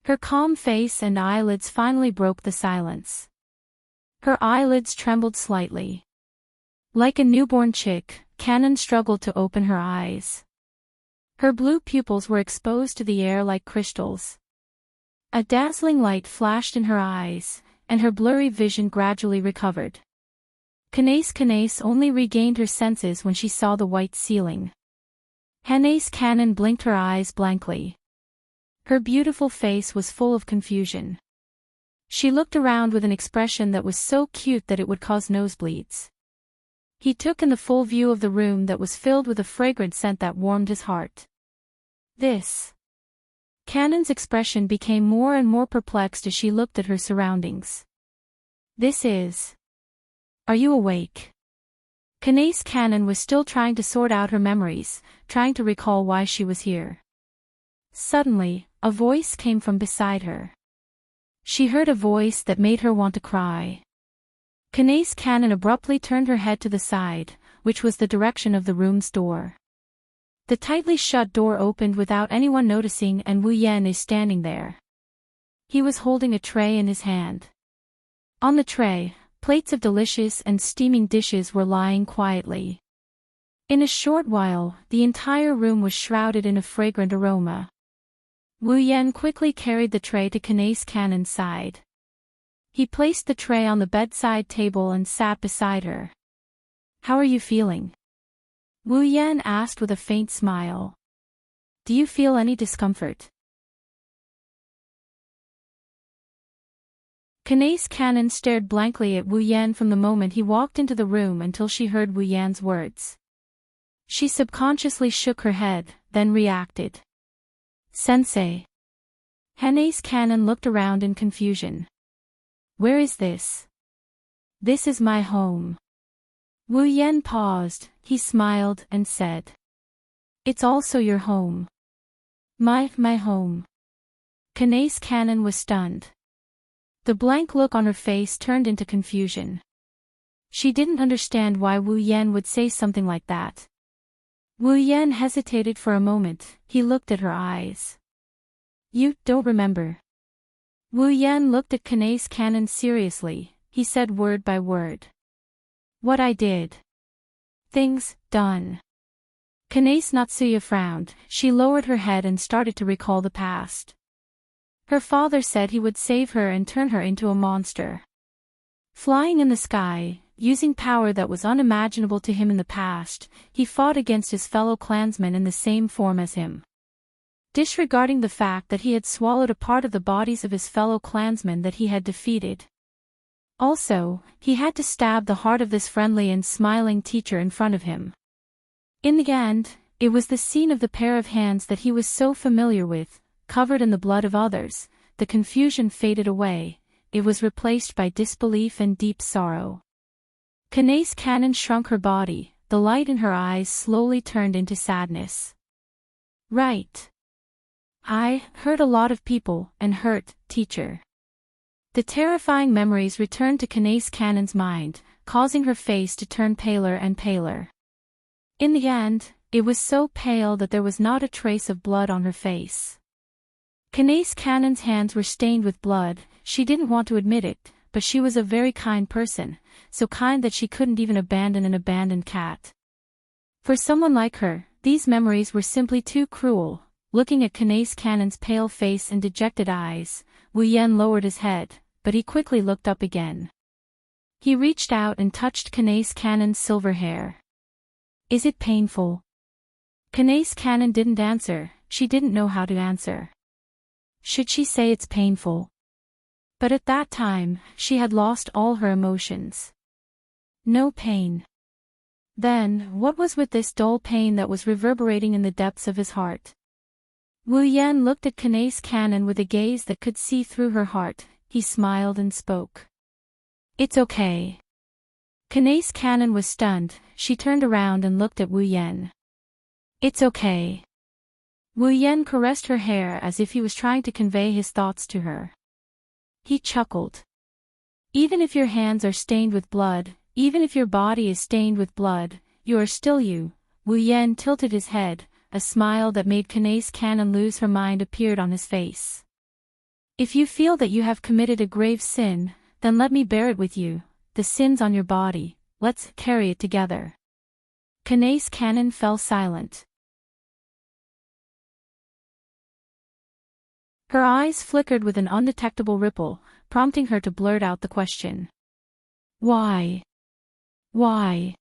Her calm face and eyelids finally broke the silence. Her eyelids trembled slightly. Like a newborn chick, Cannon struggled to open her eyes. Her blue pupils were exposed to the air like crystals. A dazzling light flashed in her eyes, and her blurry vision gradually recovered. Kanae only regained her senses when she saw the white ceiling. Kanae's Cannon blinked her eyes blankly. Her beautiful face was full of confusion. She looked around with an expression that was so cute that it would cause nosebleeds. He took in the full view of the room that was filled with a fragrant scent that warmed his heart. This. Cannon's expression became more and more perplexed as she looked at her surroundings. This is. Are you awake? Kanae's Cannon was still trying to sort out her memories, trying to recall why she was here. Suddenly, a voice came from beside her. She heard a voice that made her want to cry. Kanae's Cannon abruptly turned her head to the side, which was the direction of the room's door. The tightly shut door opened without anyone noticing, and Wu Yan is standing there. He was holding a tray in his hand. On the tray, plates of delicious and steaming dishes were lying quietly. In a short while, the entire room was shrouded in a fragrant aroma. Wu Yan quickly carried the tray to Kanae's Cannon's side. He placed the tray on the bedside table and sat beside her. How are you feeling? Wu Yan asked with a faint smile. Do you feel any discomfort? Kanae's Cannon stared blankly at Wu Yan from the moment he walked into the room until she heard Wu Yan's words. She subconsciously shook her head, then reacted. Sensei. Kanae's Cannon looked around in confusion. Where is this? This is my home. Wu Yan paused, he smiled and said. It's also your home. My home. Kanae's Cannon was stunned. The blank look on her face turned into confusion. She didn't understand why Wu Yan would say something like that. Wu Yan hesitated for a moment, he looked at her eyes. You don't remember. Wu Yan looked at Kanae's Cannon seriously, he said word by word. What I did. Things, done. Kanae's Natsuya frowned, she lowered her head and started to recall the past. Her father said he would save her and turn her into a monster. Flying in the sky, using power that was unimaginable to him in the past, he fought against his fellow clansmen in the same form as him. Disregarding the fact that he had swallowed a part of the bodies of his fellow clansmen that he had defeated. Also, he had to stab the heart of this friendly and smiling teacher in front of him. In the end, it was the scene of the pair of hands that he was so familiar with, covered in the blood of others. The confusion faded away, it was replaced by disbelief and deep sorrow. Kanae's Cannon shrunk her body, the light in her eyes slowly turned into sadness. Right. I hurt a lot of people, and hurt, teacher. The terrifying memories returned to Kanae's Cannon's mind, causing her face to turn paler and paler. In the end, it was so pale that there was not a trace of blood on her face. Kanae's Cannon's hands were stained with blood, she didn't want to admit it, but she was a very kind person, so kind that she couldn't even abandon an abandoned cat. For someone like her, these memories were simply too cruel. Looking at Kanae's Cannon's pale face and dejected eyes, Wu Yan lowered his head, but he quickly looked up again. He reached out and touched Kanae's Cannon's silver hair. Is it painful? Kanae's Cannon didn't answer, she didn't know how to answer. Should she say it's painful? But at that time, she had lost all her emotions. No pain. Then, what was with this dull pain that was reverberating in the depths of his heart? Wu Yan looked at Kanae's Cannon with a gaze that could see through her heart, he smiled and spoke. It's okay. Kanae's Cannon was stunned, she turned around and looked at Wu Yan. It's okay. Wu Yan caressed her hair as if he was trying to convey his thoughts to her. He chuckled. Even if your hands are stained with blood, even if your body is stained with blood, you are still you. Wu Yan tilted his head, a smile that made Kanae's Canon lose her mind appeared on his face. If you feel that you have committed a grave sin, then let me bear it with you. The sin's on your body, let's carry it together. Kanae's Canon fell silent. Her eyes flickered with an undetectable ripple, prompting her to blurt out the question. Why? Why?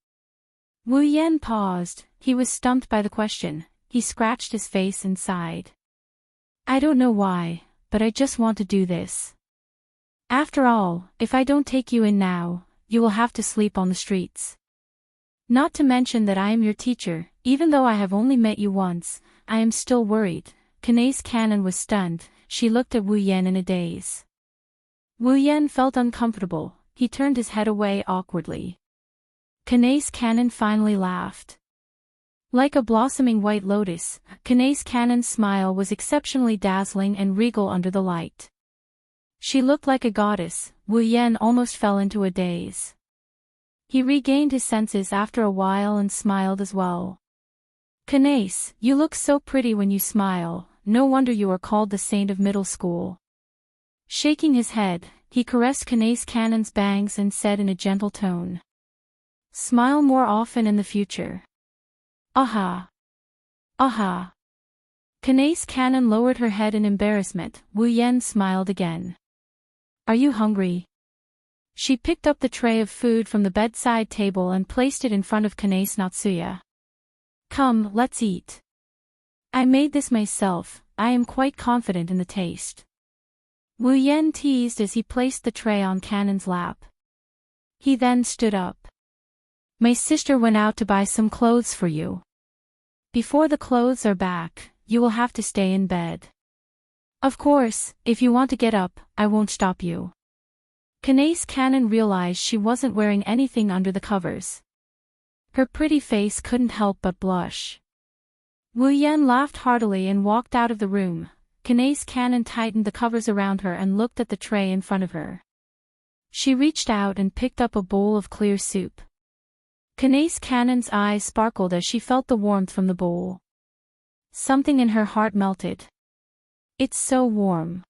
Wu Yan paused. He was stumped by the question. He scratched his face and sighed. I don't know why, but I just want to do this. After all, if I don't take you in now, you will have to sleep on the streets. Not to mention that I am your teacher, even though I have only met you once, I am still worried. Kanae's Canon was stunned. She looked at Wu Yan in a daze. Wu Yan felt uncomfortable. He turned his head away awkwardly. Kanae's Canon finally laughed. Like a blossoming white lotus, Kanae's Canon's smile was exceptionally dazzling and regal under the light. She looked like a goddess. Wu Yan almost fell into a daze. He regained his senses after a while and smiled as well. Kanae, you look so pretty when you smile, no wonder you are called the saint of middle school. Shaking his head, he caressed Kanae's Canon's bangs and said in a gentle tone. Smile more often in the future. Aha! Aha! Kanae's Canon lowered her head in embarrassment. Wu Yan smiled again. Are you hungry? She picked up the tray of food from the bedside table and placed it in front of Kanae's Natsuya. Come, let's eat. I made this myself, I am quite confident in the taste. Wu Yan teased as he placed the tray on Canon's lap. He then stood up. My sister went out to buy some clothes for you. Before the clothes are back, you will have to stay in bed. Of course, if you want to get up, I won't stop you. Kanae's Canon realized she wasn't wearing anything under the covers. Her pretty face couldn't help but blush. Wu Yan laughed heartily and walked out of the room. Kanae's Canon tightened the covers around her and looked at the tray in front of her. She reached out and picked up a bowl of clear soup. Kanae's Canon's eyes sparkled as she felt the warmth from the bowl. Something in her heart melted. It's so warm.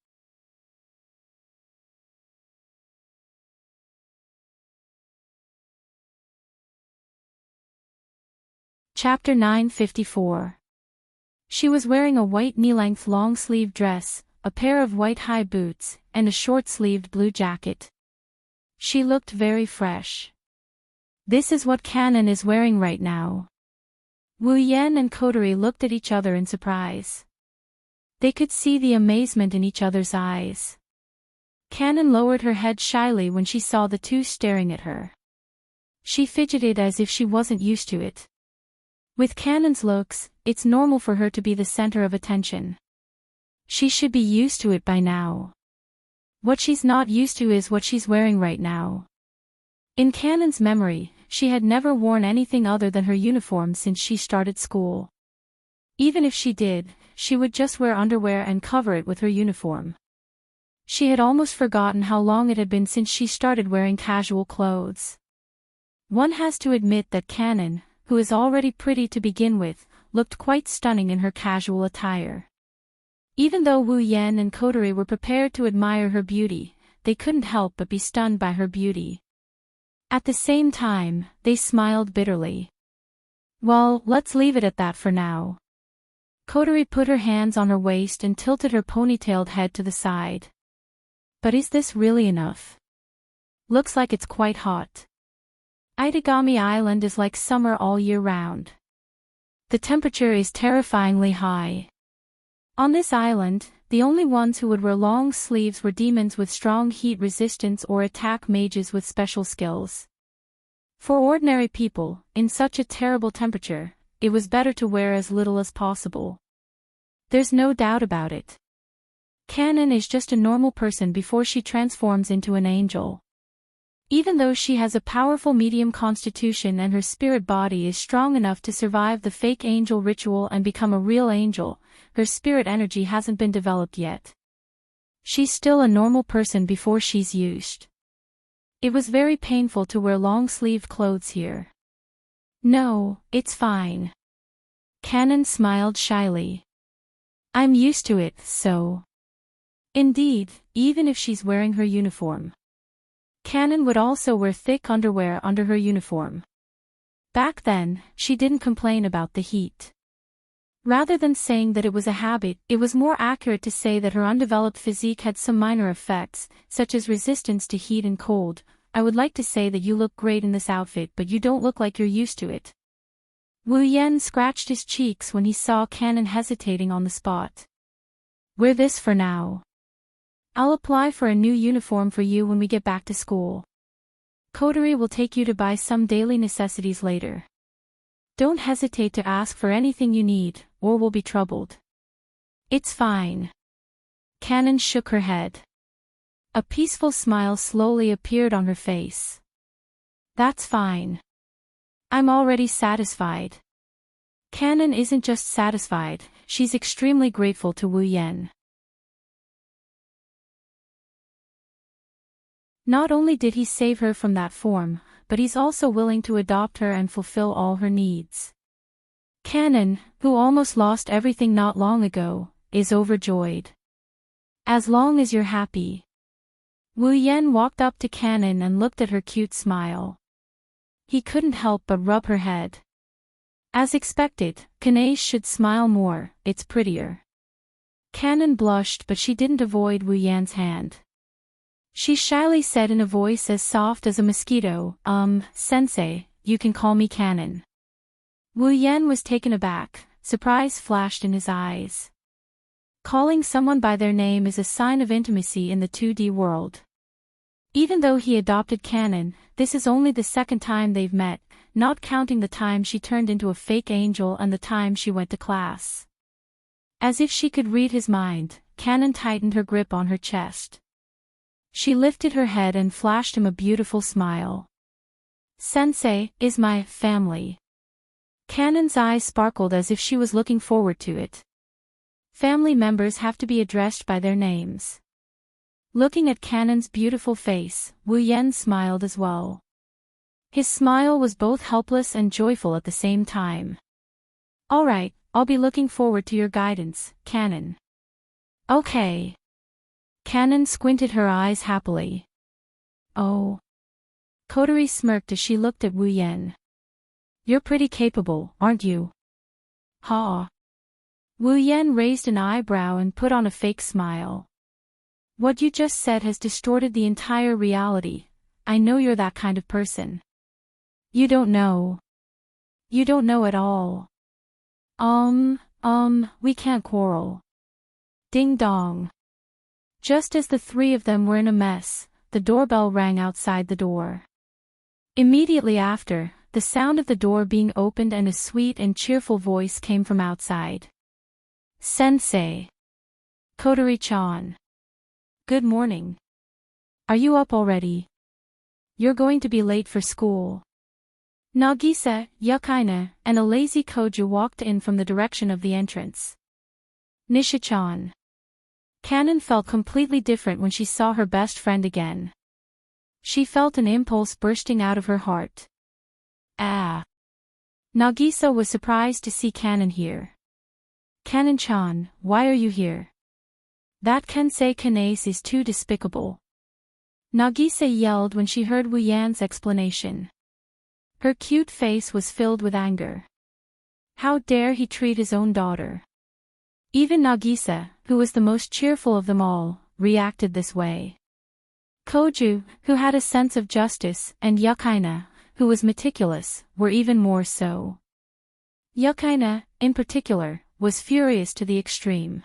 Chapter 954. She was wearing a white knee-length long-sleeved dress, a pair of white high boots, and a short-sleeved blue jacket. She looked very fresh. This is what Canon is wearing right now. Wu Yan and Kodori looked at each other in surprise. They could see the amazement in each other's eyes. Canon lowered her head shyly when she saw the two staring at her. She fidgeted as if she wasn't used to it. With Canon's looks, it's normal for her to be the center of attention. She should be used to it by now. What she's not used to is what she's wearing right now. In Canon's memory, she had never worn anything other than her uniform since she started school. Even if she did, she would just wear underwear and cover it with her uniform. She had almost forgotten how long it had been since she started wearing casual clothes. One has to admit that Canon, who is already pretty to begin with, looked quite stunning in her casual attire. Even though Wu Yan and Kodori were prepared to admire her beauty, they couldn't help but be stunned by her beauty. At the same time, they smiled bitterly. Well, let's leave it at that for now. Kodori put her hands on her waist and tilted her ponytailed head to the side. But is this really enough? Looks like it's quite hot. Itagami Island is like summer all year round. The temperature is terrifyingly high. On this island, the only ones who would wear long sleeves were demons with strong heat resistance or attack mages with special skills. For ordinary people, in such a terrible temperature, it was better to wear as little as possible. There's no doubt about it. Canon is just a normal person before she transforms into an angel. Even though she has a powerful medium constitution and her spirit body is strong enough to survive the fake angel ritual and become a real angel, her spirit energy hasn't been developed yet. She's still a normal person before she's used. It was very painful to wear long-sleeved clothes here. No, it's fine. Kanon smiled shyly. I'm used to it, so. Indeed, even if she's wearing her uniform. Kanon would also wear thick underwear under her uniform. Back then, she didn't complain about the heat. Rather than saying that it was a habit, it was more accurate to say that her undeveloped physique had some minor effects, such as resistance to heat and cold. I would like to say that you look great in this outfit, but you don't look like you're used to it. Wu Yan scratched his cheeks when he saw Kanon hesitating on the spot. Wear this for now. I'll apply for a new uniform for you when we get back to school. Kotori will take you to buy some daily necessities later. Don't hesitate to ask for anything you need, or we'll be troubled. It's fine. Kanon shook her head. A peaceful smile slowly appeared on her face. That's fine. I'm already satisfied. Kanon isn't just satisfied, she's extremely grateful to Wu Yan. Not only did he save her from that form, but he's also willing to adopt her and fulfill all her needs. Kanon, who almost lost everything not long ago, is overjoyed. As long as you're happy. Wu Yan walked up to Kanon and looked at her cute smile. He couldn't help but rub her head. As expected, Kanon should smile more, it's prettier. Kanon blushed, but she didn't avoid Wu Yan's hand. She shyly said in a voice as soft as a mosquito, Sensei, you can call me Kanon. Wu Yan was taken aback, surprise flashed in his eyes. Calling someone by their name is a sign of intimacy in the 2D world. Even though he adopted Kanon, this is only the second time they've met, not counting the time she turned into a fake angel and the time she went to class. As if she could read his mind, Kanon tightened her grip on her chest. She lifted her head and flashed him a beautiful smile. Sensei is my family. Kanon's eyes sparkled as if she was looking forward to it. Family members have to be addressed by their names. Looking at Kanon's beautiful face, Wu Yan smiled as well. His smile was both helpless and joyful at the same time. All right, I'll be looking forward to your guidance, Kanon. Okay. Kanon squinted her eyes happily. Oh. Kotori smirked as she looked at Wu Yan. You're pretty capable, aren't you? Ha. Wu Yan raised an eyebrow and put on a fake smile. What you just said has distorted the entire reality. I know you're that kind of person. You don't know. You don't know at all. We can't quarrel. Ding dong. Just as the three of them were in a mess, the doorbell rang outside the door. Immediately after, the sound of the door being opened and a sweet and cheerful voice came from outside. Sensei. Kotori-chan. Good morning. Are you up already? You're going to be late for school. Nagisa, Yukaina, and a lazy Koju walked in from the direction of the entrance. Nisha-chan. Kanon felt completely different when she saw her best friend again. She felt an impulse bursting out of her heart. Ah. Nagisa was surprised to see Kanon here. Kanon-chan, why are you here? That Kensei Kanase is too despicable. Nagisa yelled when she heard Wu Yan's explanation. Her cute face was filled with anger. How dare he treat his own daughter? Even Nagisa, who was the most cheerful of them all, reacted this way. Koju, who had a sense of justice, and Yukaina, who was meticulous, were even more so. Yukaina, in particular, was furious to the extreme.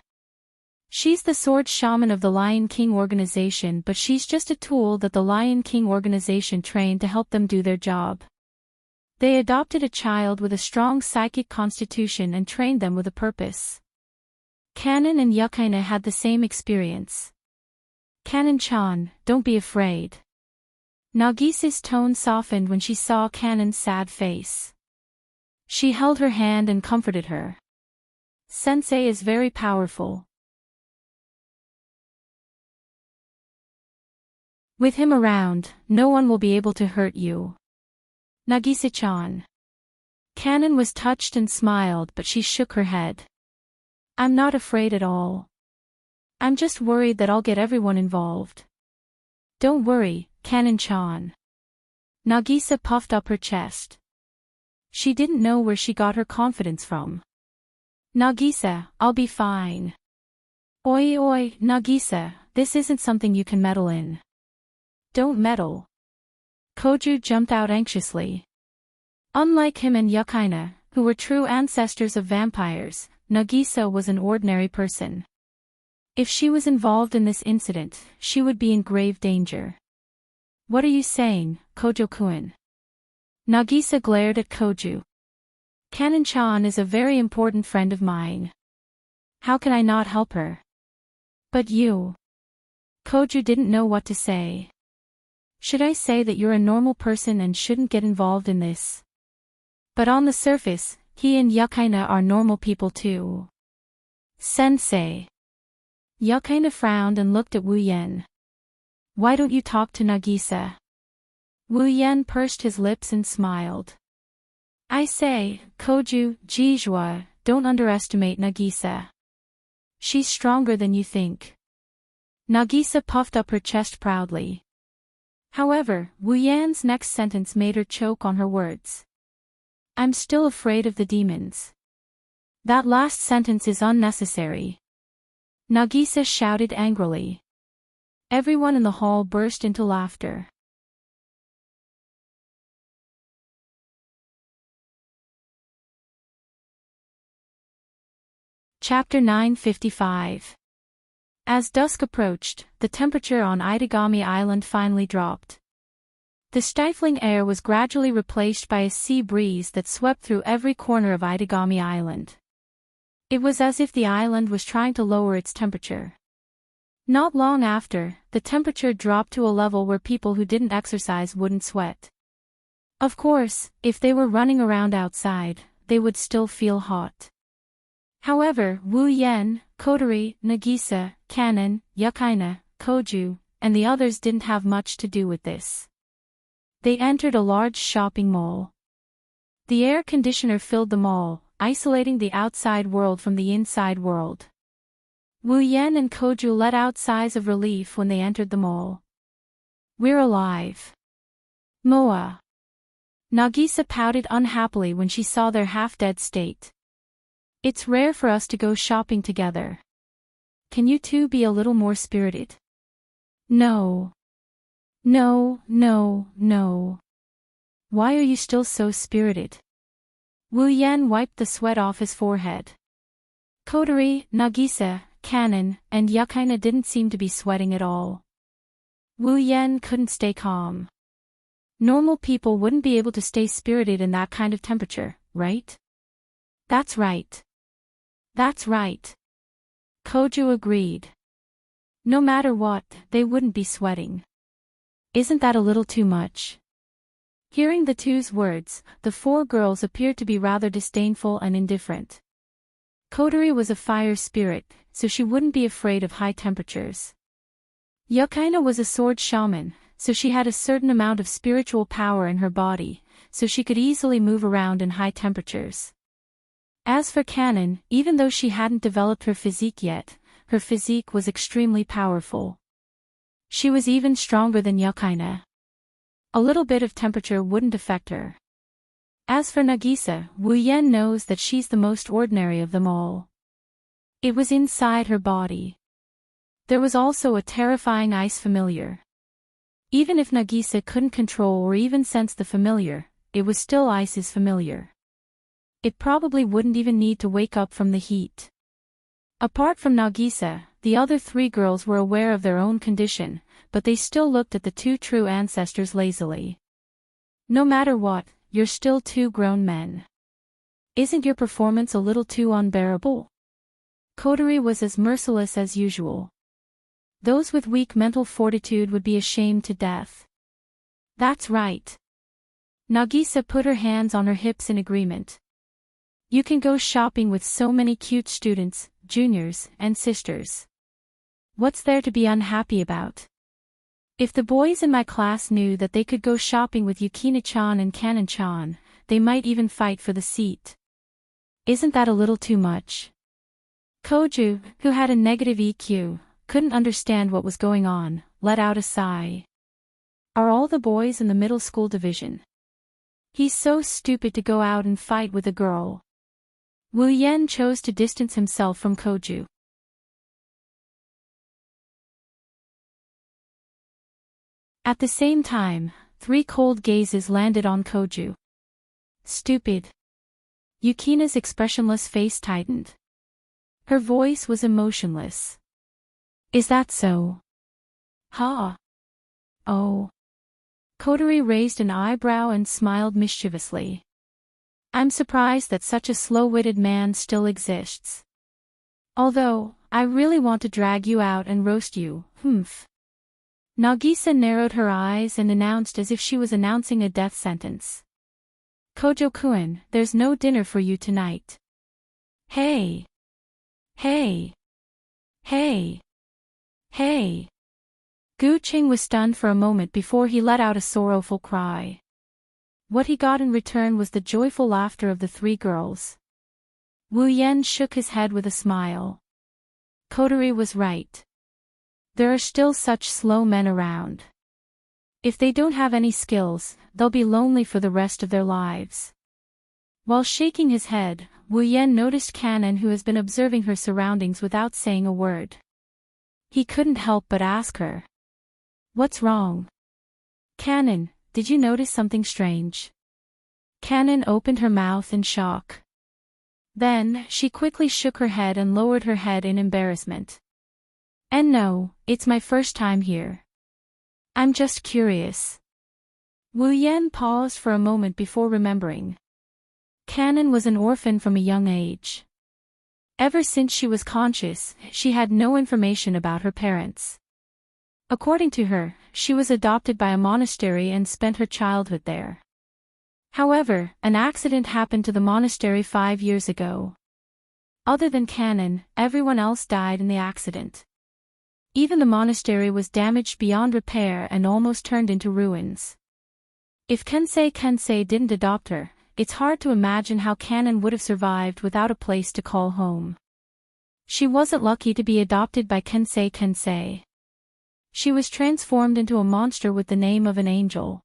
She's the sword shaman of the Lion King organization, but she's just a tool that the Lion King organization trained to help them do their job. They adopted a child with a strong psychic constitution and trained them with a purpose. Kanon and Yukaina had the same experience. Kanon-chan, don't be afraid. Nagisa's tone softened when she saw Kanon's sad face. She held her hand and comforted her. Sensei is very powerful. With him around, no one will be able to hurt you. Nagisa-chan. Kanon was touched and smiled, but she shook her head. I'm not afraid at all. I'm just worried that I'll get everyone involved. Don't worry, Kanon-chan. Nagisa puffed up her chest. She didn't know where she got her confidence from. Nagisa, I'll be fine. Oi, Nagisa, this isn't something you can meddle in. Don't meddle. Koju jumped out anxiously. Unlike him and Yukaina, who were true ancestors of vampires, Nagisa was an ordinary person. If she was involved in this incident, she would be in grave danger. What are you saying, Kojo-kun? Nagisa glared at Koju. Kanon-chan is a very important friend of mine. How can I not help her? But you. Koju didn't know what to say. Should I say that you're a normal person and shouldn't get involved in this? But on the surface, he and Yukaina are normal people too. Sensei. Yukaina frowned and looked at Wu Yen. Why don't you talk to Nagisa? Wu Yen pursed his lips and smiled. I say, Koju, Jijua, don't underestimate Nagisa. She's stronger than you think. Nagisa puffed up her chest proudly. However, Wu Yan's next sentence made her choke on her words. I'm still afraid of the demons. That last sentence is unnecessary. Nagisa shouted angrily. Everyone in the hall burst into laughter. Chapter 955. As dusk approached, the temperature on Itagami Island finally dropped. The stifling air was gradually replaced by a sea breeze that swept through every corner of Itagami Island. It was as if the island was trying to lower its temperature. Not long after, the temperature dropped to a level where people who didn't exercise wouldn't sweat. Of course, if they were running around outside, they would still feel hot. However, Wu Yen, Kotori, Nagisa, Kanon, Yukaina, Koju, and the others didn't have much to do with this. They entered a large shopping mall. The air conditioner filled the mall, isolating the outside world from the inside world. Wu Yen and Koju let out sighs of relief when they entered the mall. We're alive. Moa. Nagisa pouted unhappily when she saw their half-dead state. It's rare for us to go shopping together. Can you two be a little more spirited? No. No. Why are you still so spirited? Wu Yen wiped the sweat off his forehead. Kotori, Nagisa, Kanon, and Yukaina didn't seem to be sweating at all. Wu Yen couldn't stay calm. Normal people wouldn't be able to stay spirited in that kind of temperature, right? That's right. That's right. Koju agreed. No matter what, they wouldn't be sweating. Isn't that a little too much? Hearing the two's words, the four girls appeared to be rather disdainful and indifferent. Kotori was a fire spirit, so she wouldn't be afraid of high temperatures. Yukaina was a sword shaman, so she had a certain amount of spiritual power in her body, so she could easily move around in high temperatures. As for Kanon, even though she hadn't developed her physique yet, her physique was extremely powerful. She was even stronger than Yukaina. A little bit of temperature wouldn't affect her. As for Nagisa, Wu Yen knows that she's the most ordinary of them all. It was inside her body. There was also a terrifying ice familiar. Even if Nagisa couldn't control or even sense the familiar, it was still ice's familiar. It probably wouldn't even need to wake up from the heat. Apart from Nagisa, the other three girls were aware of their own condition, but they still looked at the two true ancestors lazily. No matter what, you're still two grown men. Isn't your performance a little too unbearable? Kotori was as merciless as usual. Those with weak mental fortitude would be ashamed to death. That's right. Nagisa put her hands on her hips in agreement. You can go shopping with so many cute students, juniors, and sisters. What's there to be unhappy about? If the boys in my class knew that they could go shopping with Yukina-chan and Kanon-chan, they might even fight for the seat. Isn't that a little too much? Koju, who had a negative EQ, couldn't understand what was going on, let out a sigh. Are all the boys in the middle school division? He's so stupid to go out and fight with a girl. Wu Yan chose to distance himself from Koju. At the same time, 3 cold gazes landed on Koju. Stupid. Yukina's expressionless face tightened. Her voice was emotionless. Is that so? Ha. Oh. Kotori raised an eyebrow and smiled mischievously. I'm surprised that such a slow-witted man still exists. Although, I really want to drag you out and roast you, humph. Nagisa narrowed her eyes and announced as if she was announcing a death sentence. Kojo-kun, there's no dinner for you tonight. Hey. Hey. Hey. Hey. Gu Qing was stunned for a moment before he let out a sorrowful cry. What he got in return was the joyful laughter of the 3 girls. Wu Yan shook his head with a smile. Kotori was right. There are still such slow men around. If they don't have any skills, they'll be lonely for the rest of their lives. While shaking his head, Wu Yan noticed Kanon, who has been observing her surroundings without saying a word. He couldn't help but ask her. What's wrong? Kanon, did you notice something strange? Kanon opened her mouth in shock. Then, she quickly shook her head and lowered her head in embarrassment. And no, it's my first time here. I'm just curious. Wu Yan paused for a moment before remembering. Kanon was an orphan from a young age. Ever since she was conscious, she had no information about her parents. According to her, she was adopted by a monastery and spent her childhood there. However, an accident happened to the monastery 5 years ago. Other than Kanon, everyone else died in the accident. Even the monastery was damaged beyond repair and almost turned into ruins. If Kensei didn't adopt her, it's hard to imagine how Kanon would have survived without a place to call home. She wasn't lucky to be adopted by Kensei. She was transformed into a monster with the name of an angel.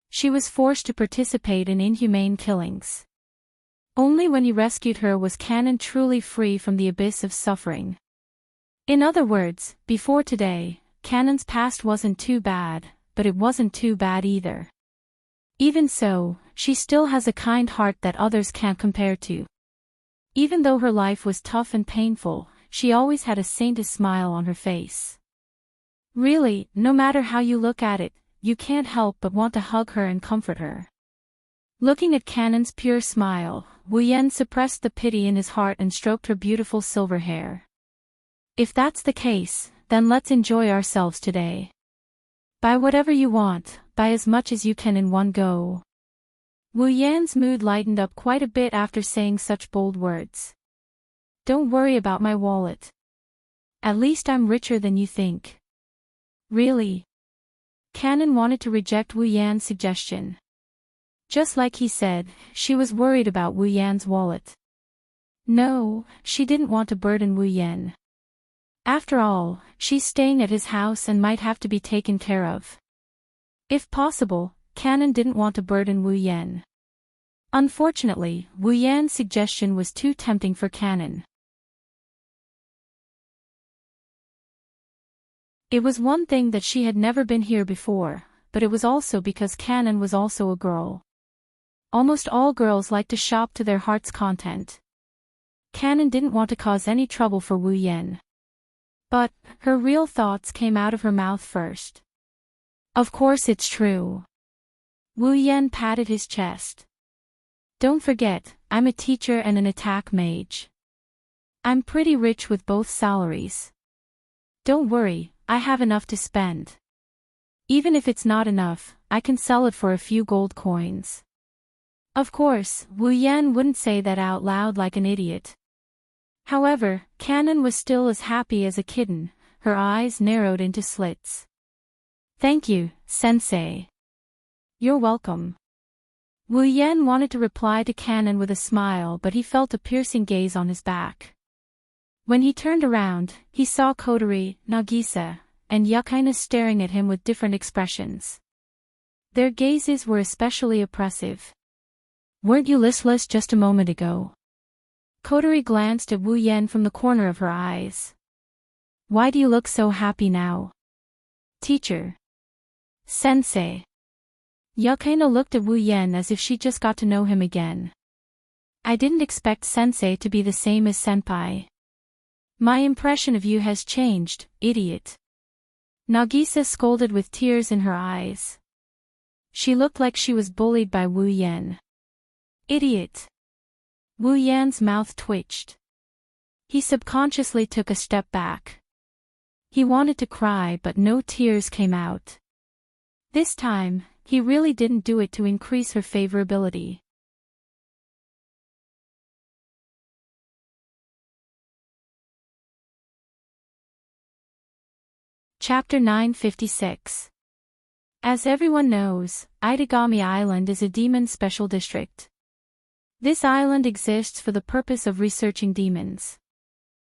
She was forced to participate in inhumane killings. Only when he rescued her was Kanon truly free from the abyss of suffering. In other words, before today, Kanon's past wasn't too bad, but it wasn't too bad either. Even so, she still has a kind heart that others can't compare to. Even though her life was tough and painful, she always had a saintly smile on her face. Really, no matter how you look at it, you can't help but want to hug her and comfort her. Looking at Kanon's pure smile, Wu Yan suppressed the pity in his heart and stroked her beautiful silver hair. If that's the case, then let's enjoy ourselves today. Buy whatever you want, buy as much as you can in one go. Wu Yan's mood lightened up quite a bit after saying such bold words. Don't worry about my wallet. At least I'm richer than you think. Really? Kanon wanted to reject Wu Yan's suggestion. Just like he said, she was worried about Wu Yan's wallet. No, she didn't want to burden Wu Yan. After all, she's staying at his house and might have to be taken care of. If possible, Kanon didn't want to burden Wu Yan. Unfortunately, Wu Yan's suggestion was too tempting for Kanon. It was one thing that she had never been here before, but it was also because Kanon was also a girl. Almost all girls like to shop to their heart's content. Kanon didn't want to cause any trouble for Wu Yan. But, her real thoughts came out of her mouth first. Of course it's true. Wu Yan patted his chest. Don't forget, I'm a teacher and an attack mage. I'm pretty rich with both salaries. Don't worry, I have enough to spend. Even if it's not enough, I can sell it for a few gold coins. Of course, Wu Yan wouldn't say that out loud like an idiot. However, Kanon was still as happy as a kitten, her eyes narrowed into slits. Thank you, sensei. You're welcome. Wu Yan wanted to reply to Kanon with a smile, but he felt a piercing gaze on his back. When he turned around, he saw Kotori, Nagisa, and Yukaina staring at him with different expressions. Their gazes were especially oppressive. Weren't you listless just a moment ago? Kotori glanced at Wu Yan from the corner of her eyes. Why do you look so happy now? Teacher. Sensei. Yukaina looked at Wu Yan as if she just got to know him again. I didn't expect sensei to be the same as senpai. My impression of you has changed, idiot. Nagisa scolded with tears in her eyes. She looked like she was bullied by Wu Yan. Idiot. Wu Yan's mouth twitched. He subconsciously took a step back. He wanted to cry, but no tears came out. This time, he really didn't do it to increase her favorability. Chapter 956. As everyone knows, Itagami Island is a demon special district. This island exists for the purpose of researching demons.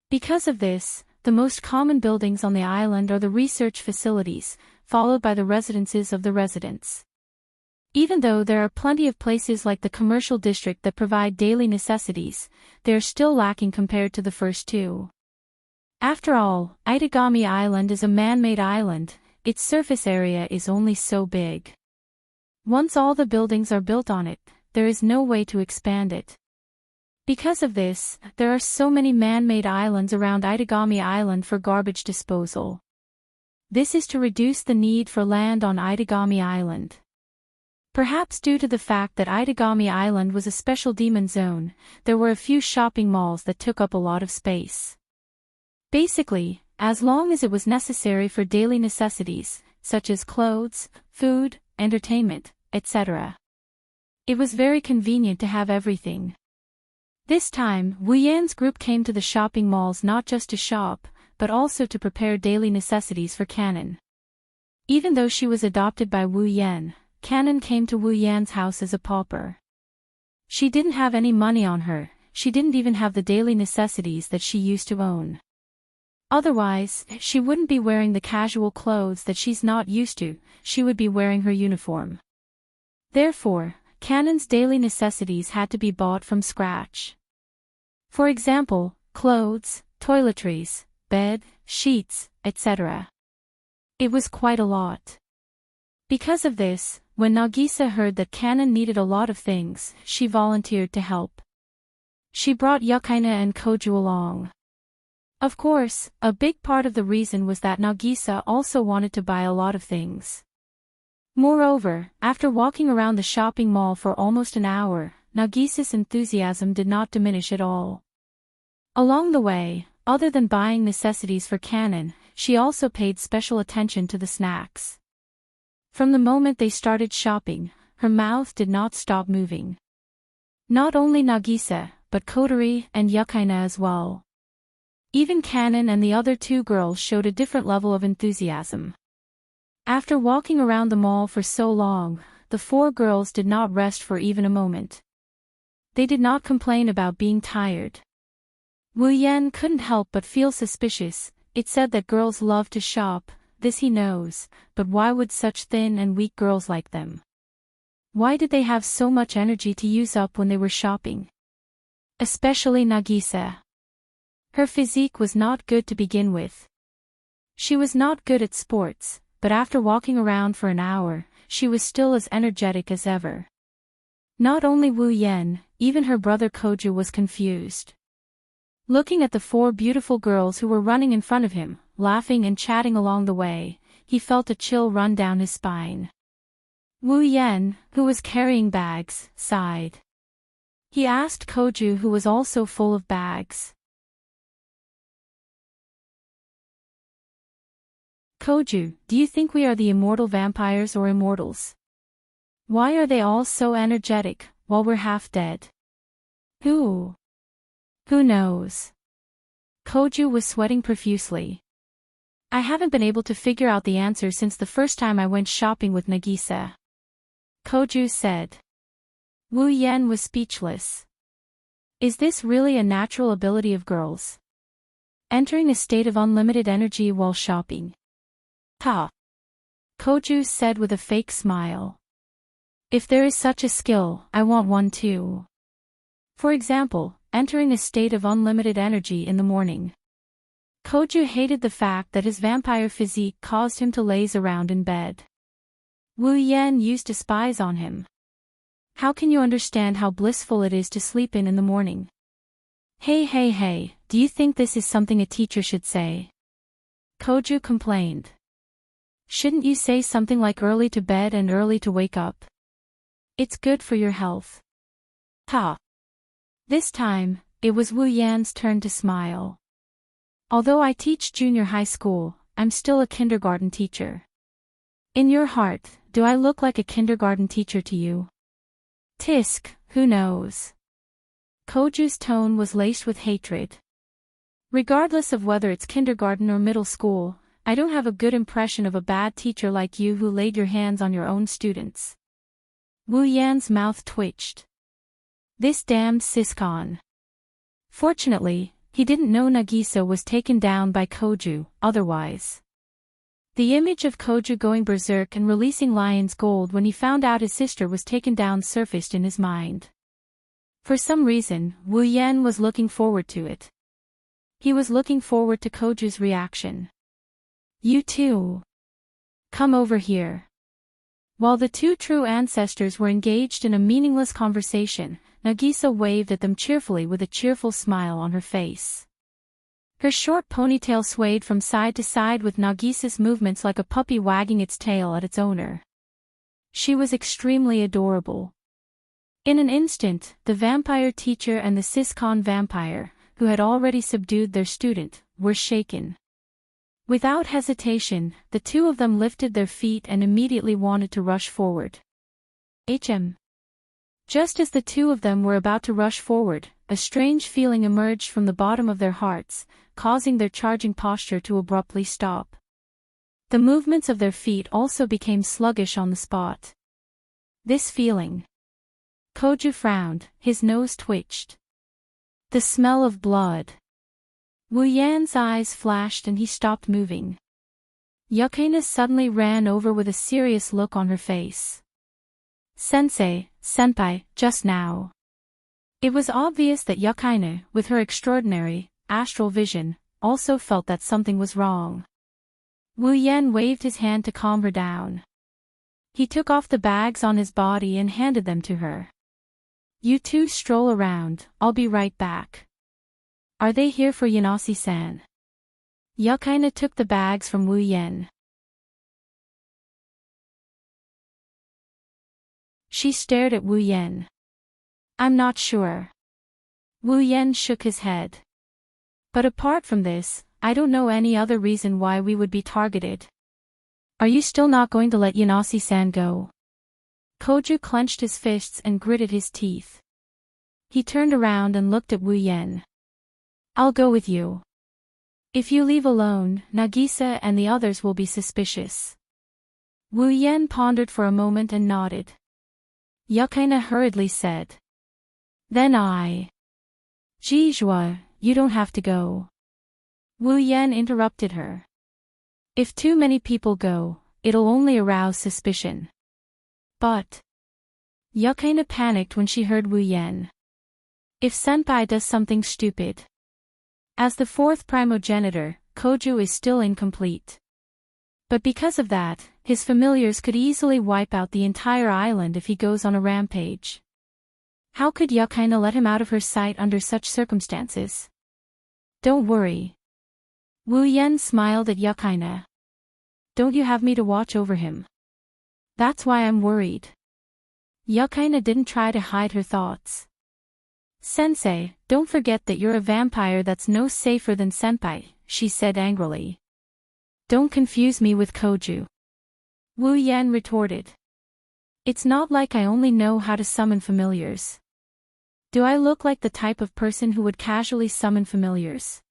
Because of this, the most common buildings on the island are the research facilities, followed by the residences of the residents. Even though there are plenty of places like the commercial district that provide daily necessities, they are still lacking compared to the first two. After all, Itagami Island is a man-made island, its surface area is only so big. Once all the buildings are built on it, there is no way to expand it. Because of this, there are so many man-made islands around Itagami Island for garbage disposal. This is to reduce the need for land on Itagami Island. Perhaps due to the fact that Itagami Island was a special demon zone, there were a few shopping malls that took up a lot of space. Basically, as long as it was necessary for daily necessities, such as clothes, food, entertainment, etc. It was very convenient to have everything. This time, Wu Yan's group came to the shopping malls not just to shop, but also to prepare daily necessities for Kanon. Even though she was adopted by Wu Yan, Kanon came to Wu Yan's house as a pauper. She didn't have any money on her, she didn't even have the daily necessities that she used to own. Otherwise, she wouldn't be wearing the casual clothes that she's not used to, she would be wearing her uniform. Therefore, Kanon's daily necessities had to be bought from scratch. For example, clothes, toiletries, bed, sheets, etc. It was quite a lot. Because of this, when Nagisa heard that Kanon needed a lot of things, she volunteered to help. She brought Yukaina and Koju along. Of course, a big part of the reason was that Nagisa also wanted to buy a lot of things. Moreover, after walking around the shopping mall for almost an hour, Nagisa's enthusiasm did not diminish at all. Along the way, other than buying necessities for Kanon, she also paid special attention to the snacks. From the moment they started shopping, her mouth did not stop moving. Not only Nagisa, but Kotori and Yukaina as well. Even Kanon and the other two girls showed a different level of enthusiasm. After walking around the mall for so long, the four girls did not rest for even a moment. They did not complain about being tired. Wu Yan couldn't help but feel suspicious. It said that girls love to shop, this he knows, but why would such thin and weak girls like them? Why did they have so much energy to use up when they were shopping? Especially Nagisa. Her physique was not good to begin with. She was not good at sports, but after walking around for an hour, she was still as energetic as ever. Not only Wu Yan, even her brother Koju was confused. Looking at the four beautiful girls who were running in front of him, laughing and chatting along the way, he felt a chill run down his spine. Wu Yan, who was carrying bags, sighed. He asked Koju, who was also full of bags. Koju, do you think we are the immortal vampires or immortals? Why are they all so energetic, while we're half dead? Who knows? Koju was sweating profusely. I haven't been able to figure out the answer since the first time I went shopping with Nagisa. Koju said. Wu Yan was speechless. Is this really a natural ability of girls? Entering a state of unlimited energy while shopping. Ha! Koju said with a fake smile. If there is such a skill, I want one too. For example, entering a state of unlimited energy in the morning. Koju hated the fact that his vampire physique caused him to laze around in bed. Wu Yan used to spies on him. How can you understand how blissful it is to sleep in the morning? Hey, do you think this is something a teacher should say? Koju complained. Shouldn't you say something like early to bed and early to wake up? It's good for your health. Ha! This time, it was Wu Yan's turn to smile. Although I teach junior high school, I'm still a kindergarten teacher. In your heart, do I look like a kindergarten teacher to you? Tisk, who knows? Koju's tone was laced with hatred. Regardless of whether it's kindergarten or middle school, I don't have a good impression of a bad teacher like you who laid your hands on your own students. Wu Yan's mouth twitched. This damned Siscon. Fortunately, he didn't know Nagisa was taken down by Koju, otherwise. The image of Koju going berserk and releasing Lion's Gold when he found out his sister was taken down surfaced in his mind. For some reason, Wu Yan was looking forward to it. He was looking forward to Koju's reaction. You too. Come over here. While the two true ancestors were engaged in a meaningless conversation, Nagisa waved at them cheerfully with a cheerful smile on her face. Her short ponytail swayed from side to side with Nagisa's movements like a puppy wagging its tail at its owner. She was extremely adorable. In an instant, the vampire teacher and the Siscon vampire, who had already subdued their student, were shaken. Without hesitation, the two of them lifted their feet and immediately wanted to rush forward. Just as the two of them were about to rush forward, a strange feeling emerged from the bottom of their hearts, causing their charging posture to abruptly stop. The movements of their feet also became sluggish on the spot. This feeling. Koju frowned, his nose twitched. The smell of blood. Wu Yan's eyes flashed and he stopped moving. Yukaina suddenly ran over with a serious look on her face. Senpai, just now. It was obvious that Yukaina, with her extraordinary, astral vision, also felt that something was wrong. Wu Yan waved his hand to calm her down. He took off the bags on his body and handed them to her. You two stroll around, I'll be right back. Are they here for Yanasi-san? Yukaina took the bags from Wu Yan. She stared at Wu Yan. I'm not sure. Wu Yan shook his head. But apart from this, I don't know any other reason why we would be targeted. Are you still not going to let Yanasi-san go? Koju clenched his fists and gritted his teeth. He turned around and looked at Wu Yan. I'll go with you. If you leave alone, Nagisa and the others will be suspicious. Wu Yan pondered for a moment and nodded. Yukaina hurriedly said. Then Jijua, you don't have to go. Wu Yan interrupted her. If too many people go, it'll only arouse suspicion. But Yukaina panicked when she heard Wu Yan. If Senpai does something stupid. As the fourth primogenitor, Koju is still incomplete. But because of that, his familiars could easily wipe out the entire island if he goes on a rampage. How could Yukaina let him out of her sight under such circumstances? Don't worry. Wu Yan smiled at Yukaina. Don't you have me to watch over him? That's why I'm worried. Yukaina didn't try to hide her thoughts. Sensei, don't forget that you're a vampire that's no safer than Senpai, she said angrily. Don't confuse me with Koju. Wu Yan retorted. It's not like I only know how to summon familiars. Do I look like the type of person who would casually summon familiars?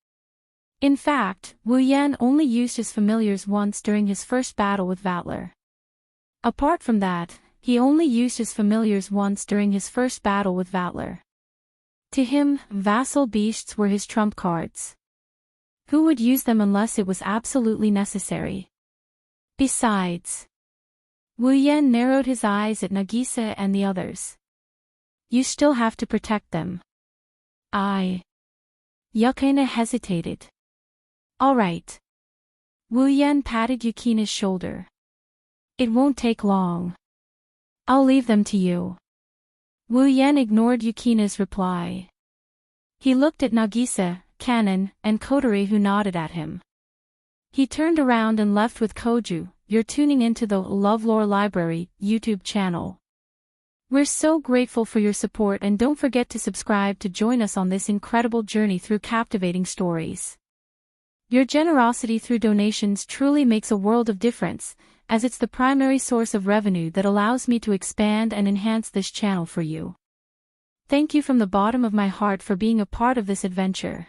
In fact, Wu Yan only used his familiars once during his first battle with Valor. Apart from that, he only used his familiars once during his first battle with Valor. To him, vassal beasts were his trump cards. Who would use them unless it was absolutely necessary? Besides, Wu Yan narrowed his eyes at Nagisa and the others. You still have to protect them. Yukina hesitated. All right. Wu Yan patted Yukina's shoulder. It won't take long. I'll leave them to you. Wu Yan ignored Yukina's reply. He looked at Nagisa, Kanon, and Kotori, who nodded at him. He turned around and left with Koju. You're tuning into the LoveLore Library YouTube channel. We're so grateful for your support, and don't forget to subscribe to join us on this incredible journey through captivating stories. Your generosity through donations truly makes a world of difference, as it's the primary source of revenue that allows me to expand and enhance this channel for you. Thank you from the bottom of my heart for being a part of this adventure.